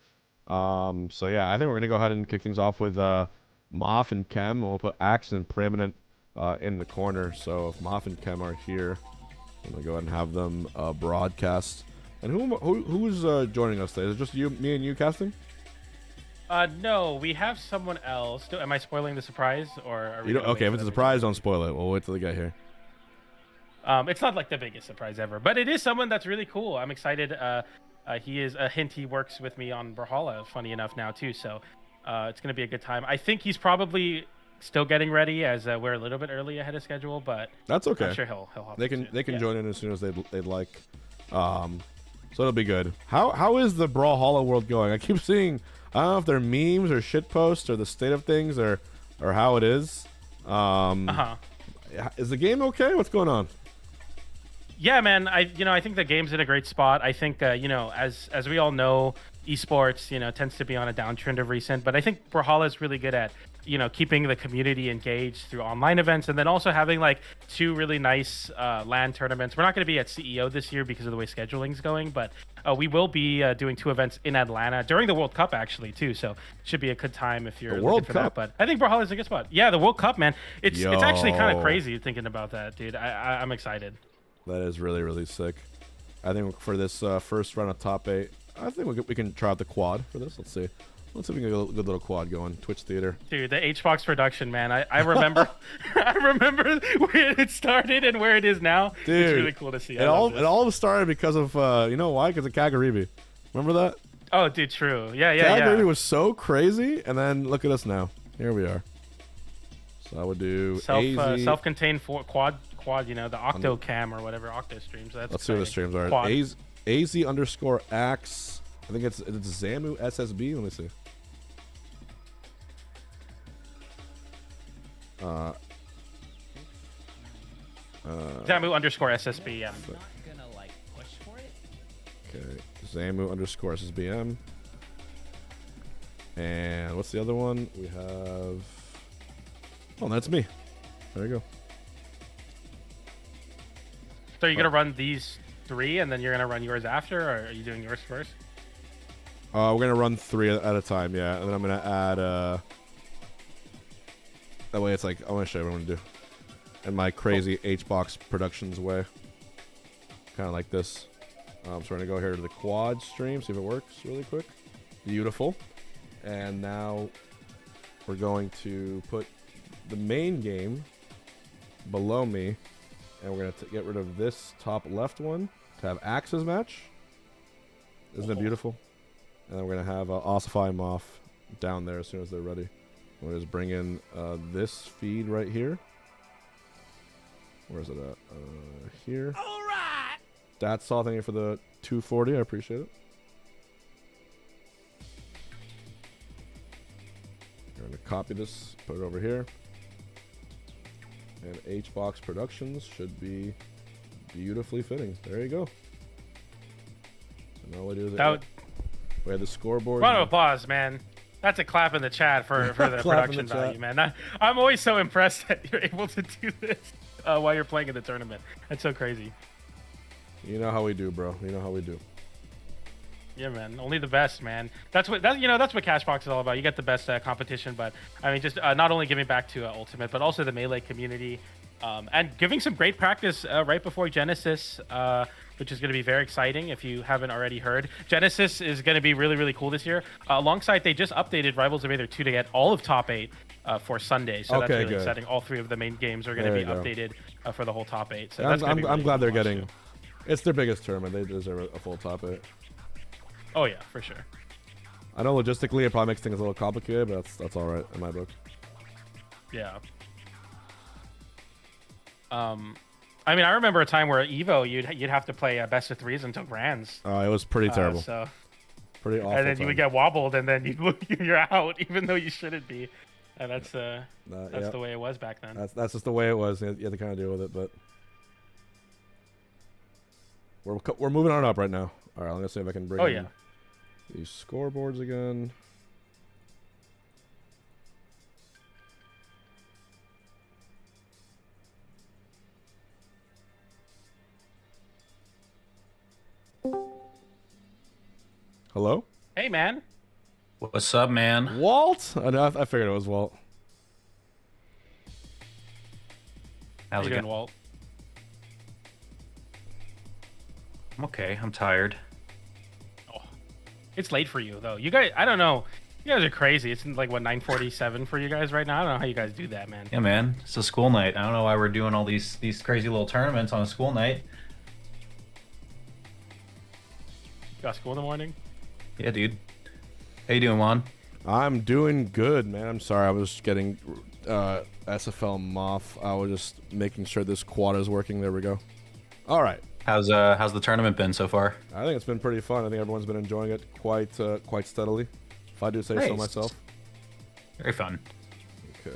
So yeah, I think we're going to go ahead and kick things off with Moth and Chem. We'll put Axe and Preeminent in the corner. So if Moth and Chem are here, I'm going to go ahead and have them broadcast. And who's joining us today? Is it just me and you casting? No, we have someone else. Am I spoiling the surprise, or are we? Okay, if it's a surprise, don't spoil it. We'll wait till they get here. It's not like the biggest surprise ever, but it is someone that's really cool. I'm excited. He is a hint. He works with me on Brawlhalla, funny enough now too. So it's gonna be a good time. I think he's probably still getting ready, as we're a little bit early ahead of schedule, but that's okay. I'm sure he'll hop They can join in as soon as they'd like. So it'll be good. How is the Brawlhalla world going? I keep seeing. I don't know if they're memes or shit posts or the state of things or how it is. Is the game okay? What's going on? Yeah, man. I think the game's in a great spot. I think as we all know, esports tends to be on a downtrend of recent, but I think Brawlhalla is really good at keeping the community engaged through online events, and then also having like 2 really nice LAN tournaments. We're not going to be at CEO this year because of the way scheduling's going, but we will be doing 2 events in Atlanta during the World Cup actually too. So it should be a good time if you're looking for that. But I think Brawlhalla is a good spot. Yeah, the World Cup, man. It's actually kind of crazy thinking about that, dude. I'm excited. That is really, really sick. I think for this first round of top 8, I think we can try out the quad for this. Let's see if we can get a good little quad going. Twitch Theater. Dude, the Hbox production, man. I remember I remember where it started and where it is now. Dude, it's really cool to see. It all started because of you know why? Because of Kagaribi. Remember that? Oh, dude, true. Yeah. Kagaribi was so crazy, and then look at us now. Here we are. So I would do self-contained quad, the Octo Cam or whatever, Octo streams. Let's see what the streams are. AZ_Axe. I think it's Zamu SSB. Let me see. Zamu_SSB. Yeah. I'm not gonna push for it. Okay, Zamu_SSBM. And what's the other one? We have. Oh, that's me. There you go. So you're gonna run these 3, and then you're gonna run yours after, or are you doing yours first? We're gonna run 3 at a time, yeah, and then I'm gonna add. That way, it's like I want to show you what I'm gonna do, in my crazy Hbox Productions way, kind of like this. So we're gonna go here to the quad stream, see if it works really quick. Beautiful, and now we're going to put the main game below me, and we're gonna get rid of this top left one to have Axe's match. Isn't it beautiful? And then we're gonna have Ossify Moth down there as soon as they're ready. We'll just bring in this feed right here. Where's it at? Here. All right. That's all. Thank you for the 240. I appreciate it. I'm going to copy this, put it over here. And HBox Productions should be beautifully fitting. There you go. And all we do is we have the scoreboard. Round of applause, man. That's a clap in the chat for the production value, man. I'm always so impressed that you're able to do this while you're playing in the tournament. That's so crazy. You know how we do, bro. You know how we do. Yeah, man. Only the best, man. That's what Cashbox is all about. You get the best competition, but I mean, just not only giving back to Ultimate, but also the Melee community, and giving some great practice right before Genesis, which is going to be very exciting. If you haven't already heard, Genesis is going to be really, really cool this year. Alongside, they just updated Rivals of Aether 2 to get all of top 8 for Sunday, so that's really exciting. All 3 of the main games are going to be updated for the whole top 8. So I'm glad they're getting. It's their biggest tournament. They deserve a full top 8. Oh yeah, for sure. I know logistically it probably makes things a little complicated, but that's all right in my book. Yeah. I mean, I remember a time where Evo you'd have to play best of 3s until grands. It was pretty terrible. So pretty awful. And then you would get wobbled, and then you're out, even though you shouldn't be. And that's the way it was back then. That's just the way it was. You had to kind of deal with it, but we're moving on up right now. All right, I'm gonna see if I can bring in these scoreboards again. Hello? Hey, man. What's up, man? Walt? I figured it was Walt. How's it going, Walt? I'm okay. I'm tired. Oh, it's late for you, though. You guys, I don't know. You guys are crazy. It's like, what, 9:47 for you guys right now? I don't know how you guys do that, man. Yeah, man. It's a school night. I don't know why we're doing all these crazy little tournaments on a school night. You got school in the morning? Yeah, dude. How you doing, Juan? I'm doing good, man. I'm sorry. I was getting SFL Moth. I was just making sure this quad is working. There we go. All right. How's the tournament been so far? I think it's been pretty fun. I think everyone's been enjoying it quite steadily, if I do say so myself. Very fun. Okay,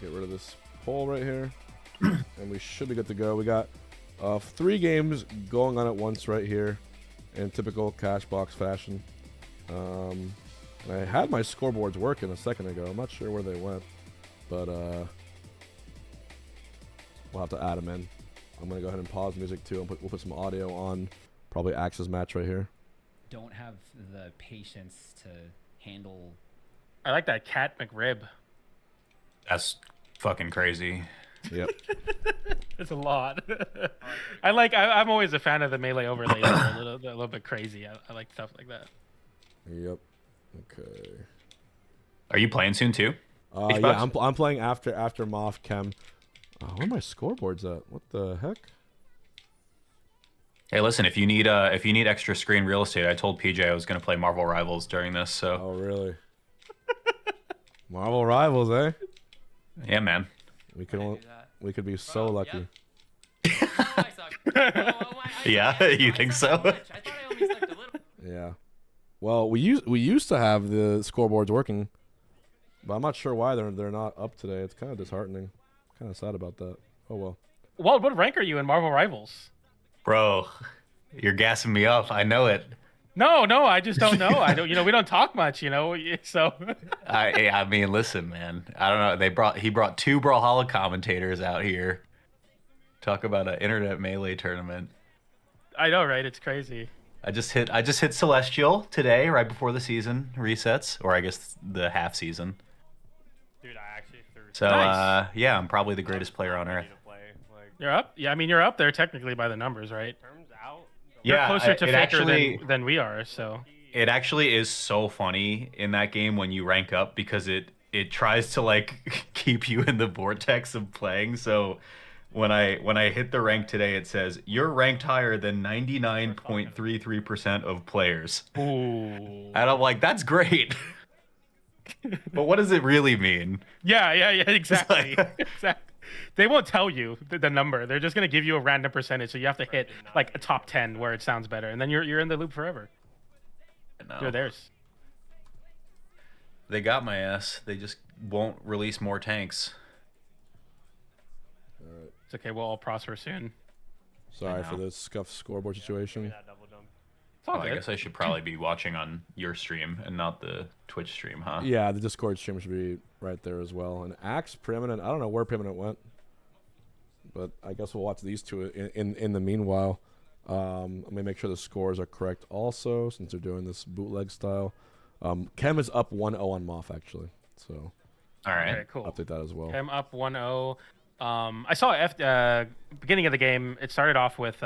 get rid of this poll right here, and we should be good to go. We got 3 games going on at once right here, in typical Cashbox fashion. And I had my scoreboards working a second ago. I'm not sure where they went, but we'll have to add them in. I'm gonna go ahead and pause music too, and we'll put some audio on. Probably Axe's match right here. Don't have the patience to handle. I like that Cat McRib. That's fucking crazy. Yep. It's a lot. I'm always a fan of the melee overlays. They're a little bit crazy. I like stuff like that. Yep. Okay. Are you playing soon too? Yeah, I'm playing after Moth Chem. Where are my scoreboards at? What the heck? Hey, listen, if you need extra screen real estate, I told PJ I was going to play Marvel Rivals during this. So. Oh really? Marvel Rivals, eh? Yeah, man. We could be so lucky. Yeah, you think so? Yeah. Well, we used to have the scoreboards working, but I'm not sure why they're not up today. It's kind of disheartening. Kind of sad about that. Oh well. Well, what rank are you in Marvel Rivals? Bro, you're gassing me up. I know it. No, I just don't know. I don't. We don't talk much. So. I mean, listen, man. I don't know. He brought 2 Brawlhalla commentators out here. Talk about an internet melee tournament. I know, right? It's crazy. I just hit Celestial today, right before the season resets, or I guess the half season. Dude, I actually threw. So nice. Yeah, I'm probably the greatest player on earth. You're up. Yeah, I mean you're up there technically by the numbers, right? Yeah, you're closer to Faker than we are. So it actually is so funny in that game when you rank up because it tries to like keep you in the vortex of playing. So when I hit the rank today, it says you're ranked higher than 99.33% of players. Ooh. And I'm like, that's great. But what does it really mean? Yeah, exactly. Exactly. They won't tell you the number. They're just gonna give you a random percentage, so you have to hit like a top 10 where it sounds better, and then you're in the loop forever. You're theirs. They got my ass. They just won't release more tanks. All right. It's okay. We'll all prosper soon. Sorry for the scuffed scoreboard situation. I guess I should probably be watching on your stream and not the Twitch stream, huh? Yeah, the Discord stream should be right there as well. And Axe, Preeminent, I don't know where Preeminent went. But I guess we'll watch these two in the meanwhile. Let me make sure the scores are correct also, since they're doing this bootleg style. Chem is up 1-0 on Moth, actually. So, all right. Okay, cool. Update that as well. Chem up 1-0. I saw beginning of the game, it started off with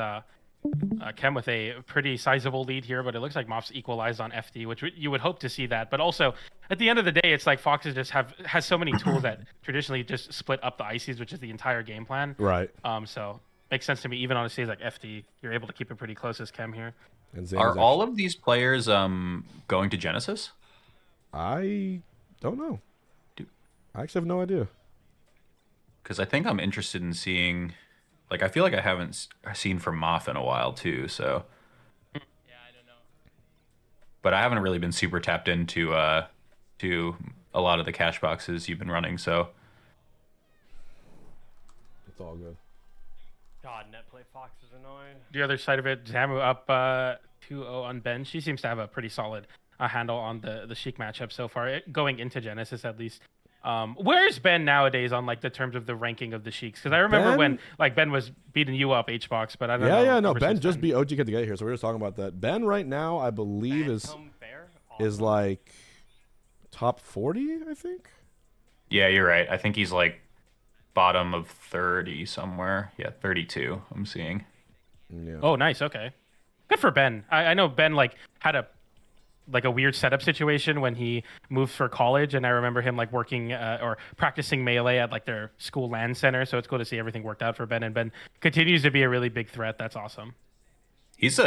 Chem with a pretty sizable lead here, but it looks like Moth's equalized on FD, which you would hope to see that. But also, at the end of the day, it's like Foxes just has so many tools that traditionally just split up the ICs, which is the entire game plan. Right. So makes sense to me. Even on a stage like FD, you're able to keep it pretty close as Chem here. And Are all of these players going to Genesis? I don't know. I actually have no idea. Because I think I'm interested in seeing, like, I feel like I haven't seen from Moth in a while too. So. Yeah, I don't know. But I haven't really been super tapped into to a lot of the cash boxes you've been running. So. It's all good. God, netplay Fox is annoying. The other side of it, Zamu up 2-0 on Ben. She seems to have a pretty solid handle on the Sheik matchup so far, going into Genesis at least. Where's Ben nowadays on like the terms of the ranking of the Sheiks? Because I remember when like Ben was beating you up HBox, but I don't know. Yeah, no, Ben just beat OG Kid to get here, so we're just talking about that. Ben right now, I believe, is like top 40, I think. Yeah, you're right. I think he's like bottom of 30 somewhere. Yeah, 32. I'm seeing. Yeah. Oh, nice. Okay, good for Ben. I know Ben like had a weird setup situation when he moved for college, and I remember him like working or practicing melee at like their school LAN center. So it's cool to see everything worked out for Ben, and Ben continues to be a really big threat. That's awesome. He's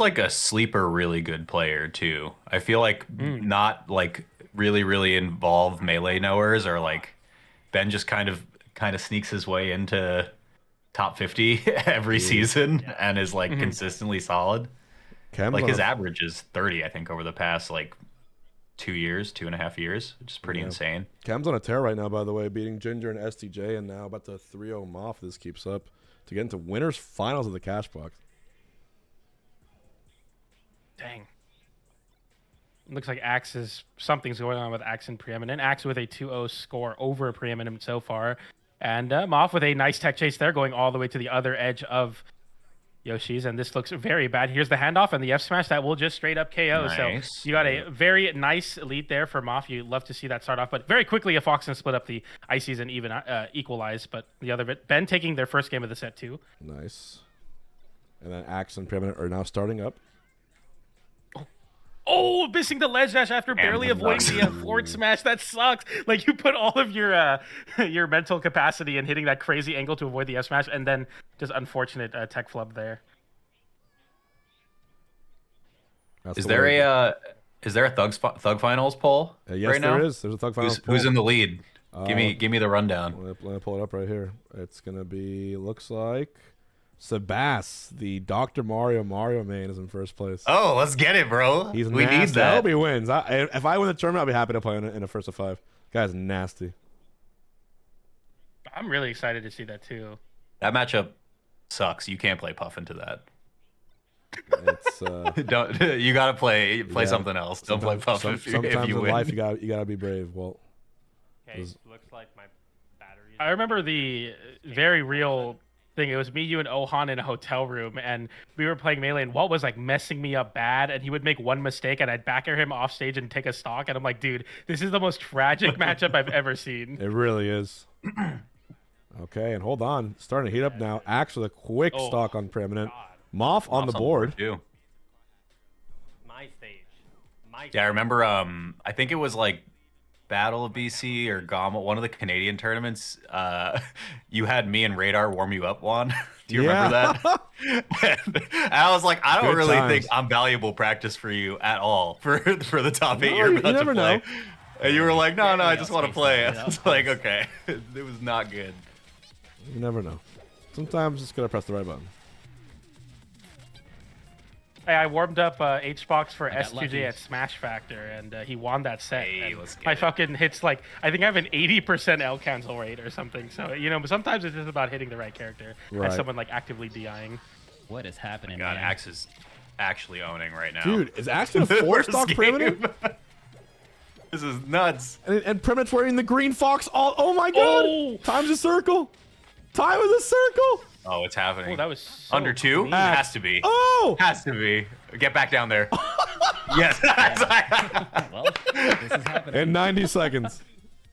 like a sleeper really good player too. I feel like not like really involved melee knowers, or like Ben just kind of sneaks his way into top 50 every season and is like consistently solid. Chem's like his average is 30, I think, over the past like 2.5 years, which is pretty insane. Chem's on a tear right now, by the way, beating Ginger and STJ, and now about to 3-0 Moth. This keeps up to get into winners finals of the Cashbox. Dang. Looks like something's going on with Axe and Preeminent. Axe with a 2-0 score over Preeminent so far, and Moth with a nice tech chase there, going all the way to the other edge of Yoshi's, and this looks very bad. Here's the handoff and the F smash that will just straight up KO. Nice. So you got a very nice lead there for Moth. You love to see that start off, but very quickly a Fox and split up the ICs and even equalize. But the other bit, Ben taking their first game of the set too. Nice. And then Axe and Preeminent are now starting up. Oh, missing the ledge dash after barely avoiding the forward smash. That sucks. Like you put all of your mental capacity in hitting that crazy angle to avoid the F smash, and then just unfortunate tech flub there. Is there a Thug Finals poll yes, right now? There is. There's a Thug Finals poll. Who's in the lead? Give me the rundown. Let me pull it up right here. It's gonna be, looks like, Sebass, the Dr. Mario main, is in first place. Oh, let's get it, bro. We need that. I hope he wins. If I win the tournament, I'll be happy to play in a first of 5. Guy's nasty. I'm really excited to see that too. That matchup sucks. You can't play Puff into that. It's don't. You gotta play something else. Don't play Puff if you in win. life you gotta be brave. Walt. Okay, looks like my battery. I remember the very real thing. It was me, you, and Ohan in a hotel room, and we were playing melee, and Walt was like messing me up bad, and he would make one mistake, and I'd backer him off stage and take a stock, and I'm like, dude, this is the most tragic matchup I've ever seen. It really is. Okay, and hold on, starting to heat up now. Axe with a quick stock on Preeminent. Moth on the board. Too. My stage. Yeah, I remember. I think it was like Battle of BC or Gama, one of the Canadian tournaments. You had me and Radar warm you up, Juan. Do you remember that? And I was like, I don't really think I'm valuable practice for you at all for the top 8 you're about to play. And you were like, no, I just want to play. Yeah. It's like, okay, it was not good. You never know. Sometimes just gotta press the right button. Hey, I warmed up Hbox for I got S2J lucky. at Smash Factor, and he won that set. Hey, and let's get my it. fucking hits like I think I have an 80% L cancel rate or something. So but sometimes it's just about hitting the right character Right. as someone like actively DIing. What is happening? God, man? Axe is actually owning right now. Dude, is Axe gonna The force first stock game. primitive? This is nuts. And Primit's wearing the green fox. Oh my god! Oh! Time's a circle. Time is a circle. Oh, it's happening. Oh, that was so Under 2? clean. Has to be. Oh! Has to be. Get back down there. Yes. Well, this is happening. In 90 seconds.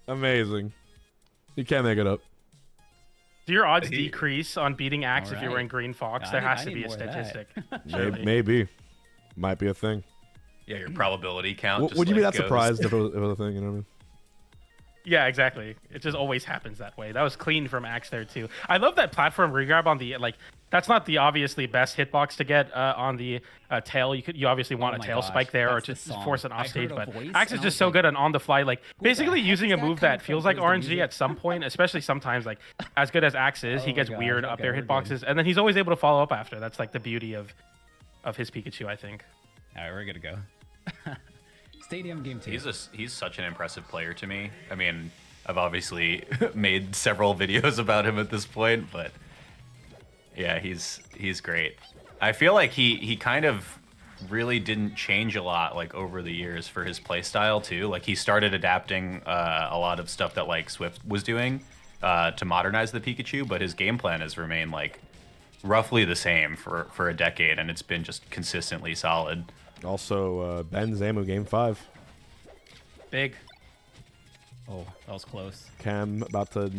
Amazing. You can't make it up. Do your odds decrease on beating Axe if you're Alright. wearing green fox? I There need- has I to need be a more of that. statistic. Maybe. Might be a thing. Yeah, your probability count. Would you be that goes. surprised if it was a thing? You know what I mean? Yeah, exactly. It just always happens that way. That was clean from Axe there too. I love that platform regrab on the That's not the obviously best hitbox to get on the tail. You obviously want a my tail gosh, spike there or that's to the song. force it I off stage. heard a But voice Axe is and I just was so like, good on the fly, like the basically heck using is a that move coming that feels from? like Where's the RNG at some point, especially sometimes like as good as Axe is, he Oh gets gosh, weird up okay, there we're good. hitboxes, and then he's always able to follow up after. That's like the beauty of his Pikachu, I think. All right, we're good to go. Stadium game 2. He's such an impressive player to me. I mean, I've obviously made several videos about him at this point, but yeah, he's great. I feel like he kind of really didn't change a lot like over the years for his play style too. Like he started adapting a lot of stuff that like Swift was doing to modernize the Pikachu, but his game plan has remained like roughly the same for a decade, and it's been just consistently solid. Also, Ben Zamu game 5. Big. Oh, that was close. Chem about to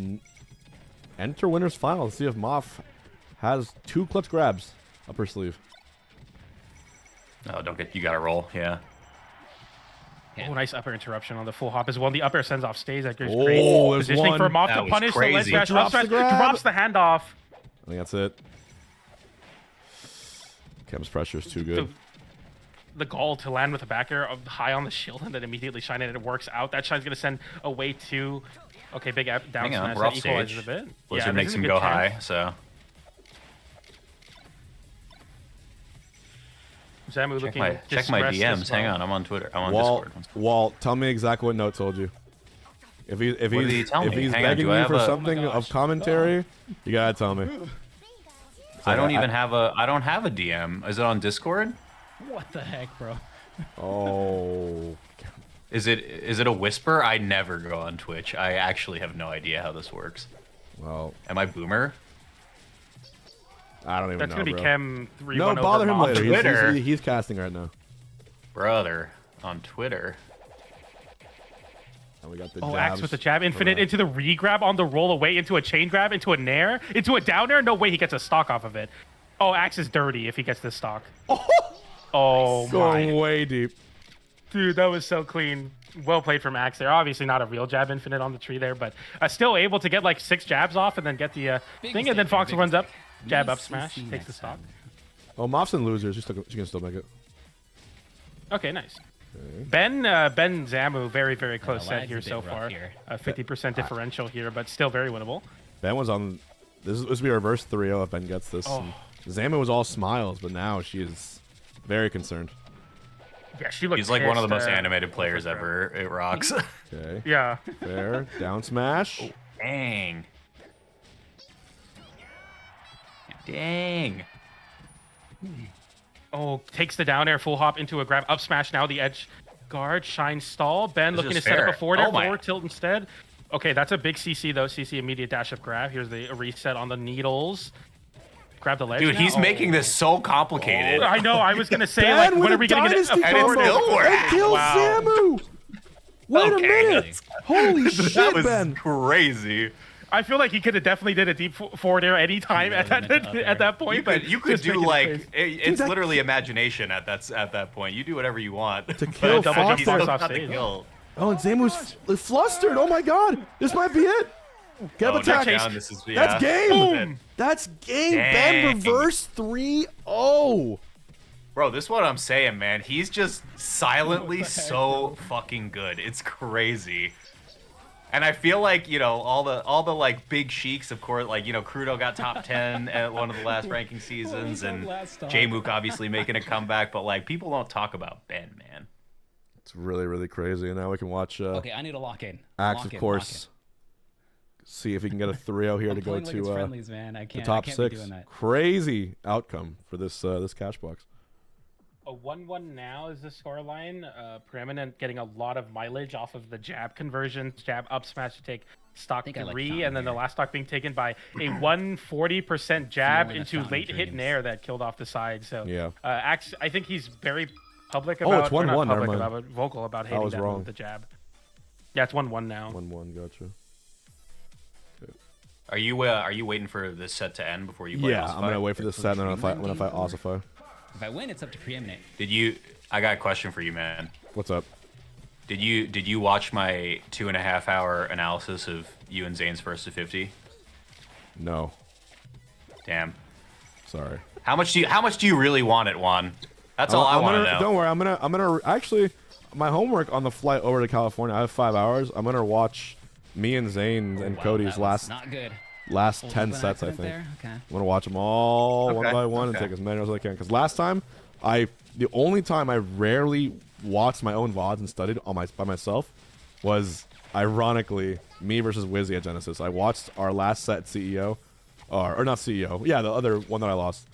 enter winner's final. Let's see if Moth has 2 clutch grabs up her sleeve. Oh, you gotta roll, yeah. Oh, nice upper interruption on the full hop as well. The upper sends off stage. That goes Oh, great there's positioning one. for Moth That to was punish the ledge crazy. smash. Drops Up the smash, grab. drops the handoff. I think that's it. Chem's pressure is too good. The goal to land with a back air high on the shield and then immediately shine it. It works out. That shine's going to send away to... Okay, big down Hang on, smash. we're off That equalizes stage. a bit. Blizzard this makes is a him good go chance. high, so... Zamu Check looking my distressed DMs. as well. Hang on, I'm on Twitter. I'm on Walt, Discord. Walt, tell me exactly what Note told you. If What did he tell me? he's Hang on, begging do I you have for a- something Oh my of gosh. commentary, you gotta tell me. I don't even have a DM. Is it on Discord? What the heck, bro? Oh, Is it a whisper? I never go on Twitch. I actually have no idea how this works. well, Am I boomer? I don't even That's know. going to be bro. Chem 3-1 No, over bother him Moth. later. Twitter. He's casting right now. Brother, on Twitter. And we got the Oh, jabs Axe with the jab for infinite that. into the re-grab on the roll away, into a chain grab, into a nair, into a down air. No way he gets a stock off of it. Oh, Axe is dirty if he gets this stock. Oh, Going my. way deep. Dude, that was so clean. Well played from Axe there. Obviously not a real jab infinite on the tree there, but still able to get like 6 jabs off and then get the thing. And then Fox runs up, jab up smash, takes the stock. Oh, Moth's and losers. She can still make it. Okay, nice. Ben Zamu, very, very close set lag's here a bit so rough far. here. 50% differential here, but still very winnable. Ben was on. This will be a reverse 3-0 if Ben gets this. Oh. And Zamu was all smiles, but now she is very concerned. Yeah, she looks He's like one of the pissed, most animated players ever. It rocks. Okay. Yeah. Fair. Down smash. Dang. Dang. Oh, takes the down air, full hop into a grab, up smash now, the edge guard, shine stall. Ben This looking to is set up fair. a forward air, Oh my. forward tilt instead. Okay, that's a big CC though. CC immediate dash up grab. Here's the reset on the needles. Grab the ledge. Dude, now. he's Oh. making this so complicated. I know. I was gonna say, Ben like, with when a are we gonna get dynasty a And it forward? still works. And kills Wow. Zamu. Wait Okay, a minute. that's- Holy that shit, was Ben. crazy. I feel like he could have definitely did a deep forward air any time at meant to up air. that point. You but could just do making like it it's Dude, that- literally imagination at that point. You do whatever you want. To kill double jump Fox Fox there. off Not the stage. kill. Oh, and Zamu's flustered. Oh my god. This might be it. Get up Oh, attack. knockdown, this is, That's yeah. game. Boom. That's game. Dang. Ben reverse 3-0. Bro, this is what I'm saying, man. He's just silently so fucking good. It's crazy. And I feel like, you know, all the like big sheiks, of course, like, you know, Crudo got top 10 at one of the last ranking seasons, and J-Mook obviously making a comeback, but like people don't talk about Ben, man. It's really, really crazy. And now we can watch okay, I need to lock in. Axe, of course. See if he can get a 3-0 here to go to friendlies, man. I can't, the top I can't 6. Be doing that. Crazy outcome for this this Cashbox. A 1-1 now is the scoreline. Preeminent getting a lot of mileage off of the jab conversion, jab up smash to take stock 3, and then the last stock being taken by a 140% jab into late hit nair that killed off the side. So yeah, Axe, I think he's very public about. It's 1-1. Public about, but vocal about hating that wrong. with the jab. Yeah, it's 1-1 now. 1-1, gotcha. Are you waiting for this set to end before you play? Yeah, I'm gonna wait for this set, and then I'm gonna fight Ossify. If I win, it's up to Preeminent. I got a question for you, man. What's up? Did you watch my 2.5 hour analysis of you and Zane's first to 50? No. Damn. Sorry. How much do you really want it, Juan? That's all I want to know. Don't worry, I'm gonna actually my homework on the flight over to California. I have 5 hours. I'm gonna watch me and Zane and Cody's last 10 sets, I think. Okay. I'm gonna watch them all one by one and take as many as I can. Because last time, the only time I rarely watched my own VODs and studied by myself was, ironically, me versus Wizzy at Genesis. I watched our last set CEO, or not CEO, yeah, the other one that I lost,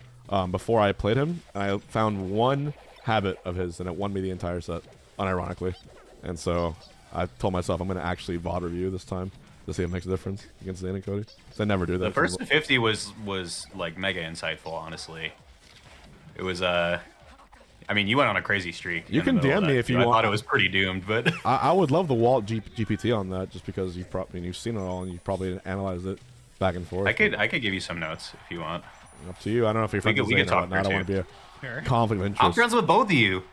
before I played him. And I found one habit of his, and it won me the entire set, unironically. And so I told myself I'm going to actually VOD review this time to see if it makes a difference against Zane and Cody. So I never do that. The first 50 was like mega insightful, honestly. It was I mean, you went on a crazy streak. You can DM me if you want. I thought it was pretty doomed, but I would love the Walt GPT on that, just because you've seen it all and you've probably analyzed it back and forth. I could give you some notes if you want. Up to you. I don't know if you're friends with Zane or not. I don't want to be a conflict of interest. I'm friends with both of you.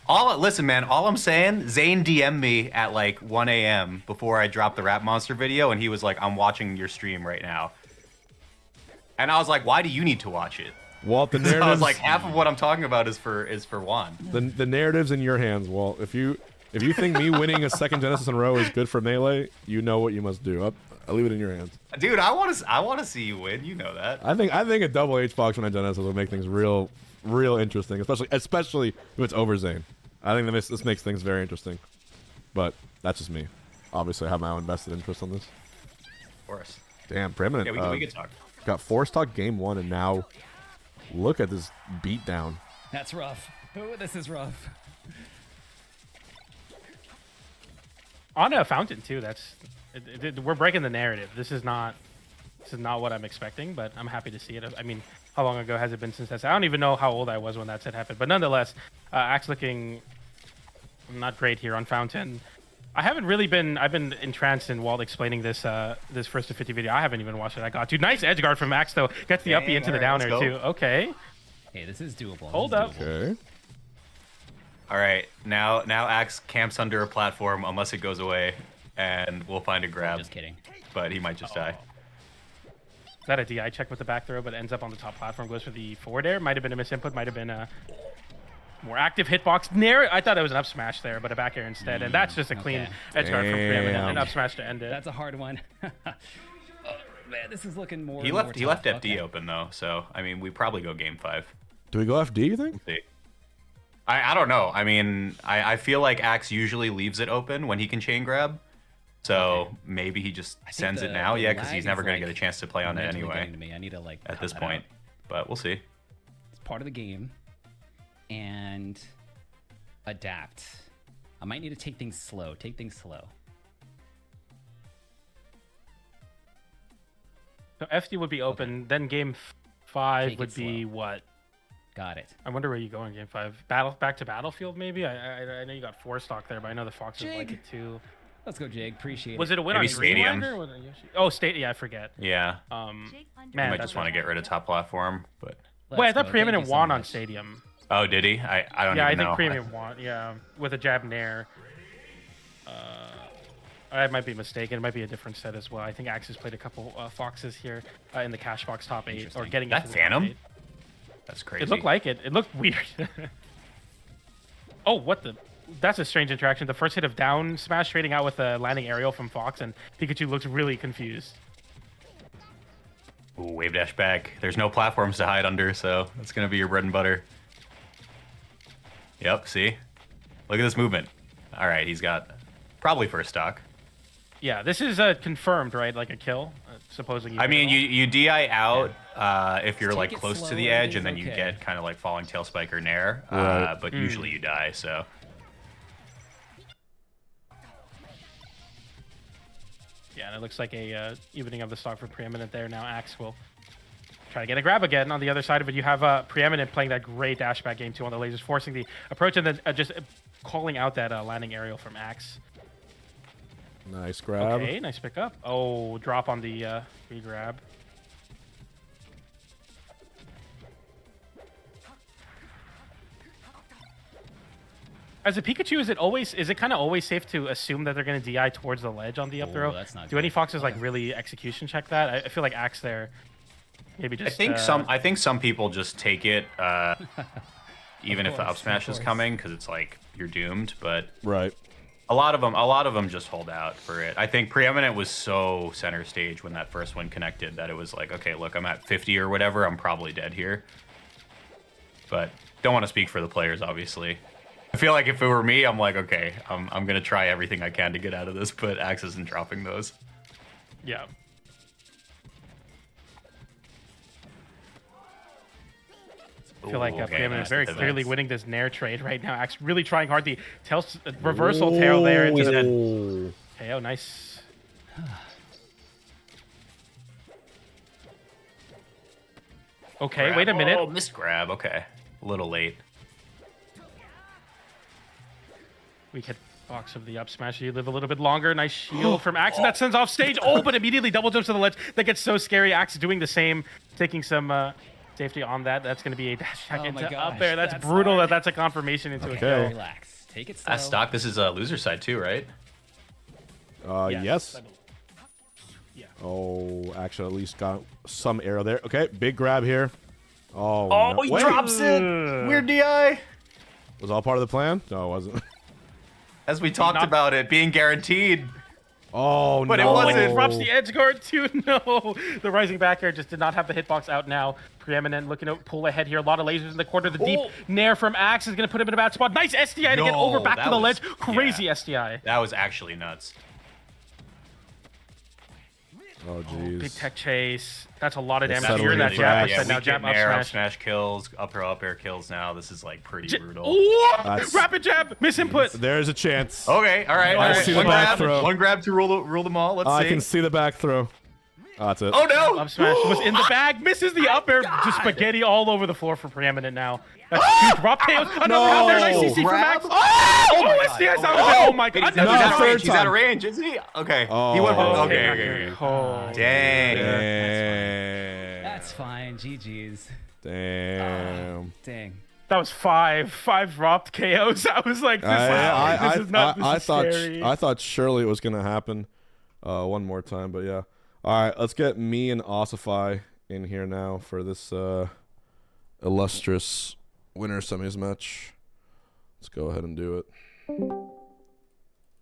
Listen, man, all I'm saying, Zane DM'd me at like 1 a.m. before I dropped the Rap Monster video, and he was like, I'm watching your stream right now. And I was like, why do you need to watch it? Walt, the narratives... I was like, half of what I'm talking about is for Juan. The narrative's in your hands, Walt. If you think me winning a second Genesis in a row is good for Melee, you know what you must do. I'll leave it in your hands. Dude, I want to see you win. You know that. I think a double H-Box when I Genesis will make things real interesting, especially if it's over Zane. I think this makes things very interesting. But that's just me. Obviously, I have my own vested interest on this. Of course. Damn, Preeminent. Yeah, we can talk. Got Force Talk game 1, and now look at this beatdown. That's rough. Oh, this is rough. On a fountain too. We're breaking the narrative. This is not what I'm expecting, but I'm happy to see it. I mean, how long ago has it been since that? I don't even know how old I was when that set happened, but nonetheless, Axe looking not great here on fountain. I've been entranced in Walt explaining this this first to 50 video. I haven't even watched it. I got to. Nice edge guard from Axe though. Gets the uppie into the downer too. Okay. Hey, this is doable. Hold up. Okay. All right, now Axe camps under a platform unless it goes away, and we'll find a grab. Just kidding. But he might just die. Is that a DI check with the back throw, but ends up on the top platform, goes for the forward air? Might have been a misinput, might have been a more active hitbox. I thought it was an up smash there, but a back air instead, and that's just a clean edge guard from Preeminent, an up smash to end it. That's a hard one. Oh, man, this is looking more. He left FD open though, so I mean, we probably go game 5. Do we go FD? You think? We'll see. I don't know. I mean, I feel like Axe usually leaves it open when he can chain grab. So maybe he just sends it now. Yeah, because he's never going to get a chance to play on it anyway. I need to at this point, but we'll see. It's part of the game, and adapt. I might need to take things slow. So FD would be open. Then game 5 would be what? Got it. I wonder where you go in game 5. Back to Battlefield maybe. I know you got 4 stock there, but I know the Foxes like it too. Let's go, Jake. Appreciate it. Was it a win Maybe on Stadium? Or oh, Stadium. Yeah, I forget. Yeah. Man, you might just want to get rid of top platform, but. Wait, I thought Preeminent won on Stadium. Oh, did he? I don't even know. Yeah, I think Preeminent won. Yeah, with a jab nair. I might be mistaken. It might be a different set as well. I think Axe has played a couple Foxes here in the Cashbox top 8 or getting. That Phantom? That's crazy. It looked like it. It looked weird. Oh, what the? That's a strange interaction. The first hit of down smash trading out with a landing aerial from Fox, and Pikachu looks really confused. Ooh, wave dash back. There's no platforms to hide under, so that's going to be your bread and butter. Yep, see? Look at this movement. All right, he's got probably first stock. Yeah, this is confirmed, right? Like a kill, supposedly. I mean, you DI out if you're Just like take it close slow, to the edge, and everything's then you okay. get kind of like falling tail spike or nair, Right. but usually you die, so... Yeah, and it looks like a evening of the stock for Preeminent there. Now Axe will try to get a grab again. On the other side of it, you have Preeminent playing that great dash back game 2 on the lasers, forcing the approach, and then just calling out that landing aerial from Axe. Nice grab. Okay, nice pickup. Oh, drop on the re-grab. As a Pikachu, is it kind of always safe to assume that they're going to DI towards the ledge on the up throw? That's not Do any good. Foxes like really execution check that? I feel like Axe there, maybe just. I think some people just take it, even if the up smash is coming, because it's like you're doomed. But right, a lot of them just hold out for it. I think Preeminent was so center stage when that first one connected that it was like, okay, look, I'm at 50 or whatever, I'm probably dead here. But don't want to speak for the players, obviously. I feel like if it were me, I'm like, okay, I'm gonna try everything I can to get out of this, but Axe isn't dropping those. Yeah. I feel like Preeminent is very clearly winning this Nair trade right now. Axe really trying hard. The reversal tail there into the KO. Nice. Okay, Grab. wait a minute. Oh, missed grab. Okay, a little late. We hit box of the up smash. You live a little bit longer. Nice shield from Axe, and that sends off stage. Oh, but immediately double jumps to the ledge. That gets so scary. Axe doing the same, taking some safety on that. That's going to be a dash back into up there. That's brutal. hard. That's a confirmation into a kill. Relax. Take it slow. That's stock. This is a loser side too, right? Yes. Yeah. Oh, actually, at least got some arrow there. Okay, big grab here. Oh, Oh, no. he Wait. drops it. Weird DI. Was all part of the plan? No, it wasn't. As we talked about it being guaranteed. Oh, but no. it wasn't. It drops the edge guard too. No, the rising back air just did not have the hitbox out now. Preeminent looking to pull ahead here. A lot of lasers in the corner. The deep nair from Axe is going to put him in a bad spot. Nice SDI to get over back to the ledge. Crazy SDI. That was actually nuts. Oh, jeez. Big tech chase. That's a lot of damage. That's You're in that really jab. Yeah, Now we jab get up nair, up smash. smash kills, up throw, up air kills now. This is like pretty brutal. What? Rapid jab. Misinput. There's a chance. Okay, all right. I see the One back grab, throw. one grab to rule them all. Let's see. I can see the back throw. Oh, that's it. Oh, no. Up smash was in the bag. Misses the up air. Just spaghetti all over the floor for Preeminent now. That's huge. Drop tails. Another out there. Nice CC from Max. Oh, SDI sound effect. Oh my god. He's out of range. He's out of range, isn't he? Okay. Oh. He went. Okay. Okay. Oh. Dang. Damn. That's fine. GG's. Damn. Dang. That was five dropped KOs. I was like, this is not this is scary. I thought surely it was gonna happen one more time, but yeah. All right, let's get me and Ossify in here now for this illustrious winner semis match. Let's go ahead and do it.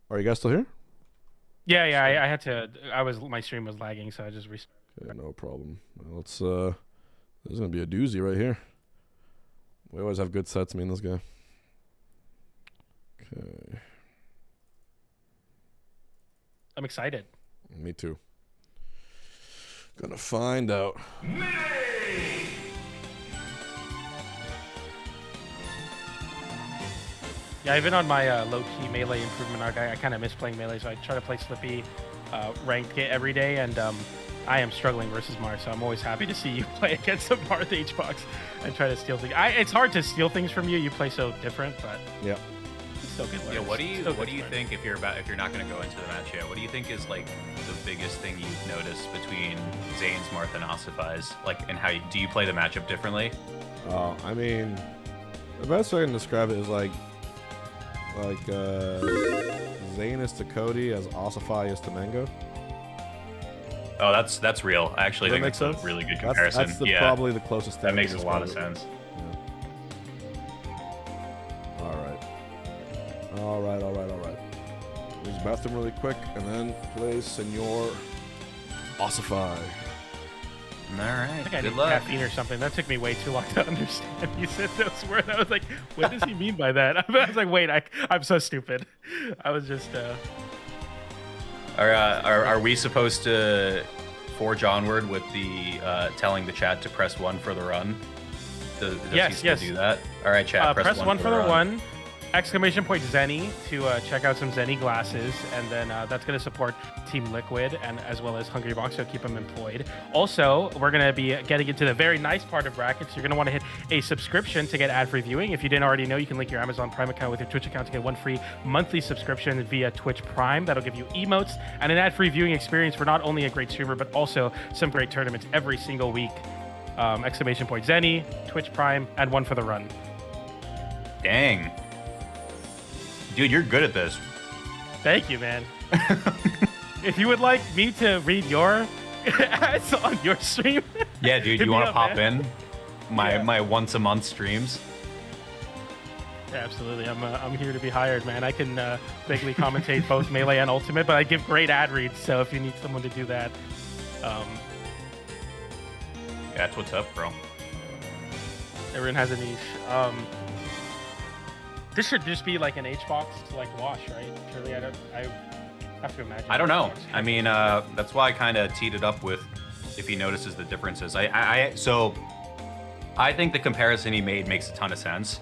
Are you guys still here? Yeah, I had to. My stream was lagging, so I just restarted. Okay, no problem. Well, let's. This is gonna be a doozy right here. We always have good sets, me and this guy. Okay. I'm excited. Me too. Gonna find out. Yeah, even on my low-key melee improvement arc, I kind of miss playing melee, so I try to play Slippy ranked every day, and I am struggling versus Mars, so I'm always happy to see you play against a Marth H-Box and try to steal things. It's hard to steal things from you. You play so different, but yeah, it's still good. Yeah, what do you think if you're not going to go into the match yet? What do you think is like the biggest thing you've noticed between Zane's, Marth, and Ossify's? Like, and how do you play the matchup differently? I mean, the best way I can describe it is like Zane is to Cody as Ossify is to Mango. Oh, that's real. I actually think that's a really good comparison. That's probably the closest thing. That makes a lot of sense. All right. Use the bathroom really quick, and then play Senor Ossify. I All right. think I Good need luck. caffeine or something. That took me way too long to understand. You said those words. I was like, what does he mean by that? I was like, wait, I'm so stupid. I was just. Are we supposed to forge onward with the telling the chat to press 1 for the run? Does he still do that? All right, chat. Press 1 for the run. Exclamation point Zenny to check out some Zenny glasses, and then that's going to support Team Liquid and as well as Hungrybox, so keep them employed. Also, we're going to be getting into the very nice part of brackets. You're going to want to hit a subscription to get ad-free viewing. If you didn't already know, you can link your Amazon Prime account with your Twitch account to get 1 free monthly subscription via Twitch Prime. That'll give you emotes and an ad-free viewing experience for not only a great streamer, but also some great tournaments every single week. Exclamation point Zenny, Twitch Prime, and 1 for the run. Dang. Dude, you're good at this. Thank you, man. If you would like me to read your ads on your stream, yeah, dude, you want to pop in my once a month streams? Yeah, absolutely. I'm here to be hired, man. I can bigly commentate both Melee and Ultimate, but I give great ad reads. So if you need someone to do that, that's what's up, bro. Everyone has a niche. This should just be like an Hbox like wash, right? Surely I have to imagine. I don't know. I mean, that's why I kind of teed it up with if he notices the differences. So I think the comparison he made makes a ton of sense.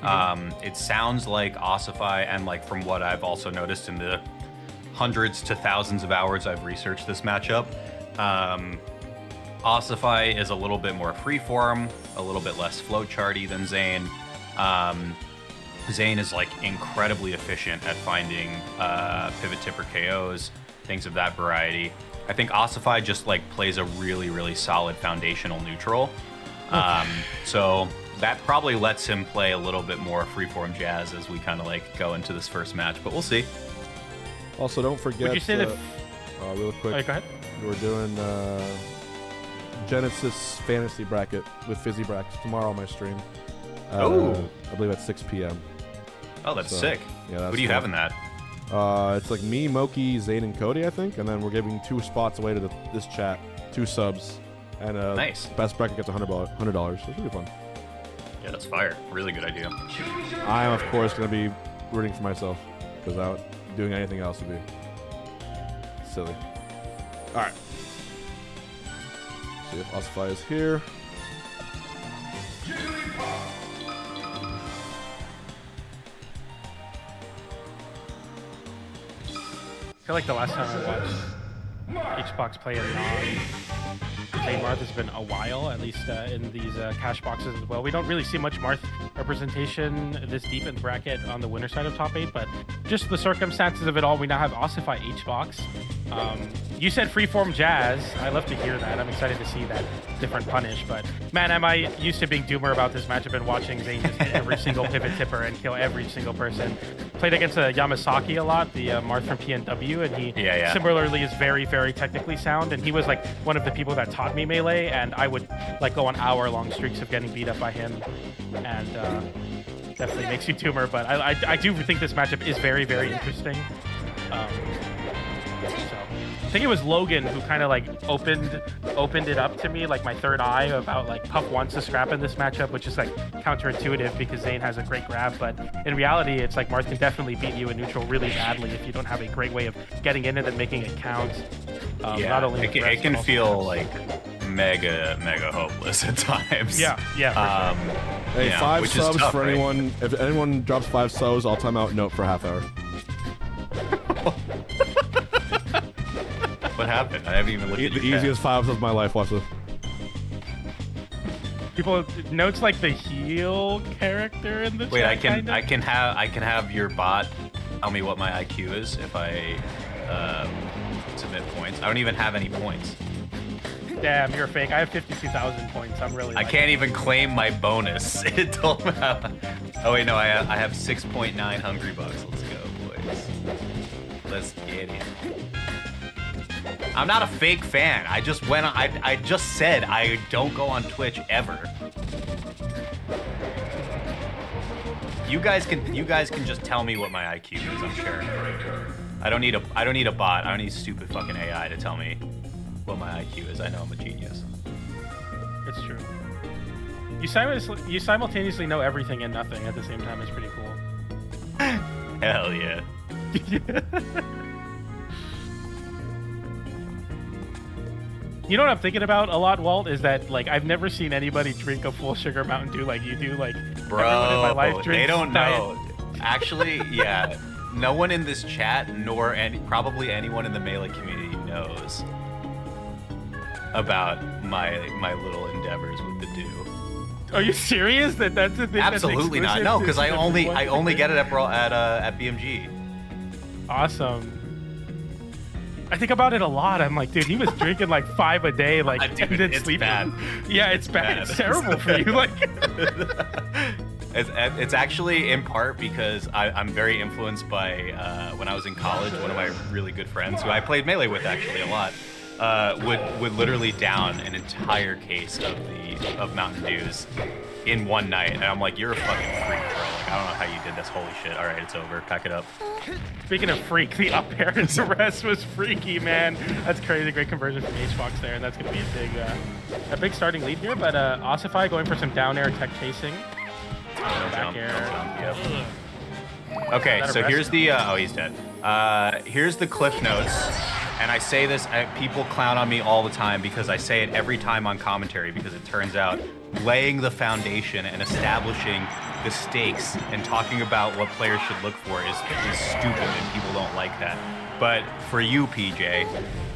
It sounds like Ossify, and like from what I've also noticed in the hundreds to thousands of hours I've researched this matchup, Ossify is a little bit more freeform, a little bit less flowcharty than Zane. Zane is like incredibly efficient at finding pivot tipper KOs, things of that variety. I think Ossify just like plays a really, really solid foundational neutral. So that probably lets him play a little bit more freeform jazz as we kind of like go into this first match, but we'll see. Also, don't forget. Would you say that? Real quick. Right, go ahead. We're doing Genesis Fantasy Bracket with Fizzy Brackets tomorrow on my stream. I believe at 6 p.m. Oh, that's sick. Yeah, that's who do you have in that? It's like me, Moki, Zane, and Cody, I think. And then we're giving 2 spots away to this chat, 2 subs. And nice. Best bracket gets $100. So it should be fun. Yeah, that's fire. Really good idea. I am, of course, going to be rooting for myself. Because doing anything else would be silly. All right. See if Ossify is here. I feel like the last time I watched Hbox play a Zane Marth has been a while, at least in these cash boxes as well. We don't really see much Marth representation this deep in the bracket on the winner side of top 8, but just the circumstances of it all, we now have Ossify Hbox. You said freeform jazz. I love to hear that. I'm excited to see that different punish. But man, am I used to being doomer about this match. I've been watching Zane just hit every single pivot tipper and kill every single person. Played against Yamasaki a lot, the Marth from PNW, and he similarly is very, very technically sound. And he was like one of the people that taught me Melee, and I would like go on hour-long streaks of getting beat up by him. And definitely makes you doomer. But I do think this matchup is very, very interesting. So I think it was Logan who kind of like opened it up to me, like my third eye, about like Puff wants to scrap in this matchup, which is like counterintuitive because Zane has a great grab, but in reality it's like Marth can definitely beat you in neutral really badly if you don't have a great way of getting in it and making it count. Not only it can feel like mega hopeless at times. Yeah, for sure. Hey, 5 subs tough, for anyone. If anyone drops 5 subs, I'll time out note for a half hour. What happened? I haven't even looked at the easiest 5 of my life. Watch this. People notes like the heal character in the Wait, chat, I can have your bot tell me what my IQ is if I submit points. I don't even have any points. Damn, you're fake. I have 52,000 points. I'm really. I can't even claim my bonus. It told me. Oh wait, no, I have 6.9 Hungrybox. Let's go, boys. Let's get it. I'm not a fake fan. I just went on, I just said I don't go on Twitch ever. You guys can just tell me what my IQ is. I'm sure. I don't need a bot. I don't need stupid fucking AI to tell me what my IQ is. I know I'm a genius. It's true. You simultaneously know everything and nothing at the same time. It's pretty cool. Hell yeah. You know what I'm thinking about a lot, Walt, is that like I've never seen anybody drink a full sugar Mountain Dew like you do. Like, bro, everyone in my life drinks they don't diet. know. Actually, yeah, no one in this chat, nor probably anyone in the Melee community knows about my little endeavors with the Dew. Are you serious? That's a thing? Absolutely not. No, because I only get it at BMG. Awesome. I think about it a lot. I'm like, dude, he was drinking like 5 a day, like, Dude, and then it's sleeping. bad. Yeah, it's bad. It's terrible for you. Like, it's actually in part because I'm very influenced by when I was in college. One of my really good friends, who I played Melee with actually a lot, would literally down an entire case of Mountain Dews in one night, and I'm like, you're a fucking freak, bro. Like, I don't know how you did this. Holy shit! All right, it's over. Pack it up. speaking of freak, the up air and the rest was freaky, man. That's crazy. Great conversion from Hbox there, and that's going to be a big starting lead here. But Ossify going for some down air tech chasing. Back air. Yep. Okay, so here's the oh, he's dead. Here's the cliff notes, and I say this, people clown on me all the time because I say it every time on commentary, because it turns out laying the foundation and establishing the stakes and talking about what players should look for is stupid, and people don't like that. But for you, PJ,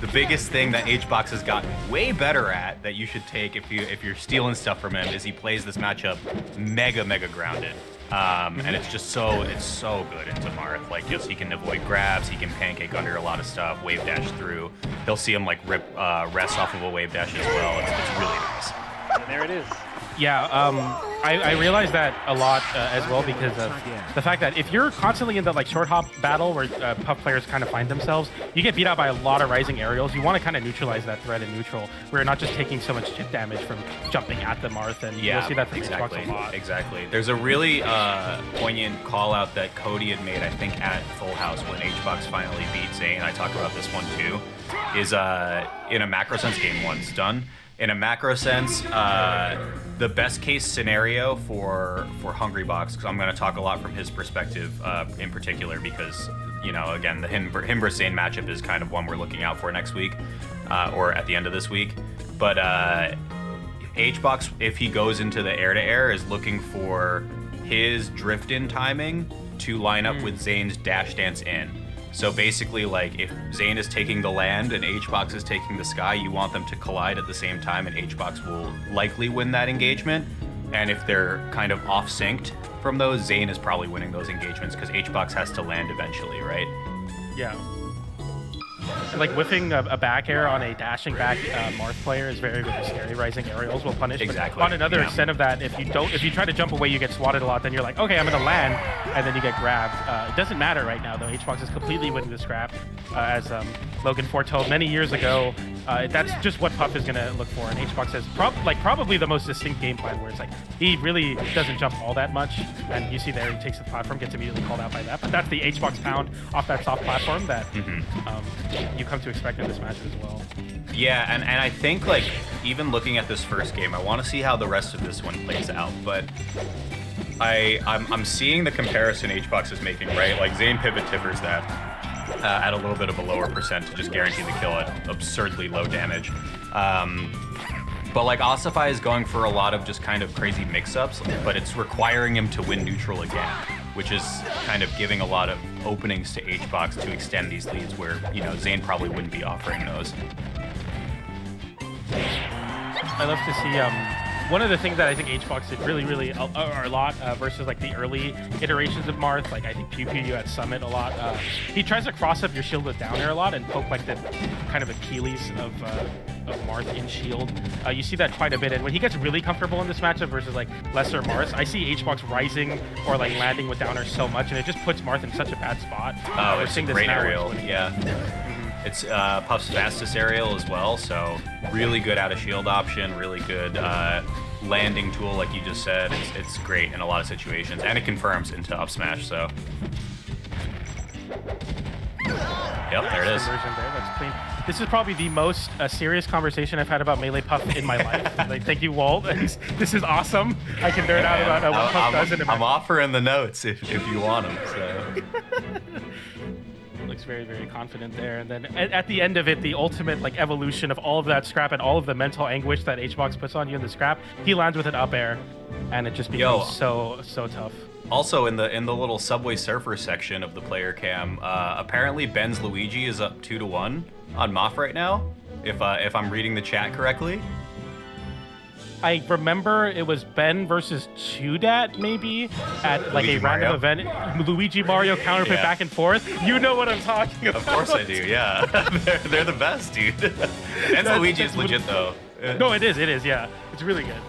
the biggest thing that Hbox has gotten way better at that you should take if you're stealing stuff from him is he plays this matchup mega grounded. And it's just so good into Marth. Like, just he can avoid grabs, he can pancake under a lot of stuff, wave dash through. He'll see him like rip rest off of a wave dash as well. It's really nice. And there it is. Yeah, I realized that a lot as well because of the fact that if you're constantly in the like short hop battle where puff players kind of find themselves, you get beat out by a lot of rising aerials. You want to kind of neutralize that threat in neutral, where you're not just taking so much chip damage from jumping at the Marth, and you'll see that from Xbox a lot. Exactly. There's a really poignant call out that Cody had made, I think, at Full House when Hbox finally beat Zane. I talked about this one too. Is in a macro sense game once done. In a macro sense, the best case scenario for Hungrybox, because I'm going to talk a lot from his perspective in particular, because, you know, again, the him versus Zane matchup is kind of one we're looking out for next week, or at the end of this week. But Hbox, if he goes into the air-to-air, is looking for his drift-in timing to line up with Zane's dash dance in. So basically, like, if Zane is taking the land and Hbox is taking the sky, you want them to collide at the same time, and Hbox will likely win that engagement. And if they're kind of off-synced from those, Zane is probably winning those engagements because Hbox has to land eventually, right? Yeah. Like whiffing a back air on a dashing back Marth player is very scary. Rising aerials will punish. Exactly. But on another extent of that, if you try to jump away, you get swatted a lot. Then you're like, okay, I'm gonna land, and then you get grabbed. It doesn't matter right now though. Hbox is completely winning the scrap, as Logan foretold many years ago. That's just what Puff is gonna look for, and Hbox has probably the most distinct game plan where it's like he really doesn't jump all that much, and you see there he takes the platform, gets immediately called out by that. But that's the Hbox pound off that soft platform that you come to expect in this match as well. Yeah, and I think, like, even looking at this first game, I want to see how the rest of this one plays out, but I'm seeing the comparison Hbox is making, right? Like, Zane pivot tippers that at a little bit of a lower percent to just guarantee the kill at absurdly low damage. But like Ossify is going for a lot of just kind of crazy mix-ups, but it's requiring him to win neutral again, which is kind of giving a lot of openings to Hbox to extend these leads where, you know, Zane probably wouldn't be offering those. I love to see one of the things that I think Hbox did really a lot versus like the early iterations of Marth, like I think Pew Pew at Summit a lot. He tries to cross up your shield with down air a lot and poke like the kind of Achilles of Marth in shield. You see that quite a bit, and when he gets really comfortable in this matchup versus like lesser Marth, I see Hbox rising or like landing with down air so much, and it just puts Marth in such a bad spot. Oh, it's a great aerial, yeah. It's Puff's fastest aerial as well, so really good out of shield option, really good landing tool, like you just said. It's great in a lot of situations, and it confirms into up smash. So, yep, there it is. Conversion there, that's clean. This is probably the most serious conversation I've had about melee puff in my life. Like, thank you, Walt. This is awesome. I can nerd out about what puff does in a I'm offering the notes if you want them. So. Looks very, very confident there. And then at the end of it, the ultimate like evolution of all of that scrap and all of the mental anguish that HBox puts on you in the scrap, he lands with an up air, and it just becomes so tough. Also, in the little Subway Surfer section of the player cam, apparently Ben's Luigi is up 2-1 on Moth right now, if I'm reading the chat correctly. I remember it was Ben versus Chudat maybe at like Luigi a random Mario? event. Luigi Mario counterpick back and forth. You know what I'm talking about. Of course I do, yeah. they're the best, dude. And Luigi is legit though. No, it is, yeah. It's really good.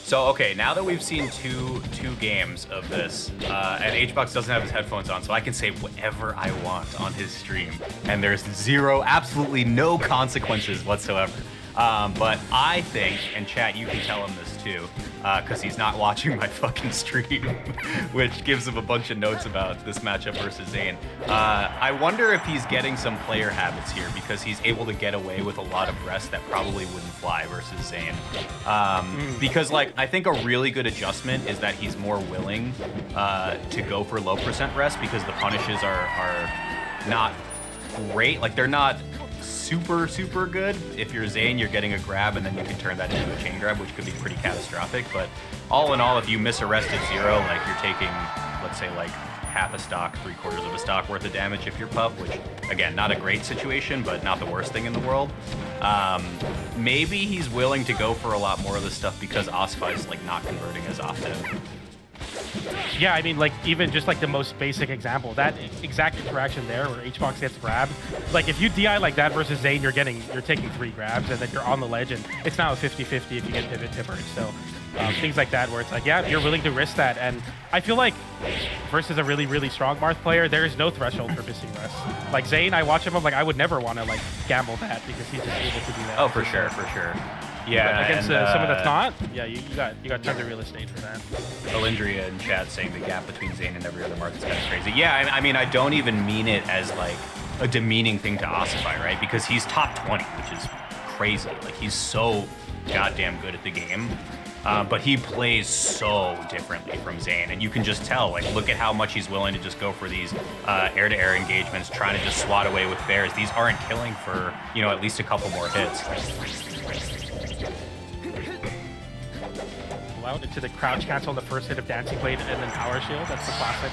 So okay, now that we've seen two games of this, and HBox doesn't have his headphones on, so I can say whatever I want on his stream, and there's absolutely no consequences whatsoever. But I think, and chat, you can tell him this too, because he's not watching my fucking stream, which gives him a bunch of notes about this matchup versus Zayn. I wonder if he's getting some player habits here, because he's able to get away with a lot of rest that probably wouldn't fly versus Zayn. Because like, I think a really good adjustment is that he's more willing to go for low percent rest, because the punishes are not great. Like, they're not super good. If you're Zayn, you're getting a grab, and then you can turn that into a chain grab, which could be pretty catastrophic. But all in all, if you miss a rest at 0, like, you're taking, let's say, like half a stock, 3/4 of a stock worth of damage if you're puff, which again, not a great situation, but not the worst thing in the world. Maybe he's willing to go for a lot more of this stuff because Oifi is like not converting as often. Yeah, I mean, like, even just like the most basic example, that exact interaction there where HBox gets grabbed, like if you DI like that versus Zayn, you're taking 3 grabs, and then you're on the ledge, and it's now a 50-50 if you get pivot tippered. So things like that where it's like, yeah, you're willing to risk that. And I feel like versus a really strong Marth player, there is no threshold for missing rest. Like Zayn, I watch him, I'm like, I would never want to like gamble that, because he's just able to do that. Oh, for sure. Yeah, but against someone that's not, yeah, you got tons of real estate for that. Alindria in chat saying the gap between Zayn and every other Marth is kind of crazy. Yeah, I mean, I don't even mean it as like a demeaning thing to Oifi, right? Because he's top 20, which is crazy. Like, he's so goddamn good at the game. But he plays so differently from Zayn, and you can just tell, like, look at how much he's willing to just go for these air-to-air engagements, trying to just swat away with bears. These aren't killing for, you know, at least a couple more hits. Out into the crouch cancel on the first hit of Dancing Blade and then Power Shield. That's the classic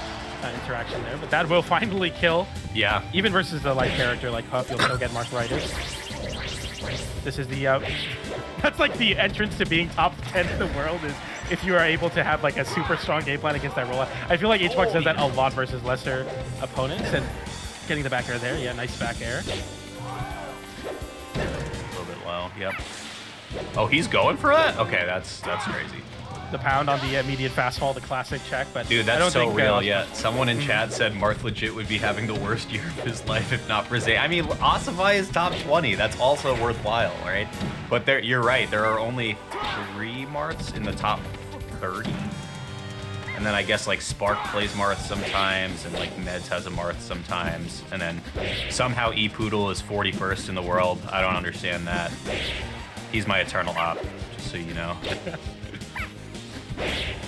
interaction there. But that will finally kill. Yeah. Even versus the light character like Huff, you'll still get Marthritis. This is the that's like the entrance to being top 10 in the world, is if you are able to have like a super strong game plan against that rollout. I feel like HBox does that a lot versus lesser opponents, and getting the back air there. Yeah, nice back air. A little bit low. Yep. Oh, he's going for that? Okay, that's crazy. The pound on the immediate fastfall, the classic check. But dude, I that's don't so think, real. Yeah, someone in chat said Marth legit would be having the worst year of his life if not for Zayn. I mean, Oifi is top 20. That's also worthwhile, right? But you're right. There are only 3 Marths in the top 30. And then I guess like Spark plays Marth sometimes, and like Meds has a Marth sometimes, and then somehow E-Poodle is 41st in the world. I don't understand that. He's my eternal op, just so you know.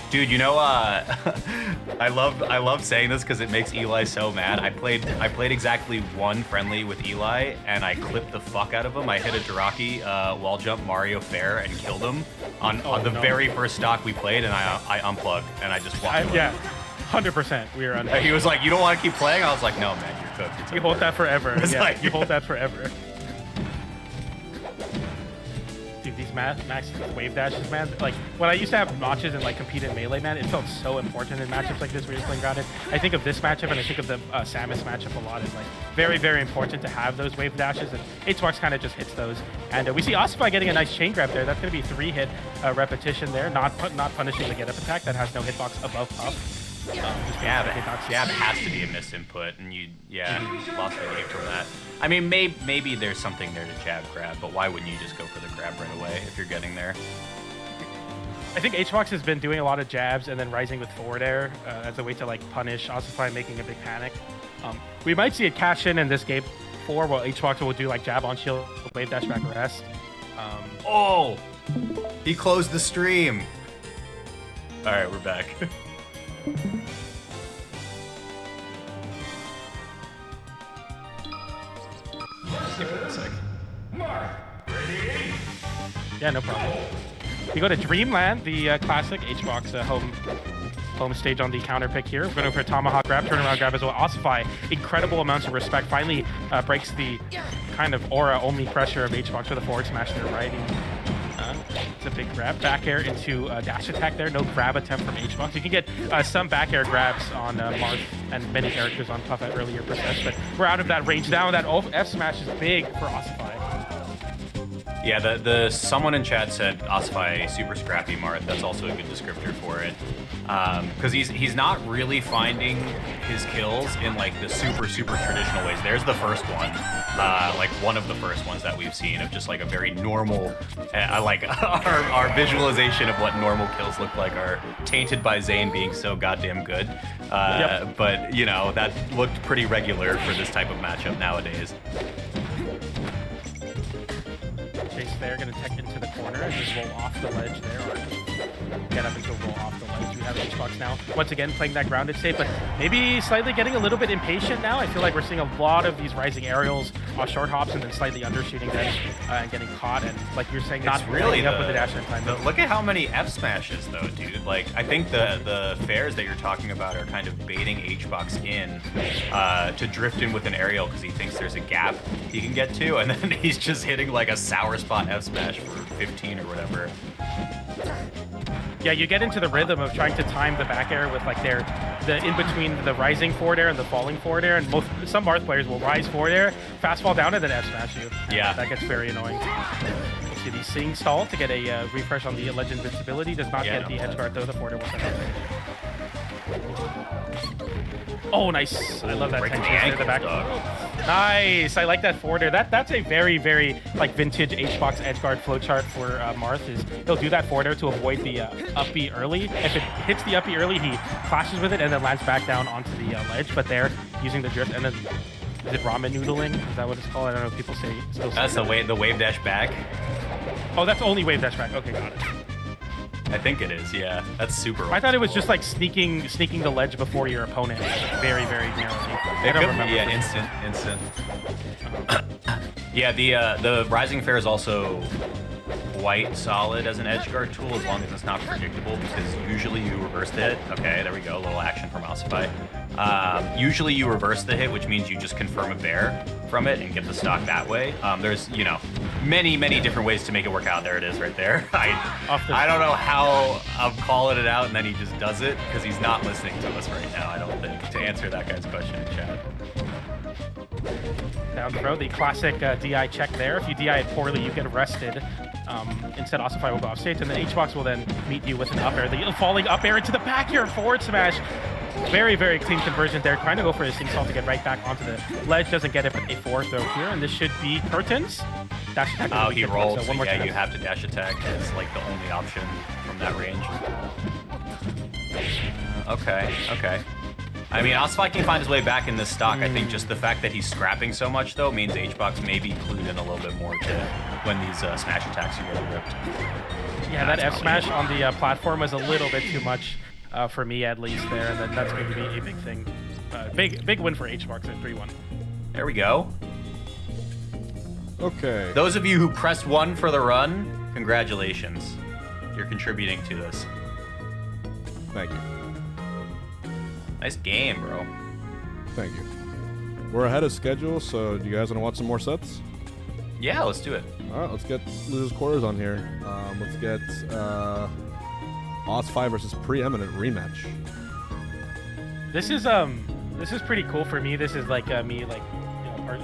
Dude, you know, I love saying this because it makes Eli so mad. I played exactly 1 friendly with Eli, and I clipped the fuck out of him. I hit a Jiraki wall jump Mario Fair and killed him on the very first stock we played, and I unplugged and I just walked away. Yeah, 100%. We were on. He was like, "You don't want to keep playing?" I was like, "No, man, you're cooked." You hold that forever. Yeah, like, you hold that forever. Dude, these max wave dashes, man. Like, when I used to have notches and like compete in melee, man, it felt so important in matchups like this where you're playing grounded. I think of this matchup and I think of the Samus matchup a lot. It's like very important to have those wave dashes, and HBox kind of just hits those. And we see Oifi getting a nice chain grab there. That's going to be 3-hit repetition there, not punishing the get up attack that has no hitbox above Puff. Jab has to be a misinput, and you lost the game from that. I mean, maybe there's something there to jab grab, but why wouldn't you just go for the grab right away if you're getting there? I think HBox has been doing a lot of jabs and then rising with forward air as a way to like punish Ossify making a big panic. We might see a cash in this game 4 where HBox will do like jab on shield, wave dash back rest. Oh! He closed the stream. All right, we're back. Give it a sec. Yeah, no problem. We go to Dreamland, the classic HBox home stage on the counter pick here. We're going for a tomahawk grab, turnaround grab as well. Ossify, incredible amounts of respect. Finally breaks the kind of aura-only pressure of HBox with a forward smash to the right. It's a big grab. Back air into dash attack there. No grab attempt from HBox. You can get some back air grabs on Moth and many characters on Puff at earlier percents, but we're out of that range now. That F smash is big for Ossify. Yeah, the someone in chat said Ossify super scrappy Marth. That's also a good descriptor for it. Because he's not really finding his kills in like the super traditional ways. There's the first one, like one of the first ones that we've seen of just like a very normal, like our visualization of what normal kills look like are tainted by Zane being so goddamn good. But you know, that looked pretty regular for this type of matchup nowadays. Chase there, gonna tech into the corner and just roll off the ledge there, or get up until roll off the ledge. We have HBox now, once again playing that grounded state, but maybe slightly getting a little bit impatient now. I feel like we're seeing a lot of these rising aerials, short hops, and then slightly undershooting them and getting caught. And like you're saying, not really up with the dash in time. Look at how many F smashes though, dude. Like I think the fairs that you're talking about are kind of baiting HBox in to drift in with an aerial because he thinks there's a gap he can get to, and then he's just hitting like a sour spot F smash for 15 or whatever. Yeah, you get into the rhythm of trying to time the back air with like the in between the rising forward air and the falling forward air, and some Marth players will rise forward air, fast fall down, and then F smash you. Yeah, that gets very annoying. We'll see the Sing stall to get a refresh on the Legend invincibility. Does not get the edge guard though. The forward air will send out. Oh, nice! I love that tension in the back. Nice! I like that forward air. That's a very like vintage HBox edgeguard flowchart for Marth. Is he'll do that forward air to avoid the up B early. If it hits the up B early, he clashes with it and then lands back down onto the ledge. But there, using the drift and then is it ramen noodling? Is that what it's called? I don't know if people say. That's the wave dash back. Oh, that's only wave dash back. Okay, got it. I think it is, yeah. That's super old. I thought it was just like sneaking the ledge before your opponent. Very narrowly. It could be, yeah, instant. Yeah, the Rising Fair is also quite solid as an edgeguard tool as long as it's not predictable, because usually you reverse the hit. Okay, there we go, a little action from Ossify. Usually you reverse the hit, which means you just confirm a bear from it and get the stock that way. There's, you know, many different ways to make it work out. There it is right there. I don't know how I'm calling it out and then he just does it, because he's not listening to us right now, I don't think, to answer that guy's question in chat. Down throw, the classic DI check there. If you DI it poorly, you get arrested. Instead, Ossify will go off stage, and then HBox will then meet you with an up air. The falling up air into the back here, forward smash. Very clean conversion there. Trying to go for a sing salt to get right back onto the ledge. Doesn't get it, but a forward throw here, and this should be curtains. Dash attack. Oh, he rolls. So one more yeah, you have to dash attack. It's like the only option from that range. Okay. I mean, Ossify can find his way back in this stock. I think just the fact that he's scrapping so much, though, means HBox may be clued in a little bit more to when these smash attacks are getting ripped. Yeah, that F smash on the platform was a little bit too much for me, at least, there, and then that's going to be a big thing. Big win for HBox at 3-1. There we go. Okay. Those of you who pressed 1 for the run, congratulations. You're contributing to this. Thank you. Nice game, bro. Thank you. We're ahead of schedule, so do you guys want to watch some more sets? Yeah, let's do it. All right, let's get losers quarters on here. Let's get Oz5 versus Preeminent rematch. This is pretty cool for me. This is like me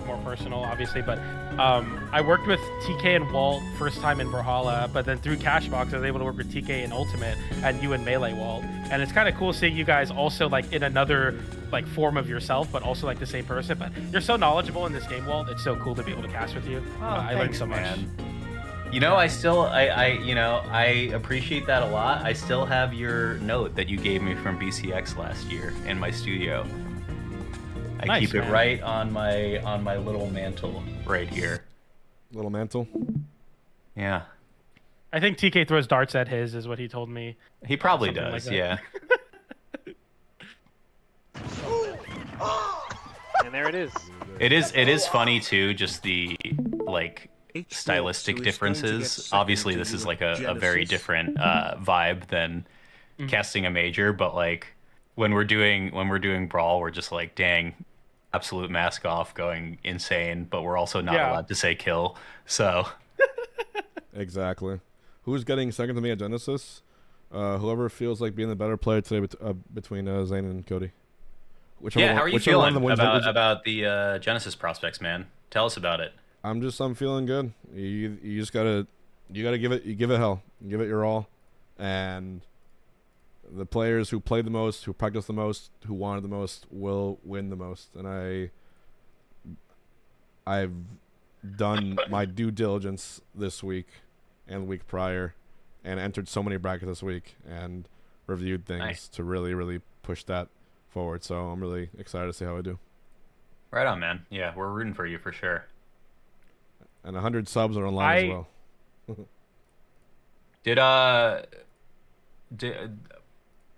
more personal, obviously, but I worked with TK and Walt first time in Brawlhalla, but then through Cashbox, I was able to work with TK in Ultimate and you in Melee, Walt. And it's kind of cool seeing you guys also like in another like form of yourself, but also like the same person. But you're so knowledgeable in this game, Walt. It's so cool to be able to cast with you. I learned so much. You know, I appreciate that a lot. I still have your note that you gave me from BCX last year in my studio. I keep it right on my little mantle right here. Little mantle? Yeah. I think TK throws darts at his, is what he told me. He probably Something does, like yeah. And there it is. It is funny too, just the like stylistic differences. Obviously, this is like a very different vibe than casting a major, but like when we're doing Brawl, we're just like, dang, absolute mask off, going insane, but we're also not allowed to say kill. So exactly. Who's getting second to me at Genesis? Whoever feels like being the better player today between Zane and Cody. Yeah, how are you feeling about the Genesis prospects, man? Tell us about it. I'm feeling good. You just gotta give it hell, give it your all, and the players who played the most, who practiced the most, who wanted the most will win the most. And I've done my due diligence this week and the week prior, and entered so many brackets this week and reviewed things to really push that forward. So I'm really excited to see how I do. Right on, man. Yeah, we're rooting for you for sure. And 100 subs are online as well.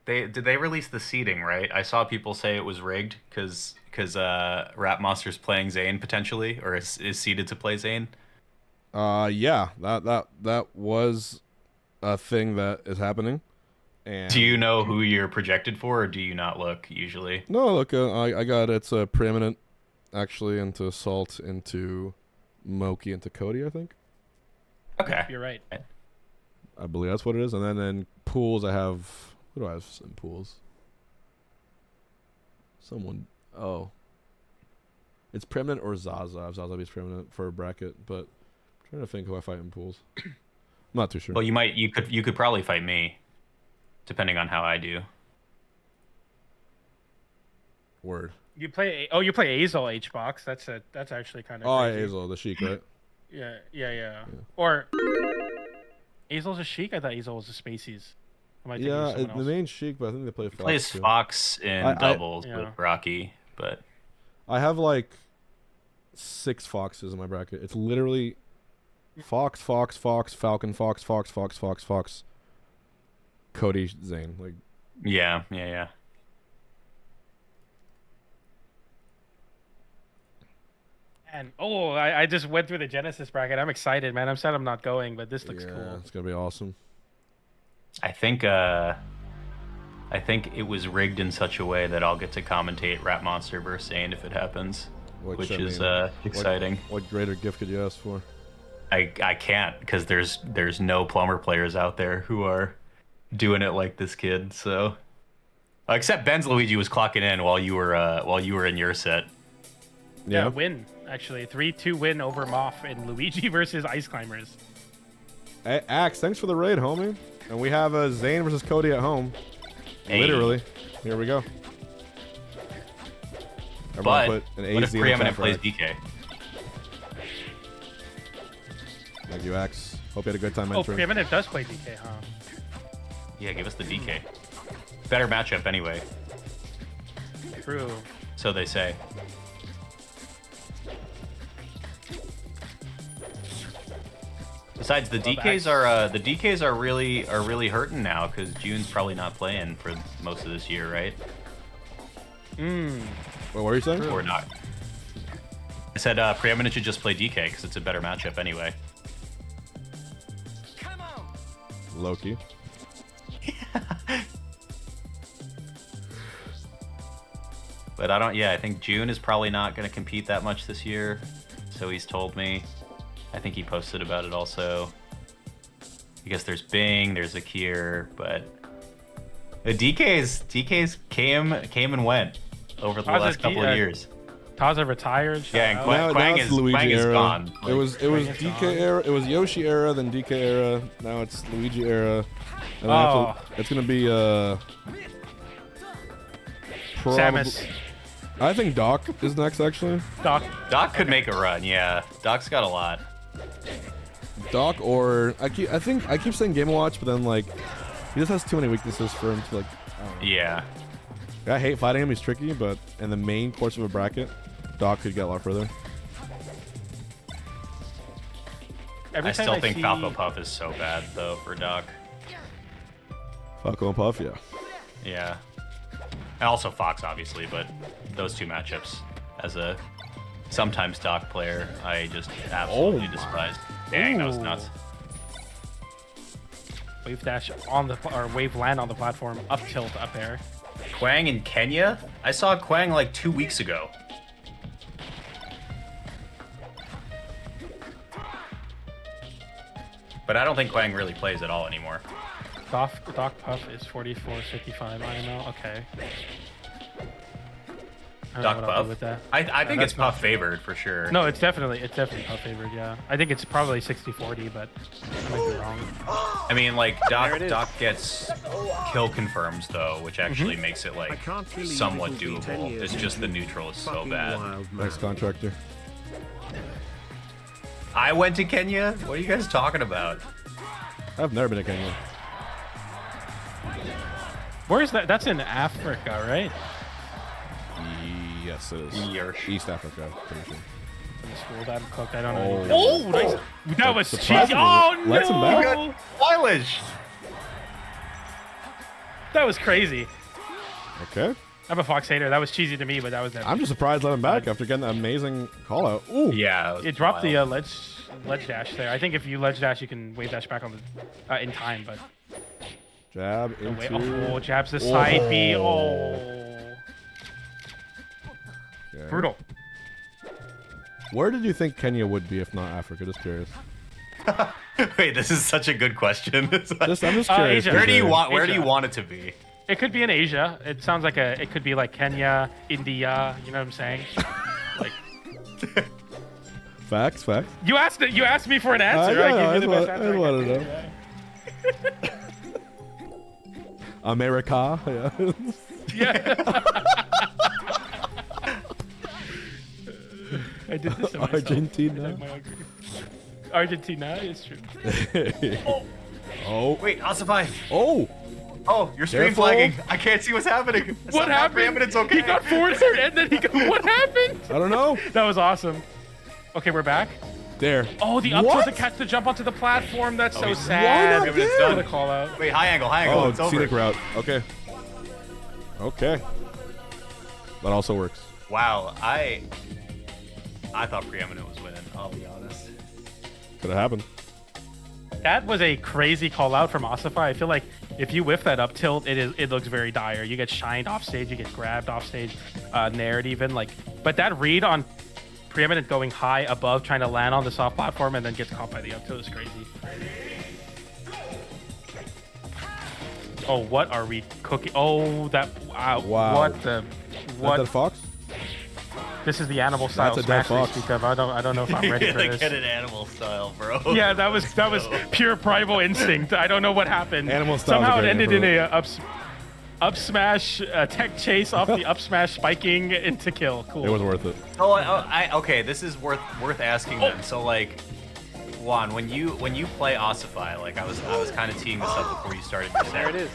Did they release the seeding, right? I saw people say it was rigged because Rap Monster's playing Zane potentially, or is seeded to play Zane. Yeah, that was a thing that is happening. And do you know who you're projected for, or do you not look usually? No, look, I got it's preeminent actually into Salt, into Moki, into Cody, I think. Okay, you're right. I believe that's what it is. And then in pools, I have, what do I have in pools? Someone, it's preeminent or Zaza. Zaza is preeminent for a bracket, but I'm trying to think who I fight in pools. I'm not too sure. Well, you could probably fight me, depending on how I do. Word. You play Azel H-Box. That's actually kind of crazy. Azel, the Sheik, right? Yeah. Or Azel's a Sheik? I thought Azel was a Spacies. The main Sheik, but I think they play Fox. He plays Fox in doubles with Rocky, but I have like 6 Foxes in my bracket. It's literally Fox, Falcon, Fox, Cody, Zane. Like, yeah. And I just went through the Genesis bracket. I'm excited, man. I'm sad I'm not going, but this looks cool. It's gonna be awesome. I think it was rigged in such a way that I'll get to commentate Rap Monster versus Zane if it happens, which is exciting. What greater gift could you ask for? I can't, because there's no plumber players out there who are doing it like this kid. So, except Ben's Luigi was clocking in while you were in your set. Yeah, win actually 3-2 win over Moth and Luigi versus Ice Climbers. Hey, Axe, thanks for the raid, homie. And we have a Zane versus Cody at home. Hey. Literally, here we go. Everyone put an what if Preeminent plays DK? Thank you, Axe. Hope you had a good time entering. Preeminent does play DK, huh? Yeah, give us the DK. Better matchup anyway. True. So they say. Besides, the DKs are really hurting now because June's probably not playing for most of this year, right? What were you saying? Or not? I said Preeminent should just play DK because it's a better matchup anyway. Come on. Loki. But I think June is probably not going to compete that much this year, so he's told me. I think he posted about it also. I guess there's Bing, there's Akir, but DK's came and went over the last couple of years. Taza retired. Yeah, and shout out. Quang it's is Luigi Quang is era. gone. It was Quang is DK gone. era. It was Yoshi era, then DK era. Now it's Luigi era. And then after, it's gonna be Samus. I think Doc is next actually. Doc could make a run. Yeah, Doc's got a lot. Doc or I keep saying Game & Watch, but then like he just has too many weaknesses for him to like. I don't know. Yeah. I hate fighting him. He's tricky, but in the main course of a bracket, Doc could get a lot further. I still think Falco Puff is so bad though for Doc. Falco and Puff, yeah. Yeah. And also Fox, obviously, but those two matchups, as a sometimes Doc player, I just absolutely despise. Dang, that was nuts. Wave dash on the or wave land on the platform, up tilt, up air. Quang in Kenya? I saw Quang like 2 weeks ago. But I don't think Quang really plays at all anymore. Doc Puff is 44.55 IML. Okay. I don't know Doc what I'll do Puff? with that. I think that's it's Puff favored for sure. No, it's definitely Puff favored. Yeah, I think it's probably 60-40, but I might be wrong. I mean, like Doc gets kill confirms though, which actually makes it like somewhat doable. It's just the neutral is so bad. Nice contractor. I went to Kenya. What are you guys talking about? I've never been to Kenya. Where is that? That's in Africa, right? Yes, it is. East Africa. Pretty sure. School that cooked. I don't know. Oh, nice. That was Surprisingly, cheesy. Oh Let's him back. no! Stylish. That was crazy. Okay. I'm a Fox hater. That was cheesy to me, but that was never. I'm just surprised let him back after getting that amazing call out. Ooh. Yeah. It dropped the ledge dash there. I think if you ledge dash, you can wave dash back on the in time, but. Jab into. Oh, jabs the side B. Oh. Okay. Brutal. Where did you think Kenya would be if not Africa? Just curious. Wait, this is such a good question. I'm just curious. Asia. Where do you Asia. want it to be? It could be in Asia. It sounds like it could be like Kenya, India. You know what I'm saying? Like. Facts. You asked me for an answer. I gave you the best answer. I want to know. America. Yeah. I did this to myself. Argentina. Argentina is true. Oh. Wait, Asafai. Oh, you're stream Careful. flagging. I can't see what's happening. What happened? It's okay. He got forward and then he got. What happened? I don't know. That was awesome. Okay, we're back. There. Oh, the up tilt to catch the jump onto the platform. That's so Why sad. not It's done. The call out. Wait, high angle. Oh, It's over. scenic route. Okay. That also works. Wow, I thought Preeminent was winning. I'll be honest. Could have happened. That was a crazy call out from Asafai. I feel like if you whiff that up tilt, it looks very dire. You get shined off stage, you get grabbed off stage, nared even like. But that read on Preeminent going high above, trying to land on the soft platform, and then gets caught by the up tilt is crazy. Oh, what are we cooking? Oh, that wow. Wow. What? That Fox? This is the animal style That's a dead smash we fox. speak of. I don't know if I'm ready for this. Get an animal style, bro. Yeah, that was pure primal instinct. I don't know what happened. Animal style. Somehow it ended in a up smash tech chase off the up smash spiking into kill. Cool. It was worth it. Oh, okay. This is worth asking then. So like, Juan, when you play Ossify, like I was kind of teeing this up before you started your set. There it is.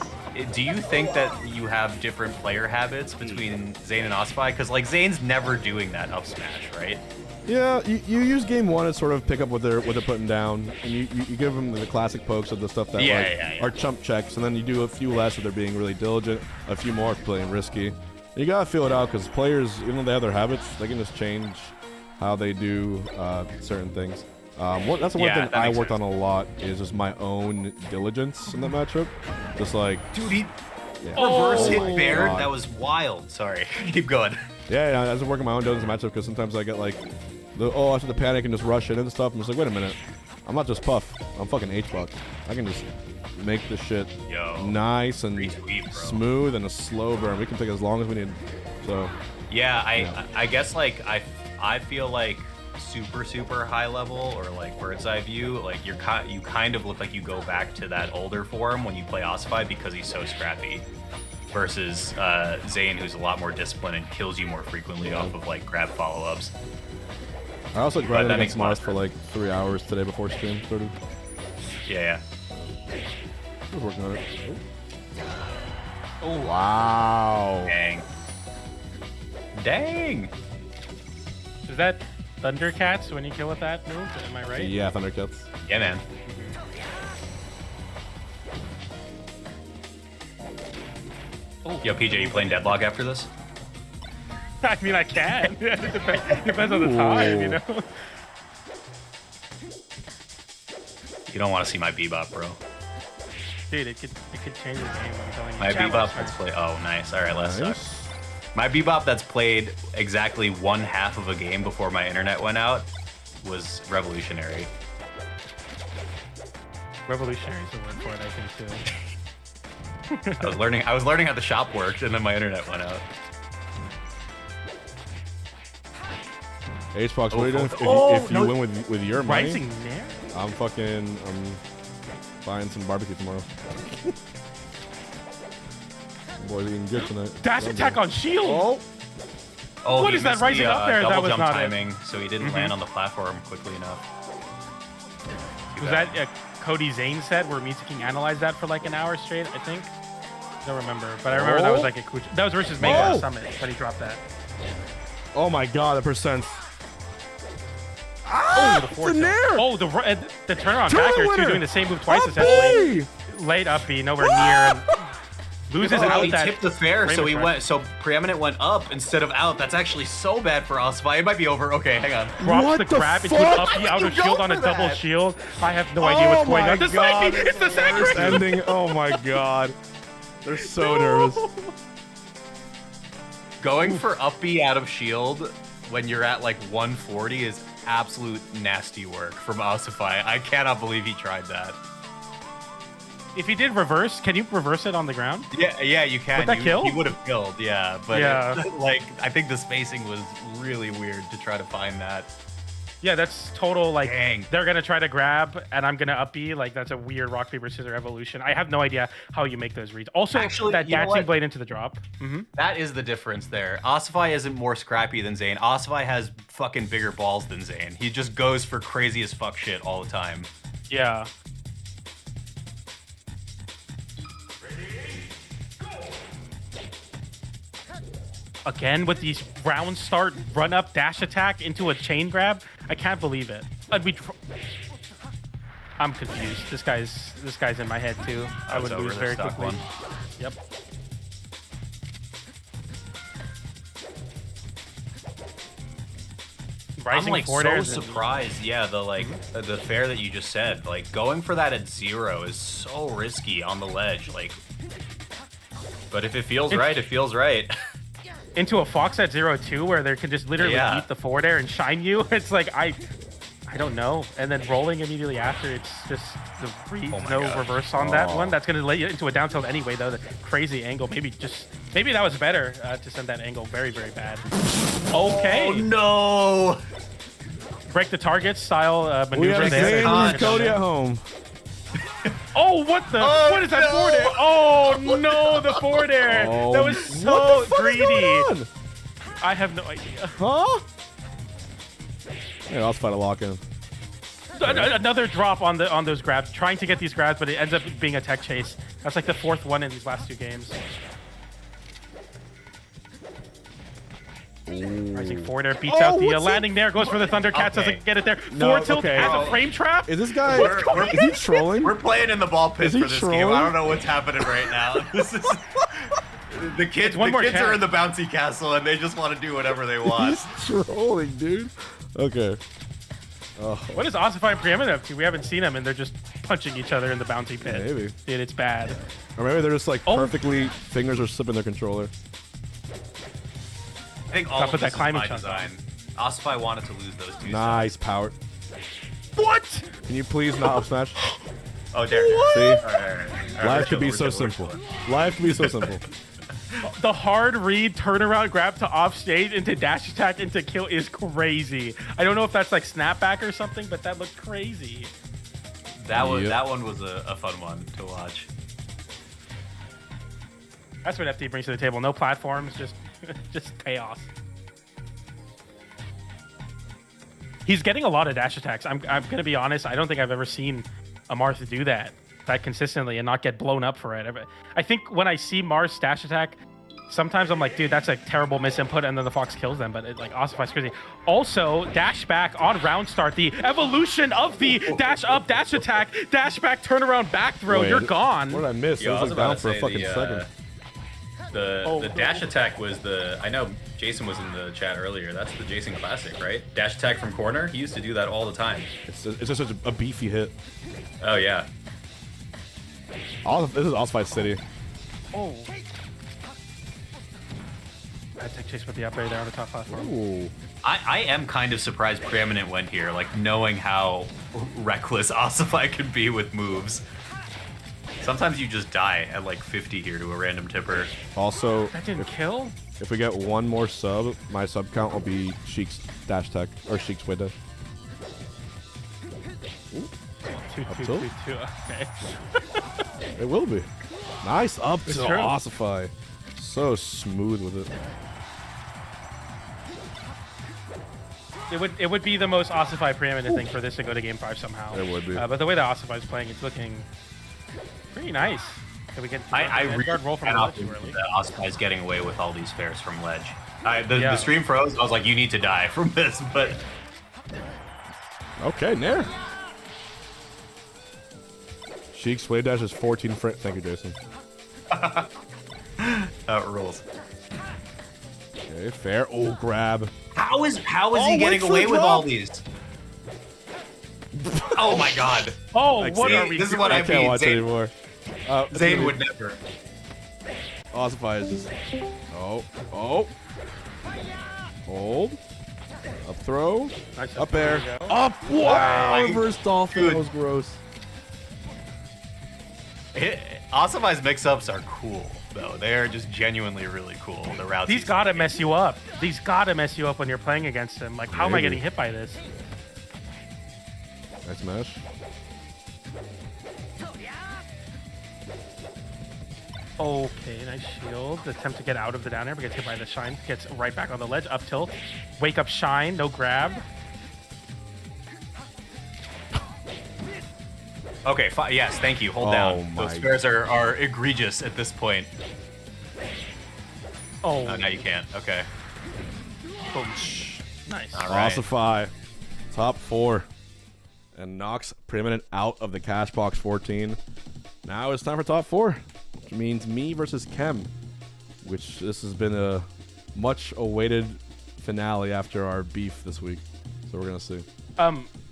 Do you think that you have different player habits between Zane and Ossify? Because like Zane's never doing that up smash, right? Yeah, you use game one to sort of pick up what they're putting down, and you give them the classic pokes of the stuff that are chump checks, and then you do a few less if they're being really diligent, a few more if playing risky. You gotta feel it out because players, even though they have their habits, they can just change how they do certain things. That's the one thing I worked on a lot is just my own diligence in that matchup. Just like, dude, he Yeah. reverse hit my Baird. God. That was wild. Sorry, keep going. Yeah, I was working my own diligence in the matchup because sometimes I get like, I have to panic and just rush in and stuff. I'm just like, wait a minute, I'm not just Puff. I'm fucking H-Buck. I can just make this shit nice and smooth and a slow burn. We can take as long as we need. So Yeah, I guess like I feel like super high level or like bird's eye view, like you kind of look like you go back to that older form when you play Ossify because he's so scrappy. Versus Zane, who's a lot more disciplined and kills you more frequently off of like grab follow-ups. I also grinded against Moth for like 3 hours today before stream started. Yeah. I was working on it. Oh wow! Dang! Is that Thundercats when you kill with that move? Am I right? Yeah, Thundercats. Yeah, man. Yo, PJ, you playing Deadlock after this? I mean, I can. It depends on the time, you know? You don't want to see my Bebop, bro. Dude, it could change the game, I'm telling you. My Bebop that's played. Oh, nice. All right, let's suck. My Bebop that's played exactly one half of a game before my internet went out was revolutionary. Revolutionary is the word for it, I think, too. I was learning how the shop worked, and then my internet went out. Hbox, what are you doing if you win with your money? Rising Nair? I'm buying some barbecue tomorrow. Boys eating good tonight. Dash attack on shield. Oh, what is that rising up there? That was jump not timing, so he didn't land on the platform quickly enough. Was that a Cody Zane set where Music King analyzed that for like an hour straight? I think. Don't remember, but I remember that was like a that was versus Mega at Summit, but he dropped that. Oh my god, the percents. Oh, the force. Oh, the turnaround backer too, doing the same move twice essentially. Late up B, nowhere near. And loses out he that. Tipped the fair, so he went. So Preeminent went up instead of out. That's actually so bad for Ossify. It might be over. Okay, hang on. Drops the grab into an up B out of shield on a double shield. I have no idea what's going on. It's the second ending. Oh my god. They're so nervous. Going for up B out of shield when you're at like 140 is absolute nasty work from Ossify. I cannot believe he tried that. If he did reverse, can you reverse it on the ground? Yeah, you can. Would that kill? He would have killed, yeah. But yeah. Like, I think the spacing was really weird to try to find that. Yeah, that's total, like, Dang. They're going to try to grab, and I'm going to up B. Like, that's a weird rock, paper, scissors evolution. I have no idea how you make those reads. Also, actually, that dancing blade into the drop. That is the difference there. Ossify isn't more scrappy than Zane. Ossify has fucking bigger balls than Zane. He just goes for crazy as fuck shit all the time. Yeah. Again, with these round start, run up, dash attack into a chain grab. I can't believe it. I'm confused. This guy's in my head too. I would lose very quickly. Yep. I'm like so surprised. Yeah, the fair that you just said. Like going for that at 0 is so risky on the ledge. Like, but if it feels right, it feels right. Into a Fox at 0-2 where they can just literally beat the forward air and shine you. It's like I don't know. And then rolling immediately after, it's just the reverse on that one. That's gonna let you into a down tilt anyway though. The crazy angle. Maybe that was better to send that angle very, very bad. Okay. Oh no. Break the target style maneuver there. Cody at home. Oh, what the? What is that forward air? Oh, no, the forward air. That was so greedy. I have no idea. Huh? Yeah, I'll fight a lock-in. Another drop on those grabs. Trying to get these grabs, but it ends up being a tech chase. That's like the 4th one in these last 2 games. Rising forward air beats out the landing there, goes for the Thundercats, doesn't get it there. Forward tilt as a frame trap. Is this guy? Is he trolling? We're playing in the ball pit for this game. I don't know what's happening right now. This is the kids. The kids are in the bouncy castle and they just want to do whatever they want. He's trolling, dude. Okay. What is Ossify and Preeminent up to? We haven't seen them, and they're just punching each other in the bouncy pit. Maybe. Dude, it's bad. Or maybe they're just like perfectly fingers are slipping their controller. I think all of this is by design. Ossify wanted to lose those 2. Nice power. What? Can you please not up smash? Oh, there. See? All right. Life could be so simple. Life could be so simple. The hard read, turnaround, grab to off stage into dash attack into kill is crazy. I don't know if that's like snapback or something, but that looked crazy. That one was a fun one to watch. That's what FD brings to the table. No platforms, just chaos. He's getting a lot of dash attacks. I'm gonna be honest. I don't think I've ever seen a Marth do that consistently and not get blown up for it. I think when I see Mars dash attack, sometimes I'm like, dude, that's a terrible misinput, and then the Fox kills them. But it, like, Ossify's crazy. Also, dash back on round start, the evolution of the dash up, dash attack, dash back, turnaround, back throw. You're gone. What did I miss? Yo, I was like down for a fucking second. The dash attack was I know Jason was in the chat earlier. That's the Jason classic, right? Dash attack from corner. He used to do that all the time. It's just such a beefy hit. Oh yeah. This is Ossify City. Oh. I take chase with the up air there on the top platform. Ooh. I am kind of surprised Preeminent went here, like knowing how reckless Ossify can be with moves. Sometimes you just die at like 50 here to a random tipper. Also, that didn't kill? If we get one more sub, my sub count will be Sheik's dash tech or Sheik's way dash. Up tilt? Okay. It will be. Nice up tilt, Ossify. So smooth with it. It would be the most Ossify preeminent thing for this to go to game 5 somehow. It would be. But the way that Ossify is playing, it's looking pretty nice. Can we get I really roll from ledge too early? that Ossify's getting away with all these fairs from ledge. The stream froze. I was like, you need to die from this, but okay, Nair. Sheik's wave dash is 14 frame. Thank you, Jason. That rules. Okay, fair. Oh, grab. How is he getting away with all these? Oh my god. Oh, like, what are we This doing? is what I can't mean. watch anymore. Zane would never. Ossify is just. Oh. Hold. Up throw. Nice up air. There Up. Wow. Oh, Reverse dolphin. That was gross. Ossify's mix-ups are cool, though. They are just genuinely really cool. The routes. These gotta mess you up. These gotta mess you up when you're playing against him. Like, how am I getting hit by this? Nice mesh. Okay, nice shield. Attempt to get out of the down air, but gets hit by the shine. Gets right back on the ledge, up tilt. Wake up shine, no grab. Okay, yes, thank you. Hold down. Those spares are egregious at this point. Oh. Now you can't. Okay. Boom. Nice. All right. Ossify. Top 4. And knocks Preeminent out of the Cashbox 14. Now it's time for top 4. Which means me versus Chem. Which this has been a much awaited finale after our beef this week. So we're gonna see.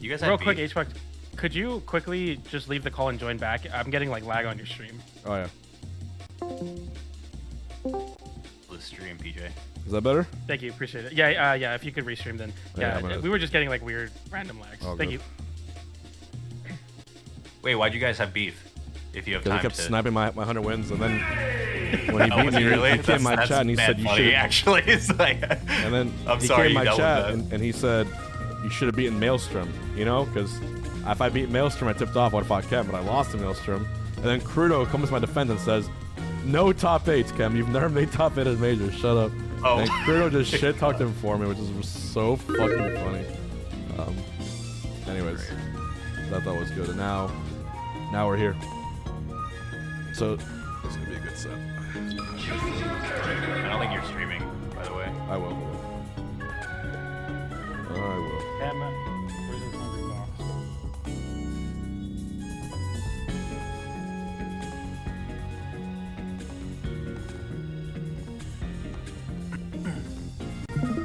You guys real quick, HBox, could you quickly just leave the call and join back? I'm getting like lag on your stream. Oh yeah. The stream, PJ. Is that better? Thank you, appreciate it. Yeah, yeah. If you could restream, then yeah. We were just getting like weird random lags. Thank you. Wait, why'd you guys have beef? If you have time he kept sniping my 100 wins, and then when he beat me, really? He came in my chat and he said you should. Actually, it's like. And then he came in my chat and he said you should have beaten Maelstrom. You know, because if I beat Maelstrom, I tipped off. I would have fought Chem, but I lost to Maelstrom. And then Crudo comes to my defense and says, "No top 8s, Chem. You've never made top 8 as major. Shut up." Oh. And Crudo just shit talked him for me, which is so fucking funny. Anyways, that thought was good, and now we're here. So this is gonna be a good set. I don't think you're streaming, by the way. I will. Chem versus Hungrybox.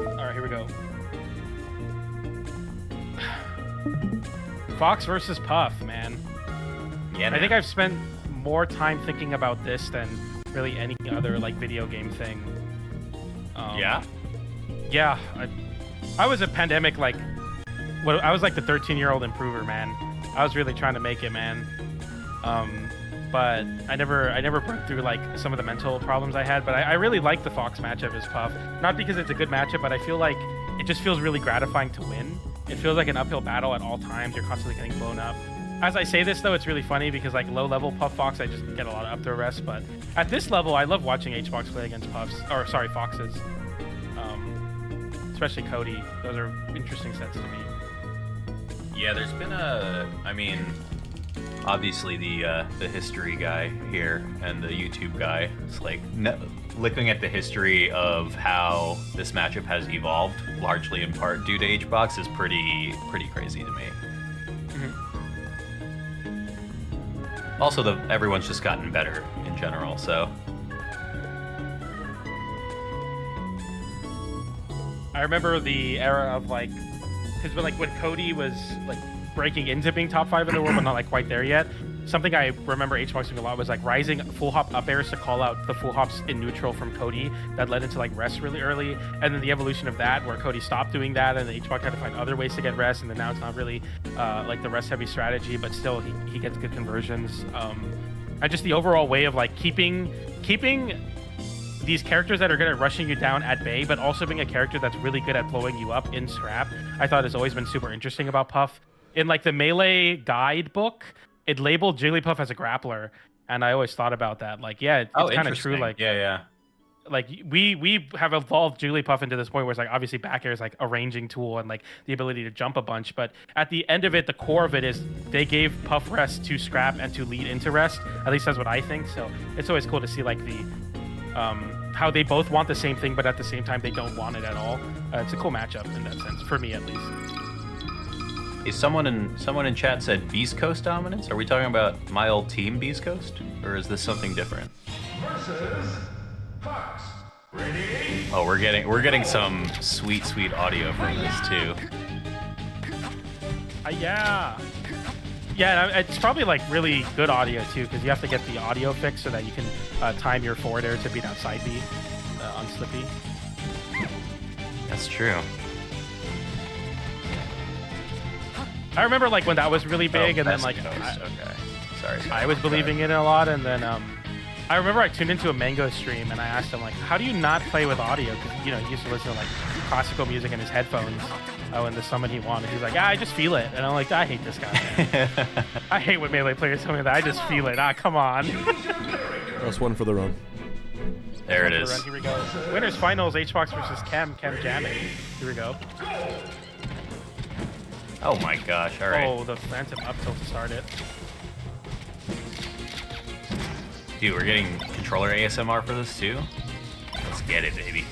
All right, here we go. Fox versus Puff, man. Yeah, I think I've spent more time thinking about this than really any other like video game thing. Yeah? Yeah, I was a pandemic like, I was like the 13-year-old improver, man. I was really trying to make it, man. but I never broke through like some of the mental problems I had. But I really like the Fox matchup as Puff, not because it's a good matchup, but I feel like it just feels really gratifying to win. It feels like an uphill battle at all times. You're constantly getting blown up. As I say this though, it's really funny because like low level Puff Fox, I just get a lot of up throw rest. But at this level, I love watching Hbox play against Foxes. Especially Cody. Those are interesting sets to me. Yeah, there's been I mean, obviously the history guy here and the YouTube guy. It's like looking at the history of how this matchup has evolved, largely in part due to Hbox, is pretty crazy to me. Also, everyone's just gotten better in general, so. I remember the era of like, because when Cody was like breaking into being top 5 in the world, but not like quite there yet. Something I remember Hbox doing a lot was like rising full hop up airs to call out the full hops in neutral from Cody. That led into like rest really early, and then the evolution of that where Cody stopped doing that, and then Hbox had to find other ways to get rest, and then now it's not really like the rest heavy strategy, but still he gets good conversions. And just the overall way of like keeping these characters that are good at rushing you down at bay, but also being a character that's really good at blowing you up in scrap, I thought has always been super interesting about Puff. In like the Melee guidebook, it labeled Jigglypuff as a grappler, and I always thought about that. Like, yeah, it's kind of true. Like, yeah. Like we have evolved Jigglypuff into this point where it's like obviously back air is like a ranging tool and like the ability to jump a bunch, but at the end of it, the core of it is they gave Puff rest to scrap and to lead into rest. At least that's what I think. So it's always cool to see like the how they both want the same thing, but at the same time they don't want it at all. It's a cool matchup in that sense, for me at least. Is someone in chat said Beast Coast dominance? Are we talking about my old team Beast Coast, or is this something different? Versus Fox. Ready? Oh, we're getting some sweet audio from this too. Yeah, it's probably like really good audio too, because you have to get the audio fixed so that you can time your forward air to beat out side B on Slippy. That's true. I remember like when that was really big, and then like I was believing in it a lot, and then I remember I tuned into a Mango stream and I asked him like, how do you not play with audio? Because he used to listen to like classical music in his headphones when the summon he wanted. He's like, I just feel it, and I'm like, I hate this guy. Man. I hate when Melee players tell me that. I just feel it. Come on. That's one for the run. There it is. Here we go. Winners finals: Hbox versus Chem. Chem jamming. Here we go. Oh my gosh! All right. Oh, the phantom up tilt to start it. Dude, we're getting controller ASMR for this too. Let's get it, baby.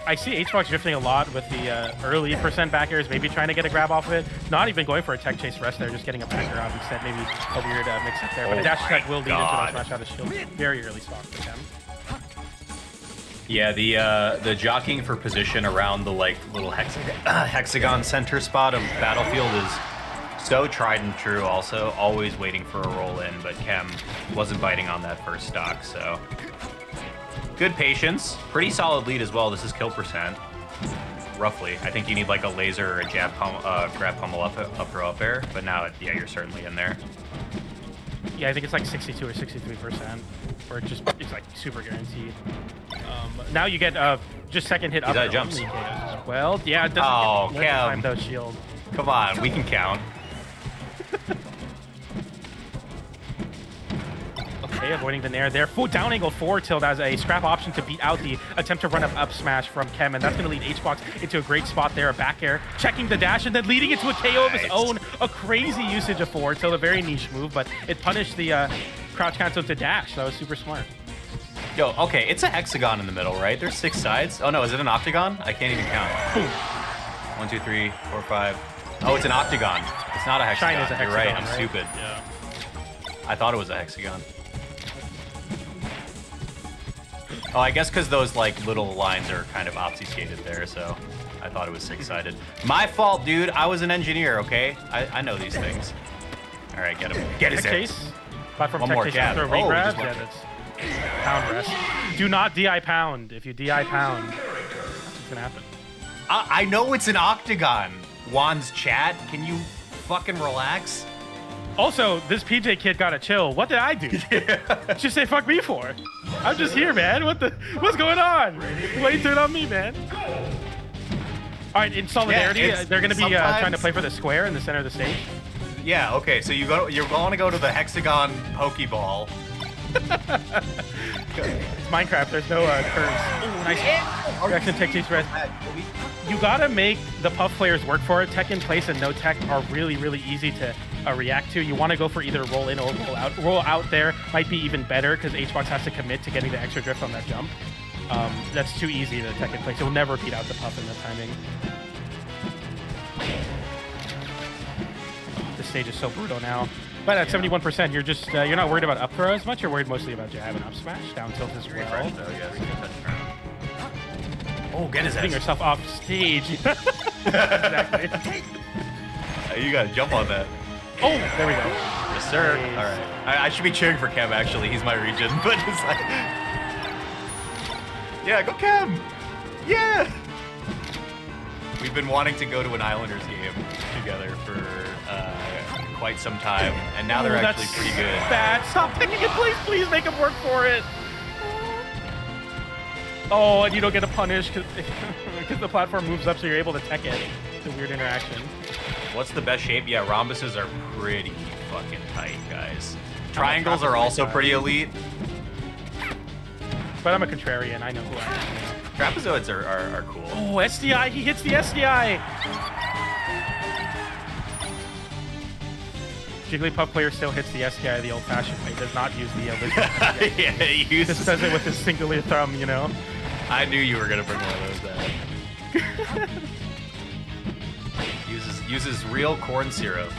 I see Hbox drifting a lot with the early percent back airs, maybe trying to get a grab off of it. Not even going for a tech chase rest there, just getting a back air out instead. Maybe a weird mix-up there. But a dash attack will lead into the smash out of shield. Very early stock for them. Yeah, the jockeying for position around the like little hexagon center spot of Battlefield is so tried and true. Also, always waiting for a roll in, but Chem wasn't biting on that first stock, so good patience. Pretty solid lead as well. This is kill percent, roughly. I think you need like a laser or a grab pummel up throw up air, but now yeah, you're certainly in there. Yeah, I think it's like 62 or 63%, or it's like super guaranteed. Now you get just second hit up. Jumps. Well, yeah, it doesn't get time though, shield. Come on, we can count. Okay, avoiding the nair there. Full down angle forward tilt as a scrap option to beat out the attempt to run up smash from Chem, and that's going to lead Hbox into a great spot there. A back air, checking the dash, and then leading into a KO of his own. A crazy usage of forward tilt, a very niche move, but it punished the crouch cancel to dash. That was super smart. Yo, okay, it's a hexagon in the middle, right? There's 6 sides. Oh no, is it an octagon? I can't even count. Boom. 1, 2, 3, 4, 5. Oh, it's an octagon. It's not a hexagon. Shine is a hexagon. You're right. I'm right? stupid. Yeah. I thought it was a hexagon. Oh, I guess because those like little lines are kind of obfuscated there, so I thought it was 6-sided. My fault, dude. I was an engineer, okay? I know these things. All right, get him. Get his chase. Platform one tech more chase jab. after a regrab. Yeah, that's pound rest. Do not DI pound. If you DI pound, that's what's gonna happen. I know it's an octagon. Juan's chat, can you fucking relax? Also, this PJ kid got a chill. What did I do? Just say fuck me for? I'm just here, man. What's going on? Why you turn on me, man? All right, in solidarity, they're going to be trying to play for the square in the center of the stage. Yeah. Okay. So you're going to go to the hexagon Pokeball. It's Minecraft. There's no curves. Ooh, nice. Reaction tech teach red. You gotta make the puff players work for it. Tech in place and no tech are really, really easy to react to. You want to go for either roll in or roll out. Roll out there might be even better because HBox has to commit to getting the extra drift on that jump. That's too easy to tech in place. You'll never beat out the puff in the timing. Oh, this stage is so brutal now. But at 71%, you're just you're not worried about up throw as much. You're worried mostly about jab and up smash. Down tilt as well. Oh, get his ass. Putting yourself off stage. Exactly. You gotta jump on that. Oh, there we go. Yes, sir. Nice. All right. I should be cheering for Chem, actually. He's my region. But it's like... Yeah, go Chem! Yeah! We've been wanting to go to an Islanders game together for quite some time, and now they're actually pretty good. Bad. Stop picking it, please. Please make him work for it. Oh, and you don't get a punish because the platform moves up, so you're able to tech it. It's a weird interaction. What's the best shape? Yeah, rhombuses are pretty fucking tight, guys. Triangles are also pretty elite. But I'm a contrarian. I know who I am. Trapezoids are cool. Oh, SDI. He hits the SDI. Jigglypuff player still hits the SDI the old-fashioned way. Does not use the yeah, he uses... Just does it with his singular thumb, you know? I knew you were going to bring one of those out. Uses real corn syrup.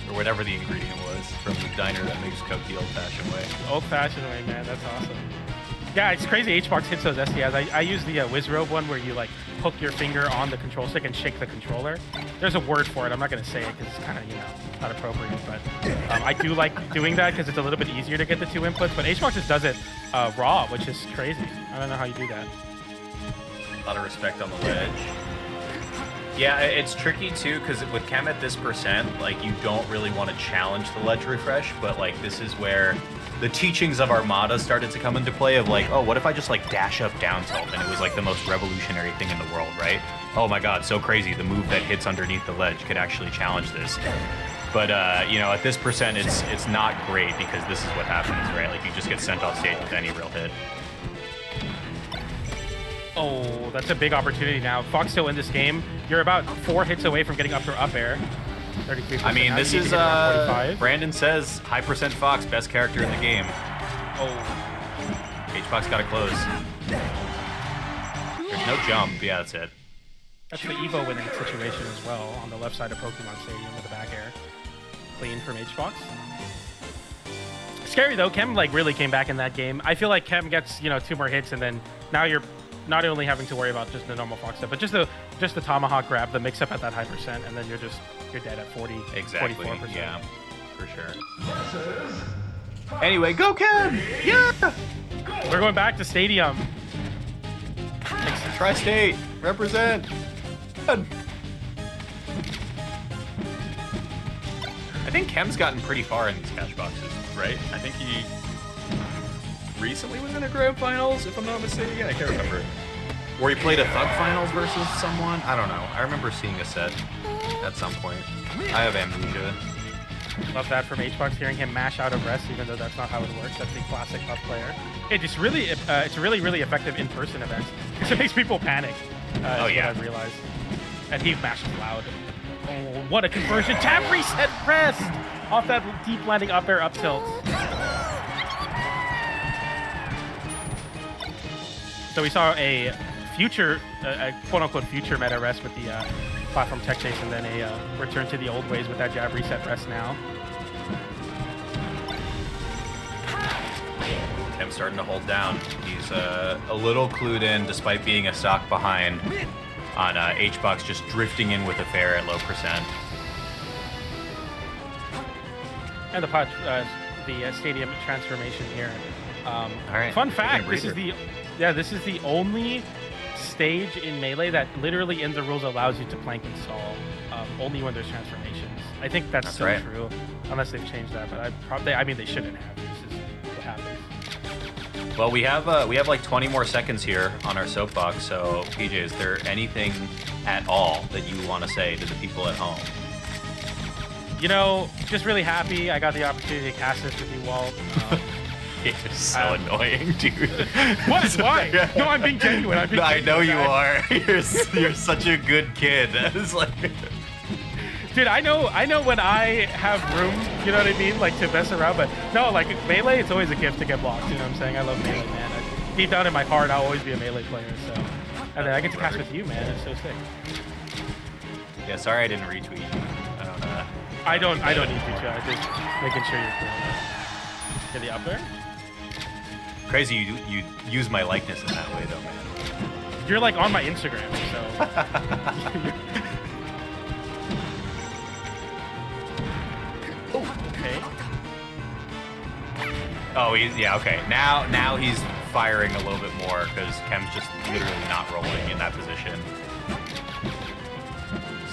Or whatever the ingredient was from the diner that makes Coke the old-fashioned way. Old-fashioned way, man. That's awesome. Yeah, it's crazy. HBox hits those SDIs. I use the Wizrobe one where you like hook your finger on the control stick and shake the controller. There's a word for it. I'm not going to say it because it's kind of, you know, not appropriate. But I do like doing that because it's a little bit easier to get the two inputs. But HBox just does it raw, which is crazy. I don't know how you do that. A lot of respect on the ledge. Yeah, it's tricky too because with Chem at this percent, like you don't really want to challenge the ledge refresh, but like this is where the teachings of Armada started to come into play of like, oh, what if I just like dash up down tilt? And it was like the most revolutionary thing in the world, right? Oh my god, so crazy. The move that hits underneath the ledge could actually challenge this. But, you know, at this percent, it's not great because this is what happens, right? Like you just get sent off stage with any real hit. Oh, that's a big opportunity now. Fox still in this game. You're about 4 hits away from getting up to up air. 33%. I mean, this is, Brandon says, high percent Fox, best character in the game. Oh. H-Fox got to close. There's no jump. Yeah, that's it. That's the Evo winning situation as well on the left side of Pokemon Stadium with the back air. Clean from H-Fox. Scary though, Chem like really came back in that game. I feel like Chem gets, you know, 2 more hits and then now you're not only having to worry about just the normal Fox stuff, but just the tomahawk grab, the mix up at that high percent, and then you're dead at 40, exactly. 44%. Yeah, for sure. Anyway, go Chem! Yeah! We're going back to Stadium. Tri-State, represent. Good. I think Chem's gotten pretty far in these cash boxes, right? I think he recently was in a grand finals, if I'm not mistaken. I can't remember. Or he played a Thug finals versus someone. I don't know. I remember seeing a set at some point. I have amnesia. Love that from HBox, hearing him mash out of rest, even though that's not how it works. That's the classic Puff player. It's really effective in-person events because it makes people panic. Oh yeah, what I've realized. And he mashes loud. Oh, what a conversion! Tab reset rest off that deep landing up air up tilt. So we saw a future, a quote-unquote future meta rest with the platform tech chase, and then a return to the old ways with that jab reset rest now. Tim's starting to hold down. He's a little clued in, despite being a stock behind on HBox, just drifting in with a fair at low percent. And the stadium transformation here. All right. Fun fact: this is the only stage in Melee that literally in the rules allows you to plank install only when there's transformations. I think that's still right. true, unless they've changed that. But I mean, they shouldn't have. This is what happens. Well, we have like 20 more seconds here on our soapbox. So, PJ, is there anything at all that you want to say to the people at home? You know, just really happy I got the opportunity to cast this with you, Walt. You're so annoying, dude. What? Why? No, I'm being genuine. I know you are. You're such a good kid. It's like, dude, I know when I have room, you know what I mean, like to mess around. But no, like melee, it's always a gift to get blocked. You know what I'm saying? I love melee, man. Deep down in my heart, I'll always be a melee player. So, and then I get to cast with you, man. It's so sick. yeah, sorry I didn't retweet you. I don't need you to. I'm just making sure you're cool. Get the up there? Crazy you use my likeness in that way, though, man. You're like on my Instagram, so. Okay. Oh, okay. Now he's firing a little bit more because Chem's just literally not rolling in that position.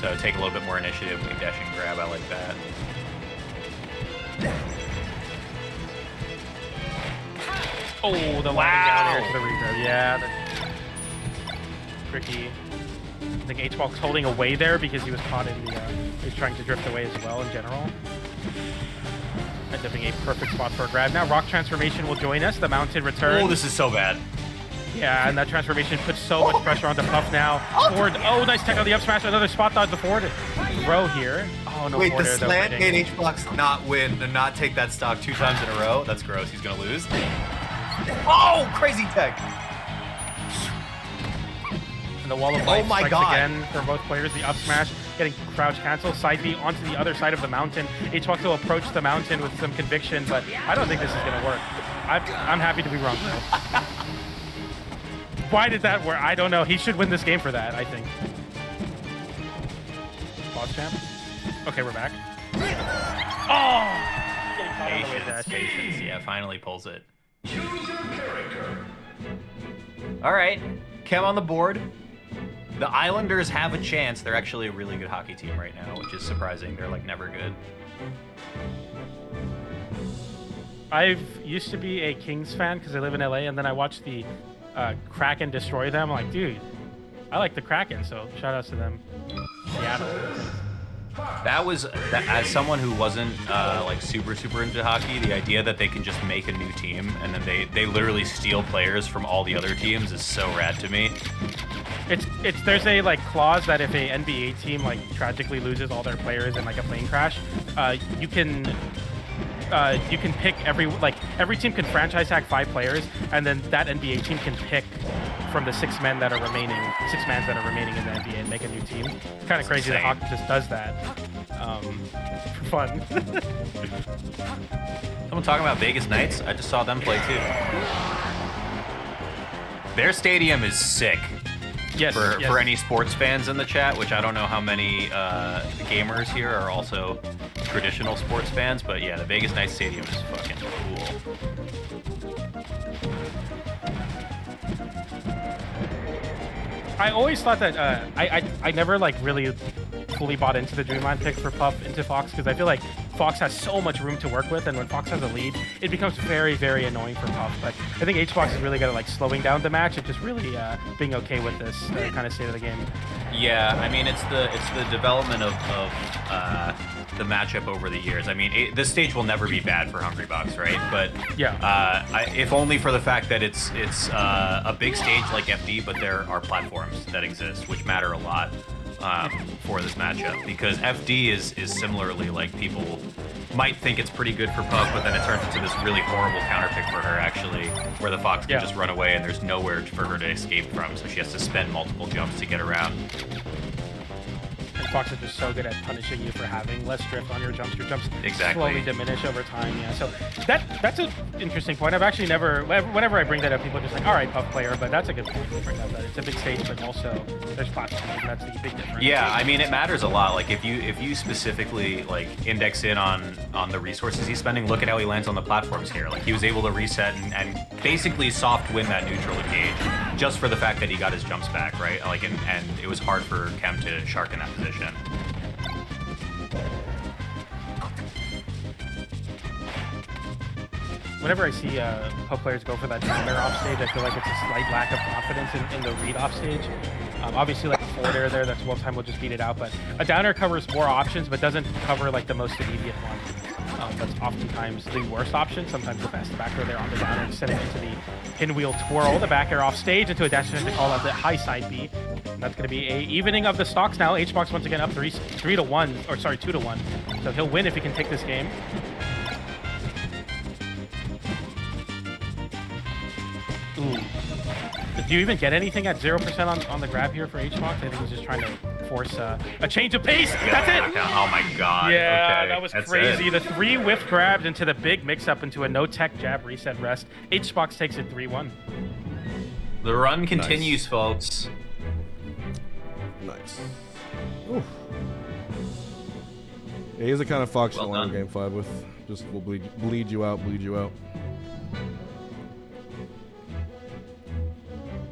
So take a little bit more initiative when you dash and grab. I like that. Oh, the landing down air to the regrab. Yeah, that's tricky. I think H-Box holding away there because he was caught in the, he's trying to drift away as well in general. Ends up being a perfect spot for a grab. Now Rock Transformation will join us. The mounted return. Oh, this is so bad. Yeah, and that transformation puts so much pressure onto Puff now. Forward. Oh, nice tech on the up smash. Another spot dodge the forward row here. Oh, no. Wait, the slant made H-Box not win and not take that stock 2 times in a row? That's gross. He's going to lose. Oh, crazy tech. And the wall of life strikes again for both players. The up smash getting crouch cancel. Side B onto the other side of the mountain. H-Box will approach the mountain with some conviction, but I don't think this is going to work. I'm happy to be wrong, though. Why did that work? I don't know. He should win this game for that, I think. Boss champ. Okay, we're back. Oh! Patience. Yeah, finally pulls it. All right. Chem on the board. The Islanders have a chance. They're actually a really good hockey team right now, which is surprising. They're like never good. I've used to be a Kings fan because I live in LA, and then I watched the Kraken destroy them. I'm like, dude, I like the Kraken, so shout outs to them. Seattle. That was, as someone who wasn't like super into hockey, the idea that they can just make a new team and then they literally steal players from all the other teams is so rad to me. There's a like clause that if a NBA team like tragically loses all their players in like a plane crash, you can pick every team can franchise tag 5 players, and then that NBA team can pick from the 6 men that are remaining in the NBA and make a new team. It's kind of crazy that hockey just does that for fun. Someone talking about Vegas Knights? I just saw them play too. Their stadium is sick. Yes, for any sports fans in the chat, which I don't know how many gamers here are also traditional sports fans, but yeah, the Vegas Knights Stadium is fucking cool. I always thought that I never like really fully bought into the Dreamland pick for Puff into Fox because I feel like Fox has so much room to work with, and when Fox has a lead, it becomes very, very annoying for Puff. But I think H-Box is really good at like slowing down the match and just really being okay with this kind of state of the game. Yeah, I mean it's the development of the matchup over the years. I mean this stage will never be bad for Hungrybox, right? But yeah, if only for the fact that it's a big stage like FD, but there are platforms that exist which matter a lot. For this matchup, because FD is similarly like people might think it's pretty good for Puff, but then it turns into this really horrible counter pick for her actually, where the Fox can just run away and there's nowhere for her to escape from, so she has to spend multiple jumps to get around. And Fox is just so good at punishing you for having less drift on your jumps. Your jumps slowly diminish over time. Yeah, so that's an interesting point. I've actually never, whenever I bring that up, people are just like, all right, Puff player, but that's a good point to bring up. That it's a big stage, but also there's platforms. That's the big difference. Yeah, I mean it matters a lot. Like if you specifically like index in on the resources he's spending, look at how he lands on the platforms here. Like he was able to reset and basically soft win that neutral engage just for the fact that he got his jumps back, right? Like and it was hard for Chem to shark in that position. whenever I see pro players go for that downer off stage, I feel like it's a slight lack of confidence in the read off stage. Obviously, like a forward air there, that's one time we'll just beat it out. But a downer covers more options, but doesn't cover like the most immediate one. That's oftentimes the worst option. Sometimes the best back air there on the downer, instead of into the pinwheel twirl, the back air off stage into a dash to call out the high side B. And that's going to be a evening of the stocks now. Hbox once again up 2-1, so he'll win if he can take this game. Ooh. Do you even get anything at 0% on the grab here for Hbox? I think he's just trying to force a change of pace. That's it. Oh my god. Yeah, okay. that was That's crazy. it. The 3 whiff grabs into the big mix-up into a no-tech jab reset rest. Hbox takes it 3-1. The run continues, folks. Nice. Oof. Yeah, he's the kind of fox you want in game 5 with. Just will bleed you out.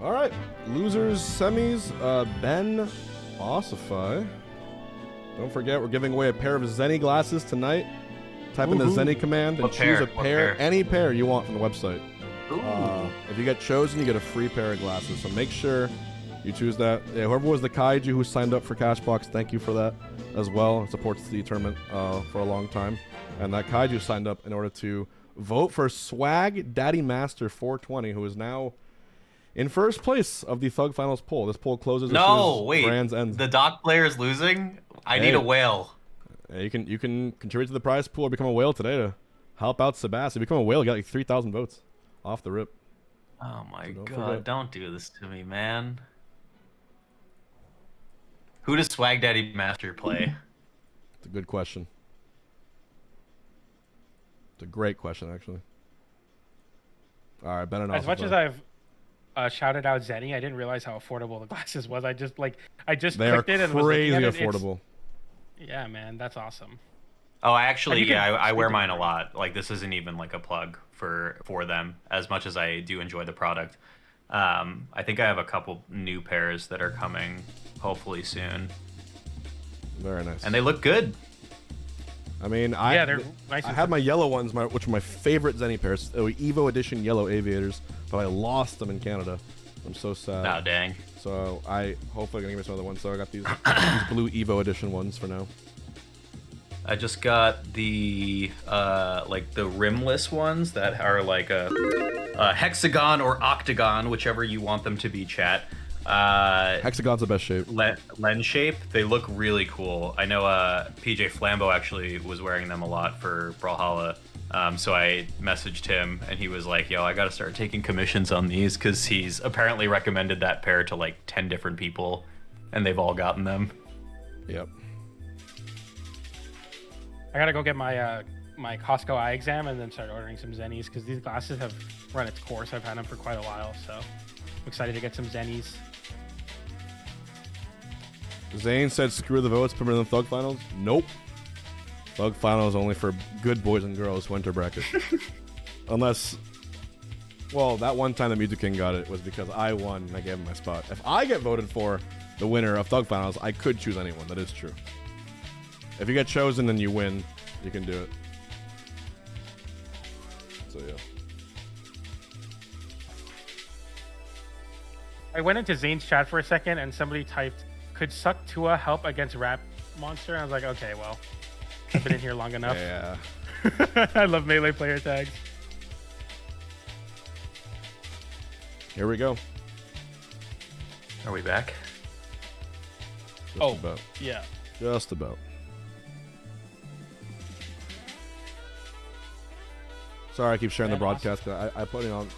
All right, losers semis. Ben Ossify. Don't forget, we're giving away a pair of Zenny glasses tonight. Type in the Zenny command and choose a pair, any pair you want from the website. If you get chosen, you get a free pair of glasses. So make sure you choose that. Yeah, whoever was the kaiju who signed up for Cashbox, thank you for that as well. It supports the tournament for a long time. And that kaiju signed up in order to vote for Swag Daddy Master 420, who is now in first place of the Thug Finals poll. This poll closes as soon as Brands ends. The dock player is losing? I need a whale. Yeah, you can contribute to the prize pool or become a whale today to help out Sebass. If you become a whale, you got like 3,000 votes off the rip. Oh my So god, don't do this to me, man. Who does Swag Daddy Master play? It's a good question. It's a great question, actually. All right, better not. As much as I've shouted out Zenny, I didn't realize how affordable the glasses was. I just clicked it and was crazy looking at it. affordable. Yeah, man, that's awesome. Oh, actually, I wear mine a lot. Like, this isn't even like a plug for them, as much as I do enjoy the product. I think I have a couple new pairs that are coming, hopefully soon. Very nice. And they look good. I mean, they're nice. I had my yellow ones, which were my favorite Zenny pairs. They were Evo Edition yellow aviators, but I lost them in Canada. I'm so sad. Oh, dang. So I hopefully gonna give me some other ones. So I got these blue Evo Edition ones for now. I just got the like the rimless ones that are like a hexagon or octagon, whichever you want them to be, chat. Hexagon's the best shape. Lens shape. They look really cool. I know PJ Flambeau actually was wearing them a lot for Brawlhalla. So I messaged him and he was like, yo, I gotta start taking commissions on these because he's apparently recommended that pair to like 10 different people and they've all gotten them. Yep. I gotta go get my my Costco eye exam and then start ordering some Zennies because these glasses have run its course. I've had them for quite a while, so I'm excited to get some Zennies. Zane said, screw the votes, put them in the Thug Finals. Nope. Thug Finals only for good boys and girls, winter bracket. Unless, well, that one time the Music King got it was because I won and I gave him my spot. If I get voted for the winner of Thug Finals, I could choose anyone. That is true. If you get chosen and you win, you can do it. So, yeah. I went into Zane's chat for a second and somebody typed, could Suck Tua help against Rap Monster? And I was like, okay, well, I've been in here long enough. Yeah. I love melee player tags. Here we go. Are we back? Just about. Yeah. Just about. Sorry, I keep sharing the broadcast. I put it on.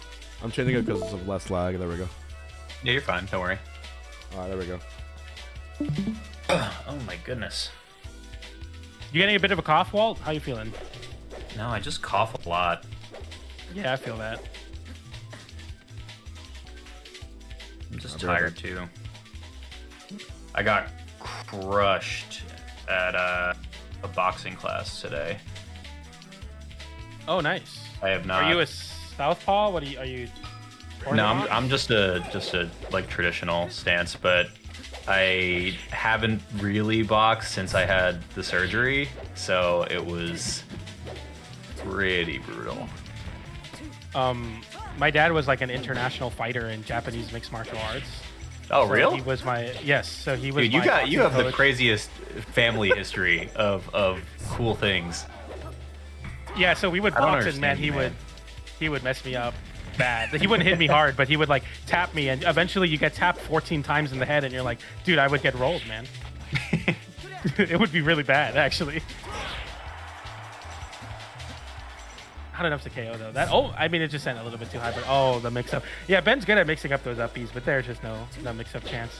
I'm changing it because of less lag. There we go. Yeah, you're fine. Don't worry. All right, there we go. Oh my goodness. You getting a bit of a cough, Walt? How you feeling? No, I just cough a lot. Yeah, I feel that. I'm just tired too. I got crushed at a boxing class today. Oh, nice. I have not. Are you a southpaw? What are you? No, I'm just a like traditional stance, but I haven't really boxed since I had the surgery, so it was pretty brutal. My dad was like an international fighter in Japanese mixed martial arts. Oh, so real? He was my So he was. Dude, you my got you have boxing the coach. craziest family history of cool things. Yeah, so we would I don't box, and man, understand he would mess me up bad. He wouldn't hit me hard, but he would like tap me, and eventually you get tapped 14 times in the head, and you're like, dude, I would get rolled, man. It would be really bad, actually. Not enough to KO though. I mean, it just sent a little bit too high, but the mix-up. Yeah, Ben's good at mixing up those uppies, but there's just no mix-up chance.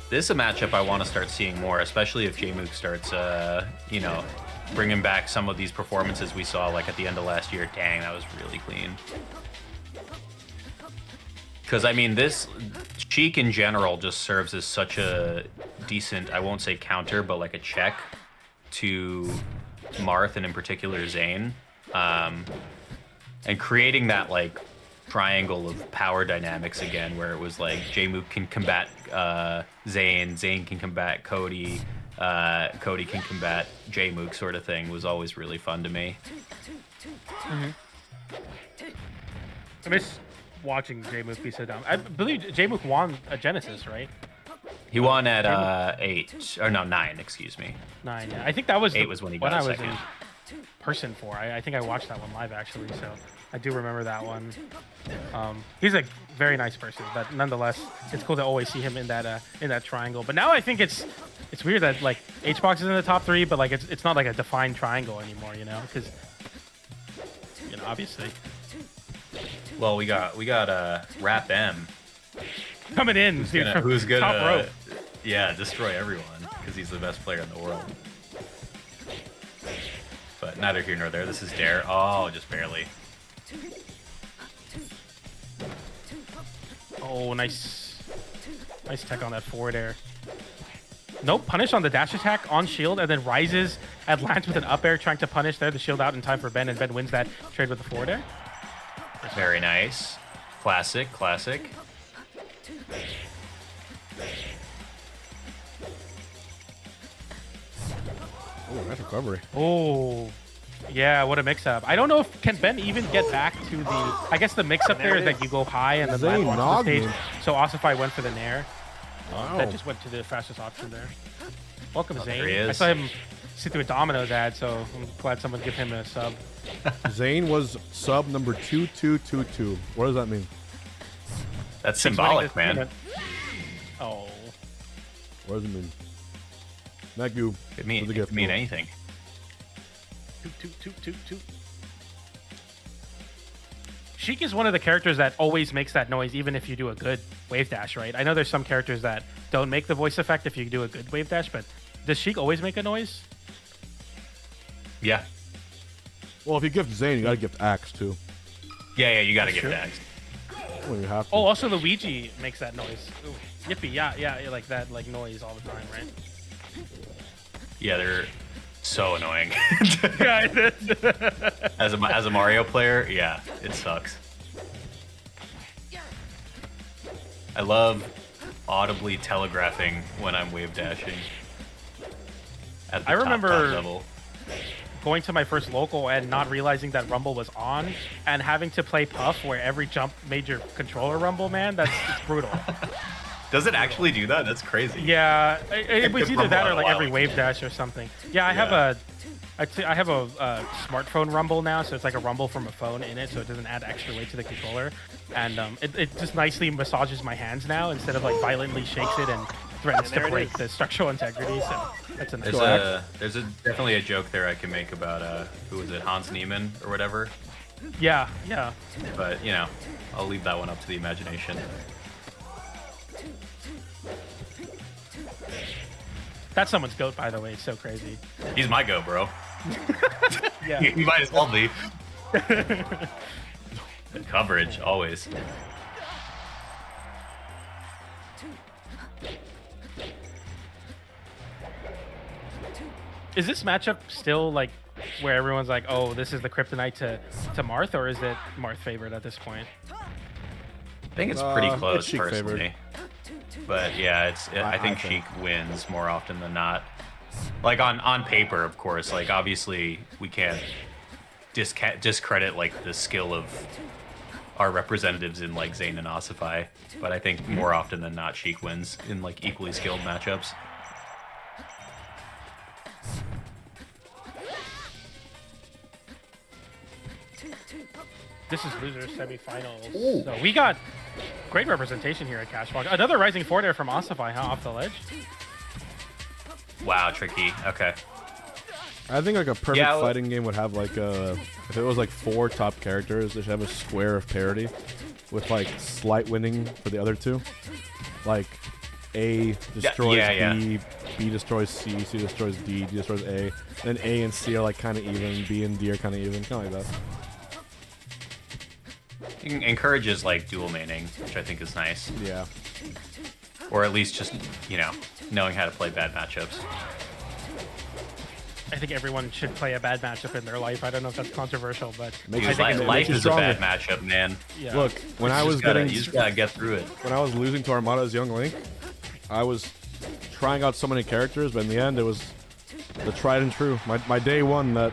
This is a matchup I want to start seeing more, especially if Jmook starts, bringing back some of these performances we saw like at the end of last year. Dang, that was really clean. Because I mean, this Sheik in general just serves as such a decent, I won't say counter, but like a check to Marth and in particular Zane, and creating that like triangle of power dynamics again, where it was like Jmook can combat Zane can combat Cody, Cody can combat Jmook, sort of thing, was always really fun to me. I miss watching Jmook be so down. I believe Jmook won a Genesis, right? He won at 9, excuse me. 9, yeah. I think that was 8 was when he got I a was second. in person for. I think I watched that one live actually, so I do remember that one. He's a very nice person, but nonetheless, it's cool to always see him in that triangle. But now I think it's weird that like HBox is in the top 3, but like it's not like a defined triangle anymore, you know? Because obviously. Well, we got Rap M coming in, who's gonna top rope. destroy everyone because he's the best player in the world. But neither here nor there. This is Dare. Oh, just barely. Oh, nice tech on that forward air. Nope, punish on the dash attack on shield, and then rises and lands with an up air, trying to punish there. The shield out in time for Ben, and Ben wins that trade with the forward air. Very nice. Classic. Oh, nice recovery. Oh, yeah, what a mix-up. I don't know if can Ben even get back to the. I guess the mix-up there is that you go high and then land onto the stage. So Ossify went for the nair. Wow. That just went to the fastest option there. Welcome, Zane. There he is. I saw him sit through a Domino's ad, so I'm glad someone give him a sub. Zane was sub number 2222. What does that mean? That's symbolic, man. Oh. What does it mean? Thank you. It could mean anything. Toot. Sheik is one of the characters that always makes that noise, even if you do a good wave dash, right? I know there's some characters that don't make the voice effect if you do a good wave dash, but does Sheik always make a noise? Yeah. Well, if you gift Zane, you gotta gift Axe too. Yeah, you gotta That's give true. Axe. Well, you have to. Oh, also Luigi makes that noise. Ooh, yippee, yeah, like that, like noise all the time, right? Yeah, they're so annoying. Yeah, as a Mario player, yeah, it sucks. I love audibly telegraphing when I'm wave dashing. At the I top remember level. going to my first local and not realizing that Rumble was on, and having to play Puff where every jump made your controller rumble. Man, it's brutal. Does it actually do that? That's crazy. Yeah, it was either that or like every Wild. wave dash or something. Yeah, I have a smartphone rumble now, so it's like a rumble from a phone in it, so it doesn't add extra weight to the controller, and it just nicely massages my hands now instead of like violently shakes it and threatens to break the structural integrity. So that's a nice. There's definitely a joke there I can make about who was it, Hans Niemann or whatever. Yeah. But I'll leave that one up to the imagination. That's someone's goat, by the way. It's so crazy. He's my go, bro. Yeah. You might as well be. The coverage, always. Is this matchup still like where everyone's like, oh, this is the kryptonite to Marth, or is it Marth favored at this point? I think it's pretty close, it's Sheik personally. favored. But yeah, I think Sheik wins more often than not. Like on paper, of course. Like obviously we can't discredit like the skill of our representatives in like Zayn and Ossify, but I think more often than not, Sheik wins in like equally skilled matchups. This is losers semifinals. So we got great representation here at Cashbox. Another rising forward air from Ossify, huh? Off the ledge. Wow, tricky. Okay. I think like a perfect fighting game would have like if it was like 4 top characters, they should have a square of parity with like slight winning for the other 2. Like A destroys B, B destroys C, C destroys D, D destroys A. Then A and C are like kind of even, B and D are kind of even, kind of like that. It encourages like dual maining, which I think is nice. Yeah. Or at least just, you know, knowing how to play bad matchups. I think everyone should play a bad matchup in their life. I don't know if that's controversial, but Dude, I think life is a bad matchup, man. Yeah. Look, when I was you just gotta get through it. When I was losing to Armada as young Link, I was trying out so many characters, but in the end, it was the tried and true. My day one that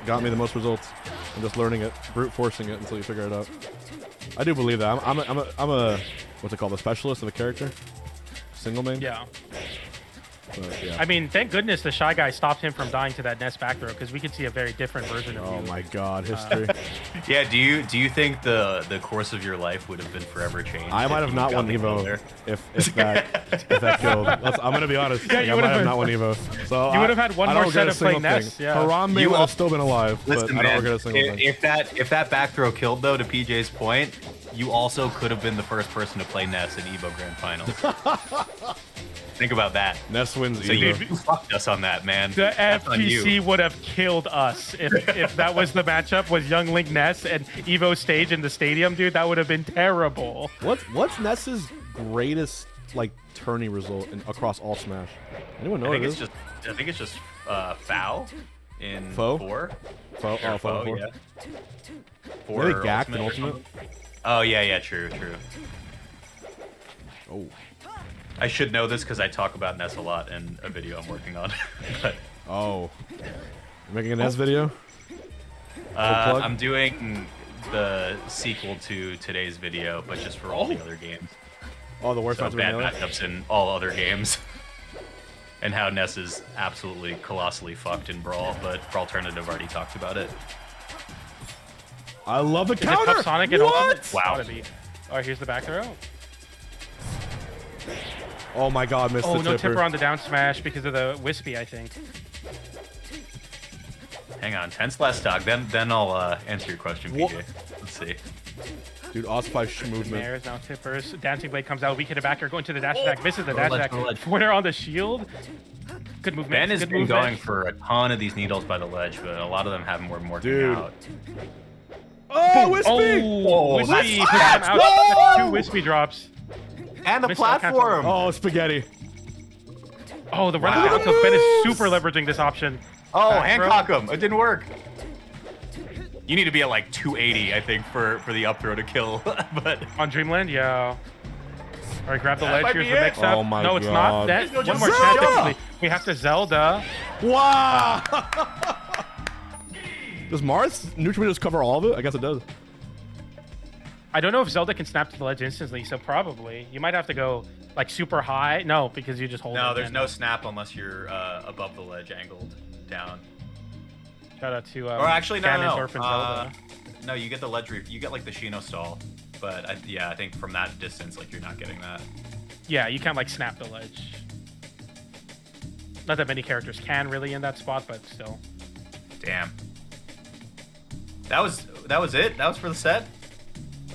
got me the most results. I'm just learning it, brute forcing it until you figure it out. I do believe that. I'm a what's it called? A specialist of a character, single main. Yeah. But, yeah. I mean, thank goodness the Shy Guy stopped him from dying to that Nest back throw, because we could see a very different version of you. Oh my God, history. Yeah, do you think the course of your life would have been forever changed? I might have not won Evo if that killed. I'm gonna be honest. Yeah, I might have not won Evo. So you would have had one more set of playing Nest. Yeah. Harambe would have still been alive. Listen, but I don't regret a single thing. If that back throw killed though, to PJ's point, you also could have been the first person to play Ness in Evo Grand Finals. Think about that. Ness wins so Evo. You fucked us on that, man. The FGC would have killed us if that was the matchup, was Young Link Ness and Evo stage in the stadium, dude. That would have been terrible. What's Ness's greatest like tourney result across all Smash? Anyone know what it is? I think it's just foul in Foe? 4. Foe? Oh, foe, yeah. 4 really gacked in Ultimate? Oh yeah, true. Oh. I should know this because I talk about Ness a lot in a video I'm working on. But, oh. You're making a Ness video? I'm doing the sequel to today's video, but just for all the other games. All the worst bad matchups in all other games. And how Ness is absolutely colossally fucked in Brawl, but for Alternative already talked about it. I love the counter! Is it Sonic and what? Wow. Oh, here's the back throw. Oh my God, missed the tipper. Oh, no tipper on the down smash because of the Wispy, I think. Hang on, tense last stock, then I'll answer your question, PJ. Let's see. Dude, Ossify movement. There's now tippers. Dancing Blade comes out. Weak hit a backer going to the dash attack. Misses the dash attack. Forwarder on the shield. Good movement. Ben has been going for a ton of these needles by the ledge, but a lot of them haven't been working out. Oh, Wispy! Oh, Wispy puts him out. 2 Wispy drops. And the platform! Oh, spaghetti. Oh, the run down tilt. Ben is super leveraging this option. Oh, Hancock him. It didn't work. You need to be at like 280, I think, for the up throw to kill. But on Dreamland, yeah. All right, grab the ledge. Here's the mix up. Oh my no, it's not. God. One more chance. We have to Zelda. Wow! Does Mars neutral just cover all of it? I guess it does. I don't know if Zelda can snap to the ledge instantly, so probably. You might have to go like super high. No, because you just hold it. No, there's no snap unless you're above the ledge, angled down. Shout out to or actually no. Zelda. No, you get the ledge. You get like the Shino stall, but I think from that distance, like you're not getting that. Yeah, you can't like snap the ledge. Not that many characters can really in that spot, but still. Damn. That was it. That was for the set.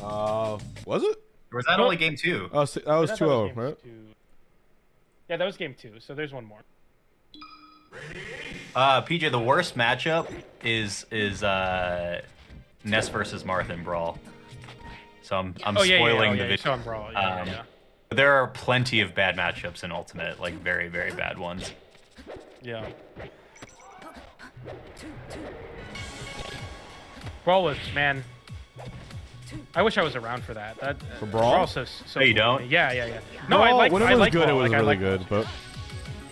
Was it? Or was that only game 2? Oh, that was 2-0, right? Yeah, that was game 2. So there's one more. PJ, the worst matchup is Ness versus Marth in Brawl. So I'm spoiling the video. So I'm Brawl. Yeah. There are plenty of bad matchups in Ultimate, like very, very bad ones. Yeah. Brawl was, man. I wish I was around for that. For Brawl? So no, you don't? Yeah. No, I like. When it was good, it was really good. But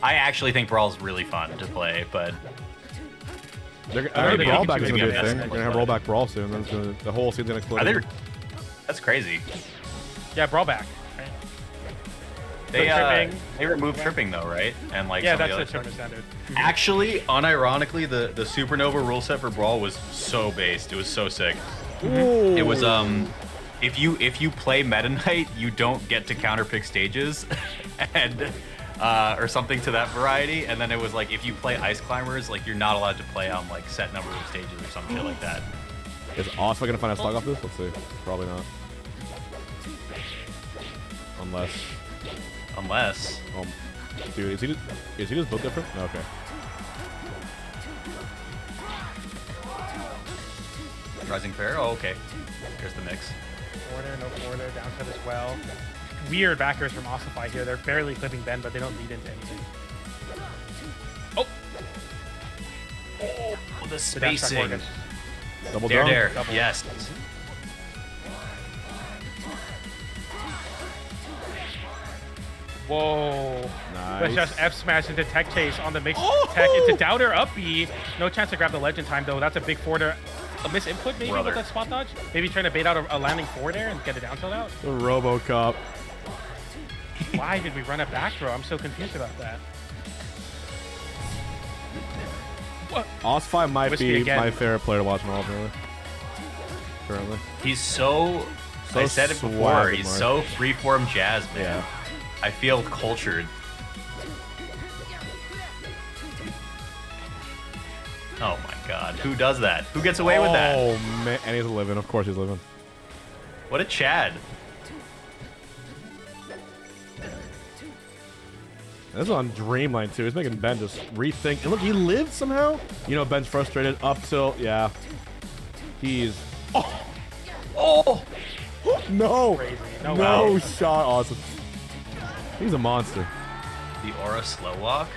I actually think Brawl's really fun to play, but Rollback is gonna be a thing. We're gonna have rollback brawl soon. Then the whole scene's gonna explode. That's crazy. Yeah, brawl back. Right? They removed tripping though, right? And like that's the tournament standard. Actually, unironically, the Supernova rule set for brawl was so based. It was so sick. Ooh. It was if you play Meta Knight, you don't get to counterpick stages, and or something to that variety. And then it was like if you play Ice Climbers, like you're not allowed to play on like set number of stages or some shit like that. Is Oifi gonna find a slug off this? Let's see. Probably not. Unless. Dude, is he just built different? Okay. Rising Fair? Oh, okay. Here's the mix. Forwarder, no forwarder, down set as well. Weird backers from Ossify here. They're barely clipping Ben, but they don't lead into anything. Oh! Oh, the spacing. Double dare. Double. Yes. Whoa. Nice. Just F smash into tech chase on the mixed tech into Doubter up B. No chance to grab the legend time though. That's a big forwarder. A misinput maybe with that spot dodge? Maybe trying to bait out a landing forward there and get a down tilt out? The RoboCop. Why did we run a back throw? I'm so confused about that. What? Oifi might be my favorite player to watch in all of really. Currently. He's so I said it before, he's so freeform jazz, man. Yeah. I feel cultured. Oh my god. Who does that? Who gets away with that? Oh man, and he's living. Of course he's living. What a Chad. This is on Dreamline too. He's making Ben just rethink. And look, he lived somehow. You know, Ben's frustrated up till he's no Crazy. No shot. Awesome. He's a monster. The aura slow walk.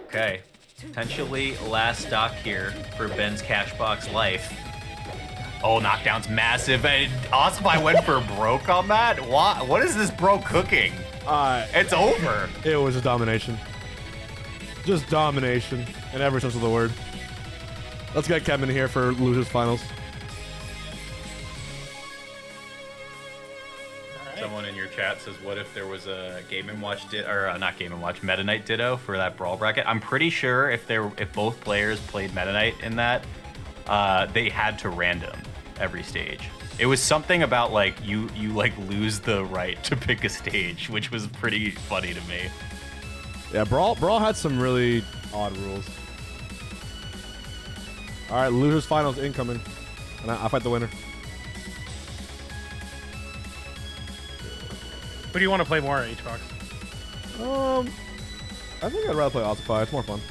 Okay. Potentially last stock here for Ben's Cashbox life. Oh, knockdown's massive. And Oifi went for broke on that? What is this bro cooking? It's over. It was a domination. Just domination in every sense of the word. Let's get Chem in here for losers finals. Someone in your chat says, what if there was a Game & Watch not Game & Watch, Meta Knight Ditto for that brawl bracket? I'm pretty sure if both players played Meta Knight in that, they had to random every stage. It was something about like you like lose the right to pick a stage, which was pretty funny to me. Yeah, Brawl had some really odd rules. All right, losers finals incoming, and I fight the winner. Who do you want to play more at Hbox? I think I'd rather play Oifi. It's more fun.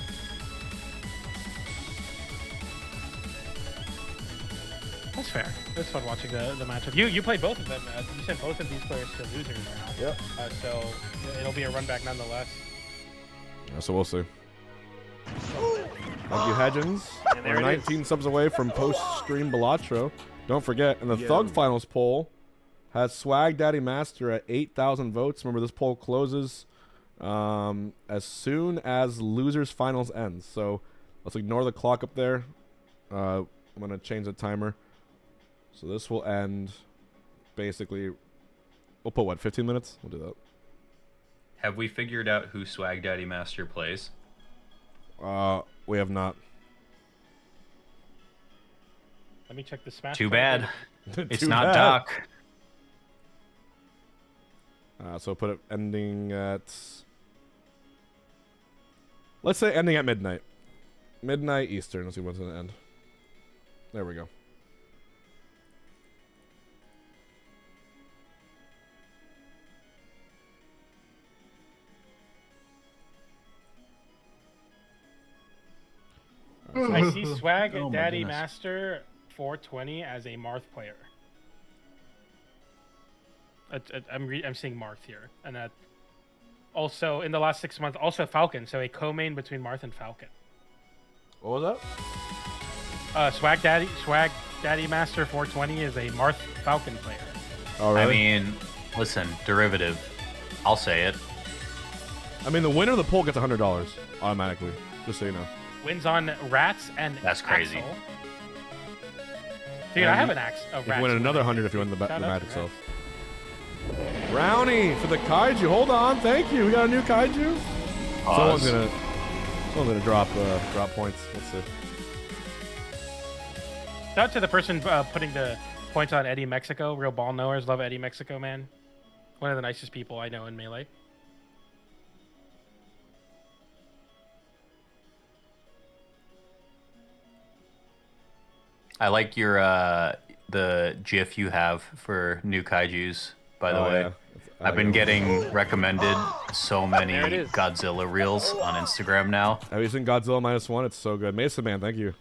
That's fair. It's fun watching the matchup. You played both of them. You sent both of these players to losers now. Yep. So it'll be a run back nonetheless. Yeah, so we'll see. Thank you, Hedgens. We're 19 subs away from post-stream Balatro. Don't forget, in the Thug Finals poll, has Swag Daddy Master at 8,000 votes. Remember, this poll closes as soon as Losers Finals ends. So let's ignore the clock up there. I'm going to change the timer. So this will end basically, we'll put what, 15 minutes? We'll do that. Have we figured out who Swag Daddy Master plays? We have not. Let me check the Smash. Too bad. It's not Doc. So put it ending at, let's say ending at midnight. Midnight Eastern. Let's see what's going to end. There we go. I see Swag Daddy Master 420 as a Marth player. I'm seeing Marth here, and that also in the last 6 months, also Falcon. So a co-main between Marth and Falcon. What was that? Swag Daddy Master 420 is a Marth Falcon player. Oh, really? I mean, listen, derivative. I'll say it. I mean, the winner of the poll gets $100 automatically. Just so you know. Wins on rats and That's crazy. Axel. Dude, I have an axe. You win another 100 if you win the match itself. Brownie for the kaiju. Hold on, thank you. We got a new kaiju. Someone's gonna drop points. Let's see. Shout out to the person putting the points on Eddie Mexico. Real ball knowers love Eddie Mexico, man. One of the nicest people I know in Melee. I like your the GIF you have for new kaijus. By the way, yeah. I've been getting recommended so many Godzilla reels on Instagram now. Have you seen Godzilla -1? It's so good. Mesa Man, thank you.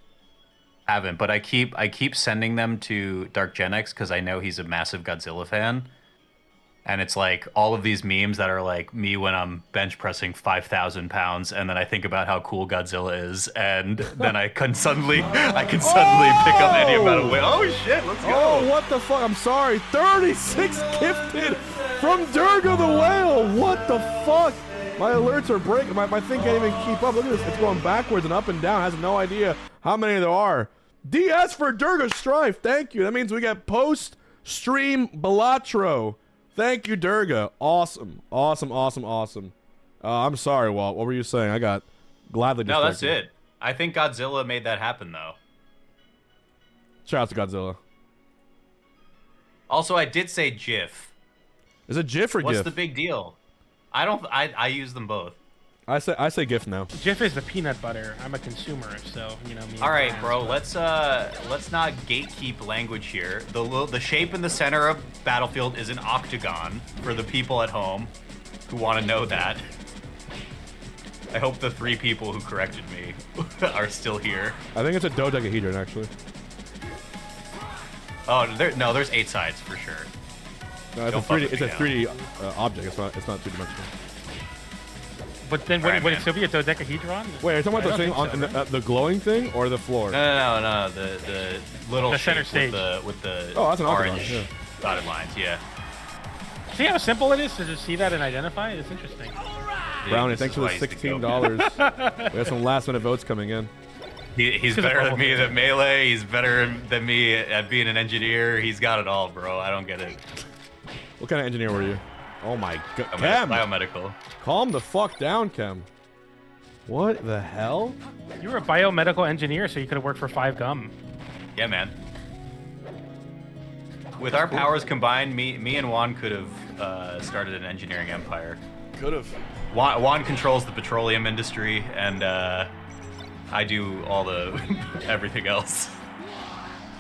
Haven't, but I keep sending them to Dark Gen X because I know he's a massive Godzilla fan. And it's like all of these memes that are like me when I'm bench pressing 5,000 pounds, and then I think about how cool Godzilla is, and then I can suddenly pick up any amount of weight. Oh shit, let's go! Oh, what the fuck? I'm sorry. 36 gifted from Durga the Whale. What the fuck? My alerts are breaking. My thing can't even keep up. Look at this. It's going backwards and up and down. Has no idea how many there are. DS for Durga Strife. Thank you. That means we get post-stream Balatro. Thank you, Durga. Awesome. Awesome, awesome, awesome. I'm sorry, Walt. What were you saying? I got gladly distracted. No, that's it. I think Godzilla made that happen, though. Shout out to Godzilla. Also, I did say GIF. Is it GIF or GIF? What's the big deal? I use them both. I say GIF now. GIF is the peanut butter. I'm a consumer, so you know me. All right, bro. Let's not gatekeep language here. The shape in the center of Battlefield is an octagon for the people at home who want to know that. I hope the 3 people who corrected me are still here. I think it's a dodecahedron, actually. Oh, there's 8 sides for sure. No, it's a 3D object. It's not 2-dimensional. But then would it still be a dodecahedron? Wait, are you talking about the thing on the glowing thing or the floor? No. The little center shape stage with the that's an orange octagon, dotted lines. Yeah. See how simple it is to just see that and identify it? It's interesting. Brownie, thanks for the $16. We have some last-minute votes coming in. He's better than me at Melee. He's better than me at being an engineer. He's got it all, bro. I don't get it. What kind of engineer were you? Oh my god, Chem! Biomedical. Calm the fuck down, Chem. What the hell? You were a biomedical engineer, so you could have worked for 5 Gum. Yeah, man. With our powers combined, me and Juan could have started an engineering empire. Could have. Juan controls the petroleum industry, and I do all the everything else.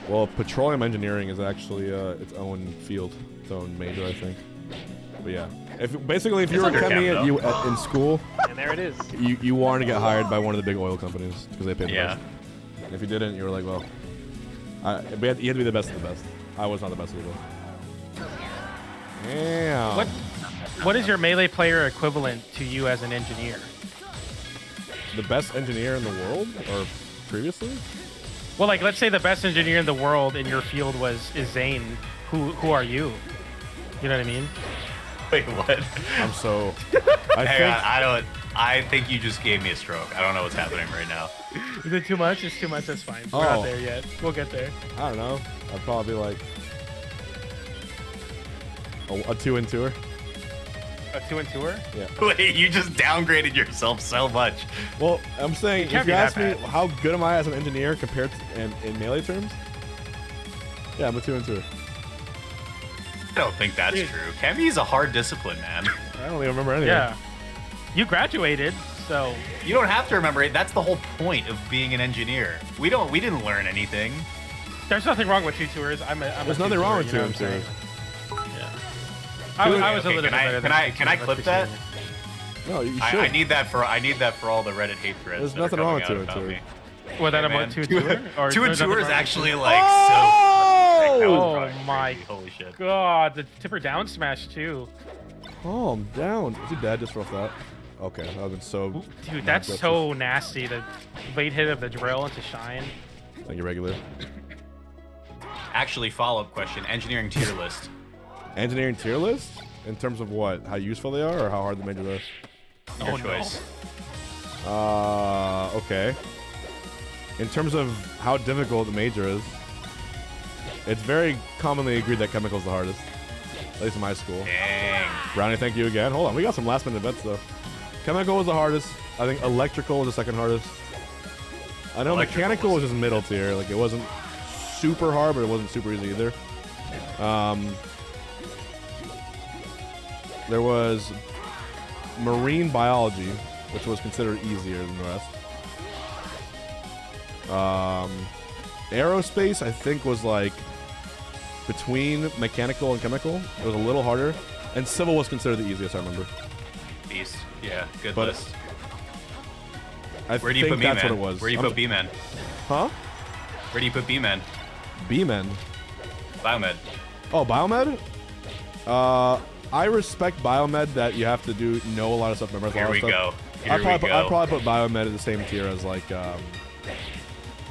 Well, petroleum engineering is actually its own field, its own major, I think. But yeah, if you were a chemie in school, and there it is. You wanted to get hired by one of the big oil companies because they paid the best. And if you didn't, you were like, well, you had to be the best of the best. I was not the best of the best. Damn. What is your Melee player equivalent to you as an engineer? The best engineer in the world, or previously? Well, like let's say the best engineer in the world in your field is Zane. Who are you? You know what I mean? Wait, what? I'm so. I think you just gave me a stroke. I don't know what's happening right now. Is it too much? It's too much. That's fine. We're not there yet. We'll get there. I don't know. I'd probably be like a 2-2-er. A 2-2-er? Yeah. Wait, you just downgraded yourself so much. Well, I'm saying if you ask me how good am I as an engineer compared to in Melee terms, yeah, I'm a 2-2-er. I don't think that's true. Chemy's a hard discipline, man. I don't even remember anything. Yeah. You graduated, so you don't have to remember it. That's the whole point of being an engineer. We didn't learn anything. There's nothing wrong with 2-2-ers. There's nothing wrong with 2-2-ers. Yeah. I was a little bit better. Can I clip that? No, you should. I need that for all the Reddit hate threads. There's nothing wrong with 2-2-er. Well, that about 2-2-er? 2-2-er is actually like Oh my holy shit. God, the tipper down smash too. Calm down. Is he dead just off that? Okay, that would have been so. Dude, that's so nasty. The late hit of the drill into Shine. Thank you, regular. Actually, follow-up question: engineering tier list. Engineering tier list? In terms of what? How useful they are, or how hard the majors are? Your choice. Okay. In terms of how difficult the major is, it's very commonly agreed that chemical's the hardest. At least in my school. Dang. Brownie, thank you again. Hold on, we got some last minute bets though. Chemical was the hardest. I think electrical was the second hardest. I know mechanical was just middle tier. Like it wasn't super hard, but it wasn't super easy either. There was marine biology, which was considered easier than the rest. Aerospace, I think, was like between mechanical and chemical. It was a little harder. And civil was considered the easiest, I remember. Beast. Yeah, good But list. Where do you put that's what it was. Where do you put B-Men? Huh? Where do you put B-Men? B-Men? Biomed. Oh, Biomed? I respect Biomed that you have to know a lot of stuff, memorize a lot of stuff. Here we go. I'd probably put Biomed in the same tier as like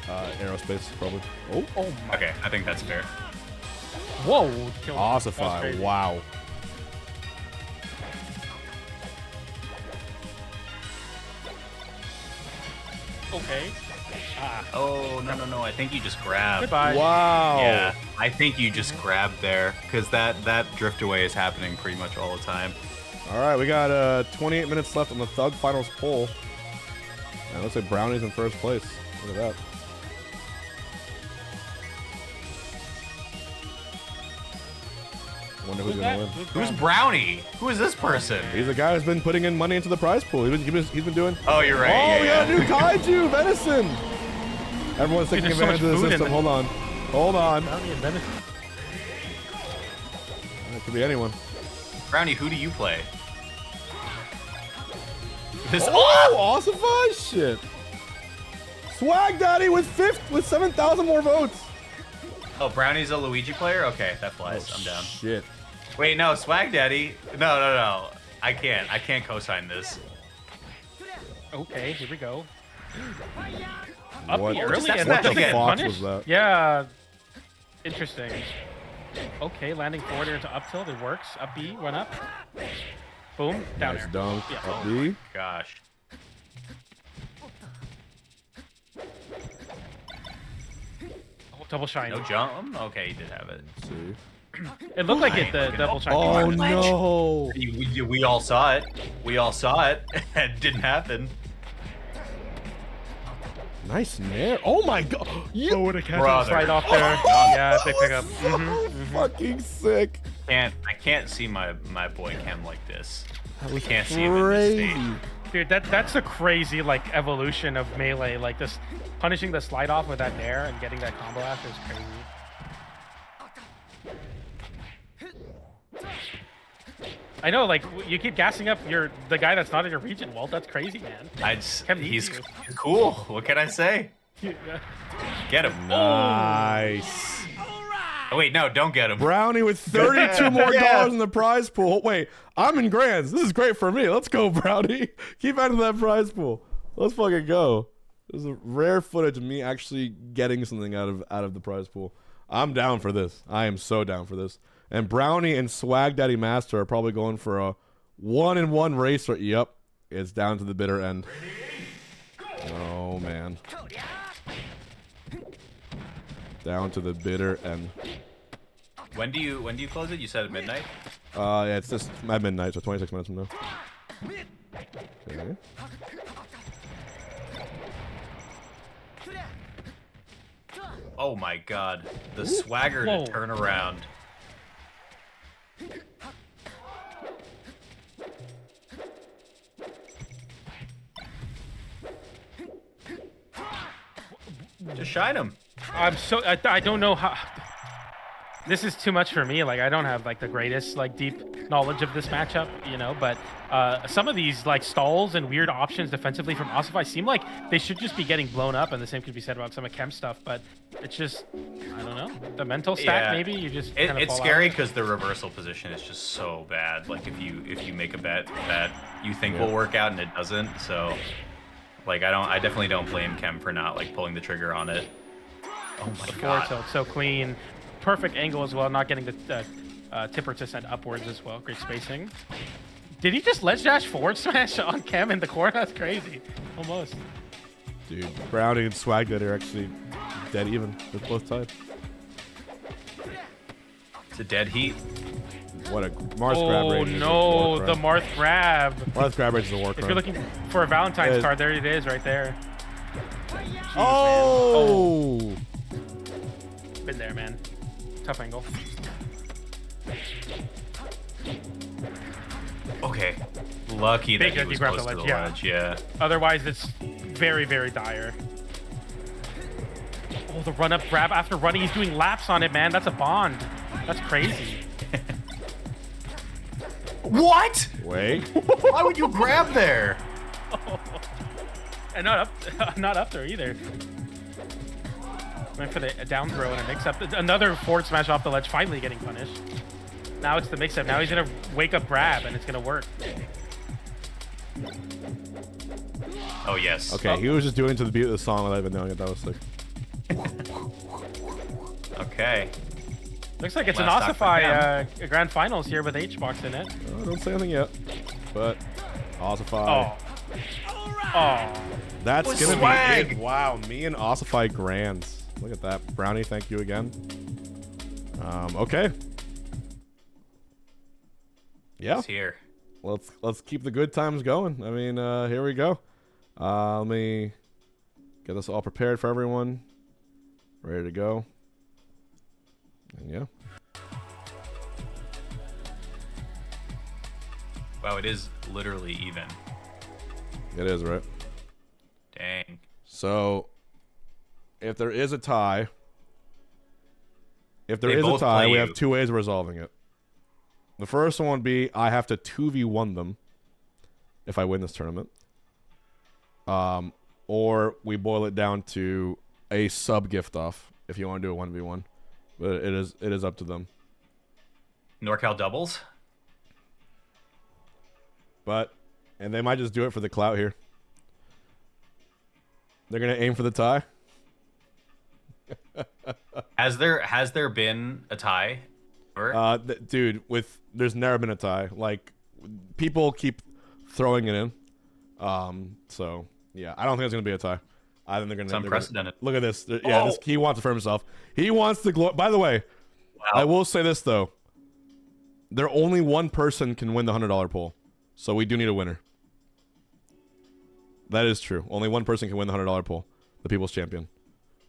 aerospace, probably. Oh my. Okay, I think that's fair. Whoa. Ossify, wow. Okay. Oh, no. I think you just grabbed. Goodbye. Wow. Yeah, I think you just grabbed there because that drift away is happening pretty much all the time. All right, we got 28 minutes left on the Thug Finals poll. And it looks like Brownie's in first place. Look at that. Wonder who's gonna win. Who's Brownie? Who is this person? He's the guy who's been putting in money into the prize pool. He's been doing. Oh, you're right. Oh, yeah, we got a new kaiju venison. Everyone's taking Dude, there's so advantage of much the food system. in Hold on. Hold on. Brownie and venison. It could be anyone. Brownie, who do you play? This Ossify shit. Swag Daddy with 7,000 more votes. Oh, Brownie's a Luigi player? Okay, that flies. I'm down. Shit. Wait, no, Swag Daddy. No. I can't co-sign this. Okay, here we go. What, Up early what and the doesn't get fox punished? was that? Yeah. Interesting. Okay, landing forward into up tilt. It works. Up B, run up. Boom. Down Nice air. dunk. Yeah. Up B. Gosh. Oh, double shine. No jump? Okay, he did have it. Let's see. It looked like it, the double shine. Oh no. We all saw it. We all saw it. It didn't happen. Nice nair. Oh my god. Oh, would have catch Brother. right off there. Yeah, big pickup. Fucking sick. I can't see my boy Chem like this. That We was can't see him in this crazy. state. Dude, that's a crazy like evolution of melee. Like this, punishing the slide off with that nair and getting that combo after is crazy. I know, like you keep gassing up the guy that's not in your region, Walt. That's crazy, man. Chem needs He's you. cool. What can I say? Yeah. Get him. Nice. Oh, wait, no, don't get him. Brownie with 32 more Yeah. dollars in the prize pool. Wait, I'm in grands. This is great for me. Let's go, Brownie. Keep adding to that prize pool. Let's fucking go. This is a rare footage of me actually getting something out of the prize pool. I'm down for this. I am so down for this. And Brownie and Swag Daddy Master are probably going for a 1-in-1 race. Yep, it's down to the bitter end. Oh man. Down to the bitter end. When do you close it? You said at midnight? Yeah, it's just at midnight, so 26 minutes from now. Okay. Oh my god. The swagger Whoa. to turn around. Just shine him. I don't know how. This is too much for me. Like I don't have like the greatest like deep knowledge of this matchup, but some of these like stalls and weird options defensively from Ossify seem like they should just be getting blown up, and the same could be said about some of Chem stuff, but it's just, I don't know, the mental stat. Yeah. Maybe you just It's scary because the reversal position is just so bad. Like if you make a bet that you think will work out and it doesn't, so like I definitely don't blame Chem for not like pulling the trigger on it. Oh my Forward god. tilt, so clean, perfect angle as well, not getting the tipper to send upwards as well. Great spacing. Did he just ledge dash forward smash on Chem in the corner? That's crazy. Almost. Dude, Brownie and Swag Daddy are actually dead even. They're both tied. It's a dead heat. What a Marth grab rate. Oh no, the Marth grab. Marth grab rate is a war crime. If you're looking for a Valentine's card, there it is right there. Jeez, oh! Man. Been there, man. Tough angle. Okay. Lucky that he was close to the ledge, yeah. Otherwise, it's very, very dire. Oh, the run-up grab after running. He's doing laps on it, man. That's a bond. That's crazy. What? Wait. Why would you grab there? Oh. And not up there either. Went for the down throw and a mix-up. Another forward smash off the ledge, finally getting punished. Now it's the mix-up. Now he's going to wake up grab, and it's going to work. Oh, yes. Okay, he was just doing it to the beat of the song without even knowing it. That was sick. Okay. Looks like it's an Ossify Grand Finals here with Hbox in it. Oh, don't say anything yet. But Ossify. Oh. That's With going to swag. be it. Wow, me and Ossify Grands. Look at that. Brownie, thank you again. Okay. Yeah. It's here. Let's keep the good times going. I mean, here we go. Let me get this all prepared for everyone. Ready to go. And yeah. Wow, it is literally even. It is, right? Dang. So, if there is a tie, we have two ways of resolving it. The first one would be I have to 2v1 them if I win this tournament. Or we boil it down to a sub gift off if you want to do a 1v1. But it is up to them. NorCal doubles? And they might just do it for the clout here. They're going to aim for the tie. Has there been a tie? Dude, there's never been a tie. Like, people keep throwing it in. So yeah, I don't think it's gonna be a tie. I think they're gonna. It's unprecedented. Look at this. Yeah, he wants it for himself. He wants the By the way, I will say this though. There only one person can win the $100 pool, so we do need a winner. That is true. Only one person can win the $100 pool, the People's Champion.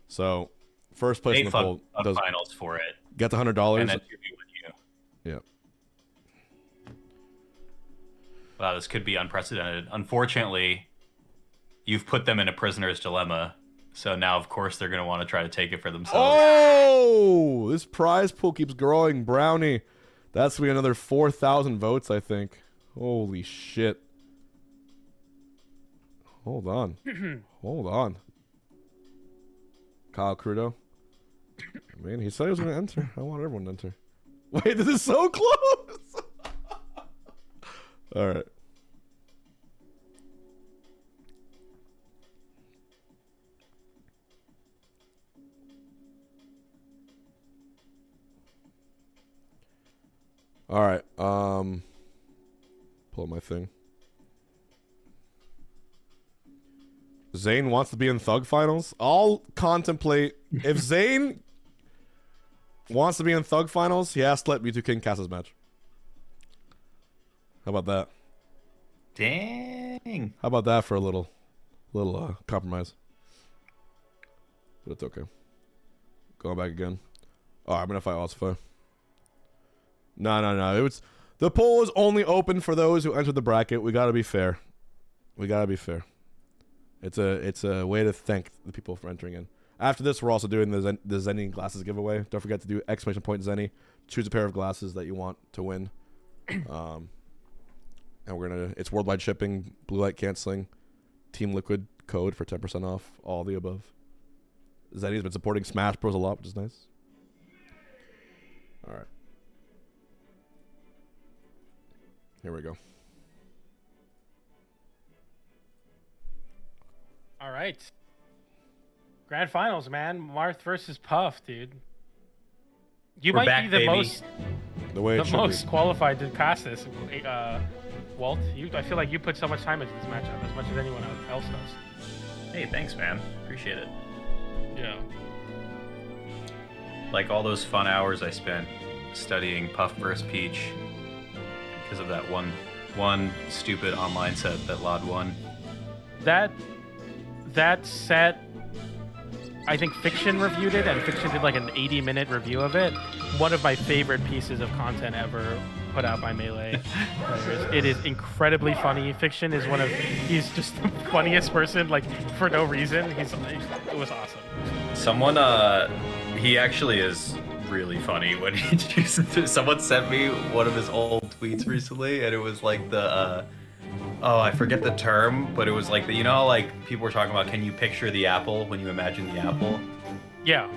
So first place in the pool does finals for it. Get the $100. And then 2v1 you. Yeah. Wow, this could be unprecedented. Unfortunately, you've put them in a prisoner's dilemma. So now, of course, they're going to want to try to take it for themselves. Oh! This prize pool keeps growing. Brownie. That's going to be another 4,000 votes, I think. Holy shit. Hold on. Hold on. Kyle Crudo. I mean, he said he was going to enter. I want everyone to enter. Wait, this is so close! All right. All right. Pull up my thing. Zane wants to be in Thug Finals. I'll contemplate if Zane wants to be in Thug Finals, he has to let Mewtwo King cast his match. How about that? Dang. How about that for a little compromise? But it's okay. Going back again. Oh, I'm gonna fight Ossify. No. The poll is only open for those who entered the bracket. We gotta be fair. It's a way to thank the people for entering in. After this, we're also doing the Zenny glasses giveaway. Don't forget to do ! Zenny. Choose a pair of glasses that you want to win. And it's worldwide shipping, blue light canceling, Team Liquid code for 10% off, all the above. Zenny's been supporting Smash Bros a lot, which is nice. All right. Here we go. All right. Grand Finals, man. Marth versus Puff, dude. You might be the most qualified to pass this Walt. I feel like you put so much time into this matchup, as much as anyone else does. Hey, thanks, man. Appreciate it. Yeah. Like all those fun hours I spent studying Puff vs. Peach because of that one stupid online set that Lod won. That set, I think Fiction reviewed it, and Fiction did like an 80-minute review of it. One of my favorite pieces of content ever put out by Melee players. It is incredibly funny. Fiction is he's just the funniest person, like, for no reason. It was awesome. Someone, he actually is really funny when he chooses to. Someone sent me one of his old tweets recently, and it was like the, oh, I forget the term, but it was like you know how, like, people were talking about, can you picture the apple when you imagine the apple? Yeah.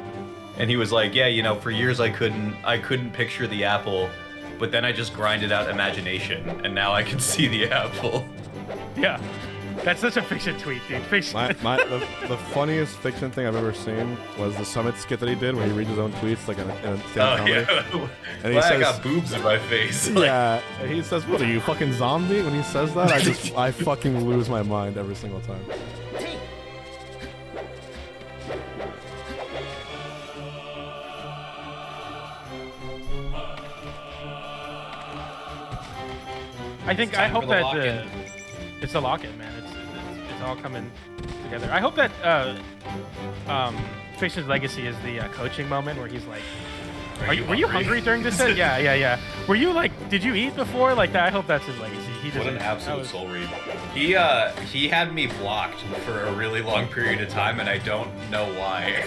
And he was like, yeah, you know, for years I couldn't picture the apple, but then I just grinded out imagination, and now I can see the apple. Yeah. That's such a Fiction tweet, dude. Fiction. The funniest Fiction thing I've ever seen was the Summit skit that he did when he reads his own tweets, like in a comedy. Yeah. And he says, I got boobs in my face. Yeah. And he says, "What are you, fucking zombie?" When he says that, I fucking lose my mind every single time. I hope that it's a lock-in, man. It's all coming together. I hope that Fiction's legacy is the coaching moment where he's like, were you hungry during this set? Yeah. Were you like, did you eat before? Like that. I hope that's his legacy. What an absolute soul read. He had me blocked for a really long period of time, and I don't know why.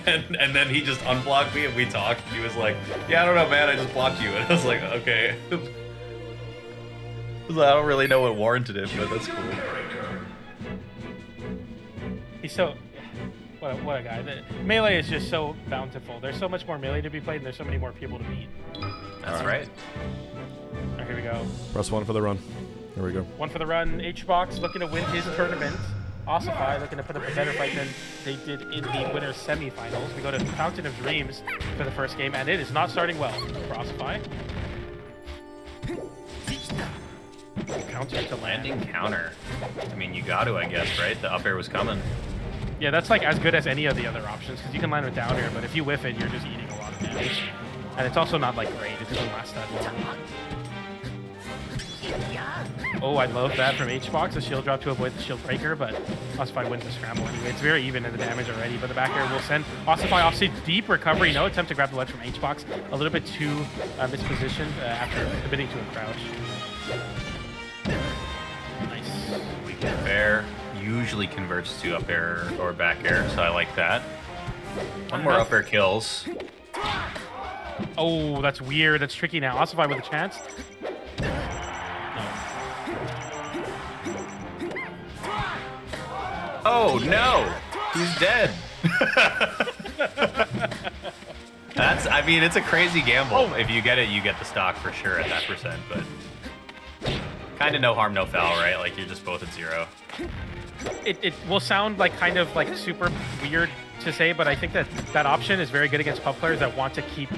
and then he just unblocked me, and we talked. And he was like, "Yeah, I don't know, man. I just blocked you." And I was like, "Okay." I don't really know what warranted it, but that's cool. He's so... What a guy. Melee is just so bountiful. There's so much more Melee to be played, and there's so many more people to meet. That's right. Alright, here we go. Press 1 for the run. Here we go. 1 for the run. Hbox looking to win his tournament. Ossify looking to put up a better fight than they did in the winner's semifinals. We go to Fountain of Dreams for the first game, and it is not starting well for Ossify. Counter to landing counter. I mean, you got to, I guess, right? The up air was coming. Yeah, that's like as good as any of the other options because you can land with down air, but if you whiff it, you're just eating a lot of damage. And it's also not like great. It doesn't last that long. Oh, I love that from Hbox. A shield drop to avoid the shield breaker, but Ossify wins the scramble anyway. It's very even in the damage already, but the back air will send Ossify off stage. Deep recovery. No attempt to grab the ledge from Hbox. A little bit too mispositioned after committing to a crouch. Nice. Weak up air usually converts to up air or back air, so I like that. One more up air kills. Oh, that's weird. That's tricky now. Ossify with a chance. Oh no! He's dead. I mean, it's a crazy gamble. Oh. If you get it, you get the stock for sure at that percent, but kind of no harm, no foul, right? Like you're just both at 0. It will sound like kind of like super weird to say, but I think that option is very good against puff players that want to keep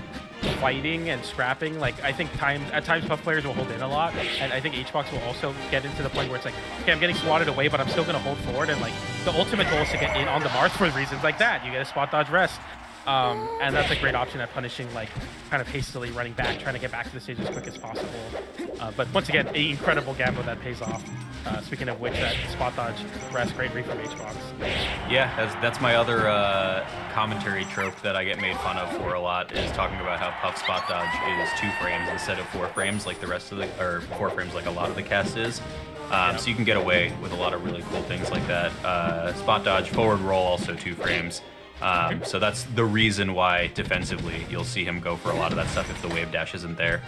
fighting and scrapping. Like I think at times puff players will hold in a lot, and I think Hbox will also get into the point where it's like, okay, I'm getting swatted away, but I'm still going to hold forward, and like the ultimate goal is to get in on the Marth for reasons like that. You get a spot dodge rest. And that's a great option at punishing, like, kind of hastily running back, trying to get back to the stage as quick as possible. But once again, an incredible gamble that pays off. Speaking of which, that spot dodge rest, great read from Hbox. Yeah, that's my other commentary trope that I get made fun of for a lot, is talking about how Puff spot dodge is 2 frames instead of 4 frames like the rest of the, or 4 frames like a lot of the cast is. So you can get away with a lot of really cool things like that. Spot dodge, forward roll, also 2 frames. So that's the reason why defensively you'll see him go for a lot of that stuff if the wave dash isn't there.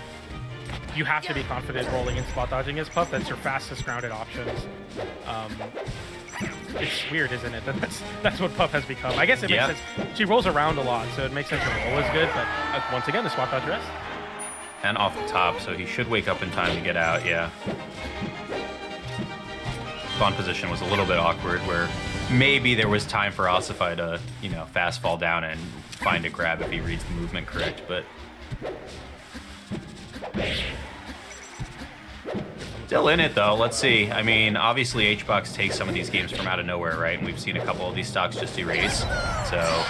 You have to be confident rolling and spot dodging his Puff. That's your fastest grounded options. It's weird, isn't it? That's what Puff has become. I guess it makes sense. She rolls around a lot, so it makes sense her roll is good, but once again, the spot dodge rest. And off the top, so he should wake up in time to get out, yeah. Spawn position was a little bit awkward where maybe there was time for Ossify to, you know, fast fall down and find a grab if he reads the movement correct, but... Still in it though. Let's see. I mean, obviously HBox takes some of these games from out of nowhere, right? And we've seen a couple of these stocks just erase. So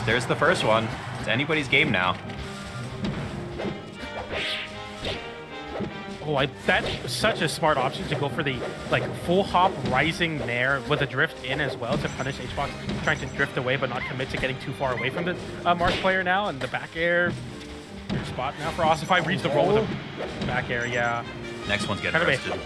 there's the first one. It's anybody's game now. Oh, that's such a smart option to go for the full hop rising nair with a drift in as well to punish HBox trying to drift away but not commit to getting too far away from the Marth player now. And the back air, your spot now for Ossify, reads the roll with a back air, yeah. Next one's getting rested.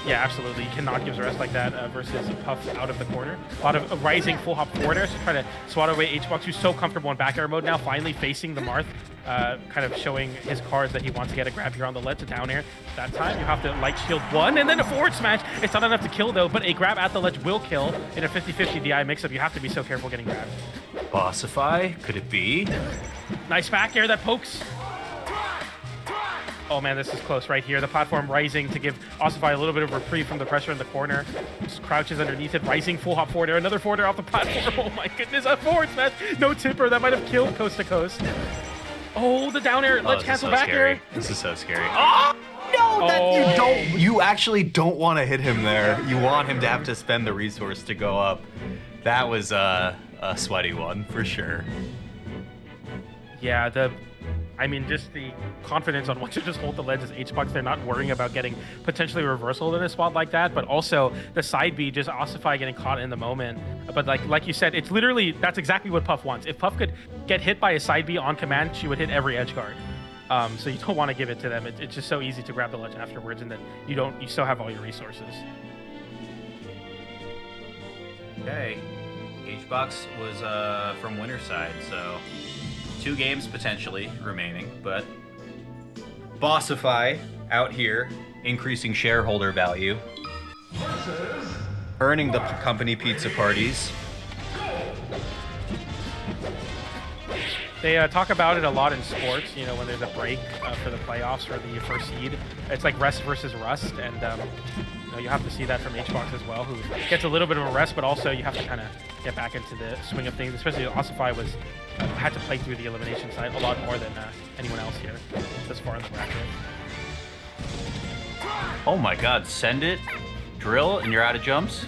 Yeah, absolutely. You cannot give a rest like that versus Puff out of the corner. A lot of rising full hop forward air, so try to swat away HBox, who's so comfortable in back air mode now, finally facing the Marth, kind of showing his cards that he wants to get a grab here on the ledge to down air. That time, you have to light shield one, and then a forward smash. It's not enough to kill, though, but a grab at the ledge will kill in a 50-50 DI mix-up. You have to be so careful getting grabbed. Bossify, could it be? Nice back air that pokes. Oh man, this is close right here. The platform rising to give Ossify a little bit of reprieve from the pressure in the corner. Just crouches underneath it, rising full hop forward air. Another forward air off the platform. Oh my goodness, a forward smash. No tipper. That might have killed coast to coast. Oh, the down air. Let's cancel back air. This is so scary. Oh! No, you actually don't want to hit him there. You want him to have to spend the resource to go up. That was a sweaty one for sure. Yeah, I mean, just the confidence on once you just hold the ledge as HBox, they're not worrying about getting potentially reversal in a spot like that, but also the side B, just Ossify getting caught in the moment. But like you said, it's literally, that's exactly what Puff wants. If Puff could get hit by a side B on command, she would hit every edge guard. So you don't want to give it to them. It's just so easy to grab the ledge afterwards, and then you still have all your resources. Okay, HBox was from winner side, so 2 games potentially remaining, but Bossify out here, increasing shareholder value, earning the company pizza parties. They talk about it a lot in sports, when there's a break for the playoffs for the first seed. It's like rest versus rust, and you have to see that from HBox as well, who gets a little bit of a rest, but also you have to kind of get back into the swing of things, especially Ossify had to play through the elimination side a lot more than anyone else here this far in the bracket. Oh my god, send it, drill, and you're out of jumps?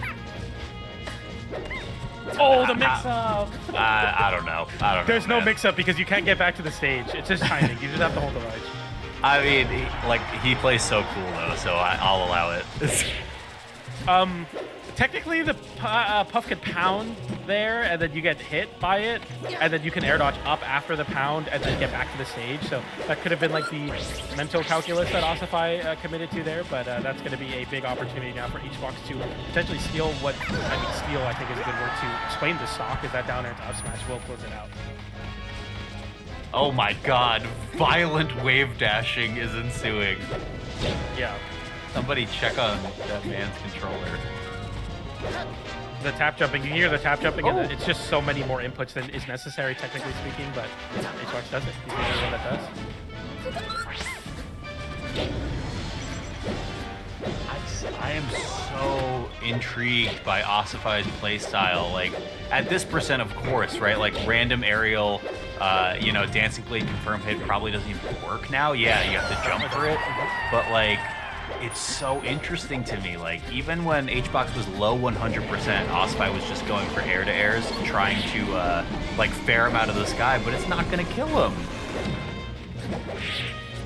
Oh, the mix-up! I don't know. There's no mix-up because you can't get back to the stage. It's just timing. You just have to hold the ledge. I mean, he plays so cool, though, so I'll allow it. Technically, the Puff could pound there, and then you get hit by it, and then you can air dodge up after the pound, and then get back to the stage. So that could have been like the mental calculus that Ossify committed to there, but that's going to be a big opportunity now for HBox to potentially steal steal, I think is a good word to explain the stock, is that down air to up smash will close it out. Oh my god, violent wave dashing is ensuing. Yeah. Somebody check on that man's controller. The tap jumping, you hear the tap jumping, and it's just so many more inputs than is necessary, technically speaking, but HBox does it. He's the only one that does. I am so intrigued by Ossify's playstyle. Like, at this percent, of course, right? Like, random aerial, dancing blade confirm hit probably doesn't even work now. Yeah, you have to jump for it, but like, it's so interesting to me. Like, even when HBox was low 100%, Ossify was just going for air-to-airs, trying to, fair him out of the sky, but it's not going to kill him.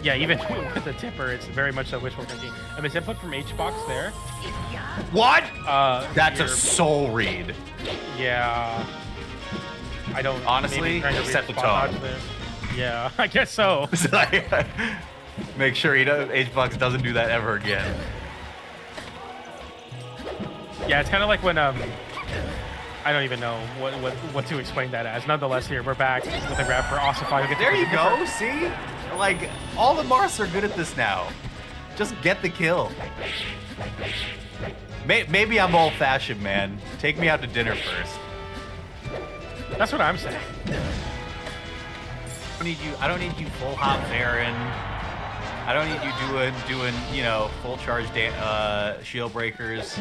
Yeah, even with the tipper, it's very much so wishful thinking. I mean, input from HBox there. What? That's a soul read. Yeah. I don't... Honestly, set the tone. Yeah, I guess so. Make sure HBox doesn't do that ever again. Yeah, it's kind of like when I don't even know what to explain that as. Nonetheless, here we're back with a grab for Ossify. There you go. See, like all the Marths are good at this now. Just get the kill. Maybe I'm old-fashioned, man. Take me out to dinner first. That's what I'm saying. I don't need you full hop Baron. I don't need you doing full charge shield breakers.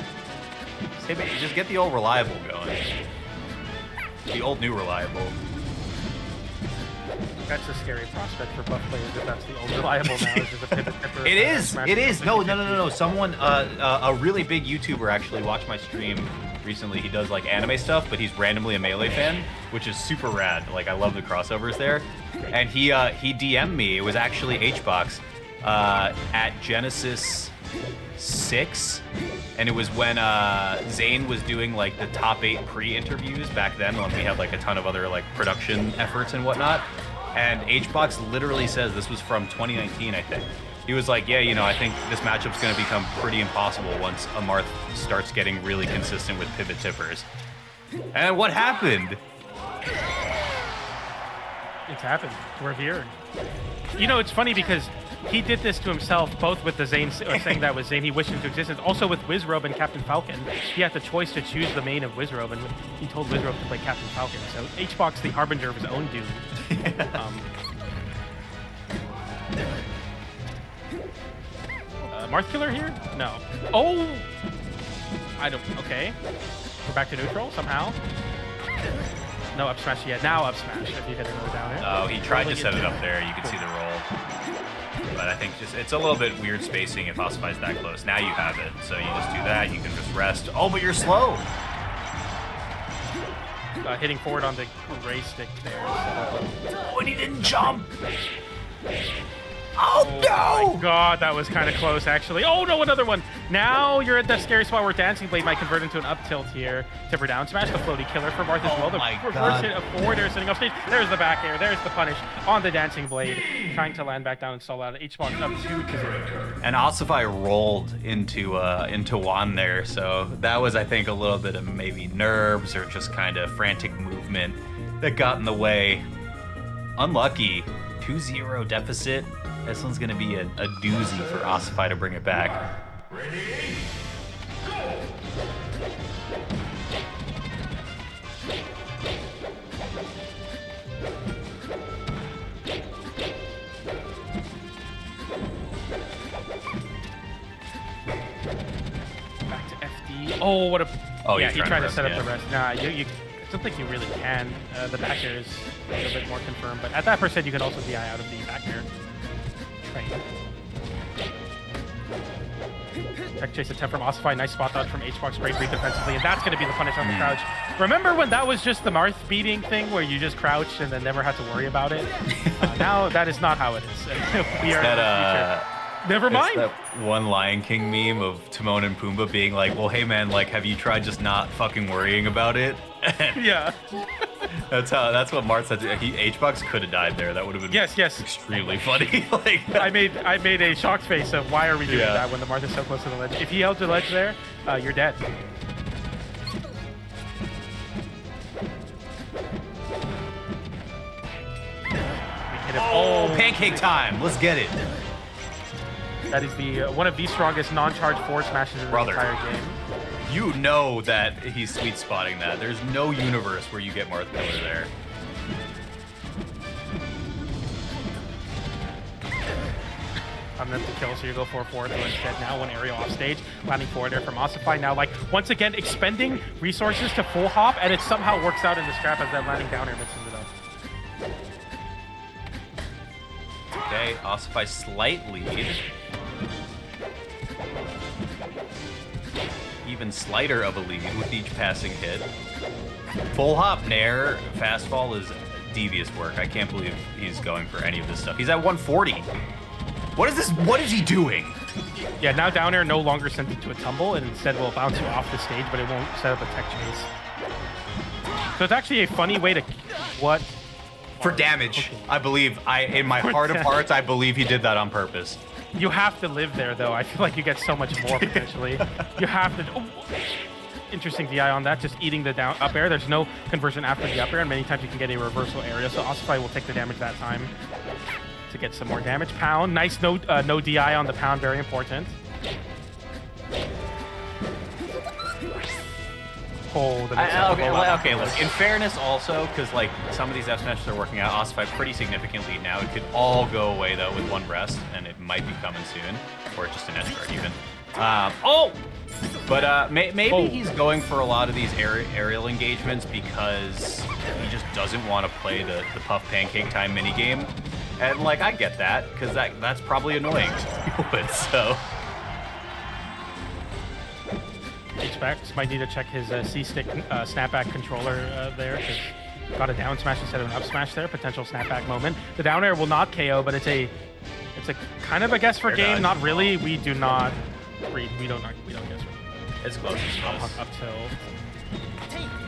Just get the old reliable going. The old new reliable. That's a scary prospect for buff players if that's the only reliable now. Is just a pivot tipper. It is. It is. No. Someone, a really big YouTuber actually watched my stream recently. He does like anime stuff, but he's randomly a Melee fan, which is super rad. Like I love the crossovers there. And he DM'd me. It was actually Hbox at Genesis 6, and it was when Zane was doing like the top 8 pre-interviews back then when we had like a ton of other like production efforts and whatnot. And Hbox literally says, this was from 2019, I think. He was like, yeah, you know, I think this matchup's going to become pretty impossible once Amarth starts getting really consistent with pivot tippers. And what happened? It's happened. We're here. You know, it's funny because he did this to himself, both with the Zane, or saying that was Zane, he wished into existence, also with Wizrobe and Captain Falcon. He had the choice to choose the main of Wizrobe, and he told Wizrobe to play Captain Falcon. So Hbox, the harbinger of his own doom. Marth Killer here? No. Oh! I don't... Okay. We're back to neutral somehow. No up smash yet. Now up smash if you hit another down air. Oh, he tried to set it up there. You can see the roll. But I think just it's a little bit weird spacing if Ossify's that close. Now you have it. So you just do that. You can just rest. Oh, but you're slow. Hitting forward on the gray stick there. Oh, and he didn't jump. Oh, no! Oh my god, that was kind of close, actually. Oh, no, another one. Now you're at that scary spot where Dancing Blade might convert into an up tilt here. Tipper down smash, the floaty killer for Marth as well. The reverse hit of forward air sitting off stage. There's the back air. There's the punish on the Dancing Blade. Trying to land back down and stall out. Hbox up 2-0. And Ossify rolled into Juan there, so that was, I think, a little bit of maybe nerves or just kind of frantic movement that got in the way. Unlucky. 2-0 deficit. This one's gonna be a doozy for Ossify to bring it back. Ready? Go! Back to FD. Oh, what a... Oh, yeah, he tried to set up yeah. the rest. Nah, I don't think you really can. The back air is a little bit more confirmed, but at that percent, you can also DI out of the back air. Tech chase attempt from Ossify, nice spot dodge from Hbox, great read defensively, and that's going to be the punish on the crouch. Remember when that was just the Marth beating thing where you just crouched and then never had to worry about it? Now that is not how it is. We are in the future. Never mind. That one Lion King meme of Timon and Pumbaa being like, well, hey man, like, have you tried just not fucking worrying about it? Yeah. That's what Marth said. Hbox could have died there. That would have been yes. extremely funny. Like, I made a shocked face of why are we doing that when the Marth is so close to the ledge. If he held the ledge there, you're dead. Oh, pancake time. Let's get it. That is the one of the strongest non-charge forward smashes in the entire game. You know that he's sweet spotting that. There's no universe where you get Marth Killer there. On them to kill, so you go for a forward throw instead. Now one aerial off stage, landing forward there from Ossify. Now, like, once again, expending resources to full hop, and it somehow works out in the scrap as that landing down air mixes it up. Okay, Ossify slight lead. Even slighter of a lead with each passing hit. Full hop nair, fast fall is devious work. I can't believe he's going for any of this stuff. He's at 140. What is this? What is he doing? Yeah, now down air no longer sends it to a tumble, and instead will bounce you off the stage, but it won't set up a tech chase. So it's actually a funny way to... What? For damage, okay. I believe. In my heart of hearts, I believe he did that on purpose. You have to live there, though. I feel like you get so much more, potentially. You have to... Oh. Interesting DI on that, just eating the down up air. There's no conversion after the up air, and many times you can get a reversal area, so Ossify will take the damage that time to get some more damage. Pound, nice no DI on the pound, very important. Oh, okay, look, in fairness also, because like some of these F smashes are working out, Ossify pretty significantly now. It could all go away though with one rest, and it might be coming soon, or just an S guard even. Oh! But maybe he's going for a lot of these aerial engagements because he just doesn't want to play the Puff Pancake Time minigame. And, like, I get that, because that's probably annoying to deal with, so... H-Bax might need to check his C-Stick snapback controller there, because got a down smash instead of an up smash there. Potential snapback moment. The down air will not KO, but it's a kind of a guess for game. Not really. We do not read. We don't guess. It's close. Up till.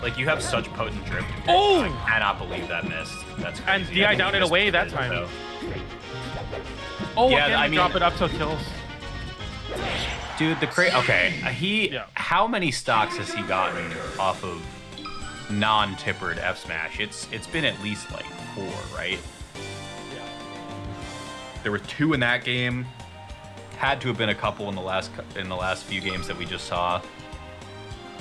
Like, you have such potent drip. Oh! I cannot believe that missed. That's crazy. And DI down it away that time. So. Oh, yeah, again, I mean, drop it up till kills. Dude, how many stocks has he gotten off of non-tippered F smash? It's been at least like 4, right? Yeah. There were 2 in that game. Had to have been a couple in the last few games that we just saw.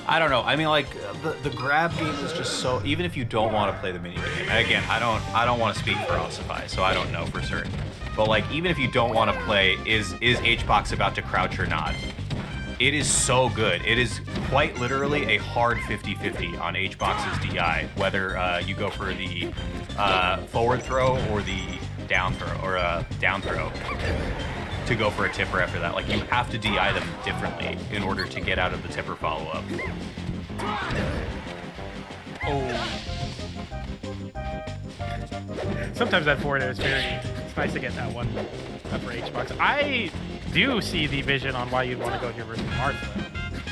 I don't know. I mean, like, the grab game is just so... Even if you don't want to play the mini game, and again, I don't want to speak for Ossify, so I don't know for certain. But, like, even if you don't want to play, is H-Box about to crouch or not? It is so good. It is quite literally a hard 50-50 on H-Box's DI, whether you go for the forward throw or the down throw, or down throw, to go for a tipper after that. Like, you have to DI them differently in order to get out of the tipper follow-up. Oh. Sometimes that forward air is it's nice to get that one for H-Box. I do see the vision on why you'd want to go here versus Martha.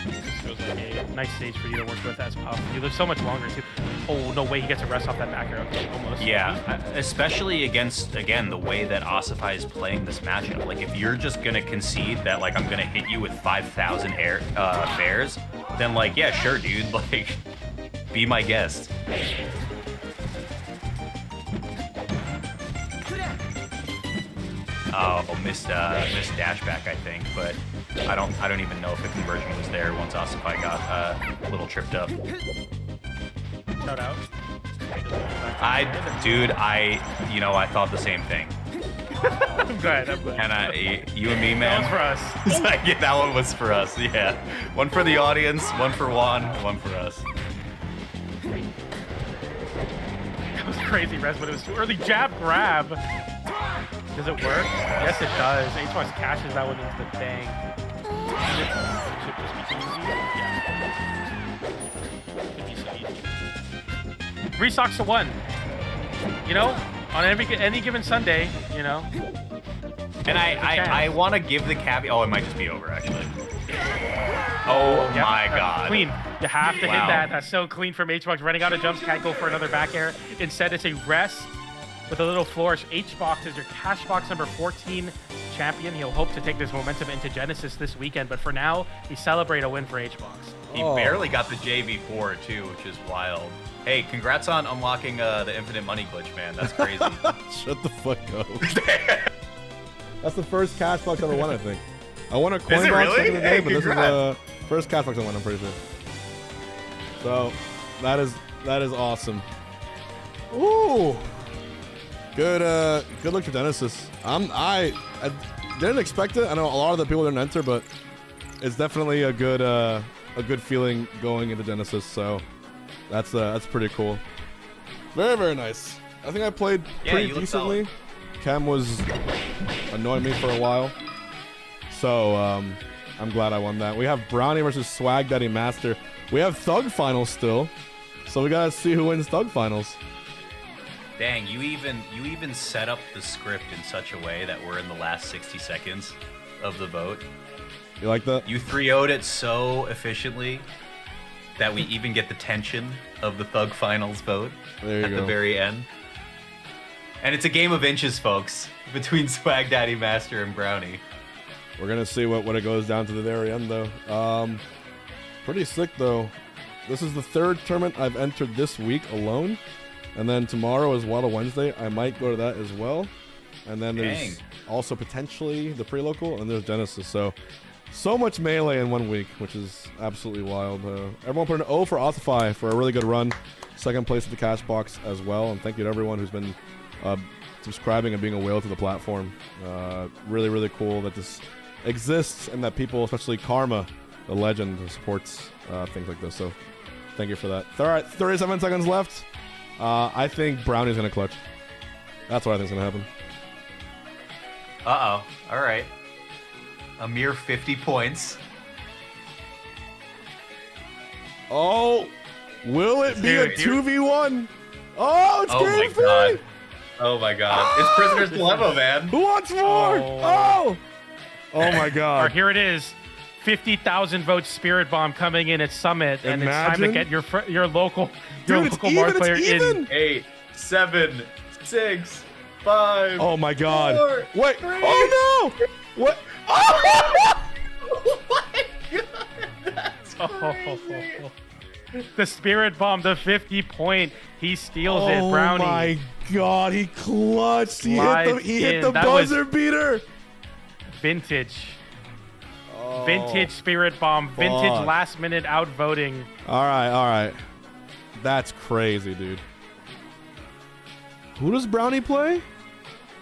This feels like a nice stage for you to work with as Puff. You live so much longer, too. Oh, no way he gets a rest off that back air. Okay, almost. Yeah, especially against, again, the way that Ossify is playing this matchup. Like, if you're just going to concede that, like, I'm going to hit you with 5,000 bears, then, like, yeah, sure, dude. Like, be my guest. Oh, missed dash back, I think, but I don't even know if the conversion was there once Ossify got a little tripped up. Shout out. I thought the same thing. I'm glad. And you and me, man. That was for us. Yeah, that one was for us. Yeah, one for the audience, one for Juan, one for us. That was crazy, Res, but it was too early. Jab grab. Does it work? Yes, it does. H-Box cashes that one into the bang. Should this be easy? Yeah. Could be so easy. 3 stocks to 1. You know, on any given Sunday, you know. And I want to give the caveat. Oh, it might just be over, actually. Oh my God. Clean. You have to hit that. That's so clean from H-Box. Running out of jumps, can't go for another back air. Instead, it's a rest with a little flourish. H-Box is your Cashbox number 14 champion. He'll hope to take this momentum into Genesis this weekend, but for now, we celebrate a win for H-Box. He barely got the JV4 too, which is wild. Hey, congrats on unlocking the infinite money glitch, man. That's crazy. Shut the fuck up. That's the first Cashbox ever won, I think. I won a coin box back in the day, but this is the first Cashbox I won, I'm pretty sure. So, that is awesome. Ooh. Good look for Genesis. I didn't expect it. I know a lot of the people didn't enter, but it's definitely a good feeling going into Genesis. So that's pretty cool. Very, very nice. I think I played pretty decently. Chem was annoying me for a while, so I'm glad I won that. We have Brownie versus Swag Daddy Master. We have Thug Finals still, so we gotta see who wins Thug Finals. Dang, you even set up the script in such a way that we're in the last 60 seconds of the vote. You like that? You 3-0'd it so efficiently that we even get the tension of the Thug Finals vote at the very end. And it's a game of inches, folks, between Swag Daddy Master and Brownie. We're gonna see what it goes down to the very end, though. Pretty sick, though. This is the 3rd tournament I've entered this week alone. And then tomorrow is Waddle Wednesday. I might go to that as well. And then there's also potentially the pre-local, and there's Genesis. So much melee in 1 week, which is absolutely wild. Everyone put an O for Ossify for a really good run. 2nd place at the Cashbox as well. And thank you to everyone who's been subscribing and being a whale to the platform. Really, really cool that this exists and that people, especially Karma, a legend who supports things like this. So thank you for that. All right, 37 seconds left. I think Brownie's gonna clutch. That's what I think's gonna happen. Uh-oh. All right. A mere 50 points. Oh, will it be a Dude, 2v1? Oh, it's Oh my game 3. god. Oh my god. It's Prisoner's Dilemma, man. Who wants more? Oh my Or god. here it is. 50,000 vote Spirit Bomb coming in at Summit, and it's time to Imagine. get your local Dude, it's local even, Marth it's player even. in. 8, 7, 6, 5. Oh my god. 4, Wait. 3. Oh no. What? Oh my god. Oh, the Spirit Bomb, the 50-point. He steals it, Oh Brownie. my god, he clutched. He Live hit the in. That was- buzzer beater. Vintage. Vintage Spirit Bomb. Vintage fuck. last-minute outvoting. All right. That's crazy, dude. Who does Brownie play?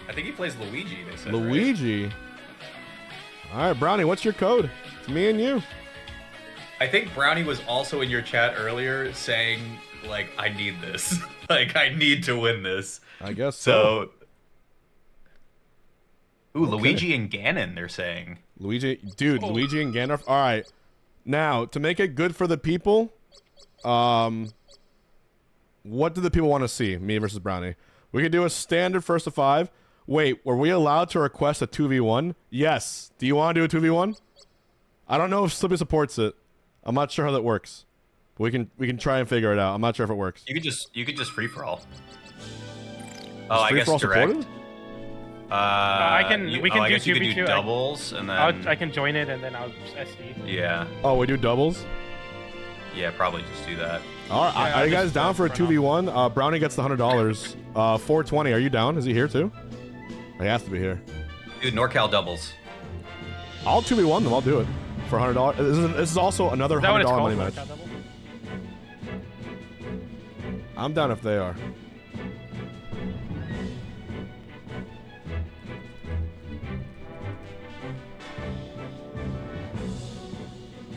I think he plays Luigi, they said. Luigi. All right, Brownie, what's your code? It's me and you. I think Brownie was also in your chat earlier saying, like, I need this. Like, I need to win this. I guess So. Ooh, Okay. Luigi and Ganon, they're saying. Luigi, dude, Luigi and Gandalf. All right. Now, to make it good for the people, what do the people want to see? Me versus Brownie. We could do a standard first to 5. Wait, were we allowed to request a 2v1? Yes. Do you want to do a 2v1? I don't know if Slippy supports it. I'm not sure how that works. But we can try and figure it out. I'm not sure if it works. You could just free for all. Oh, I Free guess for all direct. supported? I can do I guess you could 2v2. do doubles and then. I can join it and then I'll SD. Yeah. Oh, we do doubles? Yeah, probably just do that. All right. Yeah, Are you just guys down for a run off. 2v1? Brownie gets the $100. 420. Are you down? Is he here too? He has to be here. Dude, NorCal doubles. I'll 2v1 them. I'll do it for $100. This is also another Is that what $100 it's called? money match. I'm down if they are.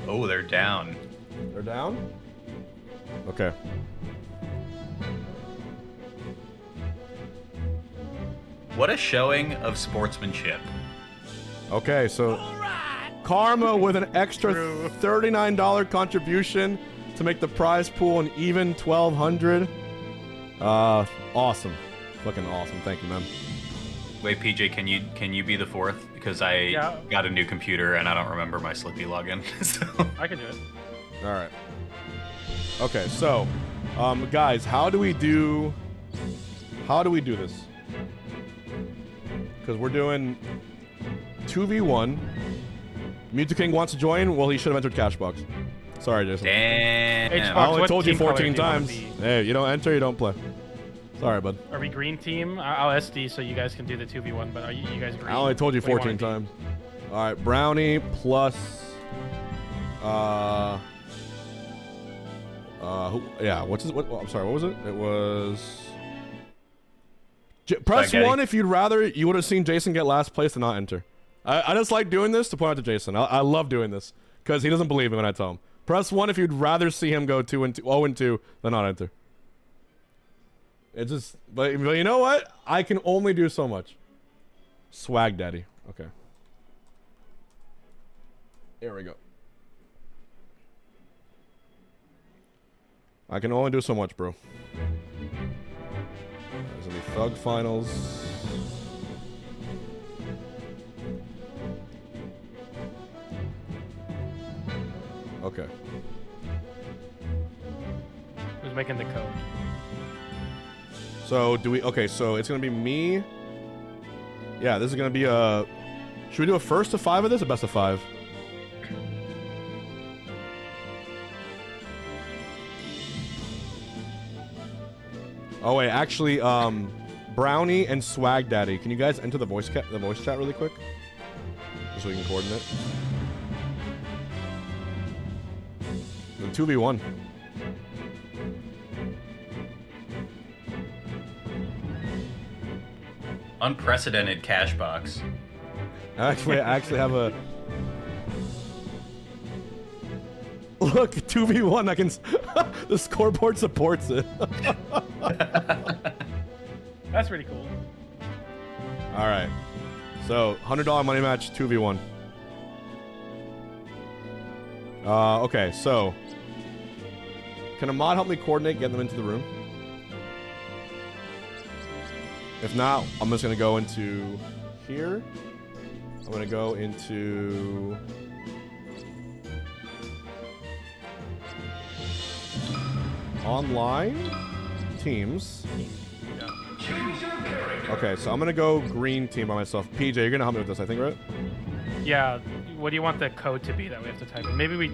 Oh, they're down. They're down? Okay. What a showing of sportsmanship. Okay, so Karma with an extra $39 contribution to make the prize pool an even 1,200. Awesome. Fucking awesome. Thank you, man. Wait, PJ, can you be the fourth? Because I got a new computer and I don't remember my Slippy login. So. I can do it. All right. Okay, so, guys, how do we do this? Because we're doing 2v1. Mewtwo King wants to join. Well, he should have entered Cashbox. Sorry, Jason. Damn. H-Box, I only what told you team color 14 do you wanna times. be? Hey, you don't enter, you don't play. Sorry, bud. Are we green team? I'll SD so you guys can do the 2v1, but are you guys green? I only told you What do 14 wanna times. All right, Brownie plus. Yeah. What's his? I'm sorry. What was it? It was. Press Spaghetti. 1 if you'd rather. You would have seen Jason get last place and not enter. I just like doing this to point out to Jason. I love doing this because he doesn't believe me when I tell him. Press 1 if you'd rather see him go 0 and 2 than not enter. It just, but you know what? I can only do so much. Swag Daddy. Okay. Here we go. I can only do so much, bro. There's gonna be Thug Finals. Okay. Who's making the code? So do we? Okay, so it's gonna be me. Yeah, this is gonna be a. Should we do a first to 5 of this, or best of 5? Oh wait, actually, Brownie and Swag Daddy, can you guys enter the voice chat really quick, just so we can coordinate? The 2v1. Unprecedented Cashbox. I actually have a. look, 2v1. I can. The scoreboard supports it. That's pretty cool. All right. So $100 money match, 2v1. Okay, so can a mod help me coordinate getting them into the room? If not, I'm just gonna go into here. I'm gonna go into online teams. Okay, so I'm gonna go green team by myself. PJ, you're gonna help me with this, I think, right? Yeah. What do you want the code to be that we have to type in? Maybe we.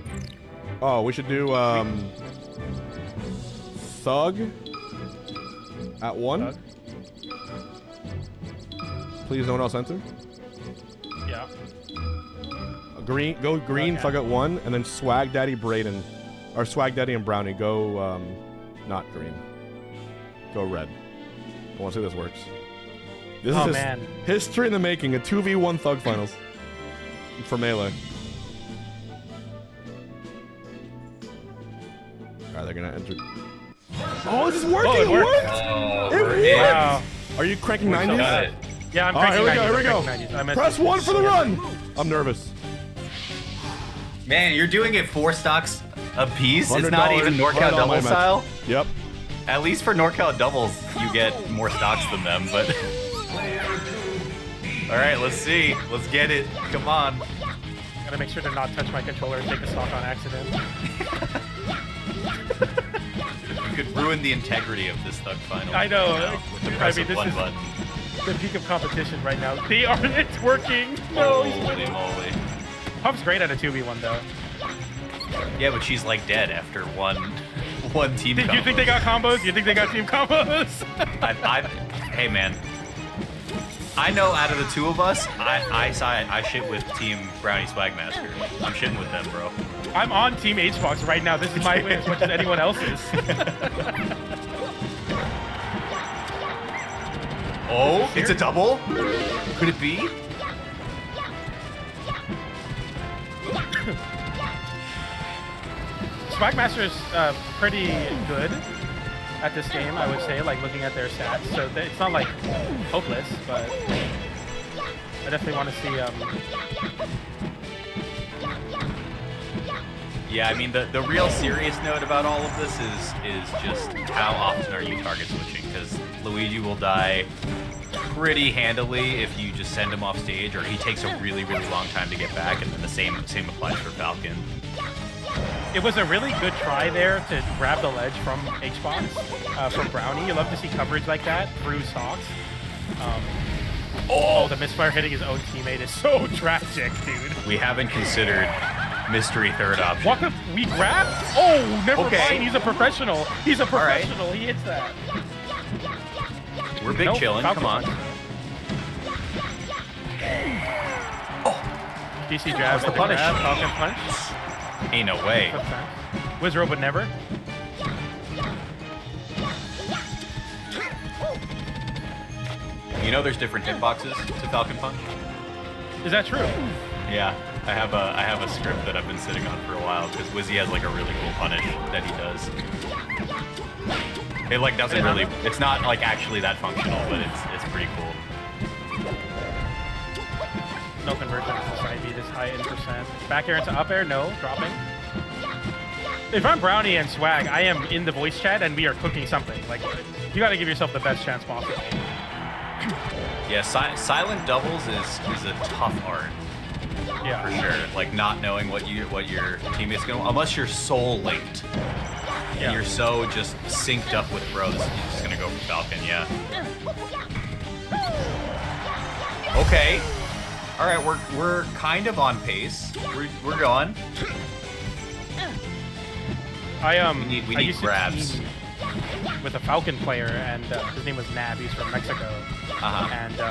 Oh, we should do thug at 1. Thug. Please, no one else enter. Yeah. Green, go green, Okay. thug at 1, and then swag daddy Braden, or swag daddy and Brownie go not green. Go red. I want to see if this works. This Oh, is man. history in the making. A 2v1 thug finals for melee. Alright, they're gonna enter. Oh, this is working! Oh, it worked. It worked! Wow. Are you cranking We're so 90s? good. Yeah, I'm All right, cranking here 90s. we go, I'm here we cranking go. 90s. I messed Press with 1 for the run! I'm nervous. Man, you're doing it 4 stocks a piece. It's not $100 even NorCal $100 double match. style. Yep. At least for NorCal doubles, you get more stocks than them. But all right, let's see. Let's get it. Come on. Gotta make sure to not touch my controller and take a stock on accident. You could ruin the integrity of this thug final. I know. You know, with the I press mean, of this one is button. the peak of competition right now. They are. It's working. No, he's Holy winning. moly. Pump's great at a 2v1 though. Yeah, but she's like dead after one team. Did you think they got combos? You think they got team combos? Hey man, I know out of the two of us, I shit with Team Brownie Swagmaster. I'm shitting with them, bro. I'm on Team Hbox right now. This is my win as much as anyone else's. Oh, it's a double? Could it be? Swagmaster's pretty good at this game, I would say, like looking at their stats. So it's not like hopeless, but I definitely want to see. Yeah, I mean the real serious note about all of this is just how often are you target switching? Because Luigi will die pretty handily if you just send him off stage, or he takes a really long time to get back, and then the same applies for Falcon. It was a really good try there to grab the ledge from Hbox, from Brownie. You love to see coverage like that through stocks. Oh, the misfire hitting his own teammate is so tragic, dude. We haven't considered mystery third option. What the? We grabbed? Oh, never Okay. mind. He's a professional. He's a right. professional. He hits that. We're big Nope, chillin', Falcon come on. punch. DC jab, the punish? grab, Falcon punch. Ain't no way. Wizard would never. You know there's different hitboxes to Falcon Punch? Is that true? Yeah, I have a script that I've been sitting on for a while because Wizzy has like a really cool punish that he does. It like doesn't really, it's not like actually that functional, but it's pretty cool. No conversion to side B this high in percent. Back air into up air, no, dropping. If I'm Brownie and Swag, I am in the voice chat and we are cooking something. Like, you gotta give yourself the best chance possible. Yeah, silent doubles is a tough art. Yeah. For sure. Like not knowing what your teammate's gonna, unless you're soul linked. And Yeah. you're so just synced up with bros, you're just gonna go for Falcon, yeah. Okay. Alright, we're kind of on pace. We're going. We need used grabs. to team with a Falcon player, and his name was Nab. He's from Mexico. And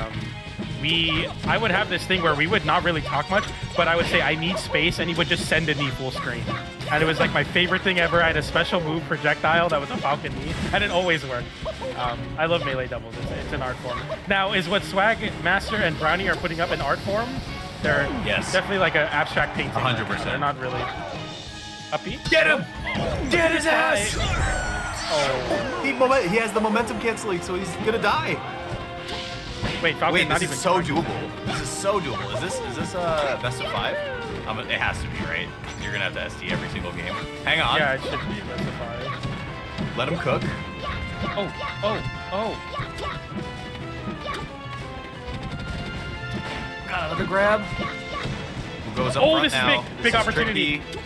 I would have this thing where we would not really talk much, but I would say I need space, and he would just send a knee full screen. And it was like my favorite thing ever. I had a special move projectile that was a Falcon knee, and it always worked. I love melee doubles. It's an art form. Now, is what Swag Master and Brownie are putting up an art form? They're Yes. definitely like an abstract painting. 100%. They're not really. Uppy. Get him! Get his ass! Oh. He has the momentum canceling, so he's gonna die. Wait, Falcon Wait, not this even is so trying. doable. This is so doable. Is this best of 5? It has to be, right? You're gonna have to SD every single game. Hang on. Yeah, it should be best of 5. Let him cook. Oh. Got another grab. Who goes up Oh, front this is now? big This is opportunity. tricky.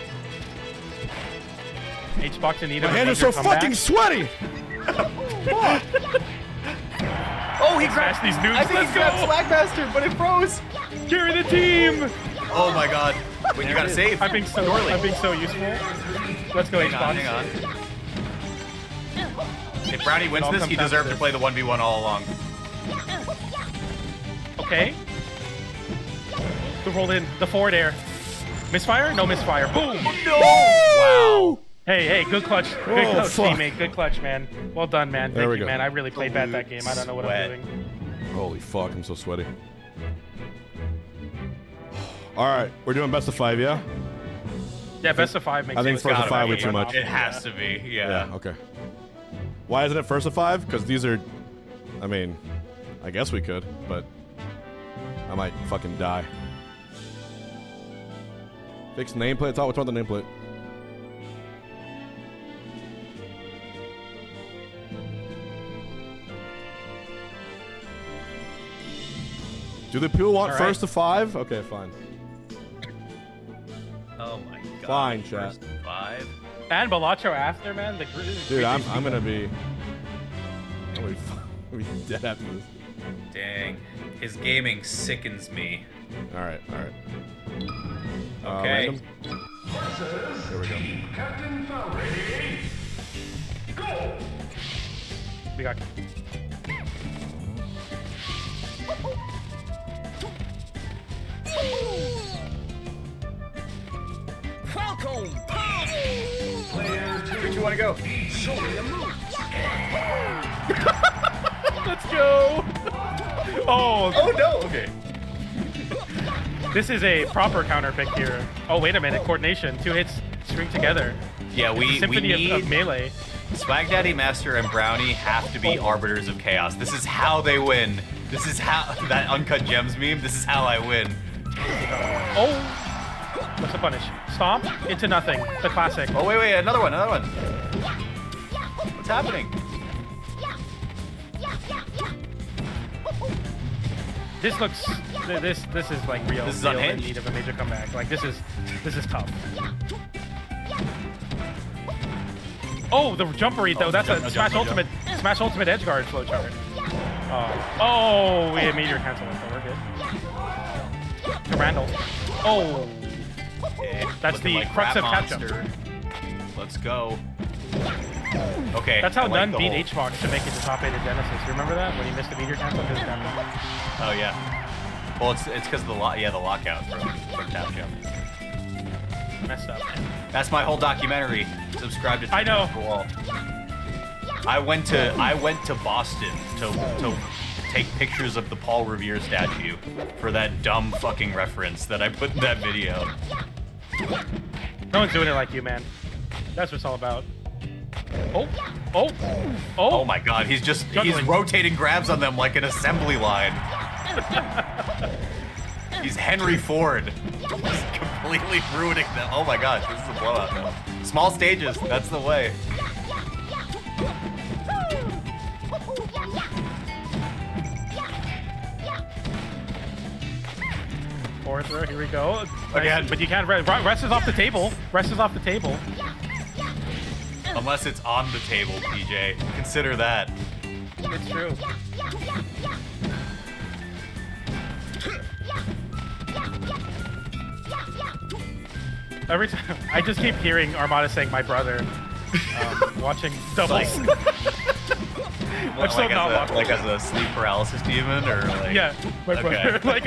Hbox in need My of a hands are major so comeback. fucking sweaty. Oh, he Smash grabbed these noobs. I think Let's he grabbed go. Swagmaster, but it froze. Carry the team. Oh my god. Wait, you gotta save. I'm being so useful. Let's go, Hang on, Hbox. hang on. If Brownie wins all this, comes he down to deserves to this. play the 1v1 all along. Okay. The roll in. The forward air. Misfire? No misfire. Boom. No! Wow. Hey, good clutch. Good Oh, clutch, fuck. teammate. Good clutch, man. Well done, man. There Thank we you, go. man. I really played bad that game. I don't know what Sweat. I'm doing. Holy fuck, I'm so sweaty. All right, we're doing best of 5, yeah? Yeah, best of 5 makes I think it first of 5 be. was too much. It has to be, yeah. Okay. Why isn't it first of 5? Because these are, I mean, I guess we could, but I might fucking die. Fix nameplate. What's wrong with the nameplate? Do the people want All right. first to 5? Okay, fine. Oh my god. Fine, chat. First 5. And Balacho after, man. Dude, I'm gonna be dead after this. Dang. His gaming sickens me. All right. Okay. Random. Here we go. Captain Falcon. Ready? Go! We got. Falcon! Player 2. 3, 2, 1, go. Show me a move. Let's go. Oh no. Okay. This is a proper counter pick here. Oh, wait a minute. Coordination. 2 hits string together. Yeah, we Symphony need of melee. Swag Daddy Master and Brownie have to be arbiters of chaos. This is how they win. This is how that Uncut Gems meme. This is how I win. Oh. What's the punish? Stomp into nothing. The classic. Oh wait, another one. What's happening? This looks. This is like real. This is real in unhinged. need of a major comeback. Like this is tough. Oh, the jump read though. That's a Smash Ultimate edge guard flowchart. Oh, we immediately cancel it. So we're good. To Randall. Oh. Okay, That's looking the like crux Rat of catch jump. Monster. Let's go. Okay. That's how I like None the beat whole- Hbox to make it to top 8 at Genesis. You remember that when he missed the meteor cancel? His gun. Oh yeah. Well, it's because of the lockout from Tap Jump. Messed up. That's my whole documentary. Subscribe to. I know. Wall. I went to Boston to take pictures of the Paul Revere statue for that dumb fucking reference that I put in that video. No one's doing it like you, man. That's what it's all about. Oh. Oh my god, he's Juggling. rotating grabs on them like an assembly line. He's Henry Ford. Just completely ruining them. Oh my god, this is a blowout now. Small stages, that's the way. Forward throw, here we go. Again. Nice, but you can't rest is off the table. Rest is off the table. Unless it's on the table, PJ. Consider that. It's true. Every time I just keep hearing Armada saying my brother watching doubles. I'm still not watching. Like as a sleep paralysis demon, or like Yeah, my brother. Like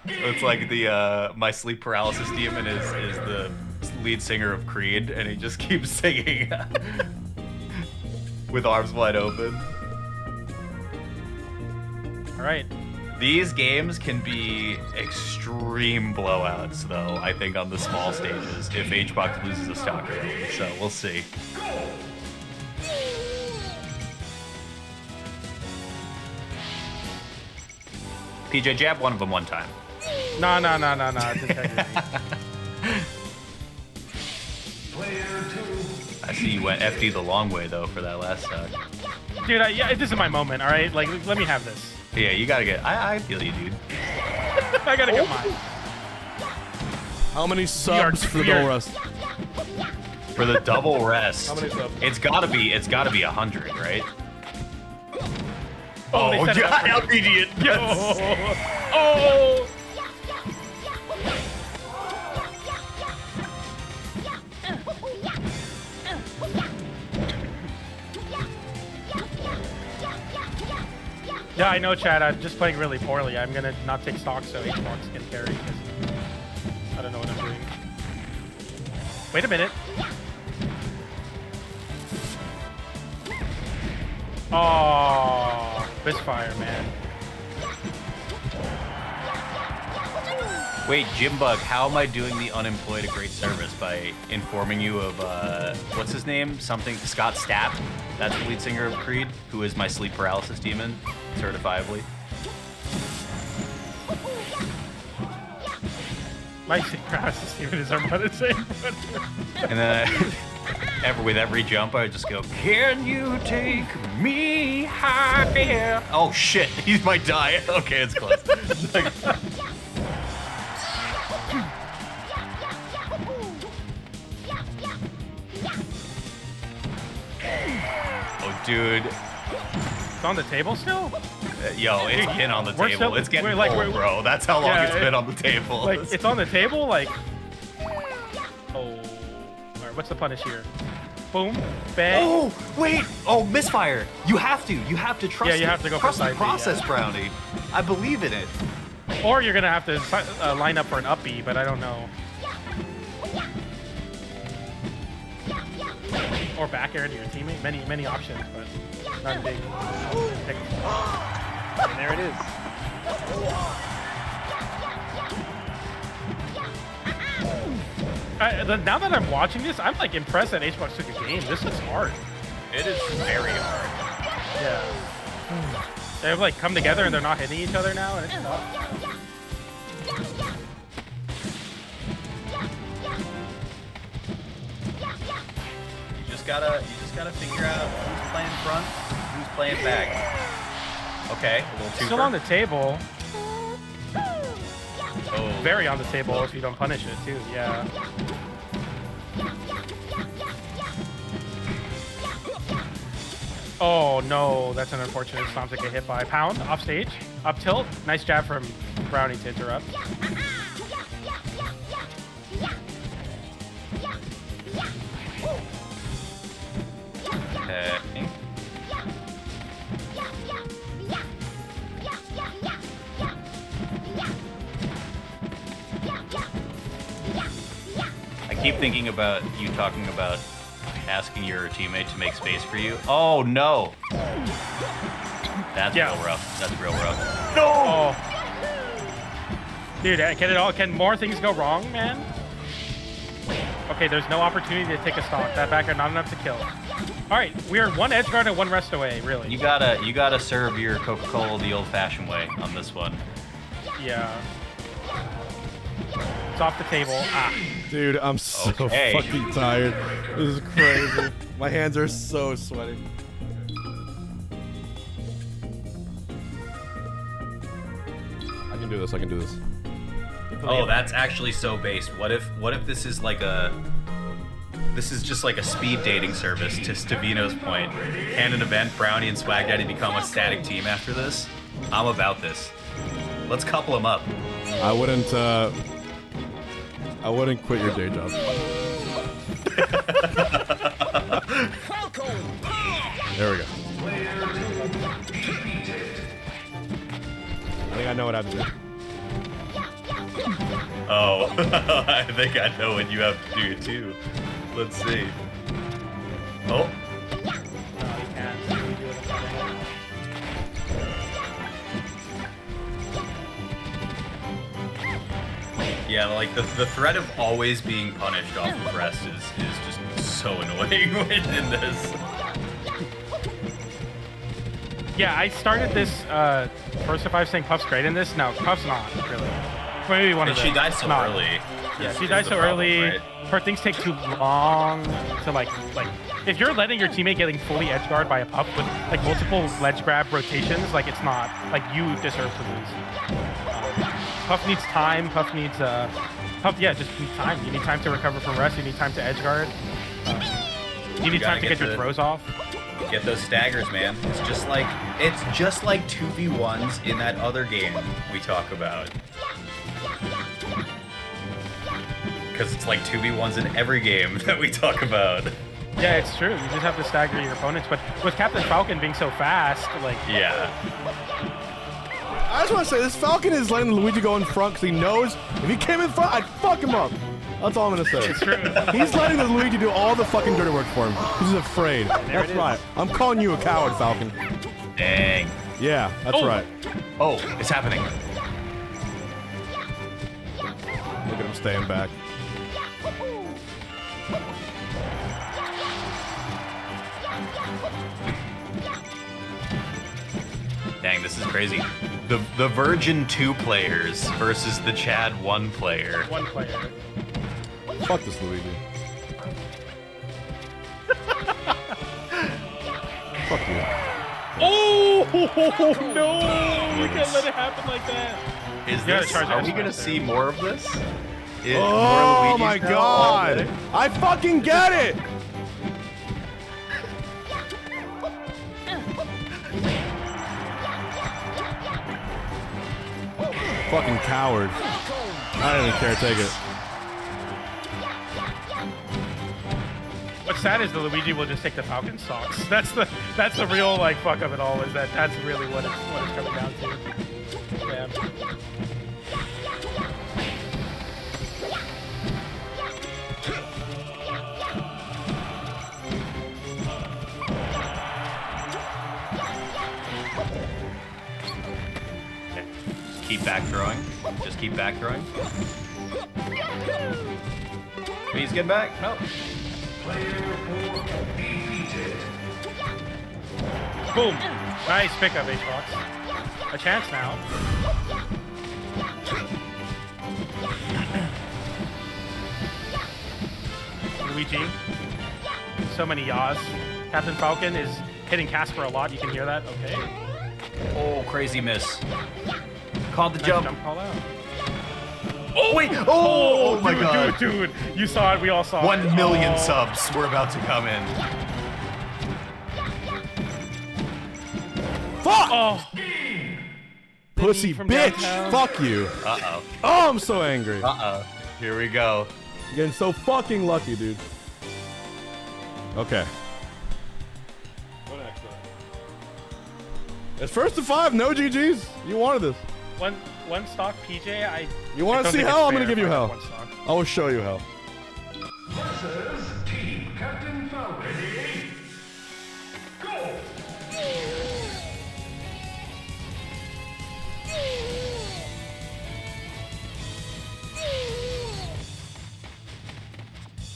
it's like the my sleep paralysis demon is the lead singer of Creed, and he just keeps singing with arms wide open. All right. These games can be extreme blowouts, though, I think, on the small stages if HBox loses a stock early. So we'll see. PJ, jab one of them one time. No. It's integrity. I see you went FD the long way, though, for that last stock. Dude, yeah, this is my moment, all right? Like, let me have this. Yeah, you gotta get... I feel you, dude. I gotta get mine. How many subs for the double rest? For the double rest, How many subs? it's gotta be 100, right? Oh, they set it up for how me. idiot! Oh! Yeah, I know, Chad. I'm just playing really poorly. I'm gonna not take stock so HBox can carry because I don't know what I'm doing. Wait a minute. Oh, misfire, man. Wait, Jimbug, how am I doing the unemployed a great service by informing you of, what's his name? Something, Scott Stapp? That's the lead singer of Creed, who is my sleep paralysis demon, certifiably. My sleep paralysis demon is our mother's name. And then with every jump, I just go, can you take me higher? Oh shit, he might die. Okay, it's close. Oh, dude. It's on the table still? Yo, it's been on the We're table. still- It's getting we're like- cold, we're- bro. That's how long Yeah, it's been on the table. Like, it's on the table? Like, oh. All right, what's the punish here? Boom, bang. Oh, wait. Oh, misfire. You have to trust Yeah, you have to go for trust the side B, process, yeah. Brownie. I believe in it. Or you're gonna have to line up for an up B, but I don't know. Or back air to your teammate. Many options, but not big. And there it is. Now that I'm watching this, I'm like impressed that HBox took a game. This is hard. It is very hard. Yeah. They've like come together and they're not hitting each other now, and it's tough. You just gotta figure out who's playing front, who's playing back. Okay, a little too Still on the table. Oh. Very on the table if you don't punish it too. Yeah. Oh no, that's an unfortunate stomp to get hit by. Pound, off stage, up tilt. Nice jab from Brownie to interrupt. Okay. I keep thinking about you talking about asking your teammate to make space for you. Oh no! That's real rough. That's real rough. No! Dude, can more things go wrong, man? Okay, there's no opportunity to take a stock. That backer not enough to kill. All right, we're one edge guard and one rest away, really. You gotta serve your Coca-Cola the old-fashioned way on this one. Yeah. It's off the table. Ah. Dude, I'm so Okay. fucking tired. This is crazy. My hands are so sweaty. I can do this. I can do this. Oh, that's actually so based. What if this is like this is just like a speed dating service to Stavino's point. Can an event, Brownie and Swag Daddy become a static team after this? I'm about this. Let's couple them up. I wouldn't quit your day job. There we go. I think I know what I have to do. Oh, I think I know what you have to do too. Let's see. Oh. Yeah, like the threat of always being punished off of rest is just so annoying in this. Yeah, I started this first if I was saying Puff's great in this. No, Puff's not really. Maybe one of And she the- dies so not. early. Yeah, is- she is dies the so problem, early. right? Her things take too long to like if you're letting your teammate getting fully edge guard by a Puff with like multiple ledge grab rotations, like it's not like you deserve to lose. Puff needs time. Puff needs Puff just needs time. You need time to recover from rest. You need time to edge guard. You need time to get your throws off. Get those staggers, man. It's just like 2v1s in that other game we talk about. Because it's like 2v1s in every game that we talk about. Yeah, it's true. You just have to stagger your opponents. But with Captain Falcon being so fast, like yeah. I just want to say this Falcon is letting Luigi go in front because he knows if he came in front, I'd fuck him up. That's all I'm gonna say. It's true. He's letting the Luigi do all the fucking dirty work for him. He's afraid. That's right. I'm calling you a coward, Falcon. Dang. Yeah, that's right. Oh, it's happening. Look at him staying back. Dang, this is crazy. The Virgin 2 players versus the Chad 1 player. One player. Fuck this Luigi. Fuck you. Oh no! We can't let it happen like that. Is Yeah, this? charge Are edge we gonna guard see more of this? Oh More my Luigi's now? god! I fucking get it! Fucking coward. I don't even care, take it. What's sad is the Luigi will just take the Falcon stocks. That's the real like fuck of it all. Is that's really what it's coming down to. Yeah. Keep back throwing. Just keep back throwing. Please get back. No. Boom. Nice pickup, Hbox. A chance now. Luigi. So many yaws. Captain Falcon is hitting Casper a lot. You can hear that. Okay. Oh, crazy miss. Called the Nice jump. jump call out. Oh wait! Oh, my dude, god! Dude, you saw it. We all saw it. 1 million Oh. subs. We're about to come in. Fuck! Oh. Pussy from bitch! downtown. Fuck you! Uh-oh. Oh, I'm so angry. Uh-oh. Here we go. You're getting so fucking lucky, dude. Okay. It's first to 5, no GGs. You wanted this. One stock PJ. You want I to don't see think hell? it's I'm gonna fair give you if I have hell. one stock. I will show you hell. Versus Team Captain Falcon. Ready? Go!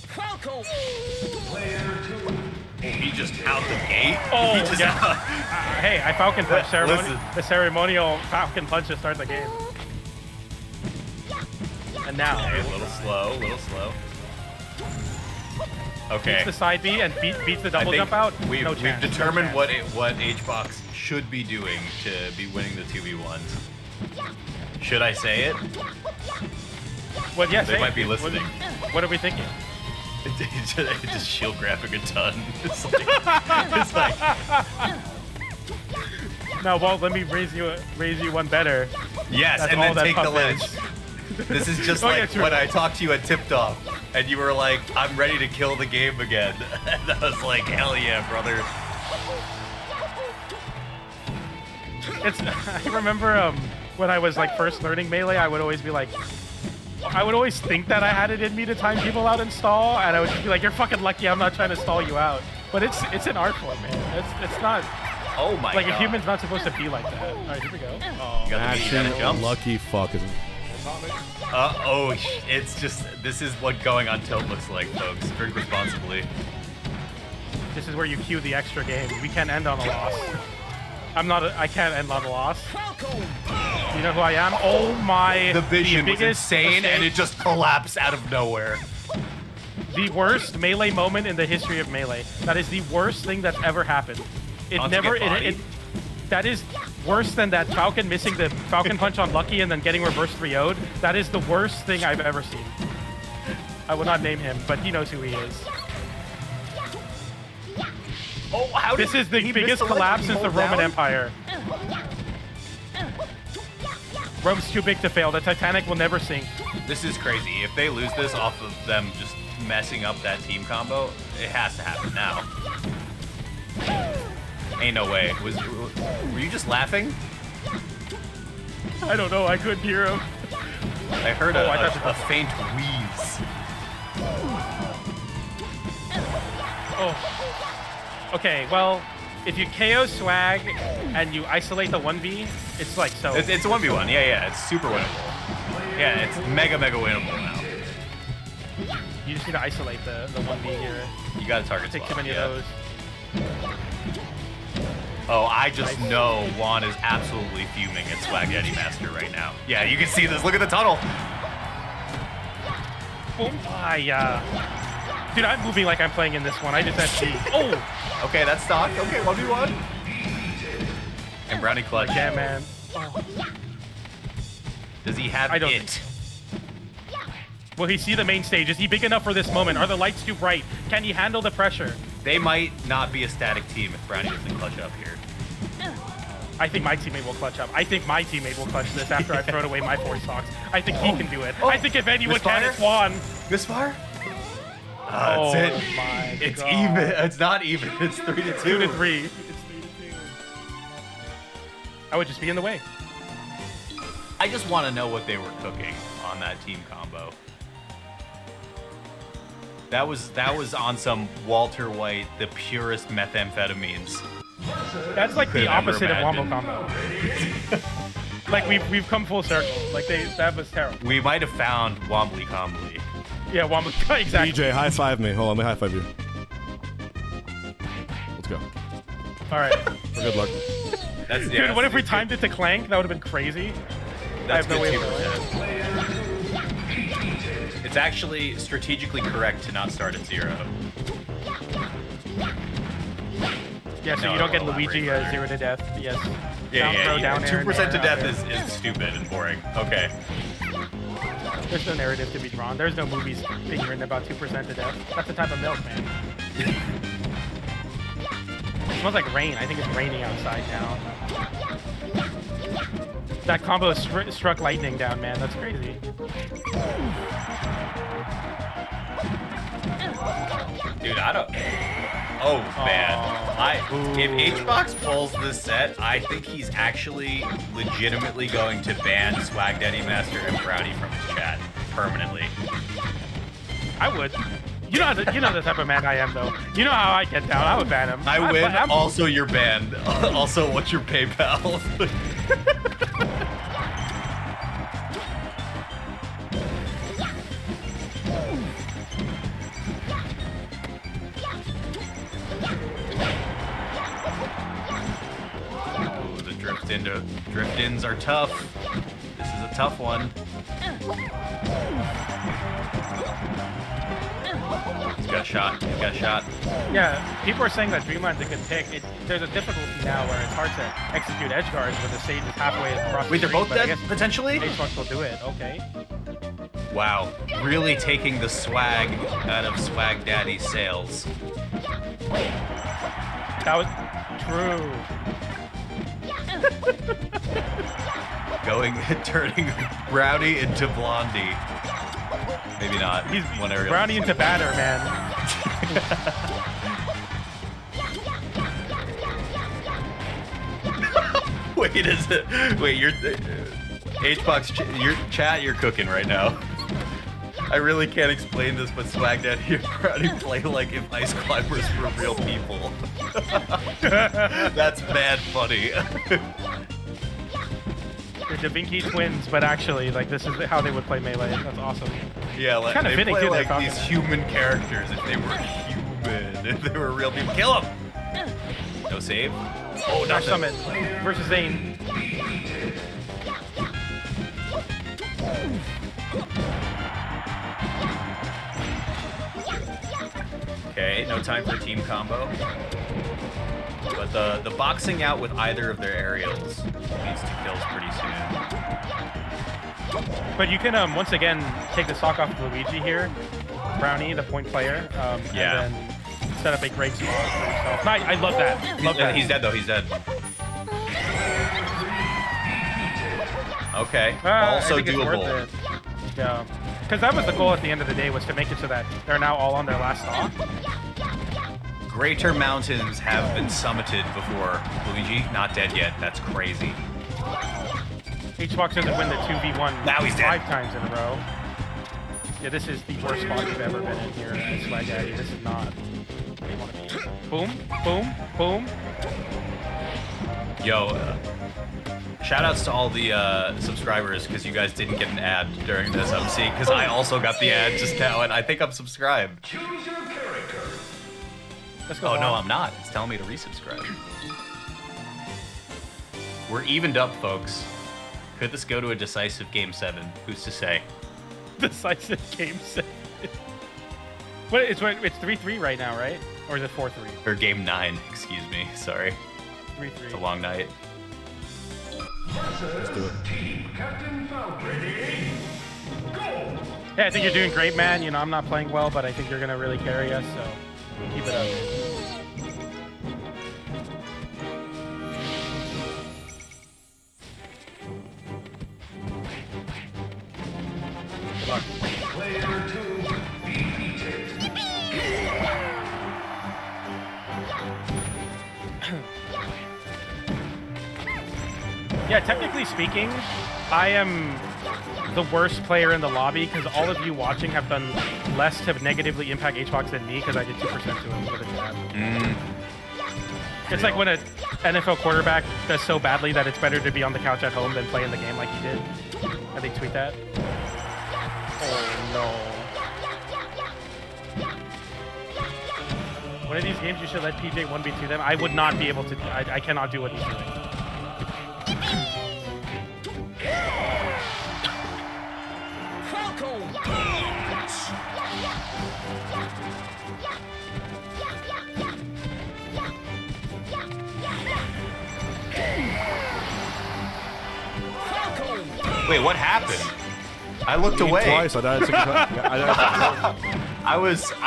Falcon! Player 2. He just out the gate. Oh, He just yeah. Hey, I Falcon Punch ceremony. Listen. The ceremonial Falcon Punch to start the game. And now, Okay, a little slow, a little slow. Okay. beats the side B and beats the double I think jump out. We've, no we've chance. determined no chance. what Hbox should be doing to be winning the 2v1s. Should I say it? Well, yeah, They say might it. be listening. What are we thinking? Just shield grabbing a ton. It's like No, well, let me raise you one better. yes, That's and all then that take the puff ledge. is. This is just Oh, yeah, like true. when I talked to you at Tipped Off, and you were like, "I'm ready to kill the game again," and I was like, "Hell yeah, brother!" It's. I remember when I was like first learning melee, I would always be like, I would always think that I had it in me to time people out and stall, and I would just be like, "You're fucking lucky. I'm not trying to stall you out." But it's an art form, man. It's not. Oh my like god! a human's not supposed to be like that. All right, here we go. Oh, You got the meat, you gotta jump. Lucky fuck. It's just, this is what going on tilt looks like, folks. Drink responsibly. This is where you cue the extra game. We can't end on a loss. I can't end on a loss. You know who I am? Oh my. The vision was insane, mistake. and it just collapsed out of nowhere. The worst melee moment in the history of melee. That is the worst thing that's ever happened. That is worse than that Falcon missing the Falcon punch on Lucky and then getting reverse 3-0'd. That is the worst thing I've ever seen. I will not name him, but he knows who he is. Oh, this is the biggest collapse since the Roman Empire. Rome's too big to fail. The Titanic will never sink. This is crazy. If they lose this off of them just messing up that team combo, it has to happen now. Ain't no way. Were you just laughing? I don't know. I couldn't hear him. I heard a faint wheeze. Oh. Okay, well, if you KO Swag and you isolate the 1v, it's like so. It's a 1v1. Yeah. It's super winnable. Yeah, it's mega winnable now. You just need to isolate the 1v here. You got to target Take spot, too many of those. Oh, I just know Juan is absolutely fuming at Swag Daddy Master right now. Yeah, you can see this. Look at the tunnel. Dude, I'm moving like I'm playing in this one. I just SG. Oh! Okay, that's stock. Okay, 1v1. And Brownie clutch. Yeah, man. Oh. Does he have it? Will he see the main stage? Is he big enough for this moment? Are the lights too bright? Can he handle the pressure? They might not be a static team if Brownie doesn't clutch up here. I think my teammate will clutch up. I think my teammate will clutch this after I've thrown away my 4 stocks. I think he can do it. I think if anyone can, it's Juan. Misfire? Oh, That's it. My it's God. even. It's not even. It's 3-2. 2-3. It's 3-2. I would just be in the way. I just want to know what they were cooking on that team combo. That was on some Walter White, the purest methamphetamines. That's like the opposite of Wombo combo. Like we've come full circle. Like that was terrible. We might have found Wombly Combly. Yeah, Wombo exactly. DJ, high five me. Hold on, let me high five you. Let's go. All right. For good luck. Dude, what if we timed it to Clank? That would have been crazy. That's I have no way of it. It's actually strategically correct to not start at 0. Yeah, so you don't get Luigi 0 to death. Yes. Yeah. Down 2% to death air. is stupid and boring. Okay. There's no narrative to be drawn. There's no movies being written about 2% to death. That's the type of milk, man. It smells like rain. I think it's raining outside now. That combo struck lightning down, man. That's crazy. Dude, I don't... Oh, man. If HBox pulls this set, I think he's actually legitimately going to ban Swag Daddy Master and Brownie from his chat permanently. I would. You know the type of man I am, though. You know how I get down. I would ban him. I win. Also, you're banned. Also, what's your PayPal? Drift-ins are tough. This is a tough one. He's got a shot. He's got a shot. Yeah, people are saying that Dreamline's a good pick. There's a difficulty now where it's hard to execute edge guards when the stage is halfway across Wait, the they're screen, both but I dead, guess potentially? Xbox will do it. Okay. Wow, really taking the swag out of Swag Daddy's sails. That was true. Turning Brownie into Blondie. Maybe not. He's one area. Brownie into batter, man. Wait, you're HBox, your chat, you're cooking right now. I really can't explain this, but Swag Daddy and Brownie play like if ice climbers were real people. That's mad funny. They're Da Vinci twins, but actually, like, this is how they would play Melee. That's awesome. Yeah, like, kind of they fitting play too. like these human characters if they were human. If they were real people. Kill him! No save. Oh, Dash nothing. Summit versus Zane. Okay, no time for a team combo. But the boxing out with either of their aerials leads to kills pretty soon. But you can, once again, take the stock off of Luigi here. Brownie, the point player. Yeah. And then set up a great spot for yourself. I love that. Love that. He's dead, though. He's dead. Okay. Also I think it's worth doable. it. Yeah. Because that was the goal at the end of the day, was to make it so that they're now all on their last stock. Greater mountains have been summited before. Luigi, not dead yet. That's crazy. Hbox doesn't win the 2v1 Now he's dead. 5 times in a row. Yeah, this is the worst spot we've ever been in here at Swag Daddy. This is not where you want to be. Boom, boom, boom. Yo, shout outs to all the subscribers because you guys didn't get an ad during this MC because I also got the ad just now and I think I'm subscribed. Choose your character. Let's go. Oh, no, on. I'm not. It's telling me to resubscribe. We're evened up, folks. Could this go to a decisive Game 7? Who's to say? Decisive Game 7. What, it's 3-3 right now, right? Or is it 4-3? Or Game 9, excuse me. Sorry. 3-3. It's a long night. Let's do it. Team Captain Falcon. Ready? Go! Yeah, I think you're doing great, man. You know, I'm not playing well, but I think you're going to really carry us, so keep it up. Good luck. Player 2 defeated. Yeah, technically speaking, I am the worst player in the lobby because all of you watching have done less to negatively impact Hbox than me because I did 2% to him with a jab. It's like when an NFL quarterback does so badly that it's better to be on the couch at home than play in the game like he did. I think tweet that. Oh no. One of these games you should let PJ 1v2 them. I would not be able to. I cannot do what he's doing. Wait, what happened? I looked away. Twice. I died 6 times. I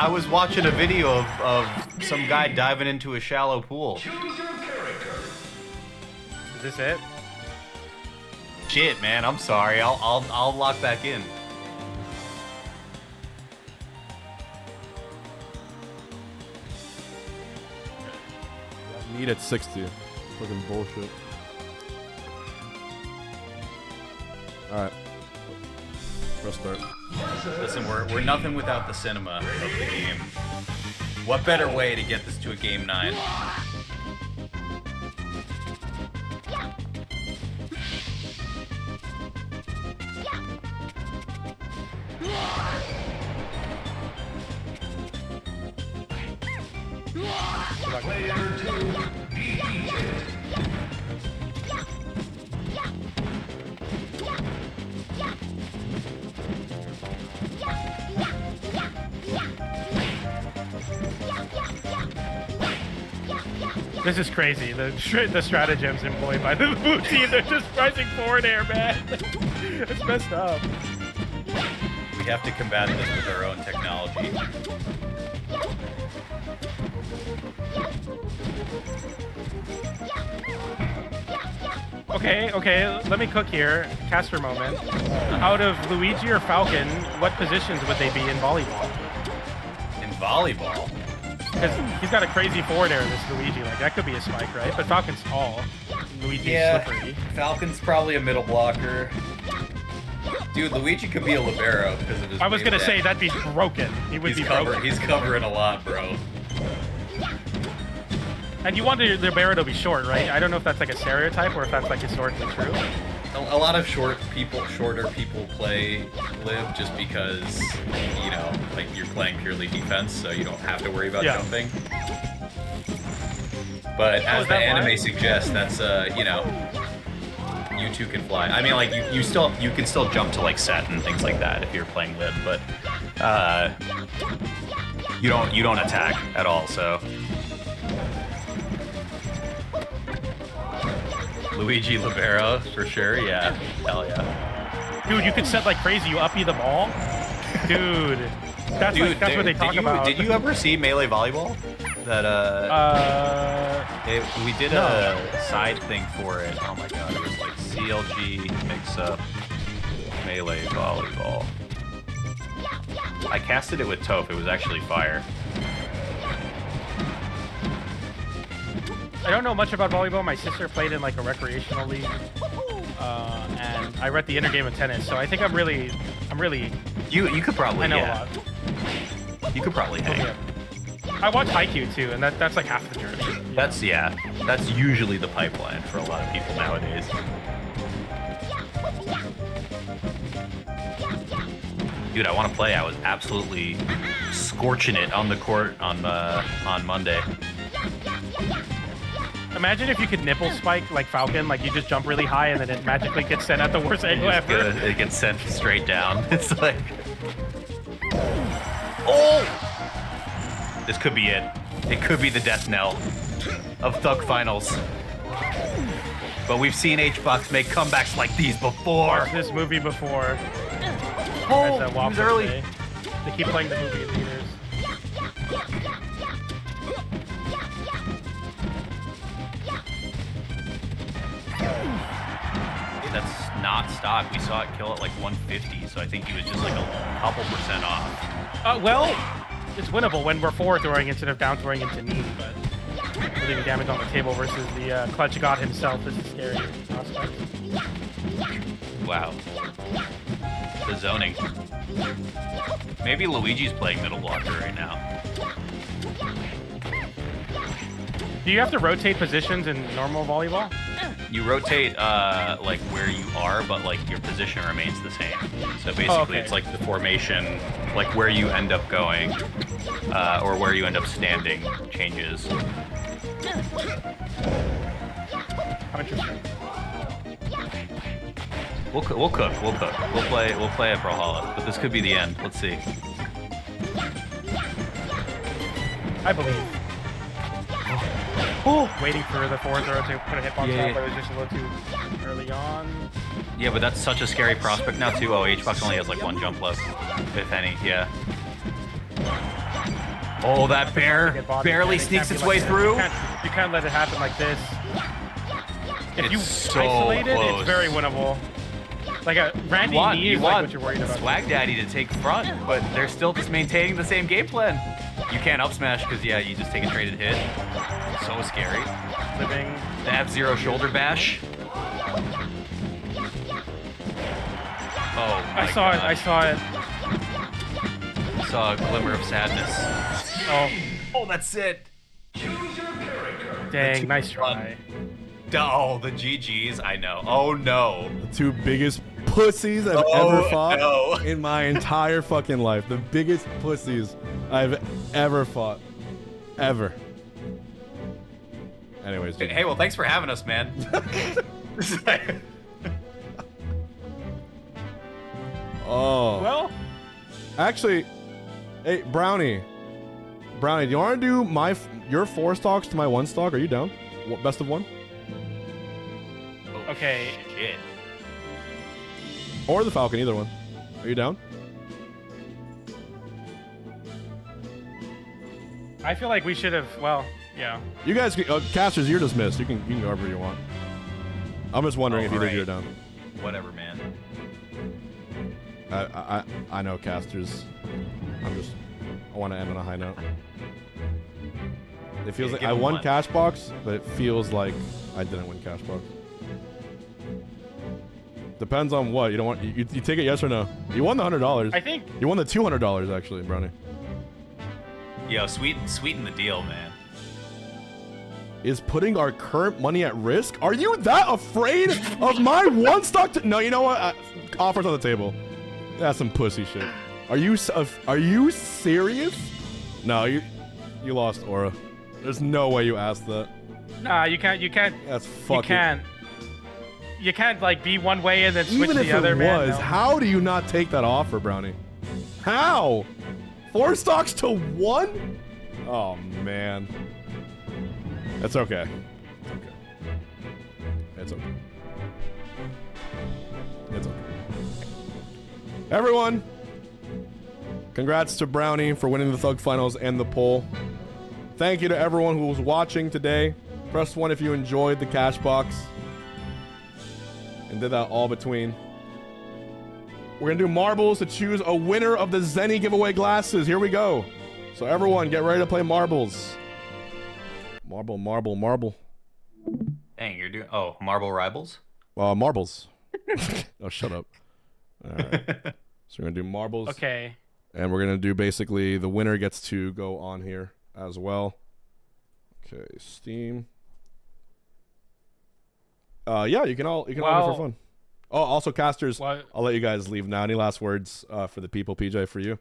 was watching a video of some guy diving into a shallow pool. Choose your character. Is this it? Shit, man, I'm sorry. I'll lock back in. Need at 60. Fucking bullshit. Alright. Press start. Listen, we're nothing without the cinema of the game. What better way to get this to a Game 9? Player 2 defeated. This is crazy. The stratagems employed by the blue team, they're just pressing forward air, man. It's messed up. We have to combat this with our own technology. Okay, let me cook here. Caster moment. Out of Luigi or Falcon, what positions would they be in volleyball? In volleyball? Because he's got a crazy forward air, this Luigi. Like, that could be a spike, right? But Falcon's tall. Luigi's slippery. Falcon's probably a middle blocker. Dude, Luigi could be a libero because of his I was wave going to say, dash. that'd be broken. He would be broken. He's covering a lot, bro. And you want the libero to be short, right? I don't know if that's like a stereotype or if that's like historically true. a lot of shorter people play Live just because, you know, like you're playing purely defense, so you don't have to worry about jumping. But as the anime suggests, that's you know, you two can fly. I mean, like you can still jump to like set and things like that if you're playing Live, but you don't attack at all. So Luigi Libero for sure, yeah, hell yeah. Dude, you can set like crazy. You up-E the ball, dude. That's what they talk about. Did you ever see Melee Volleyball? That we did a side thing for it. Oh my god, it was like CLG mix up Melee Volleyball. I casted it with Toph. It was actually fire. I don't know much about volleyball. My sister played in like a recreational league, and I read the inner game of tennis. So I think I'm really. You could probably. I know a lot. You could probably hang. Yeah. I watch Haikyuu too, and that's like half the journey. That's usually the pipeline for a lot of people nowadays. Dude, I want to play. I was absolutely scorching it on the court on Monday. Imagine if you could nipple spike like Falcon, like you just jump really high and then it magically gets sent at the worst angle ever. It gets sent straight down. It's like, oh, this could be it. It could be the death knell of Thug Finals. But we've seen Hbox make comebacks like these before. Watched this movie before. Oh, he was early. They keep playing the movie in theaters. That's not stock. We saw it kill at like 150, so I think he was just like a couple % off. Well, it's winnable when we're forward throwing instead of down throwing into knee, but leaving damage on the table versus the clutch god himself is a scary prospect. Wow. The zoning. Maybe Luigi's playing middle blocker right now. Do you have to rotate positions in normal volleyball? You rotate like where you are, but like your position remains the same. So basically, it's like the formation, like where you end up going, or where you end up standing changes. How interesting. We'll cook. We'll play at Brawlhalla, but this could be the end. Let's see. I believe. Oh, waiting for the forward throw to put a hitbox out, but it was just a little too early on. Yeah, but that's such a scary prospect now too. Oh, Hbox only has like one jump left, if any. Yeah. Oh, that bear barely sneaks its way through. You can't let it happen like this. If It's you so isolate it, close. it's very winnable. Like a Randy knee is like what you're worried about. Swag Daddy to take front, but they're still just maintaining the same game plan. You can't up smash because you just take a traded hit. So scary. Living. They have zero shoulder bash. Oh my I saw God. it. I saw it. Saw a glimmer of sadness. Oh, that's it. Dang, nice try. Oh, the GGs. I know. Oh no. The two biggest pussies I've ever fought in my entire fucking life. The biggest pussies I've ever fought. Ever. Anyways. Hey, well, thanks for having us, man. Oh. Well. Actually, hey, Brownie, do you want to do your 4 stocks to my 1 stock? Are you down? Best of 1? Okay. Shit. Or the Falcon, either one. Are you down? I feel like we should have. Well, yeah. You guys, casters, you're dismissed. You can go wherever you want. I'm just wondering if either of you are down. Whatever, man. I know casters. I want to end on a high note. It feels like I won Cashbox, but it feels like I didn't win Cashbox. Depends on what. You don't want you take it, yes or no? You won the $100. I think you won the $200 actually, Brownie. Yo, sweeten the deal, man. is putting our current money at risk? Are you that afraid of my one stock? No, you know what? Offers on the table. That's some pussy shit. Are you serious? No, you lost Aura. There's no way you asked that. Nah, you can't. That's fucking. You can't like be one way and then switch Even the if other, it man. was, No. how do you not take that offer, Brownie? How? 4 stocks to 1? Oh man. That's okay. It's okay. It's okay. It's okay. Everyone, congrats to Brownie for winning the Thug Finals and the poll. Thank you to everyone who was watching today. Press 1 if you enjoyed the Cashbox. And did that all between. We're gonna do marbles to choose a winner of the Zenny giveaway glasses. Here we go. So everyone, get ready to play marbles. Marble, marble, marble. Dang, you're doing. Oh, marble rivals. Marbles. Oh, shut up. All right. So we're gonna do marbles. Okay. And we're gonna do basically the winner gets to go on here as well. Okay, Steam. Yeah, you can all do for fun. Oh, also casters. I'll let you guys leave now. Any last words for the people, PJ, for you?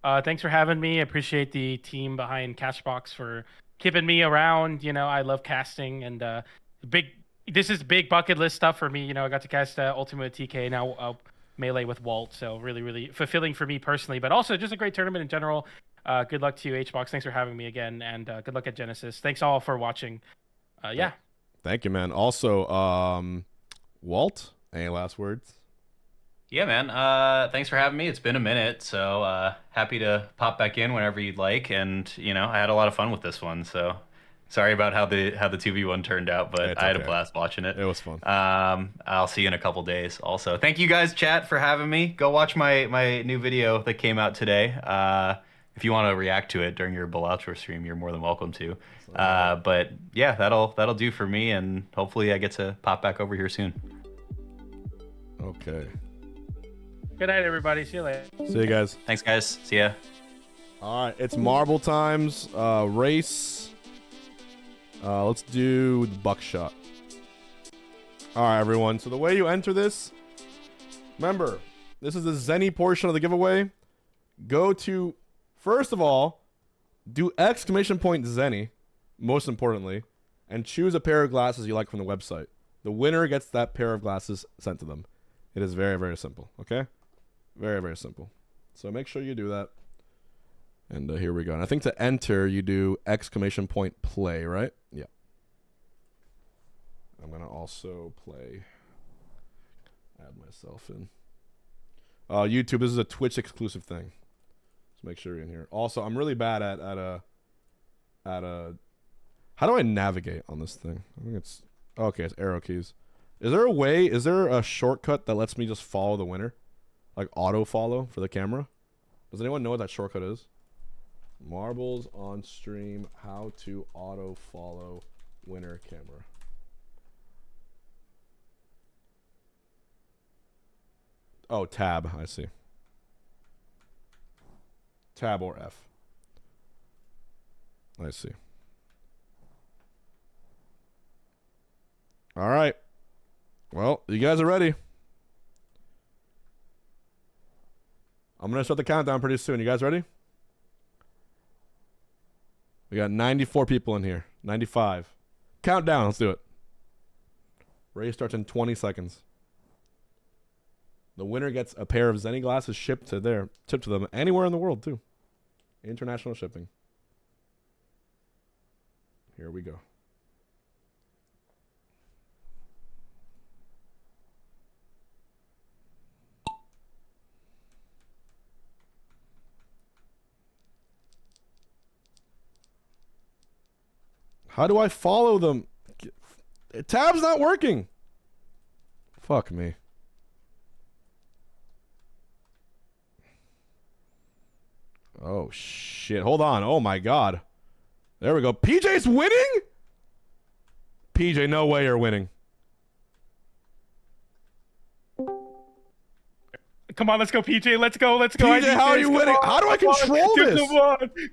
Thanks for having me. I appreciate the team behind Cashbox for keeping me around. You know, I love casting, and this is big bucket list stuff for me. You know, I got to cast Ultimate TK, now Melee with Walt, so really, really fulfilling for me personally, but also just a great tournament in general. Good luck to you, HBox. Thanks for having me again, and good luck at Genesis. Thanks all for watching. Yeah. Thank you, man. Also, Walt, any last words? Yeah, man. Thanks for having me. It's been a minute, so happy to pop back in whenever you'd like. And you know, I had a lot of fun with this one. So sorry about how the 2v1 turned out, but I had a blast watching it. It was fun. I'll see you in a couple days. Also, thank you guys, chat, for having me. Go watch my new video that came out today. If you want to react to it during your Beloutro stream, you're more than welcome to. But yeah, that'll do for me, and hopefully I get to pop back over here soon. Okay. Good night, everybody. See you later. See you guys. Thanks, guys. See ya. All right, it's marble times. Race. Let's do the buckshot. All right, everyone. So the way you enter this, remember, this is the Zenny portion of the giveaway. Go to, first of all, do exclamation point Zenny, most importantly, and choose a pair of glasses you like from the website. The winner gets that pair of glasses sent to them. It is very, very simple, okay? Very, very simple. So make sure you do that. And here we go. And I think to enter, you do exclamation point play, right? Yeah. I'm going to also play. Add myself in. YouTube, this is a Twitch exclusive thing. So make sure you're in here. Also, I'm really bad at how do I navigate on this thing? I think it's, okay, it's arrow keys. Is there a shortcut that lets me just follow the winner? Like auto follow for the camera? Does anyone know what that shortcut is? Marbles on stream, how to auto follow winner camera. Oh, tab, I see. Tab or F. I see. All right. Well, you guys are ready. I'm going to start the countdown pretty soon. You guys ready? We got 94 people in here. 95. Countdown. Let's do it. Race starts in 20 seconds. The winner gets a pair of Zenny glasses shipped to them anywhere in the world, too. International shipping. Here we go. How do I follow them? Tab's not working. Fuck me. Oh, shit. Hold on. Oh, my God. There we go. PJ's winning? PJ, no way you're winning. Come on, let's go, PJ. Let's go. PJ, how are you winning? How do I control this?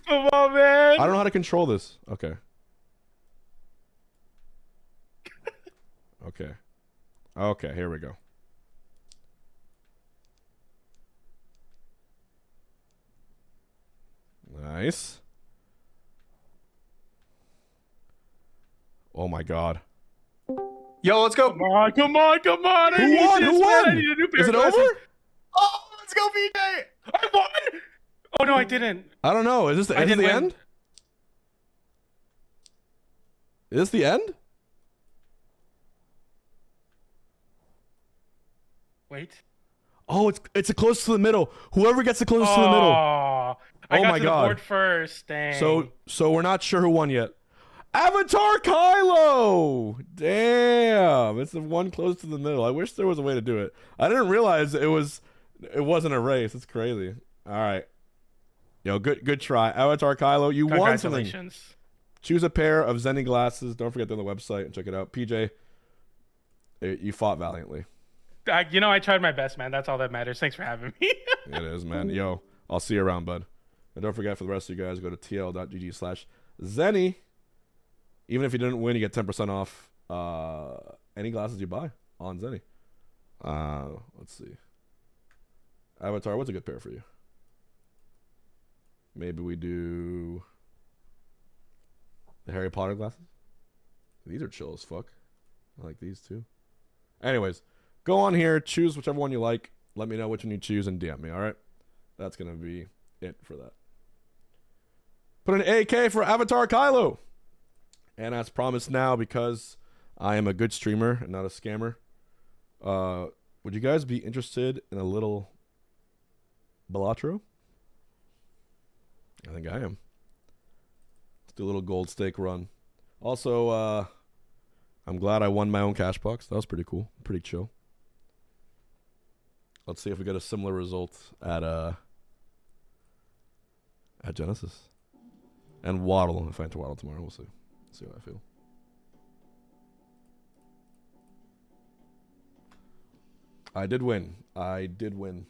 Come on, man. I don't know how to control this. Okay. Okay. Okay, here we go. Nice. Oh my god. Yo, let's go. Come on, come on, come on. Who won? Who won? I need a new pair Is it of glasses. over? Oh, let's go, VJ. I won. Oh no, I didn't. I don't know. Is this the I end? didn't win. End? Is this the end? Wait. Oh, it's close to the middle. Whoever gets the closest to the middle. I Oh got my to god. the board first. Dang. So we're not sure who won yet. Avatar Kylo! Damn, it's the one close to the middle. I wish there was a way to do it. I didn't realize it wasn't a race. It's crazy. All right. Yo, good try. Avatar Kylo, you won something. Congratulations. Choose a pair of Zenny glasses. Don't forget to go on the website and check it out. PJ, you fought valiantly. I tried my best, man. That's all that matters. Thanks for having me. It is, man. Yo, I'll see you around, bud. And don't forget, for the rest of you guys, go to tl.gg/Zenny. Even if you didn't win, you get 10% off any glasses you buy on Zenny. Let's see. Avatar, what's a good pair for you? Maybe we do the Harry Potter glasses. These are chill as fuck. I like these too. Anyways, go on here, choose whichever one you like. Let me know which one you choose and DM me, all right? That's going to be it for that. Put an AK for Avatar Kylo. And as promised now, because I am a good streamer and not a scammer, would you guys be interested in a little Balatro? I think I am. Let's do a little gold stake run. Also, I'm glad I won my own Cashbox. That was pretty cool. Pretty chill. Let's see if we get a similar result at Genesis. And Waddle. If I enter Waddle tomorrow, we'll see. See how I feel. I did win. I did win.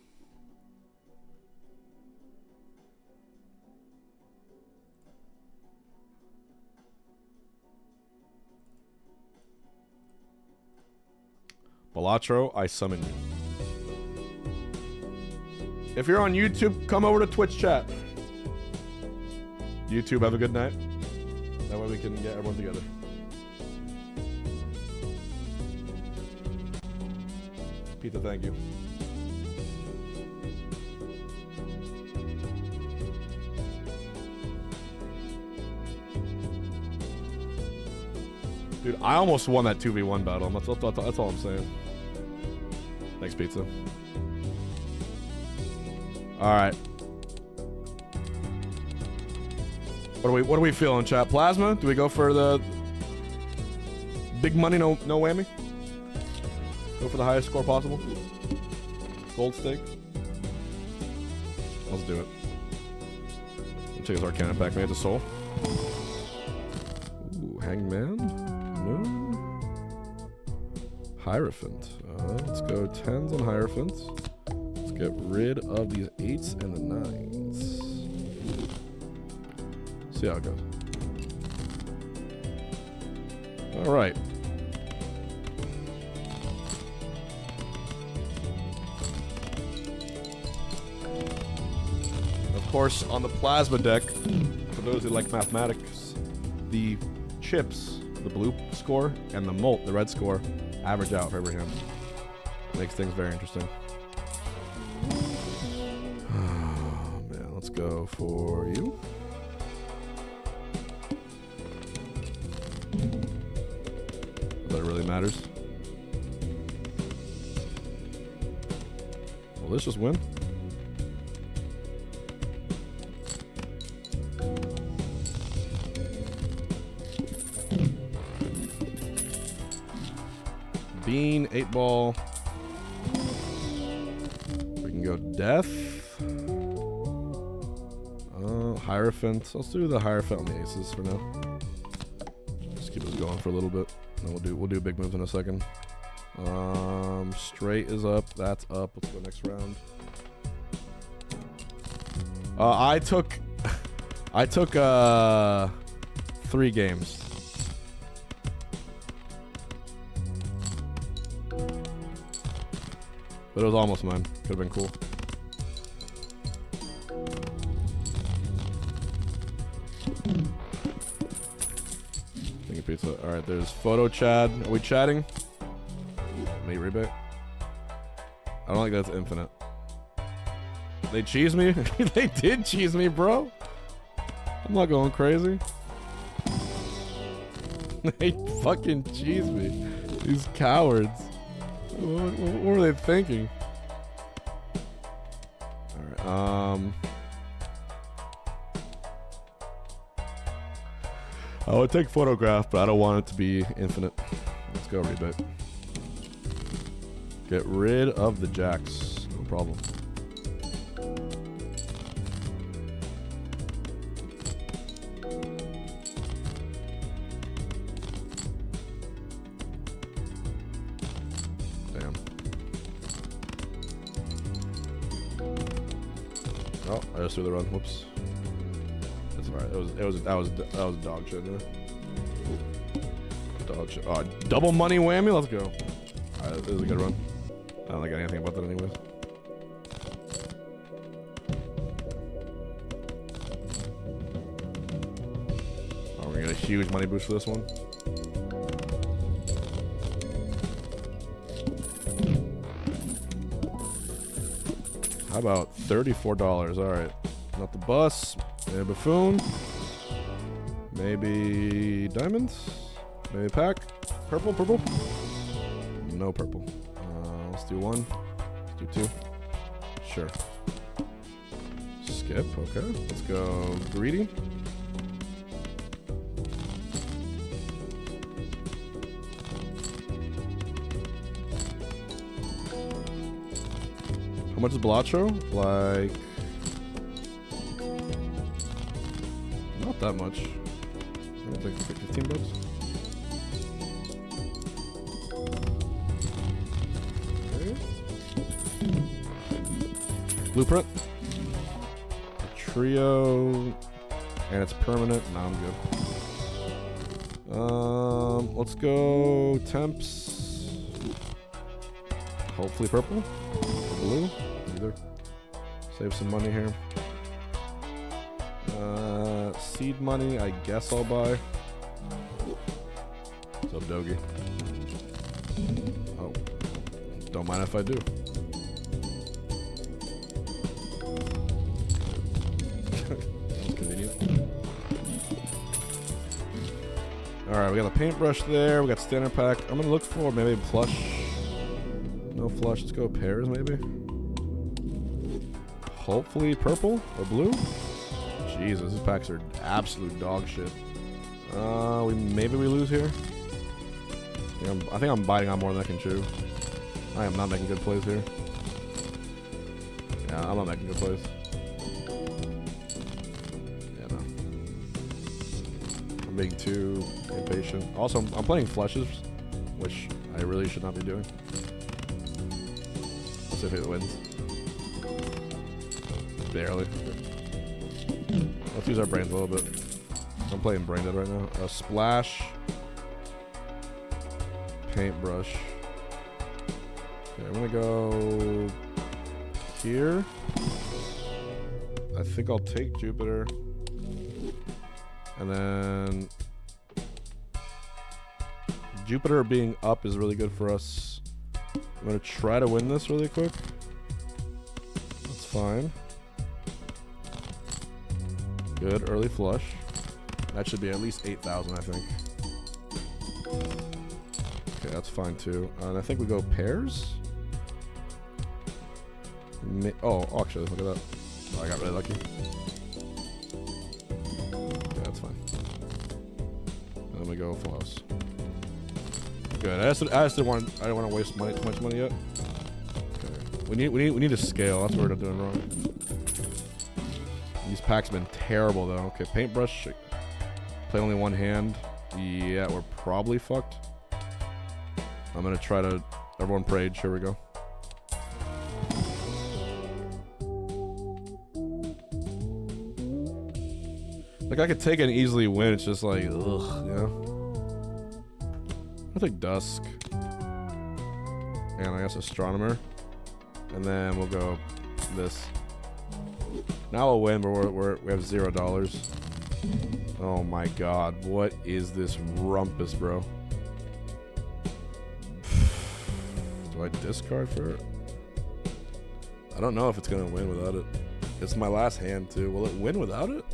Balatro, I summon you. If you're on YouTube, come over to Twitch chat. YouTube, have a good night. That way we can get everyone together. Pizza, thank you. Dude, I almost won that 2v1 battle. That's all I'm saying. Thanks, Pizza. Alright. What are we feeling, chat? Plasma? Do we go for the big money, no whammy? Go for the highest score possible? Gold stake? Let's do it. Let's take his Arcana back. Maybe it's a soul. Ooh, Hangman? No. Hierophant. Let's go 10s on Hierophant. Let's get rid of these 8s and the 9s. See how it goes. All right. Of course, on the plasma deck, for those who like mathematics, the chips, the blue score, and the molt, the red score, average out for every hand. Makes things very interesting. Oh, man, let's go for you. That really matters. Well, let's just win. Bean, 8-ball. We can go Death. Hierophant. Let's do the Hierophant on the aces for now. Just keep us going for a little bit. Then we'll do big moves in a second. Straight is up. That's up. Let's go next round. I took 3 games. But it was almost mine. Could have been cool. Thinking pizza. Alright, there's photo Chad. Are we chatting? Mate rebate. I don't think that's infinite. They cheese me? They did cheese me, bro. I'm not going crazy. They fucking cheese me. These cowards. What were they thinking? Alright, I would take photograph, but I don't want it to be infinite. Let's go rebate. Get rid of the jacks. No problem. Damn. Oh, I just threw the run. Whoops. That's alright. That was dog shit. Yeah. Dog shit. Oh, double money whammy. Let's go. Alright, this is a good run. I don't think anything about that anyways. Oh, we're gonna get a huge money boost for this one. How about $34? Alright. Not the bus. Maybe buffoon. Maybe diamonds. Maybe pack. Purple, purple. No purple. Let's do one. Let's do two. Sure. Skip. Okay. Let's go greedy. How much is Blatcho? Like, not that much. I think it's like 15 bucks. Blueprint. A trio. And it's permanent. Nah, I'm good. Let's go temps. Hopefully purple. Blue. Either. Save some money here. Seed money, I guess I'll buy. What's up, Dogie? Oh. Don't mind if I do. Alright, we got a paintbrush there. We got standard pack. I'm gonna look for maybe flush. No flush. Let's go pairs maybe. Hopefully purple or blue. Jesus, these packs are absolute dog shit. Maybe we lose here. I think I'm biting on more than I can chew. I am not making good plays here. Yeah, I'm not making good plays. Yeah, no. I'm being too impatient. Also, I'm playing flushes, which I really should not be doing. Let's see if it wins. Barely. Let's use our brains a little bit. I'm playing brain dead right now. A splash. Paintbrush. Okay, I'm gonna go here. I think I'll take Jupiter. And then Jupiter being up is really good for us. I'm gonna try to win this really quick. That's fine. Good, early flush. That should be at least 8,000, I think. Okay, that's fine too. And I think we go pairs. Oh, actually, look at that. Oh, I got really lucky. Okay, that's fine. And then we go full house. Good. I just didn't want. I don't want to waste too much money yet. Okay. We need to scale. That's what we're doing wrong. These packs have been terrible though. Okay, paintbrush. Play only one hand. Yeah, we're probably fucked. I'm gonna try to. Everyone prayed. Here we go. Like I could take it and easily win. It's just like, ugh, you know. I think dusk. And I guess astronomer. and then we'll go this. Now we'll win, but we have $0. Oh my god, what is this rumpus, bro? Do I discard for it? I don't know if it's gonna win without it. It's my last hand too. Will it win without it?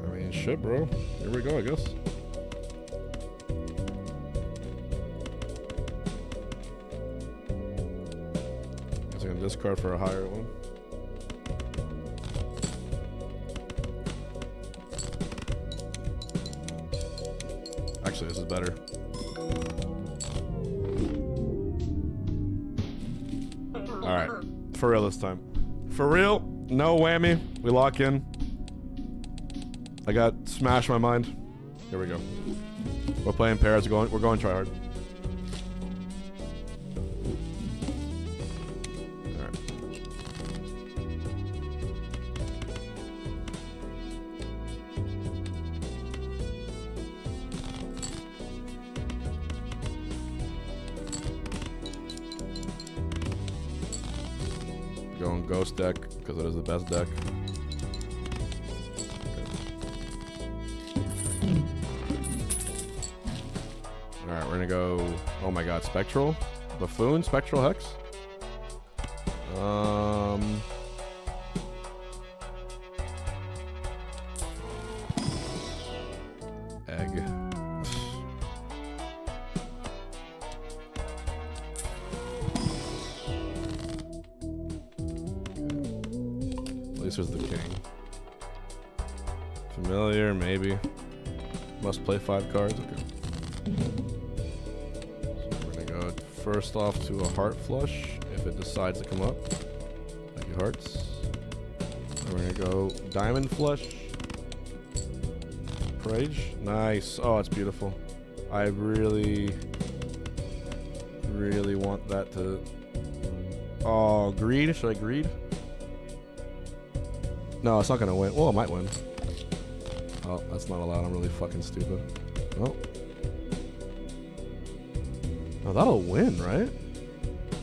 I mean, shit, bro. Here we go, I guess. Guess I can discard for a higher one. Actually, this is better. Alright. For real this time. For real, no whammy. We lock in. I got Smash my mind. Here we go. We're playing pairs. We're going try hard. Alright. Going Ghost deck, because it is the best deck. Alright, we're gonna go... Oh my god, Spectral? Buffoon? Spectral Hex? Egg. At least there's the king. Familiar, maybe. Must play 5 cards. Okay. So we're gonna go first off to a heart flush if it decides to come up. Thank you, hearts. And we're gonna go diamond flush. Rage. Nice. Oh, it's beautiful. I really want that to... Oh, greed? Should I greed? No, it's not gonna win. Well, it might win. Oh, that's not allowed. I'm really fucking stupid. Oh. Oh, that'll win, right?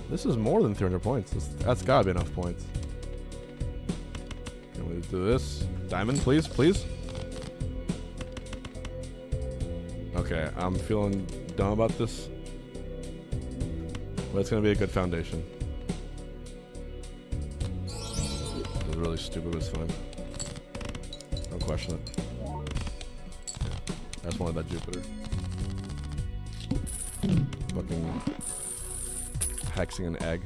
This is more than 300 points. That's gotta be enough points. Can we do this? Diamond, please, please. Okay, I'm feeling dumb about this. But it's gonna be a good foundation. It's really stupid, but it's fine. Don't question it. I just wanted that Jupiter. Fucking hexing an egg.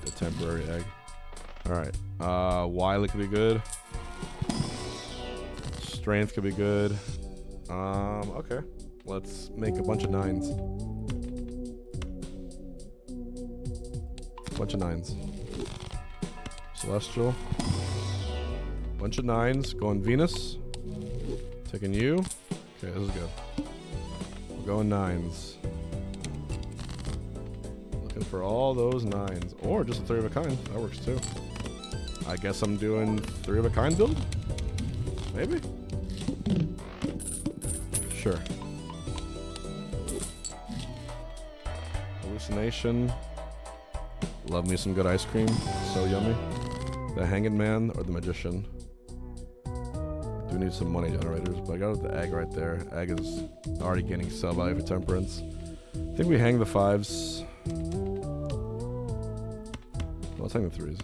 A temporary egg. Alright. Wily could be good. Strength could be good. Okay. Let's make a bunch of 9s. Bunch of 9s. Celestial. Bunch of 9s. Going Venus. Taking you. Okay, this is good. We're going 9s. Looking for all those 9s. Or just a 3 of a kind. That works too. I guess I'm doing 3 of a kind build? Maybe? Sure. Hallucination. Love me some good ice cream. So yummy. The Hanging Man or the Magician. Do need some money generators, but I got the egg right there. Egg is already getting sell value for temperance. I think we hang the 5s. Let's hang the 3s.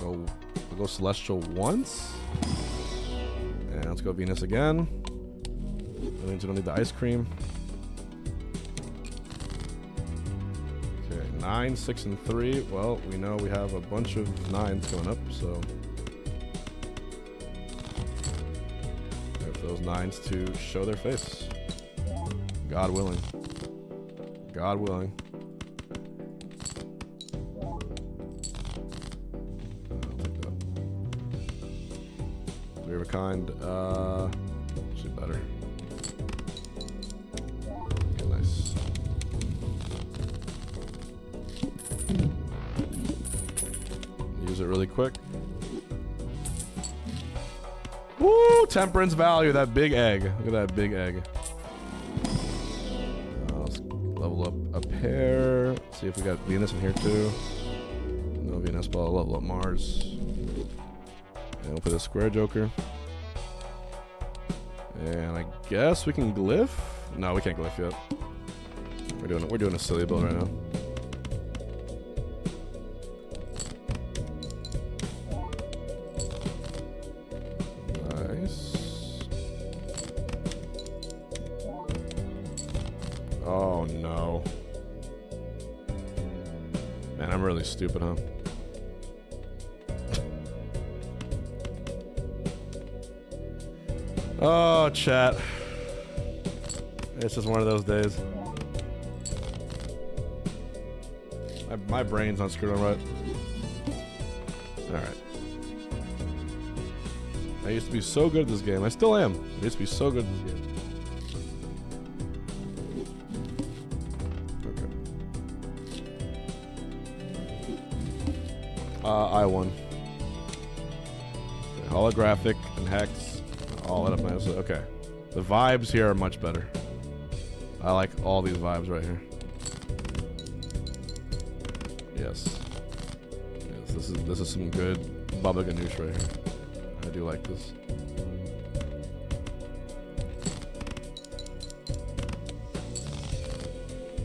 Okay. I'll go Celestial once. And let's go Venus again. That means we don't need the ice cream. Okay, 9, 6, and 3. Well, we know we have a bunch of 9s going up, so wait for those 9s to show their face. God willing. God willing. Of a kind, actually better. Okay, nice. Use it really quick. Woo! Temperance value, that big egg. Look at that big egg. Let's level up a pair. See if we got Venus in here too. No Venus ball. Level up Mars. And we'll put a square joker. And I guess we can glyph. No, we can't glyph yet. We're doing a silly build right now. Nice. Oh no. Man, I'm really stupid, huh? Oh, chat. It's just one of those days. My brain's not screwed on right. Alright. I used to be so good at this game. I still am. I used to be so good at this game. Okay. I won. Okay, holographic and hex. All that up nicely. Okay. The vibes here are much better. I like all these vibes right here. Yes. Yes, this is some good Baba Ganoush right here. I do like this.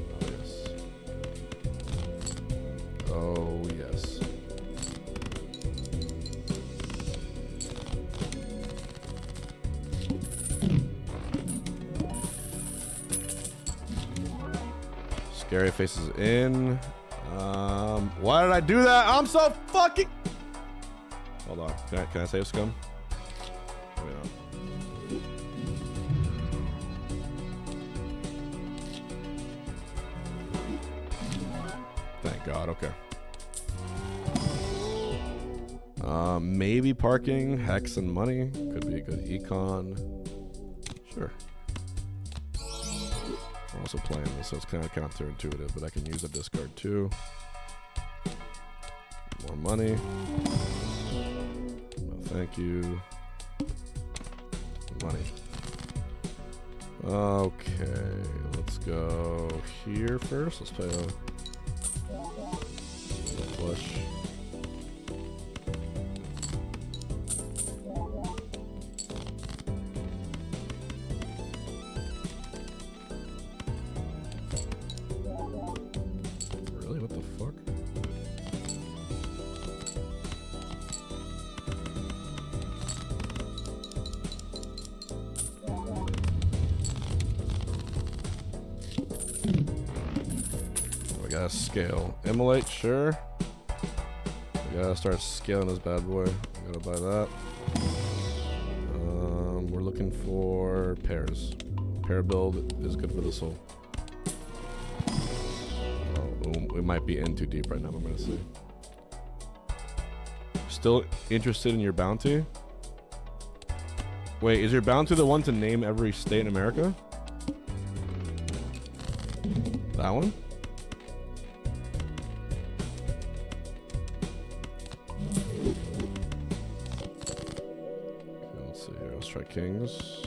Oh yes. Oh yes. Scary faces in. Why did I do that? I'm so fucking. Hold on. Can I save scum? Yeah. Thank God. Okay. Maybe parking, hex, and money could be a good econ. Sure. I'm also playing this, so it's kind of counterintuitive, but I can use a discard too. More money. No, thank you. Money. Okay, let's go here first. Let's play a flush. Really? What the fuck? We gotta scale. Immolate, sure. We gotta start scaling this bad boy. We gotta buy that. We're looking for pairs. Pair build is good for the soul. We might be in too deep right now, I'm gonna see. Still interested in your bounty? Wait, is your bounty the one to name every state in America? That one? Okay, let's see here. Let's try kings.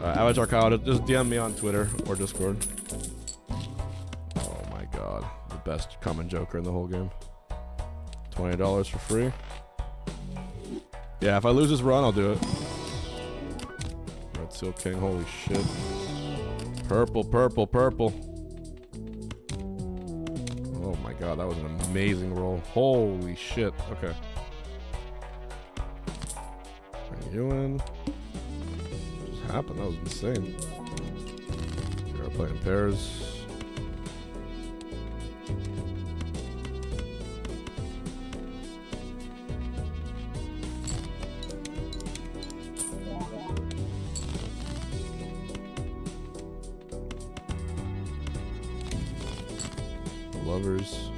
Average Arcana, just DM me on Twitter or Discord. Oh my god. The best common joker in the whole game. $20 for free. Yeah, if I lose this run, I'll do it. Red Seal King, holy shit. Purple, purple, purple. Oh my god, that was an amazing roll. Holy shit. Okay. Bring you in. Happened. That was insane. We're playing pairs. Lovers.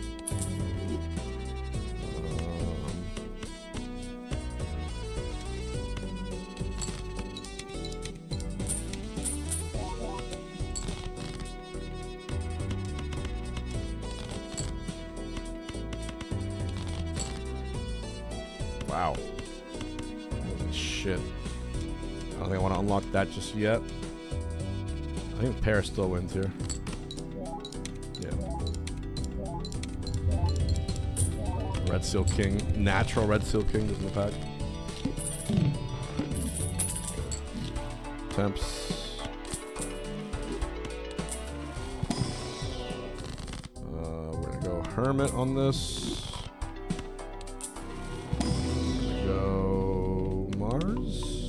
Wow. Shit. I don't think I want to unlock that just yet. I think Paris still wins here. Yeah. Red Seal King. Natural Red Seal King is in the pack. Temps. We're gonna go Hermit on this. Go Mars.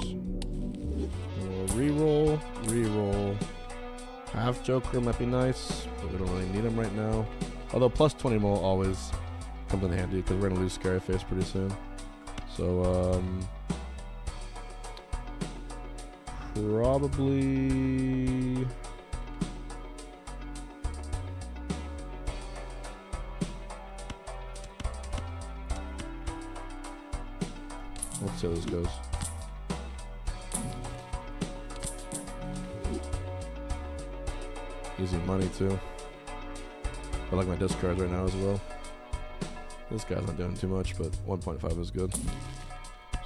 We'll reroll. Half Joker might be nice, but we don't really need him right now. Although plus 20 mole always comes in handy because we're gonna lose Scary Face pretty soon. So probably let's see how this goes. Easy money too. I like my discards right now as well. This guy's not doing too much, but 1.5 is good.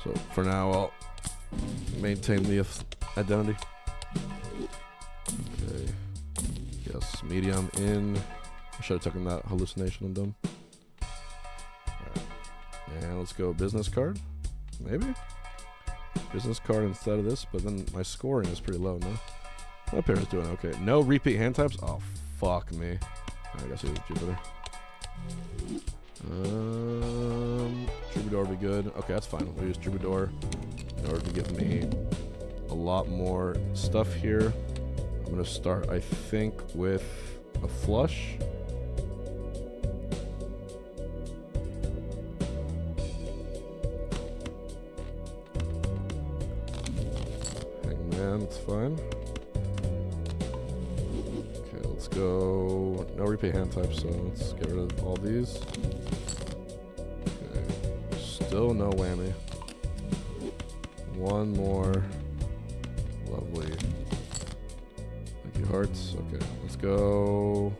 So for now, I'll maintain the identity. Okay. Yes, medium in. I should have taken that hallucination and done. Alright. And let's go business card. Maybe? Business card instead of this, but then my scoring is pretty low, no? My pair is doing okay. No repeat hand types? Oh, fuck me. I guess it was Jupiter. Troubadour would be good. Okay, that's fine. We'll use Troubadour in order to give me a lot more stuff here. I'm going to start, I think, with a flush. Hangman, it's fine. Let's go. No repeat hand type, so let's get rid of all these. Okay. Still no whammy. One more. Lovely. Thank you, hearts. Okay, let's go.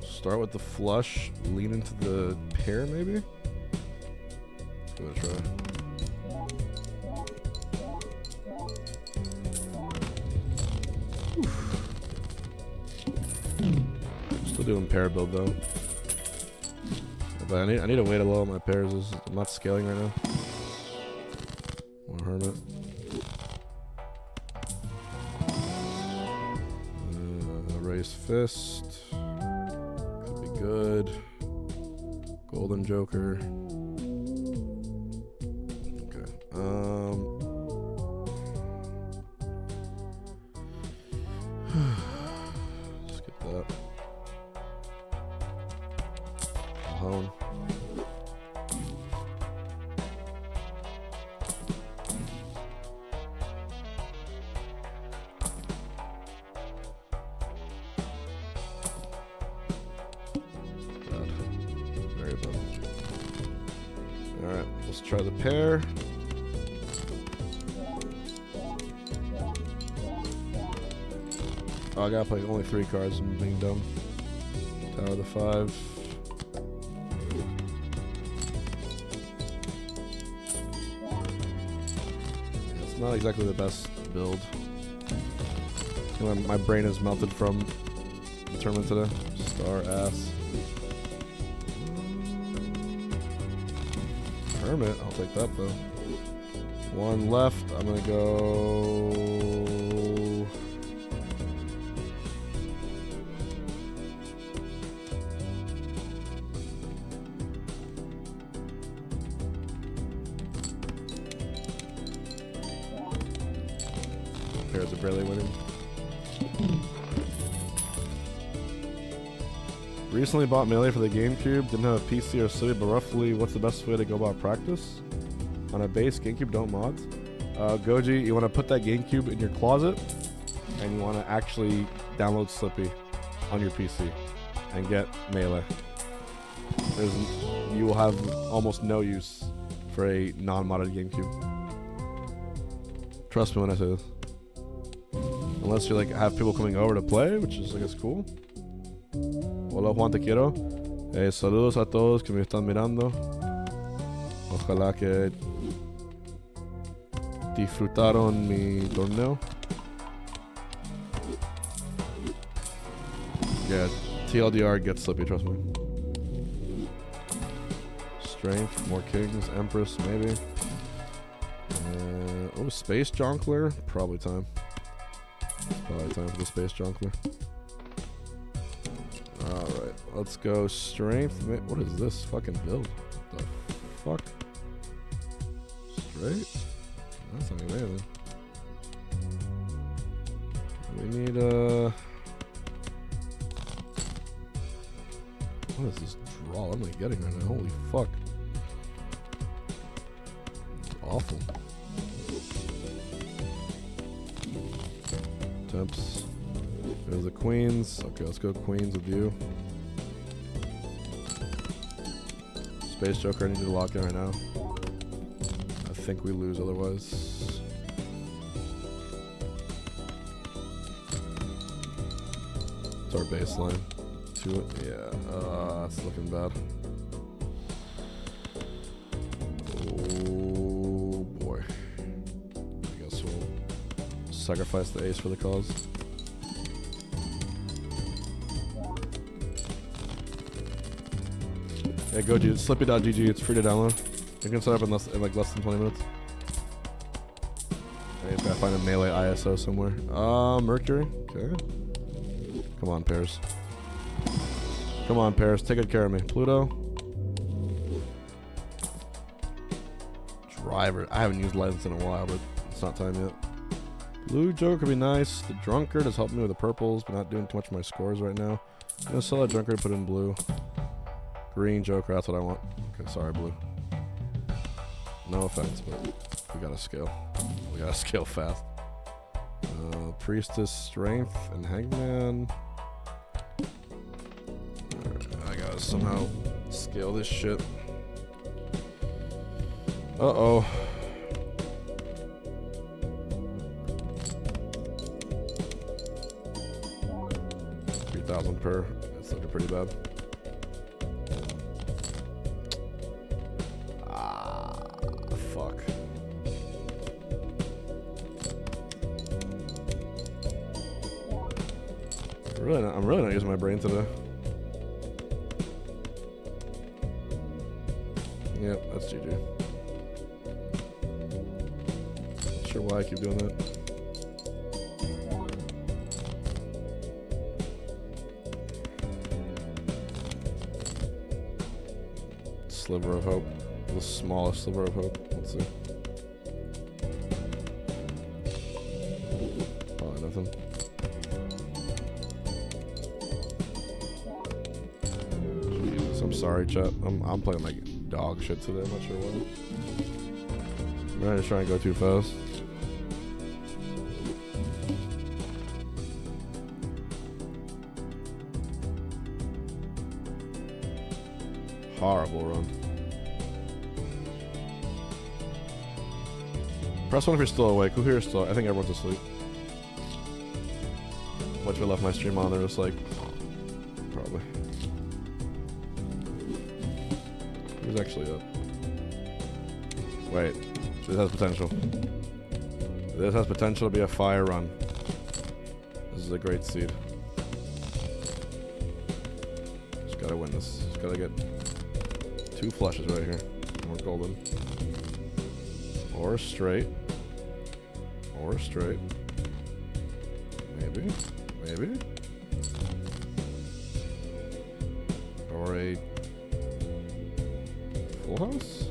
Start with the flush. Lean into the pair, maybe? Give it a try. Still doing pair build though. But I need to wait a little on my pairs. I'm not scaling right now. More Hermit. Raise Fist. Could be good. Golden Joker. Okay. Skip that. Home. Very bad. Alright, let's try the pair. Oh, I gotta play only 3 cards. I'm being dumb. Tower of the 5. It's not exactly the best build. My brain is melted from the tournament today. Star ass. Hermit, I'll take that though. One left. I'm gonna go. Pairs are barely winning. Recently bought Melee for the GameCube. Didn't have a PC or Civi, but roughly, what's the best way to go about practice? On a base GameCube, don't mod. Goji, you want to put that GameCube in your closet, and you want to actually download Slippy on your PC and get Melee. You will have almost no use for a non-modded GameCube. Trust me when I say this. Unless you like have people coming over to play, which is I guess cool. Hola Juan, te quiero. Saludos a todos que me están mirando. Ojalá que disfrutaron mi torneo. Yeah, TLDR gets slippy, trust me. Strength, more kings, empress, maybe. Oh, space jongleur? Probably time. Probably time for the space jongleur. Alright, let's go strength. What is this fucking build? The fuck? Straight? That's not even anything. We need what is this draw? What am I getting right now? Holy fuck. It's awful. Temps. There's the queens. Okay, let's go queens with you. Space Joker, I need to lock in right now. I think we lose otherwise. It's our baseline. Yeah, it's looking bad. Oh boy. I guess we'll sacrifice the ace for the cause. Hey, Goody, slippy.gg, it's free to download. You can set up in less than 20 minutes. I just gotta find a melee ISO somewhere. Mercury, okay. Come on, Pairs. Come on, Paris. Take good care of me. Pluto. Driver. I haven't used license in a while, but it's not time yet. Blue Joker could be nice. The Drunkard is helping me with the purples, but not doing too much of my scores right now. I'm gonna sell that Drunkard and put in blue. Green Joker, that's what I want. Okay, sorry, blue. No offense, but we gotta scale. We gotta scale fast. Priestess, Strength, and Hangman. I gotta somehow scale this shit. Uh-oh. $3,000 per. That's looking pretty bad. Fuck. I'm really not using my brain today. Yep, that's GG. Not sure why I keep doing that. Sliver of hope. The smallest sliver of hope. Let's see. Probably nothing. Jesus, I'm sorry, chat. I'm playing like dog shit today. I'm not sure why. I'm just trying to go too fast. Horrible run. Press 1 if you're still awake. Who here is still? I think everyone's asleep. What if I left my stream on? They're just like, probably. Who's actually up? Wait, this has potential. This has potential to be a fire run. This is a great seed. Just gotta win this. Just gotta get 2 flushes right here. More golden. Or straight. Or straight. Maybe. Maybe. Or a full house?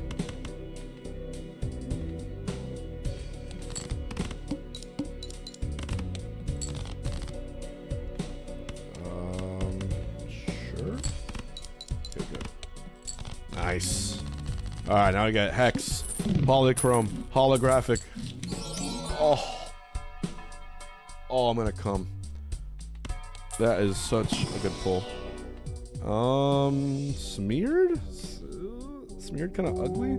Sure. Okay, good. Nice. Alright, now we got Hex. Polychrome. Holographic. Oh. Oh, I'm gonna come. That is such a good pull. Smeared? Smeared kind of ugly?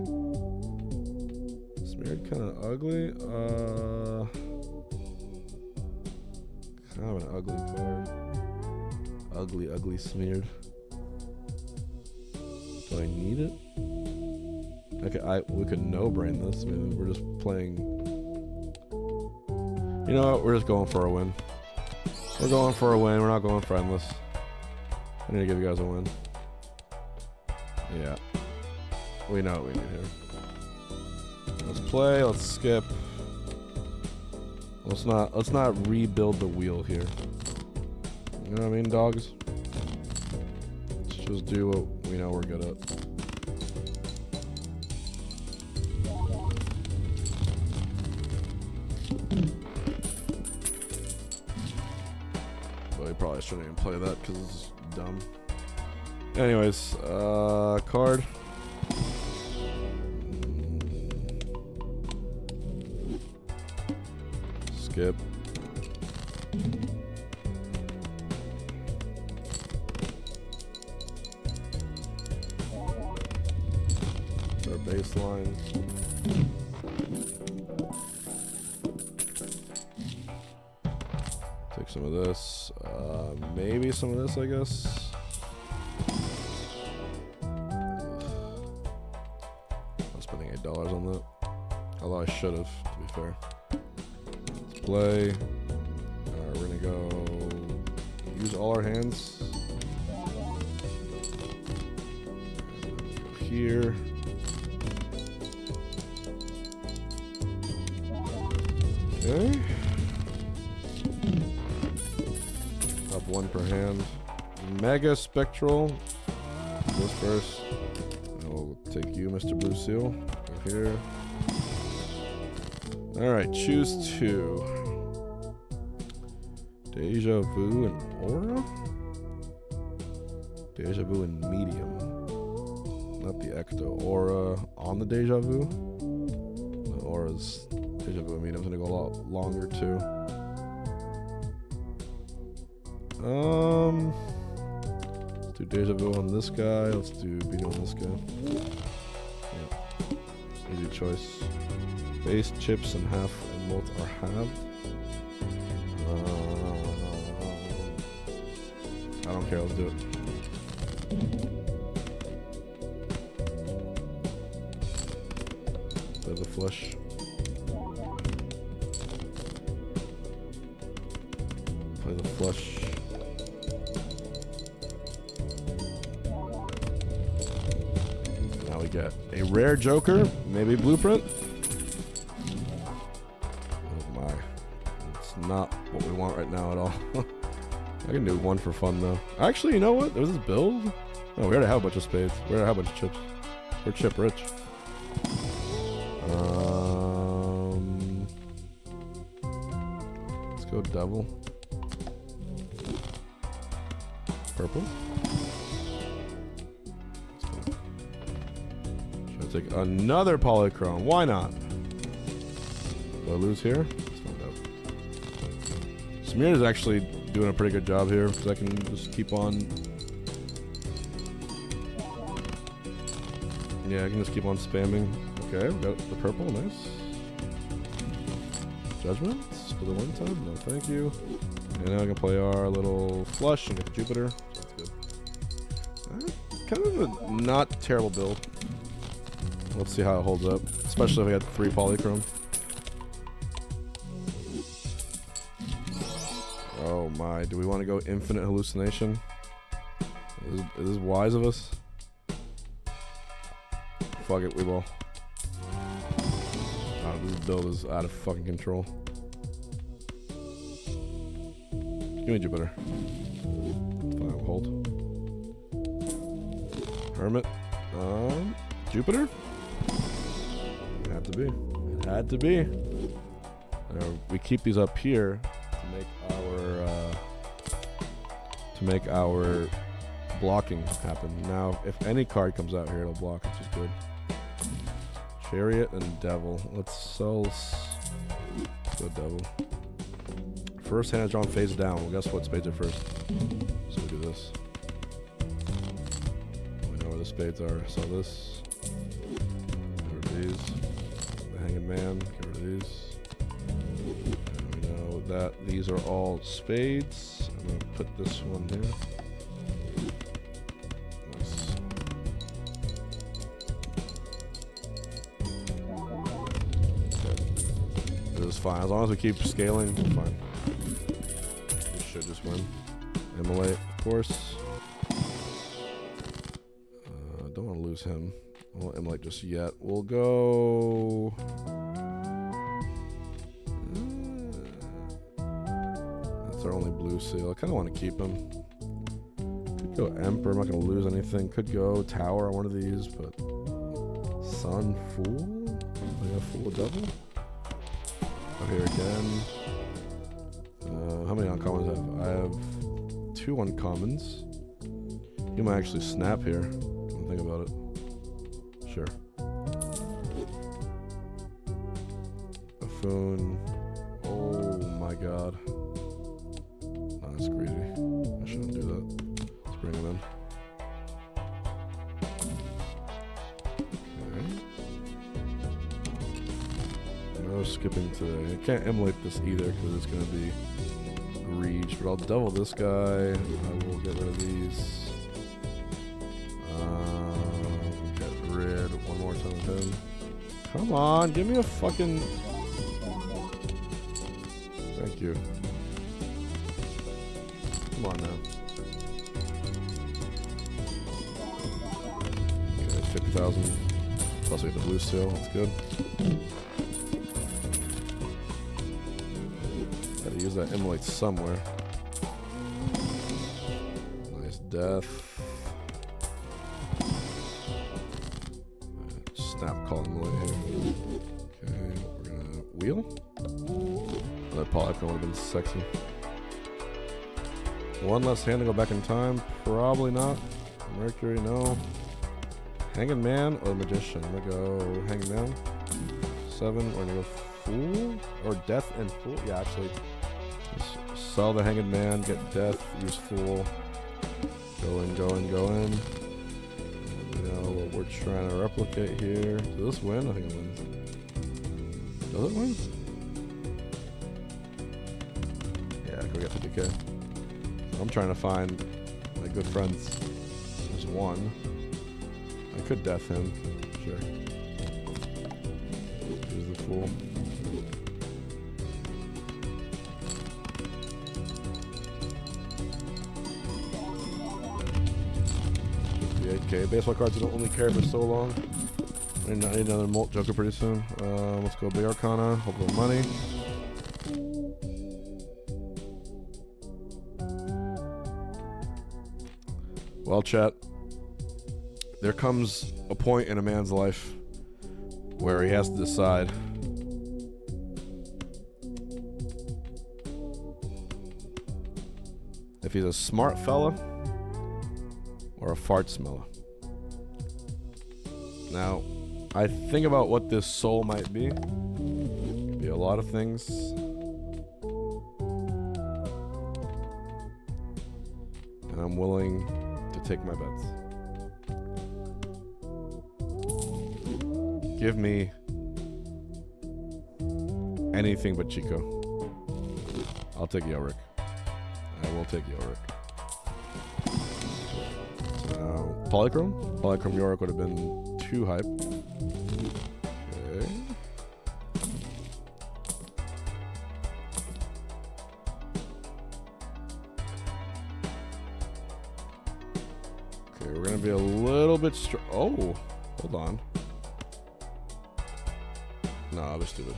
Smeared kind of ugly? Kind of an ugly card. Ugly, ugly smeared. Do I need it? Okay, we could no-brain this. I mean, we're just playing... You know what? We're just going for a win. We're going for a win. We're not going for endless. I need to give you guys a win. Yeah. We know what we need here. Let's play. Let's skip. Let's not rebuild the wheel here. You know what I mean, dogs? Let's just do what we know we're good at. But we probably shouldn't even play that because it's dumb. Anyways, card. Skip. It's our baseline. Take some of this. Maybe some of this, I guess. I'm spending $8 on that. Although I should have, to be fair. Let's play. We're gonna go use all our hands. Go here. Okay. Up one per hand. Mega Spectral. This first. I'll take you, Mr. Blue Seal. Go here. Alright, choose two. Deja Vu and Aura? Deja Vu and Medium. Not the Ecto. Aura on the Deja Vu. The Aura's Deja Vu and Medium's gonna go a lot longer too. Let's do Deja Vu on this guy. Let's do Medium on this guy. Yeah. Easy choice. Base, chips, and half and Moth are halved. I don't care, let's do it. Play the flush. Play the flush. Now we get a rare Joker, maybe Blueprint. Not what we want right now at all. I can do one for fun though. Actually, you know what? There was this build. Oh, we already have a bunch of spades. We already have a bunch of chips. We're chip rich. Let's go devil. Purple. Should I take another polychrome? Why not? Do I lose here? Samir is actually doing a pretty good job here because I can just keep on. Yeah, I can just keep on spamming. Okay, we got the purple, nice. Judgments for the one time? No, thank you. And now I can play our little flush and get Jupiter. That's good. Kind of a not terrible build. Let's see how it holds up, especially if I got 3 polychrome. Oh my, do we want to go infinite hallucination? Is this wise of us? Fuck it, we will. Oh, this build is out of fucking control. Give me Jupiter. Fine, we'll hold. Hermit. Jupiter? It had to be. It had to be. We keep these up here to make our blocking happen. Now, if any card comes out here, it'll block, which is good. Chariot and Devil. Let's go Devil. First hand is drawn face down. Well, guess what? Spades are first. So we do this. We know where the spades are. So this. Get rid of these. The Hanging Man. Get rid of these. And we know that these are all spades. I'm going to put this one here. Nice. This is fine. As long as we keep scaling, we're fine. We should just win. Immolate, of course. Don't want to lose him. I won't immolate just yet. We'll go... That's our only blue seal. I kind of want to keep him. Could go Emperor. I'm not going to lose anything. Could go Tower on one of these, but... Sun, Fool? I got Fool double? Out here again. How many uncommons I have? I have 2 uncommons. You might actually snap here. Don't think about it. Sure. Buffoon. Oh my god. Nah, that's greedy. I shouldn't do that. Let's bring him in. No skipping today. I can't emulate this either because it's going to be Reach, but I'll double this guy. I will get rid of these. Get rid one more time of him. Come on, give me a fucking... Thank you. Come on now. Okay, 50,000. Plus we get the blue seal, that's good. Gotta use that immolate somewhere. Nice death. Snap call immolate here. Okay, we're gonna wheel. That polycon would have been sexy. One less hand to go back in time? Probably not. Mercury, no. Hanging Man or Magician? I'm gonna go Hanging Man. 7, we're gonna go Fool? Or Death and Fool? Yeah, actually. Just sell the Hanging Man, get Death, use Fool. Go in, go in, go in. And you know what we're trying to replicate here. Does this win? I think it wins. Does it win? Yeah, go get 50k. I'm trying to find my good friends. There's one. I could death him. Sure. Here's the Fool. 58k. Baseball cards don't only carry for so long. I need another Molt Joker pretty soon. Let's go Big Arcana. Hope for money. Well, chat, there comes a point in a man's life where he has to decide if he's a smart fella or a fart smeller. Now, I think about what this soul might be. Could be a lot of things. And I'm willing to take my bets. Give me anything but Chico. I'll take Yorick. I will take Yorick. So now, Polychrome? Polychrome Yorick would have been too hype. Okay. Okay, we're gonna be a little bit oh, hold on. Nah, they're stupid.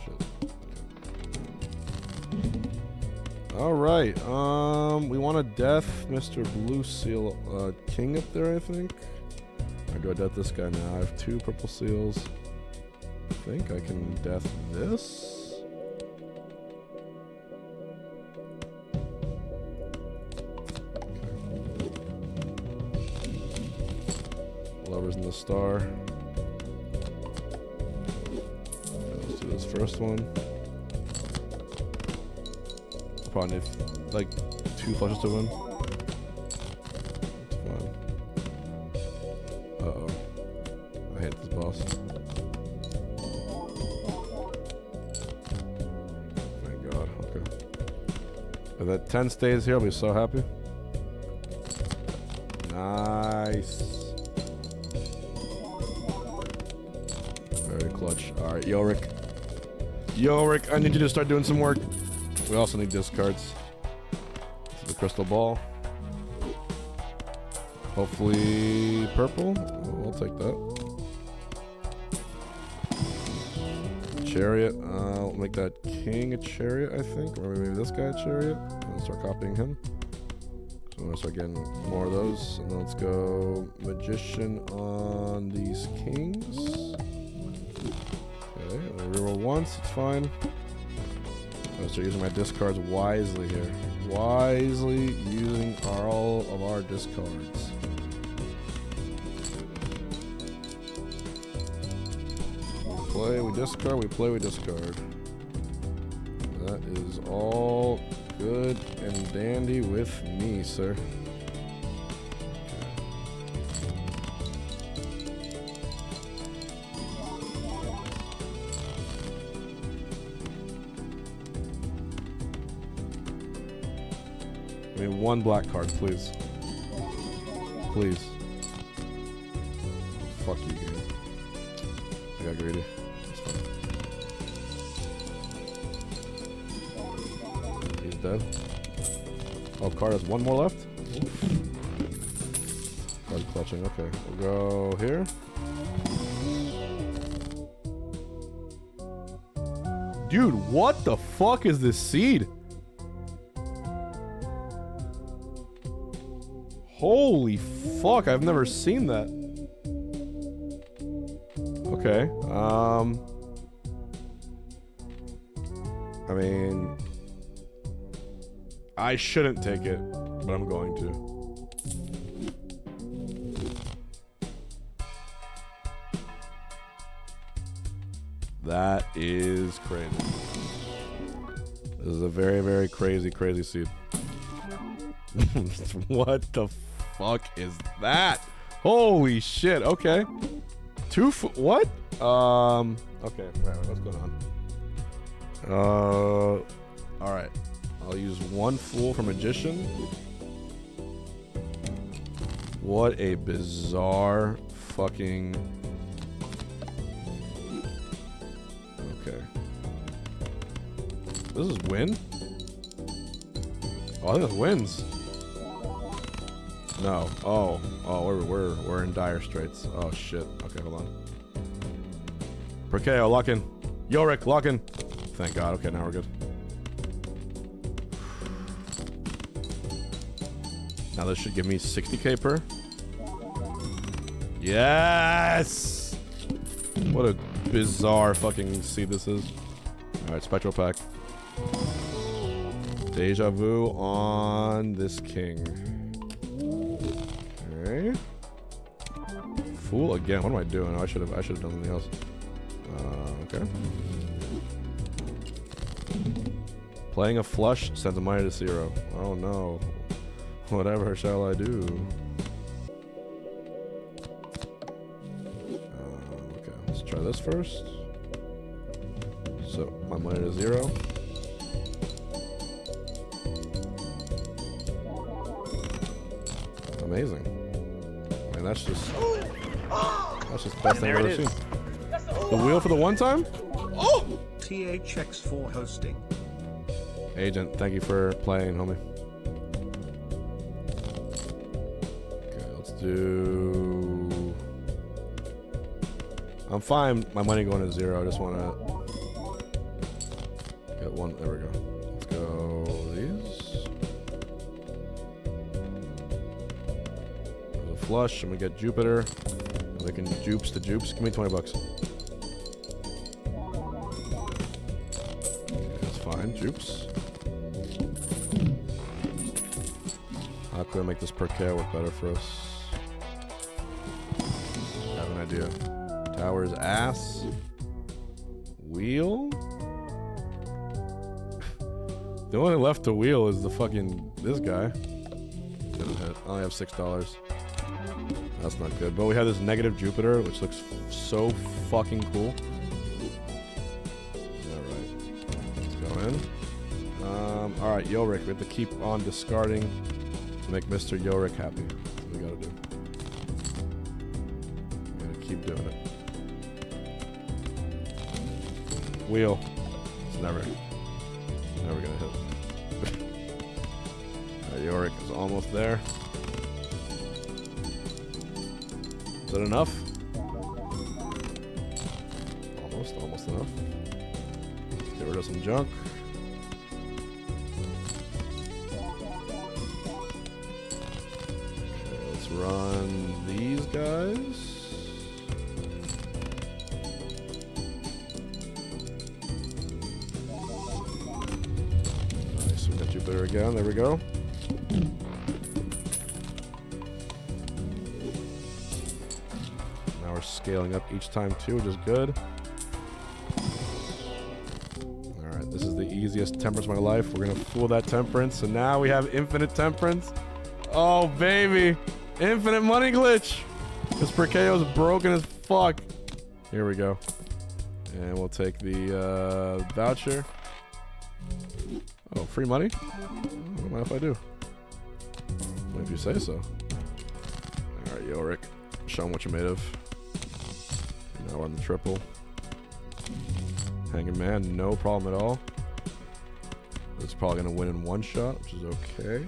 Shit. Okay. All right. We want a death, Mr. Blue Seal, King up there, I think. I go death this guy now. I have 2 purple seals. I think I can death this. Okay. Lovers in the Star. This first one. I'll probably need like 2 flushes to win. It's fine. Uh-oh. I hate this boss. Thank God. Okay. If that 10 stays here, I'll be so happy. Nice. Very clutch. Alright, Yorick. Yo, Rick, I need you to start doing some work. We also need discards. The crystal ball. Hopefully purple. Oh, I'll take that. Chariot. I'll make that king a chariot, I think. Or maybe this guy a chariot. And start copying him. So I'm gonna start getting more of those. And then let's go magician on these kings. Okay, I'll reroll once, it's fine. I'll start using my discards wisely here. Wisely using all of our discards. Play, we discard, we play, we discard. That is all good and dandy with me, sir. I mean, one black card, please. Please. Fuck you, game. I got greedy. It's fine. He's dead. Oh, card has one more left? Card clutching, okay. We'll go here. Dude, what the fuck is this seed? Holy fuck, I've never seen that. Okay, I mean, I shouldn't take it, but I'm going to. That is crazy. This is a very, very crazy, crazy seed. What the fuck is that? Holy shit, okay. What? Okay, what's going on? Alright. I'll use one fool for magician. What a bizarre fucking... Okay. This is win? Oh, I think it's wins. No. Oh, we're in dire straits. Oh shit. Okay, hold on. Perkeo, lock in. Yorick, lock in. Thank God. Okay, now we're good. Now this should give me 60k per. Yes! What a bizarre fucking seed this is. Alright, Spectral Pack. Deja Vu on this king. Okay. Fool again. What am I doing? Oh, I should have done something else. Okay. Playing a flush sends a money to 0. Oh no. Whatever shall I do? Okay, let's try this first. So my money to 0. Amazing. I mean, that's just the best thing I've ever seen. The wheel for the one time? Oh! THX for hosting. Agent, thank you for playing, homie. Okay, let's do... I'm fine. My money going to 0. I just want to get one. There we go. Let's go these. There's a flush. I'm going to get Jupiter. And we can jupes to jupes. Give me 20 bucks. That's fine. Jupes. How can I make this per K work better for us? I have an idea. Tower's ass. Wheel? The only left to wheel is the fucking... this guy. Didn't hit. I only have $6. That's not good. But we have this negative Jupiter, which looks so fucking cool. Alright. Let's go in. Alright, Yorick. We have to keep on discarding to make Mr. Yorick happy. That's what we gotta do. We gotta keep doing it. Wheel. never gonna hit. Yorick is almost there. Is that enough? Almost enough. Let's get rid of some junk. Okay, let's run these guys. Nice, we got Jupiter again. There we go. Now we're scaling up each time too, which is good. Alright, this is the easiest temperance of my life. We're gonna fool that temperance, and now we have infinite temperance. Oh baby! Infinite money glitch! This Perkeo's broken as fuck. Here we go. And we'll take the voucher. Oh, free money? I don't mind if I do. Well, if you say so. Alright, Yorick. Show him what you're made of. Now we're on the triple. Hanging Man, no problem at all. It's probably going to win in one shot, which is okay.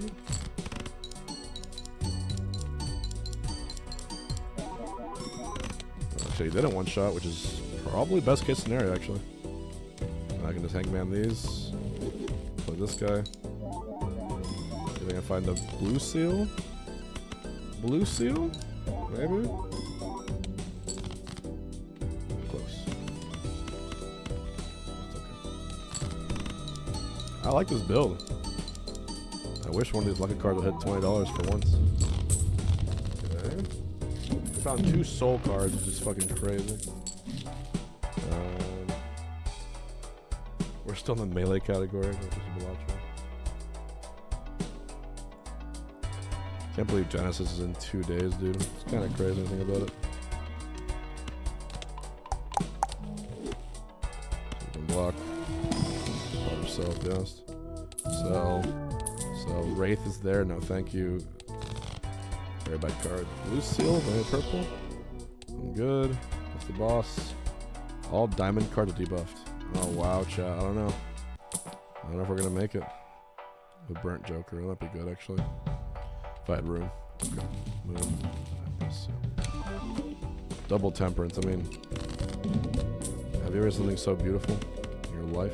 Actually, he did it in one shot, which is probably best case scenario, actually. I can just Hangman these. Play this guy. See if I can find the blue seal. Blue seal? Maybe? Close. That's okay. I like this build. I wish one of these lucky cards would hit $20 for once. Okay. We found 2 soul cards, which is fucking crazy. We're still in the melee category. Can't believe Genesis is in 2 days, dude. It's kind of crazy to think about it. You can block. Probably yourself, yes. So Wraith is there. No, thank you. Very bad card. Blue seal, very purple. I'm good. That's the boss. All diamond cards are debuffed. Oh wow, chat. I don't know. I don't know if we're gonna make it. A burnt Joker. That'd be good, actually. If I had room. Okay. Moon. Double temperance. I mean, have you ever seen something so beautiful in your life?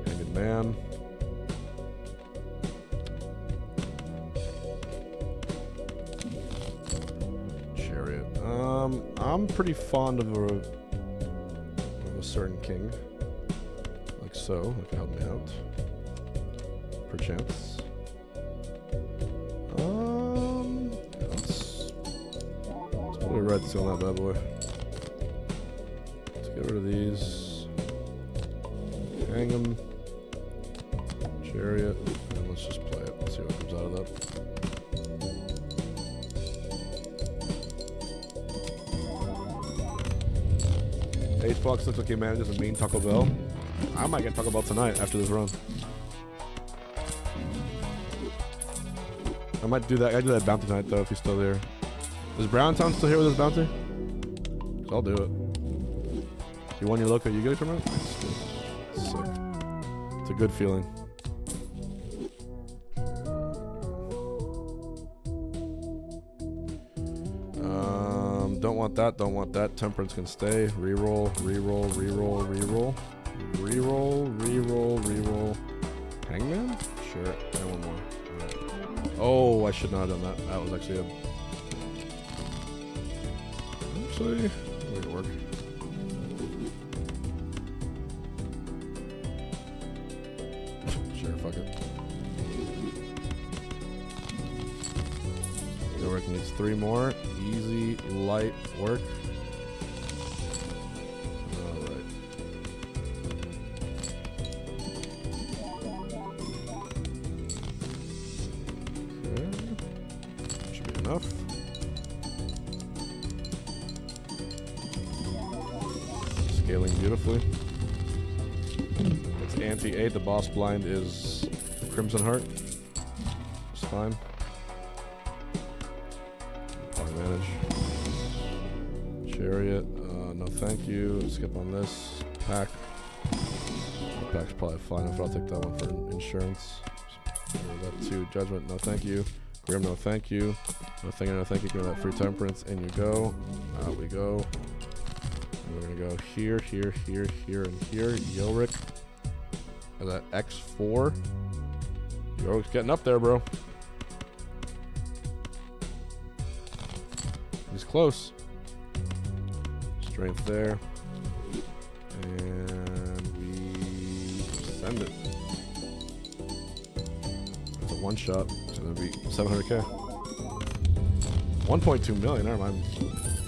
Hanged Man. Chariot. I'm pretty fond of a certain king. Like so. That can help me out. Perchance. Let's put a red seal on that bad boy. Let's get rid of these. Hang them. Chariot. And let's just play it. Let's see what comes out of that. H-Box looks like he manages a mean Taco Bell. I might get Taco Bell tonight after this run. I might do that. I do that bounty tonight though if he's still there. Is Browntown still here with his bounty? So I'll do it. You won your loco, you get it from it? It's sick. It's a good feeling. Don't want that, don't want that. Temperance can stay. Reroll, reroll, reroll, reroll. Reroll, reroll, reroll. Hangman? Sure. And one more. Right. Oh, I should not have done that. That was actually a... Actually, make it work. Sure, fuck it. York needs 3 more. Easy, light work. Alright. Okay. Should be enough. Scaling beautifully. It's anti-8. The boss blind is Crimson Heart. It's fine. Chariot. No thank you. Skip on this. Pack. Pack's probably fine enough. I'll take that one for insurance. That too. Judgment. No thank you. Grim. No thank you. No thank you. No thank you. Give me that free temperance. In you go. Out we go. And we're gonna go here, here, here, here, and here. Yorick. Is that X4? Yorick's getting up there, bro. He's close. Strength there. And we send it. It's a one shot. It's gonna be 700k. 1.2 million. Never mind.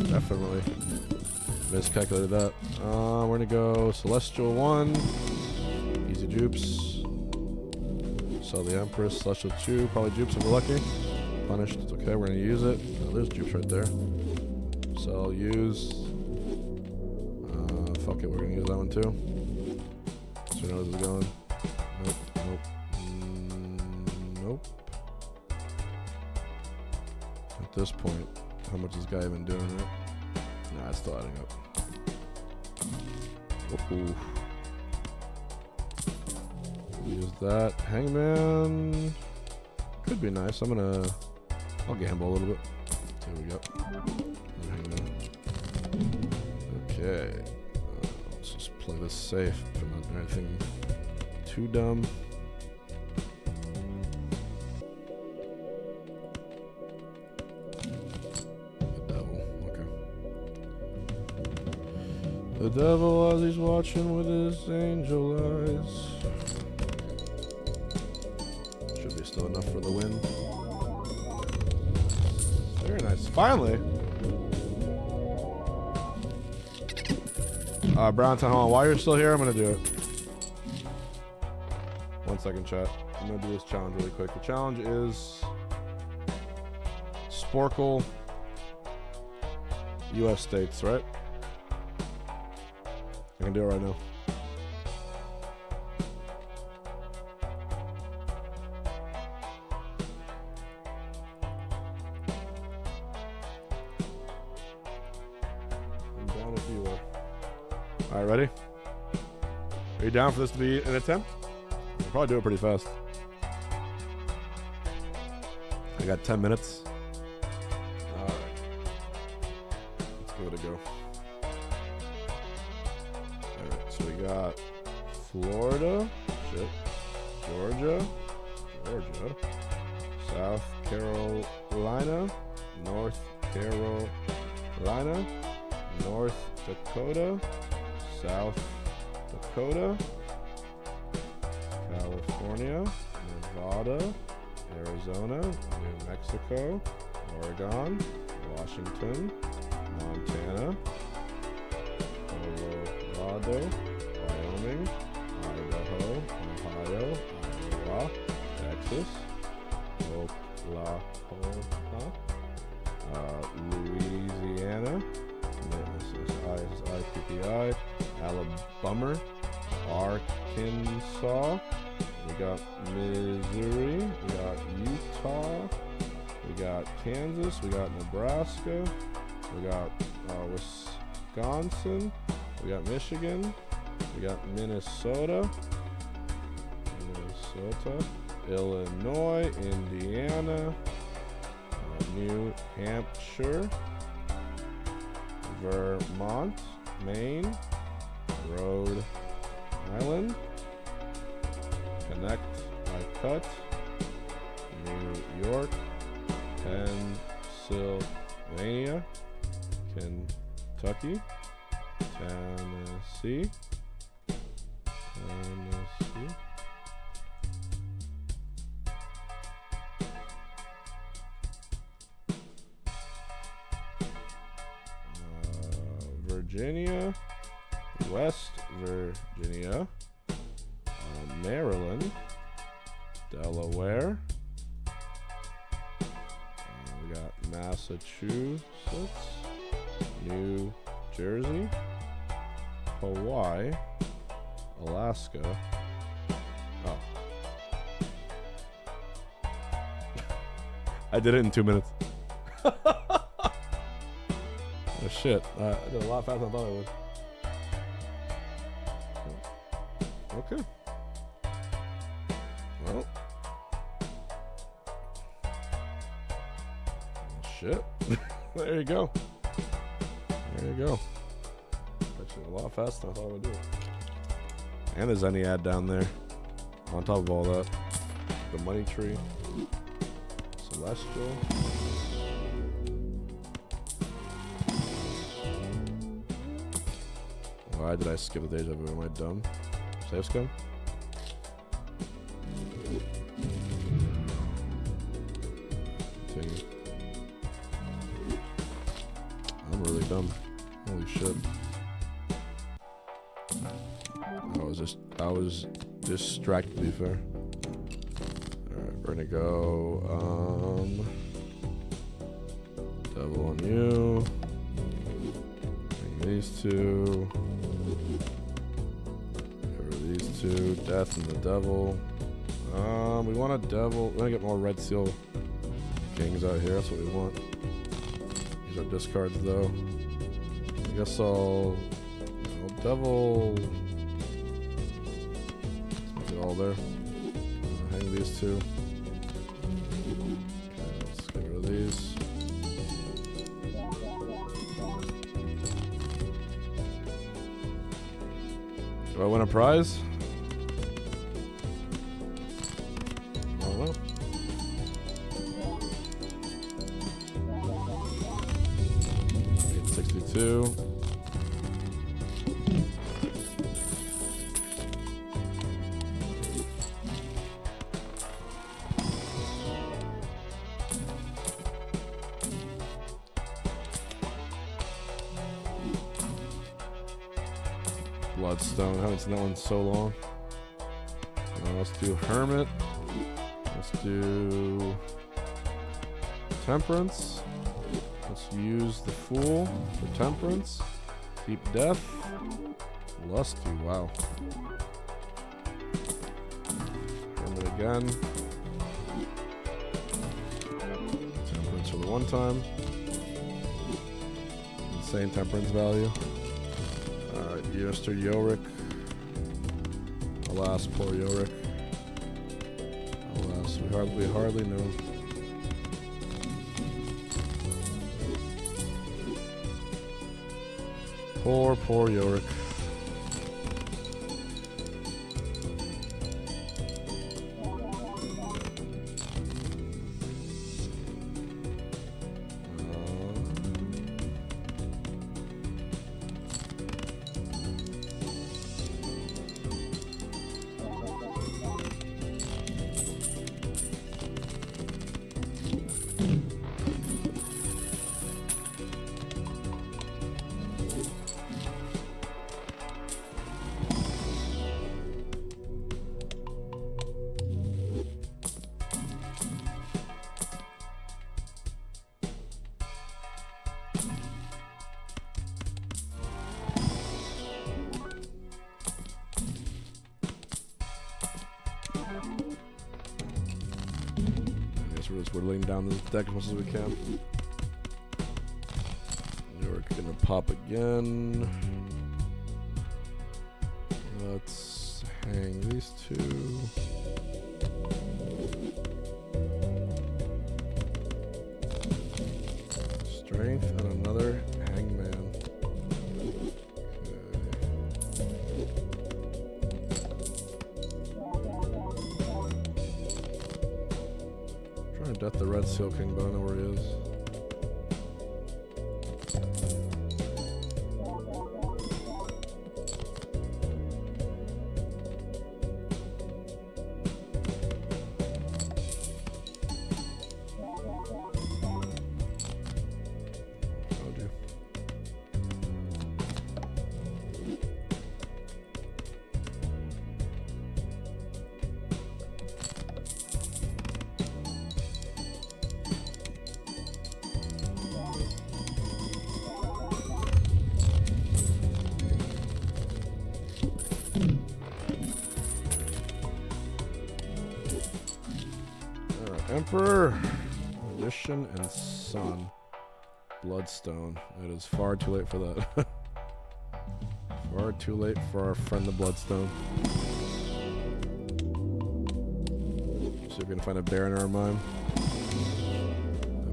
Definitely miscalculated that. We're gonna go Celestial 1. Easy jupes. Sell the Empress. Celestial 2. Probably jupes if we're lucky. Punished. It's okay. We're gonna use it. Oh, there's jupes right there. Sell, use. Fuck it. We're gonna use that one too. So you know where this is going. Nope. Nope. Nope. At this point, how much is this guy even doing, right? Nah, it's still adding up. Ooh. Use that. Hangman could be nice. I'll gamble a little bit. See what we got. Hangman. Okay. Let's just play this safe. Not do anything too dumb. The devil as he's watching with his angel eyes. Should be still enough for the win. Very nice. Finally! Brown Town Hall, while you're still here, I'm gonna do it. 1 second, chat. I'm gonna do this challenge really quick. The challenge is Sporkle US states, right? I can do it right now. I'm down if you are. Alright, ready? Are you down for this to be an attempt? I'll probably do it pretty fast. I got 10 minutes. Alright. Let's give it a go. So we got Florida, shit, Georgia, South Carolina, North Carolina, North Dakota, South Dakota, California, Nevada, Arizona, New Mexico, Oregon, Washington, Montana, Colorado, Wyoming, Idaho, Ohio, Iowa, Texas, Oklahoma, Louisiana, IPPI, Alabama, Arkansas, we got Missouri, we got Utah, we got Kansas, we got Nebraska, we got Wisconsin, we got Michigan, we got Minnesota, Illinois, Indiana, New Hampshire, Vermont, Maine, Rhode Island, Connect My Cut, New York, Pennsylvania, Kentucky, Tennessee, Virginia, West Virginia, Maryland, Delaware, we got Massachusetts, New Jersey, Hawaii, Alaska. Oh. I did it in 2 minutes. I shit. I did a lot faster than I thought I would. Okay. Well. Shit. There you go. There you go. Actually, a lot faster than I thought I would do. And there's any ad down there. On top of all that. The money tree. Celestial. Why did I skip the deja vu? Am I dumb? Save scum? Continue. I'm really dumb. Holy shit. I was distracted, to be fair. Alright, we're gonna go, double on you. Bring these two. These two, Death and the Devil. We want a Devil. We're gonna get more Red Seal Kings out here. That's what we want. These are discards, though. I guess I'll Devil. Let's make it all there. Hang these two. Okay, let's get rid of these. Do I win a prize? I don't know. $862. Bloodstone. I haven't seen that one in so long. Let's do Hermit. Let's do Temperance. Let's use the Fool for Temperance. Deep Death. Lusty. Wow. Hermit again. Temperance for the one time. Insane Temperance value. Alright, Mr. Yorick. Alas, poor Yorick. Alas, we hardly know. Poor Yorick. We're laying down this deck as much as we can. We're gonna pop again. Let's hang these two. Strength and another Hangman. Death the Red Seal King, but I don't know where he is. Oh dear. Emperor, Magician, and Sun. Bloodstone. It is far too late for that. Far too late for our friend the Bloodstone. See if we can find a bear in our mine.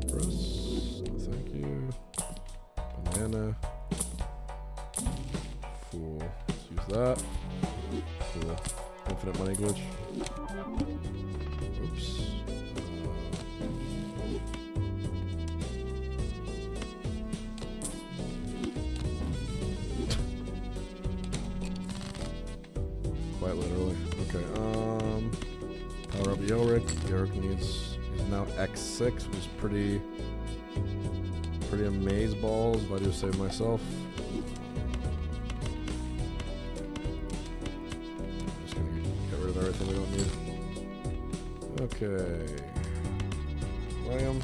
Empress. No, thank you. Banana. Fool. Let's use that. Cool. Infinite money glitch. Oops. Quite literally. Okay, power up Yorick. Yorick he's now X6, which is pretty amazeballs, if I do say myself. Just gonna get rid of everything we don't need. Okay. Play him.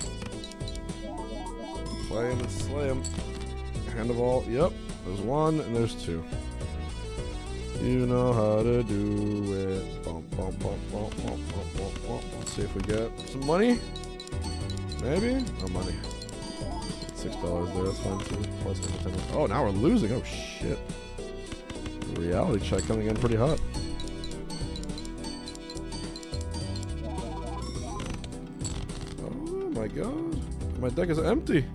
Play him and slay him. Hand of all. Yep. There's one and there's two. You know how to do it. Bump, bump, bump, bump, bump, bump, bump, bump. Let's see if we get some money. Maybe? No money. $6 there, that's fine too. Plus entertainment. Oh, now we're losing. Oh shit. Reality check coming in pretty hot. Oh my god. My deck is empty.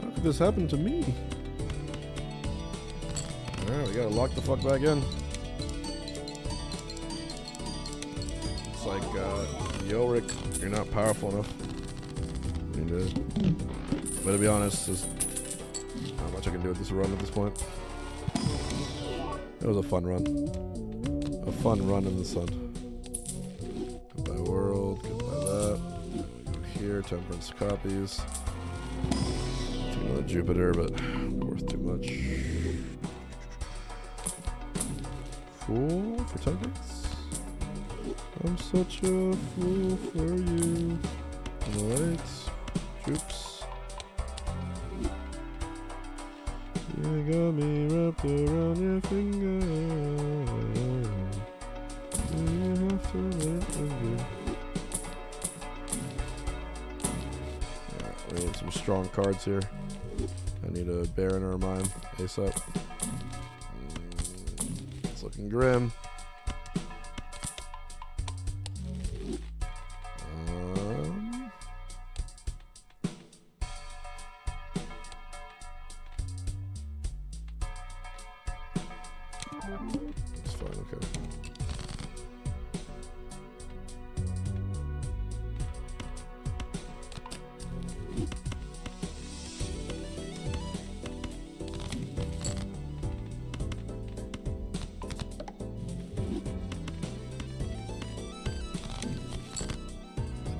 How could this happen to me? Alright, we gotta lock the fuck back in. It's like, Yorick, you're not powerful enough. But to be honest, there's not much I can do with this run at this point. It was a fun run. A fun run in the sun. Goodbye world, goodbye that. Go here, temperance copies. Take another Jupiter, but worth too much. Fool for 10 bucks. I'm such a fool for you. Alright. Troops. You got me wrapped around your finger. You have to let go. Alright, we need some strong cards here. I need a bear in our mind ASAP. It's looking grim. It's fine, okay.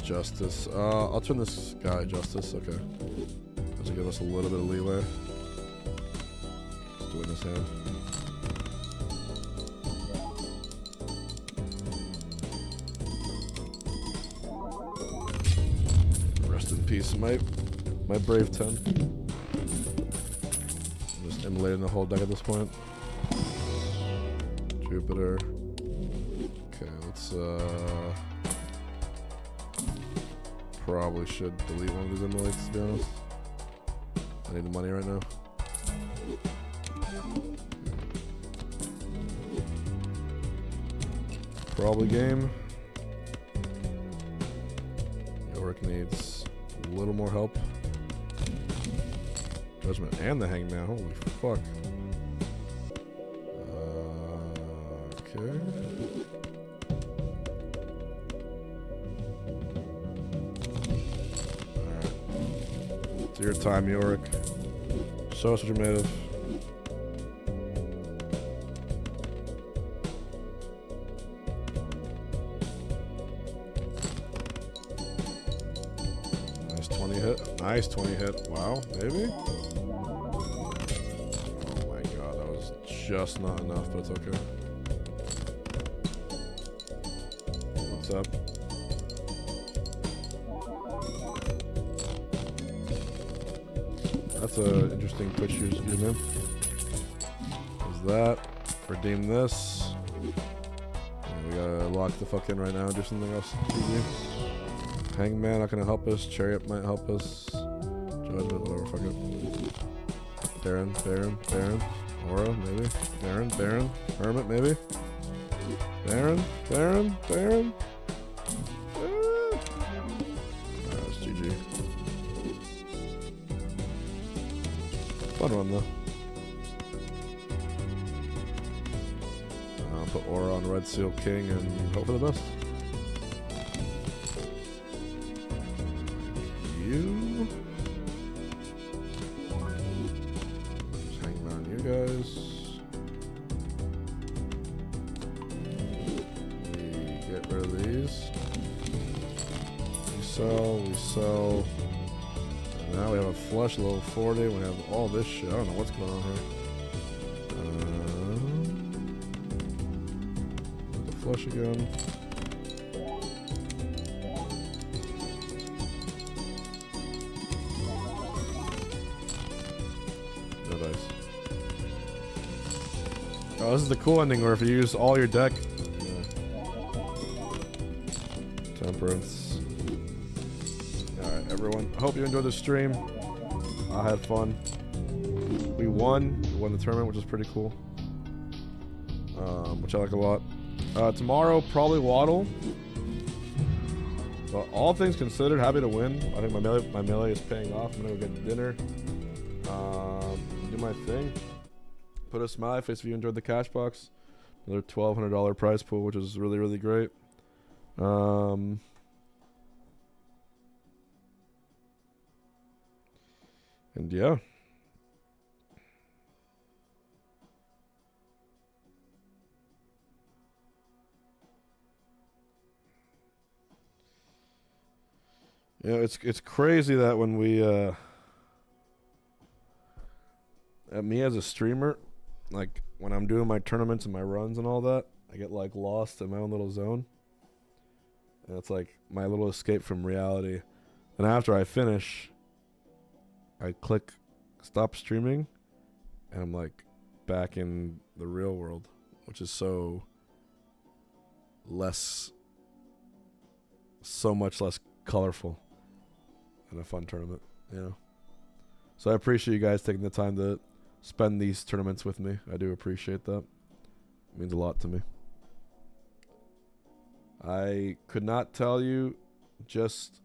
Justice. I'll turn this guy Justice, okay. To give us a little bit of leeway. Just doing this hand. Rest in peace, my brave 10. I'm just immolating the whole deck at this point. Jupiter. Okay, let's probably should delete one of these immolates, to be honest. I need the money right now. Probably game. Yorick needs a little more help. Judgment and the Hangman, holy fuck. Okay. It's your time, Yorick. Show us what you're made of. Nice 20 hit. Nice 20 hit. Wow, maybe? Oh my god, that was just not enough, but it's okay. What's up? That's an interesting quick use of man. There's that. Redeem this. And we gotta lock the fuck in right now and do something else. Hangman not gonna help us. Chariot might help us. Judgment, whatever, fuck it. Baron. Aura, maybe. Baron. Hermit, maybe. Baron. Alright, it's GG. Fun one though. I'll put Aura on Red Seal King and hope for the best. You. Just hanging on you guys. We get rid of these. We sell. And now we have a flush level 40. We have all this shit. I don't know what's going on here. The flush again. Oh, this is the cool ending where if you use all your deck. Yeah. Temperance. Alright, everyone. I hope you enjoyed the stream. I had fun. We won. We won the tournament, which is pretty cool. Which I like a lot. Tomorrow, probably Waddle. But all things considered, happy to win. I think my melee is paying off. I'm gonna go get dinner. Do my thing. Put a smiley face if you enjoyed the Cashbox. Another $1,200 prize pool, which is really, really great. And yeah. Yeah, it's crazy that when we me as a streamer, like when I'm doing my tournaments and my runs and all that, I get like lost in my own little zone. And it's like my little escape from reality. And after I finish, I click stop streaming and I'm like back in the real world, which is so much less colorful and a fun tournament, you know. So I appreciate you guys taking the time to spend these tournaments with me. I do appreciate that. It means a lot to me. I could not tell you just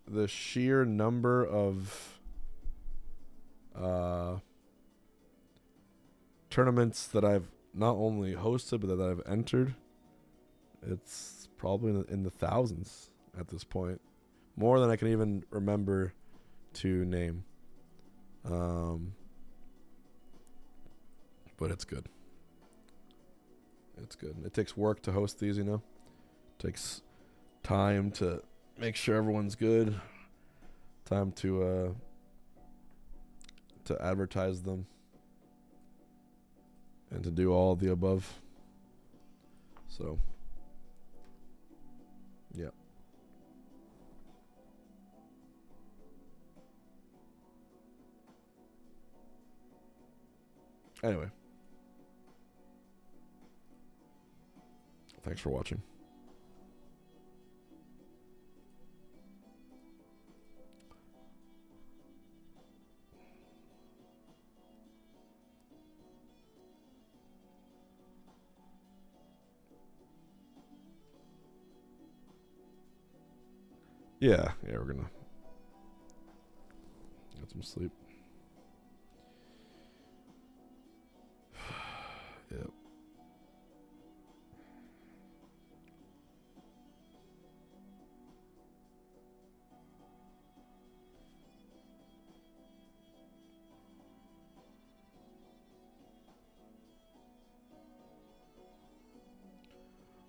the sheer number of tournaments that I've not only hosted, but that I've entered. It's probably in the thousands at this point. More than I can even remember to name. But it's good. It's good. It takes work to host these, you know. It takes time to make sure everyone's good. Time to advertise them. And to do all of the above. So, yeah. Anyway. Thanks for watching. Yeah, we're gonna get some sleep. Yep.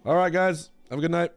All right, guys. Have a good night.